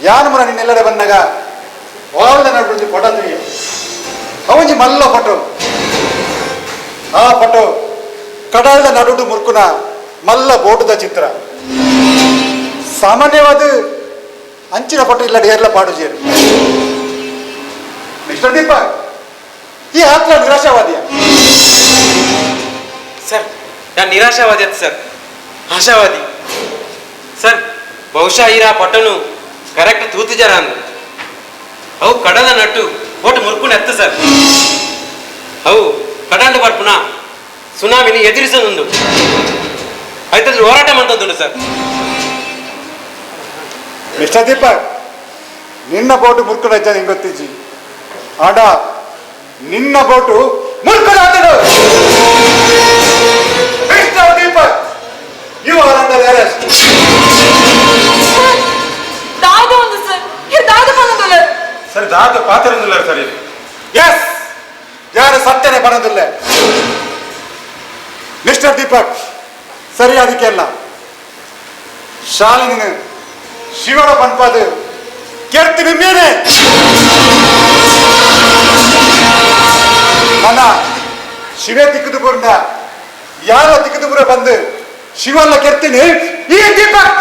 ಯಾನು ಮನ ನಿನ್ನೆಲ್ಲಡೆ ಬಂದಾಗ ಒಳ್ಳೆ ನಡುವೆ ಫೋಟೋ ತೆಗಿ. ಅವಂಜಿ ಮಲ್ಲ ಫೋಟೋ, ಆ ಫೋಟೋ ಕಡಲ್ದ ನಡುಡು ಮುರ್ಕುನ ಮಲ್ಲ ಬೋಟದ ಚಿತ್ರ. ಸಾಮಾನ್ಯವಾದ ಅಂಚಿನ ಫೋಟೋ ಇಲ್ಲಡೆ ಏರ್ಲ ಪಾಡು ಸೇರು. ಮಿಸ್ಟರ್ ದೀಪಕ್, ಈ ಆತ್ಮ ನಿರಾಶಾವಾದಿಯ? ಸರ್ ನಾನು ನಿರಾಶಾವಾದಿ ಅಂತ ಸರ್, ಆಶಾವಾದಿ ಸರ್. ಬಹುಶಃ ಈರ ಪಟ್ಟನು ಕರೆಕ್ಟ್ ತೂತಿಜಾರ ಅಂದ ಅವು ಕಡಲ ನಟ್ಟು ಒಟ್ಟು ಮುರ್ಕೊಂಡು ಎತ್ತ ಸರ್. ಅವು ಕಡಂಡ ಬರ್ಪುನ ಸುನಾಮಿನಿ ಎದುರಿಸೋದುಂಡು ಆಯ್ತಂದ್ರೆ ಹೋರಾಟ ಮಾಡ್ತಂದುಂಡು ಸರ್. ಮಿಸ್ಟರ್ ದೀಪಕ್, ನಿನ್ನ ಬೋಟು ಮುರ್ಕೊಂಡು ಅಜ್ಜ ನಿಂಗೆ ಗೊತ್ತಿಜ್ಜಿ ಆಡ ನಿನ್ನ ಬೋಟು ಮುರ್ಕೊಂಡು mister Deepak, you are under arrest. ದಾದ ಒಂದು ಸರ್, ಇದು ದಾದ ಬಂದಲ್ಲ ಸರ್ ದಾದ ಪಾತ್ರನಿಲ್ಲ ಸರ್ ಇದು. ಎಸ್, ಯಾರು ಸತ್ಯನೇ ಬರೋದಿಲ್ಲ. ಮಿಸ್ಟರ್ ದೀಪಕ್, ಸರಿಯಾದಕ್ಕೆ ಅಲ್ಲ. ಶಾಲಿನಿ ಶಿವನ ಪಂಪಾದ ಕೇಳ್ತೀನಿ ಮೀನೆ ನನ್ನ ಶಿವೆ ತಿಕ್ಕದು ಬುರ್ನ ಯಾರ ತಿಕ್ಕದು ಬುರ ಬಂದು ಶಿವಲ್ಲ ಕೆರ್ತೀನಿ. ಈ ದೀಪಕ್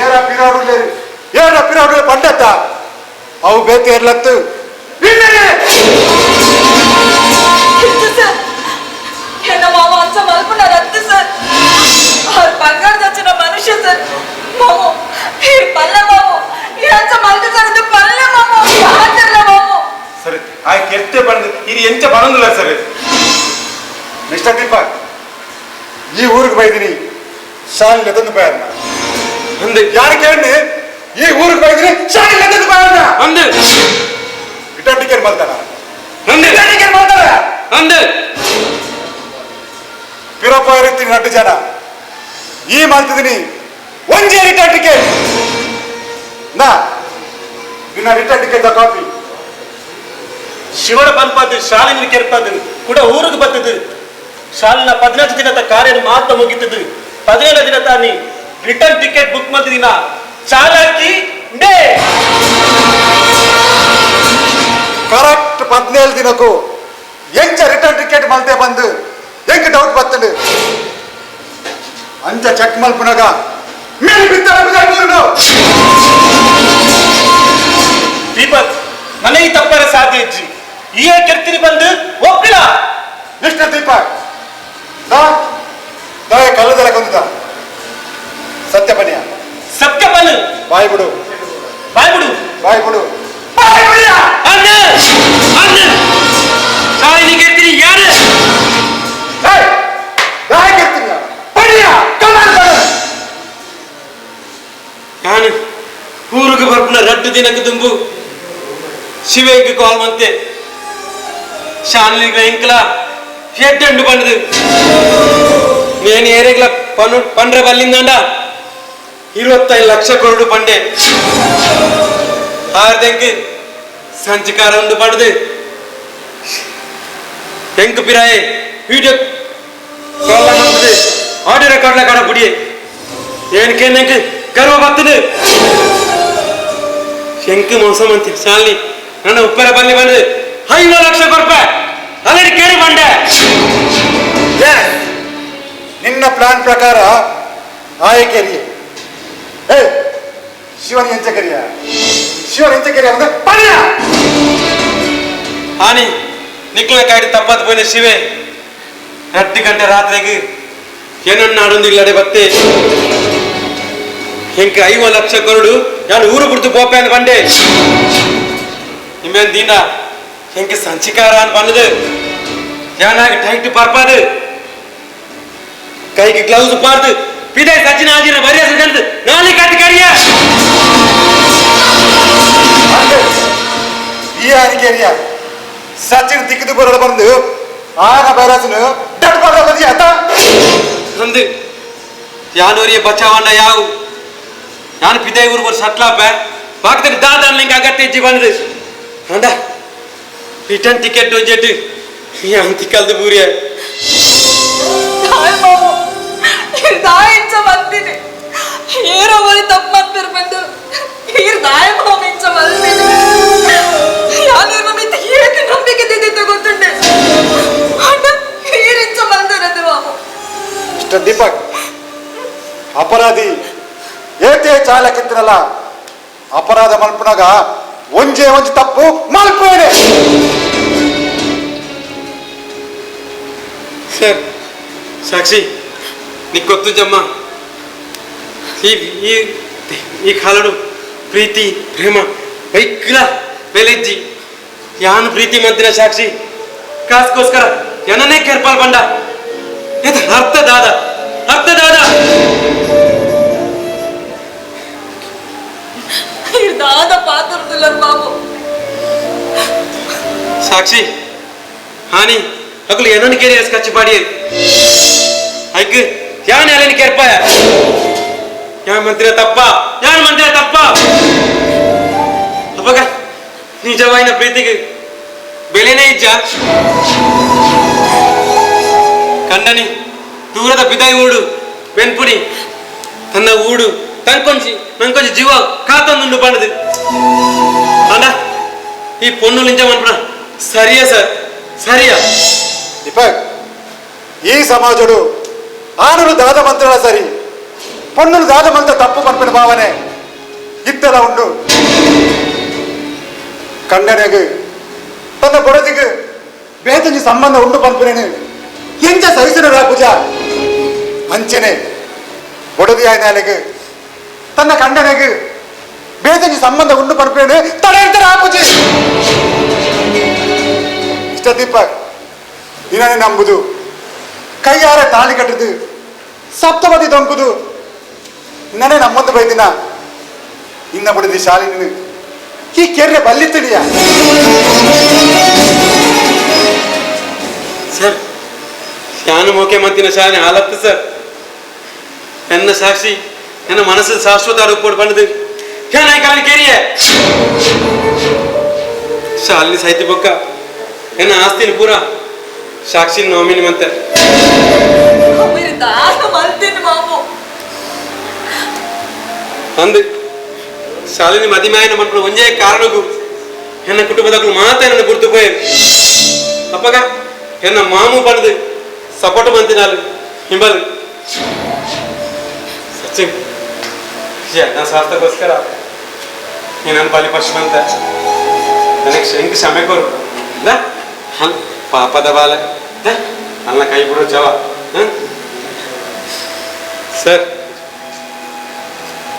ಏರ ಪಿರಾಡು ಪಂಡತ್ತ ಅವು ಬೇತೆ ಇರ್ಲತ್ತು ಸರ್. ಹೆಣ್ಣ ಮಾವ ಅಂಚ ಮಲ್ಪುನ ರತ್ತು ಸರ್. ಅವ್ರ ಬಂಗಾರದ ಹಚ್ಚಿನ ಮನುಷ್ಯ ಸರ್. ಮಾವು ಈ ಪಲ್ಲ ಮಾವು ಈ ಅಂಚ ಮಲ್ಕ ಸರ್ ಪಲ್ಲ ಮಾವು ಯಾತಲ್ಲ ಮಾವು ಸರ್ ಆ ಕೆತ್ತೆ ಬಂದು ಇದು ಎಂಚ ಬರೋದಿಲ್ಲ ಸರ್. ಮಿಸ್ಟರ್ ದೀಪಕ್, ಈ ಊರಿಗೆ ಬೈದಿನಿ ಶಾಲೆ ತಂದು ಬಯರ್ನ ಒಂದು ಯಾರು ಕೇಳಿ ಈ ಊರಿಗೆ ಬೈದಿನಿ ಶಾಲೆ ತಂದು ಬಯರ್ನ ಒಂದು ರಿಟರ್ನ್ ಟಿಕೆಟ್ ಮಾಡ್ತಾರ ಒಂದು ಟಿಕೆಟ್ ಮಾಡ್ತಾರ ಒಂದು ಪಿರಪ್ಪ ಇರ್ತೀನಿ ನಟ್ಟು ಜನ ಈ ಮಾಡ್ತಿದ್ದೀನಿ ಒಂದೇ ರಿಟರ್ನ್ ಟಿಕೆಟ್ ನಾ ನಿನ್ನ ರಿಟರ್ನ್ ಟಿಕೆಟ್ ಕಾಪಿ. ಶಿವನ ಪಂಪಾದ ಶಾಲಿನ ಕೆರ್ಪದು ಕೂಡ ಊರಿಗೆ ಬರ್ತದು. ಶಾಲಿನ 15 ದಿನದ ಕಾರ್ಯ ಮಾತ್ರ ಮುಗಿತದು. 17 ದಿನ ತಾನಿ ರಿಟರ್ನ್ ಟಿಕೆಟ್ ಬುಕ್ ಮಾಡಿದಿನ ಚಾಲಾಕಿ ಡೇ ಕರೆಕ್ಟ್ 17 ದಿನಕ್ಕೂ ಎಂಚ ರಿಟರ್ನ್ ಟಿಕೆಟ್ ಮಲ್ತೆ ಬಂದು ಹೆಂಗ್ ಡೌಟ್ ಬರ್ತದೆ ಅಂಚ ಚೆಕ್ ಮಲ್ಪನಾಗ ಮೇಲೆ ಬಿದ್ದ ದೀಪಕ್ ನನಗೆ ತಪ್ಪರ ಸಾಧ್ಯ ಇಜ್ಜಿ ಈ ಕೆರ್ತಿನಿ ಬಂದು ಒಪ್ಪಿಲ್ಲ. ಮಿಸ್ಟರ್ ದೀಪಕ್, ಕಲ್ಲದಲ್ಲ ಕೊಂದ ಸತ್ಯಪನ್ಯ ಸತ್ಯಪನ್ ಬಾಯ್ ಬಿಡು, ಬಾಯ್ ಬಿಡು, ಬಾಯ್ ಬಿಡು. ಯಾರು ನಾನು ಊರಿಗೆ ಬರ್ಪುನ 2 ದಿನಕ್ಕೆ ತುಂಬು ಶಿವೆಗೆ ಕಾಲ್ ಮಂತೆ ಶಾಲಿಗೆ ಇಂಕಲ ಎಡ್ಡು ಬಂದದು నేను ఏరేగ్ల పండ్ర బల్లిందండ 25 లక్ష కొరుడు పండే ఆర్దెంకి సంచికార ఉండు పడదు ಎಂಕು ಪಿರಾಯೆ ವಿಡಿಯೋ ಕಾಲ್ ಮಾಡ್ತದೆ ಆಡಿಯೋ ರೆಕಾರ್ಡ್ಲ ಕಾಣ ಬಿಡಿ ಏನಕ್ಕೆ ನಂಗೆ ಗರ್ವ ಬರ್ತದೆ ಎಂಕು ಮೋಸ ಮಂತಿ ಶಾಲಿನಿ ನನ್ನ ಉಪ್ಪರ ಬಲ್ಲಿ ಬಂದು 5 ಲಕ್ಷ ರೂಪಾಯಿ ಆಲ್ರೆಡಿ ಕೇಳಿ ಬಂಡೆ. ನಿನ್ನ ಪ್ಲಾನ್ ಪ್ರಕಾರ ಆಯ್ಕೆರಿ ಶಿವನ ಎಂಚಕರಿಯ ಶಿವನ ಎಂಚಕರಿಯ ಆನಿ ನಿಕ್ಲ ಕಾಡಿ ತಪ್ಪತ್ ಪೋಯಿನ ಶಿವೆ 2 ಗಂಟೆ ರಾತ್ರಿಗೆ ಏನನ್ನ ಆಡೊಂದಿಲ್ಲಡೆ ಬತ್ತೆ ಹೆಂಕ 5 ಲಕ್ಷ ಕೊರಡು ನಾನು ಊರು ಬಿಡ್ತು ಪೋಪೆ ಅಂತ ಬಂಡೆ ನಿಮ್ಮೇನ್ ದಿನ ಹೆಂಕ ಸಂಚಿಕಾರ ಅಂತ ಬಂದದು ಯಾನಾಗಿ ಟೈಟ್ ಪರ್ಪದು ಕೈಗೆ ಗ್ಲೌಸ್ ಪಾರ್ದು ಪಿದೆ ಸಚಿನ ಆಜಿನ ಬರಿಯ ಸಿಗಂತ ನಾಳೆ ಕಟ್ಟಿ ಕರಿಯ ಈ ಆರಿಕೆರಿಯ ಸಚಿನ್ ತಿಕ್ಕಿದು ಬರೋದು ಬಂದು ಆಗ ಬೈರಾಸನು ಡಟ್ ಬಾಡ ಬದಿ ಆತ ಅಂದು ಯಾನೂರಿಯ ಬಚಾವಣ್ಣ ಯಾವು ನಾನು ಪಿದಾಯಿ ಊರು ಬರ್ ಸಟ್ಲಾಪ ಬಾಕ್ತರಿ ದಾದ ನಿಂಗೆ ಅಗತ್ಯ ಇಜ್ಜಿ ಬಂದ್ರೆ ಅಂದ ರಿಟರ್ನ್ ಟಿಕೆಟ್ ಜೆಟ್ ಅಂತಿ ಕಲ್ದು ಬೂರಿಯ ದಾಯಿಂಚ ಬಂದಿನಿ ಏರೋ ಬರೀ ತಪ್ಪು ಮಾಡ್ತಿರ್ಬಂದು ಹೀರ್ ದಾಯ ಇಂಚ ಬಂದಿನಿ ಯಾವ್ದು ಮಿತ್ ಹೇಗೆ ನಂಬಿಕೆ ದಿದ್ದಿತ್ತು ಗೊತ್ತುಂಡೆ ಅಣ್ಣ ಹೀರಿಂಚ ಬಂದಿರದು ಮಾವು ಮಿಸ್ಟರ್ ದೀಪಕ್ ಅಪರಾಧಿ ಏತೆ ಚಾಲಕಿತ್ತನಲ್ಲ ಅಪರಾಧ ಮಲ್ಪನಾಗ ಒಂಜೇ ಒಂಜಿ ತಪ್ಪು ಮಲ್ಪೇನೆ ಸರ್ ಸಾಕ್ಷಿ నీకు ಗೊತ್ತು ಜಮ್ಮ ಈ ಈ ಕಾಲಡು ಪ್ರೀತಿ ಪ್ರೇಮ ಬೈಕ್ಲ ಬೆಲೆಜ್ಜಿ ಯಾನು ಪ್ರೀತಿ ಮಂತಿನ ಸಾಕ್ಷಿ ಕಾಸ್ಕೋಸ್ಕರ ಏನನ್ನೇ ಕೆರ್ಪಾಲ್ ಬಂಡ ಇದು ಅರ್ಥ ದಾದ ದಾದ ಪಾತ್ರದಿಲ್ಲ ಬಾಬು ಸಾಕ್ಷಿ ಹಾನಿ ಅಗಲು ಏನನ್ನು ಕೇರಿ ಕಚ್ಚಿ ಪಾಡಿ ಐಕ್ ಯಾನ್ ಅಲ್ಲಿನ ಕೆರ್ಪಾಯ ಯಾನ್ ಮಂತ್ರಿ ತಪ್ಪ ಅಪ್ಪಗ ನಿಜವಾಯಿನ ಪ್ರೀತಿಗೆ ಬೆಲೆನೇ ಇಜ್ಜ ಕಂಡನಿ ದೂರದ ಪಿದಾಯಿ ಊಡು ಬೆನ್ಪುಡಿ ತನ್ನ ಊಡು ನಂಕೊಂಜಿ ಜೀವ ಕಾತೊಂದುಂಡು ಪಂಡದು ಅಣ್ಣ ಈ ಪೊಣ್ಣು ನಿಂಜ ಮನ್ಪಣ ಸರಿಯಾ ಸರ್ ಸರಿಯಾ ದೀಪಕ್ ಈ ಸಮಾಜಡು ಆನರು ದಾದ ಮಂತ್ರಗಳ ಸರಿ ಪೊಣ್ಣಲು ದಾದ ಮಂತ್ರ ತಪ್ಪು ಪಂಪಿನ ಭಾವನೆ ಇತ್ತಲ ಉಂಡು ಕಂಡನೆಗೆ ತನ್ನ ಬೊಡದಿಗೆ ಬೇತಂಜಿ ಸಂಬಂಧ ಉಂಡು ಪಂಪಿನೇನು ಎಂಚ ಸಹಿಸನ ಪೂಜ ಅಂಚನೆ ಬೊಡದಿ ಆಯ್ನಾಲೆಗೆ ತನ್ನ ಕಂಡನೆಗೆ ಬೇತಂಜಿ ಸಂಬಂಧ ಉಂಡು ಪಂಪಿನೇನು ತಡೆಯಿರ್ತಾರೆ ಆ ಪೂಜೆ ಇಷ್ಟ ದೀಪಕ್ ದಿನನೇ ನಂಬುದು ಕೈಯಾರ ತಾಳಿ ಕಟ್ಟದು ಸಪ್ತಪದಿ ತೊಂಕುದು ನನ್ನೇ ನಮ್ಮೊಂದು ಬೈದಿನ ಇನ್ನ ಬಿಡದಿ ಶಾಲಿನ ಈ ಕೆರೆ ಬಲ್ಲಿತ್ತಿಡಿಯ ಸರ್ ನಾನು ಮೋಕೆ ಮಂತಿನ ಶಾಲೆ ಹಾಲತ್ತು ಸರ್ ನನ್ನ ಸಾಕ್ಷಿ ನನ್ನ ಮನಸ್ಸು ಶಾಶ್ವತ ರೂಪೋಡು ಬಂದದು ಏನಾಯ್ ಕಾಲ ಕೇರಿಯ ಶಾಲಿನಿ ಸಾಹಿತ್ಯ ಬೊಕ್ಕ ನನ್ನ ಆಸ್ತಿನ ಪೂರ ಸಾಕ್ಷಿ ನಾಮಿನಿ ಮಂತ ದಾದ ಮಲ್ತೀನಿ ಮಾವು ಅಂದು ಶಾಲಿನಿ ಮದಿಮಾಯನ ಮಕ್ಕಳು ಒಂದೇ ಕಾರಣಗೂ ಹೆಣ್ಣ ಕುಟುಂಬದಕ್ಕೂ ಮಾತ್ರ ನನ್ನ ಗುರ್ತು ಪೋಯ ಅಪ್ಪಗ ಹೆಣ್ಣ ಮಾಮು ಪಡೆದು ಸಪೋರ್ಟ್ ಬಂತಿನಾಲು ಹಿಂಬಲ್ ಸಚಿನ್ ನನ್ನ ಸ್ವಾರ್ಥಕ್ಕೋಸ್ಕರ ನನ್ನ ಪಾಲಿ ಫಸ್ಟ್ ಅಂತ ನನಗೆ ಹೆಂಗೆ ಕ್ಷಮೆ ಕೊರು ಪಾಪದ ಬಾಲ ಅಲ್ಲ ಕೈ ಬಿಡೋ ಜವ ಸರ್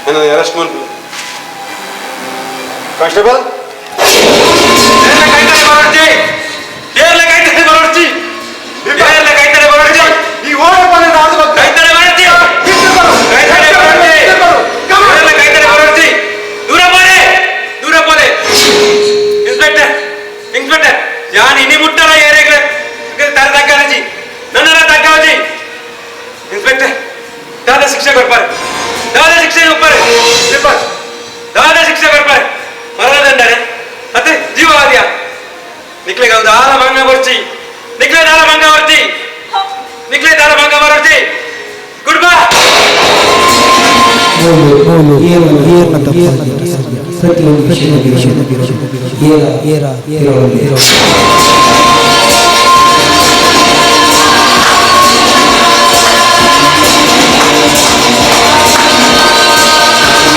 ನನ್ನ ಅರೆಸ್ಟ್ ಮಾಡ್ತು ಕಾನ್ಸ್ಟೇಬಲ್ ಈ ಓಡ ಇನ್ಸ್ಪೆಕ್ಟರ್ ಯಾನ್ ಇನಿ ಮುಟ್ಟಲ್ಲ ಏರಿಯಾಗ ತರ ತಗ್ಗಾಜಿ ನನ್ನ ತಗ್ಗಾಜಿ ಇನ್ಸ್ಪೆಕ್ಟರ್ ದಾದಾ ಶಿಕ್ಷೆ ಕೊಡ್ಪಾರೆ ದಾದಾ ಶಿಕ್ಷೆ ಕೊಡ್ಪಾರೆ ದಾದಾ ಶಿಕ್ಷೆ ಕೊಡ್ಪಾರೆ ಮರಣದಂಡನೆ ಮತ್ತೆ ಜೀವವಾದಿಯ ನಿಕ್ಲೆ ದಾರ ಭಂಗ ಬರ್ಚಿ ನಿಕ್ಲೆ ದಾರ ಭಂಗ ಬರ್ತಿ ನಿಕ್ಲೆ ದಾರ ಭಂಗ ಬರ್ತಿ ಗುಡ್ ಬೈ ಪ್ರತಿಯೊಂದು ವಿಷಯದ ಏರ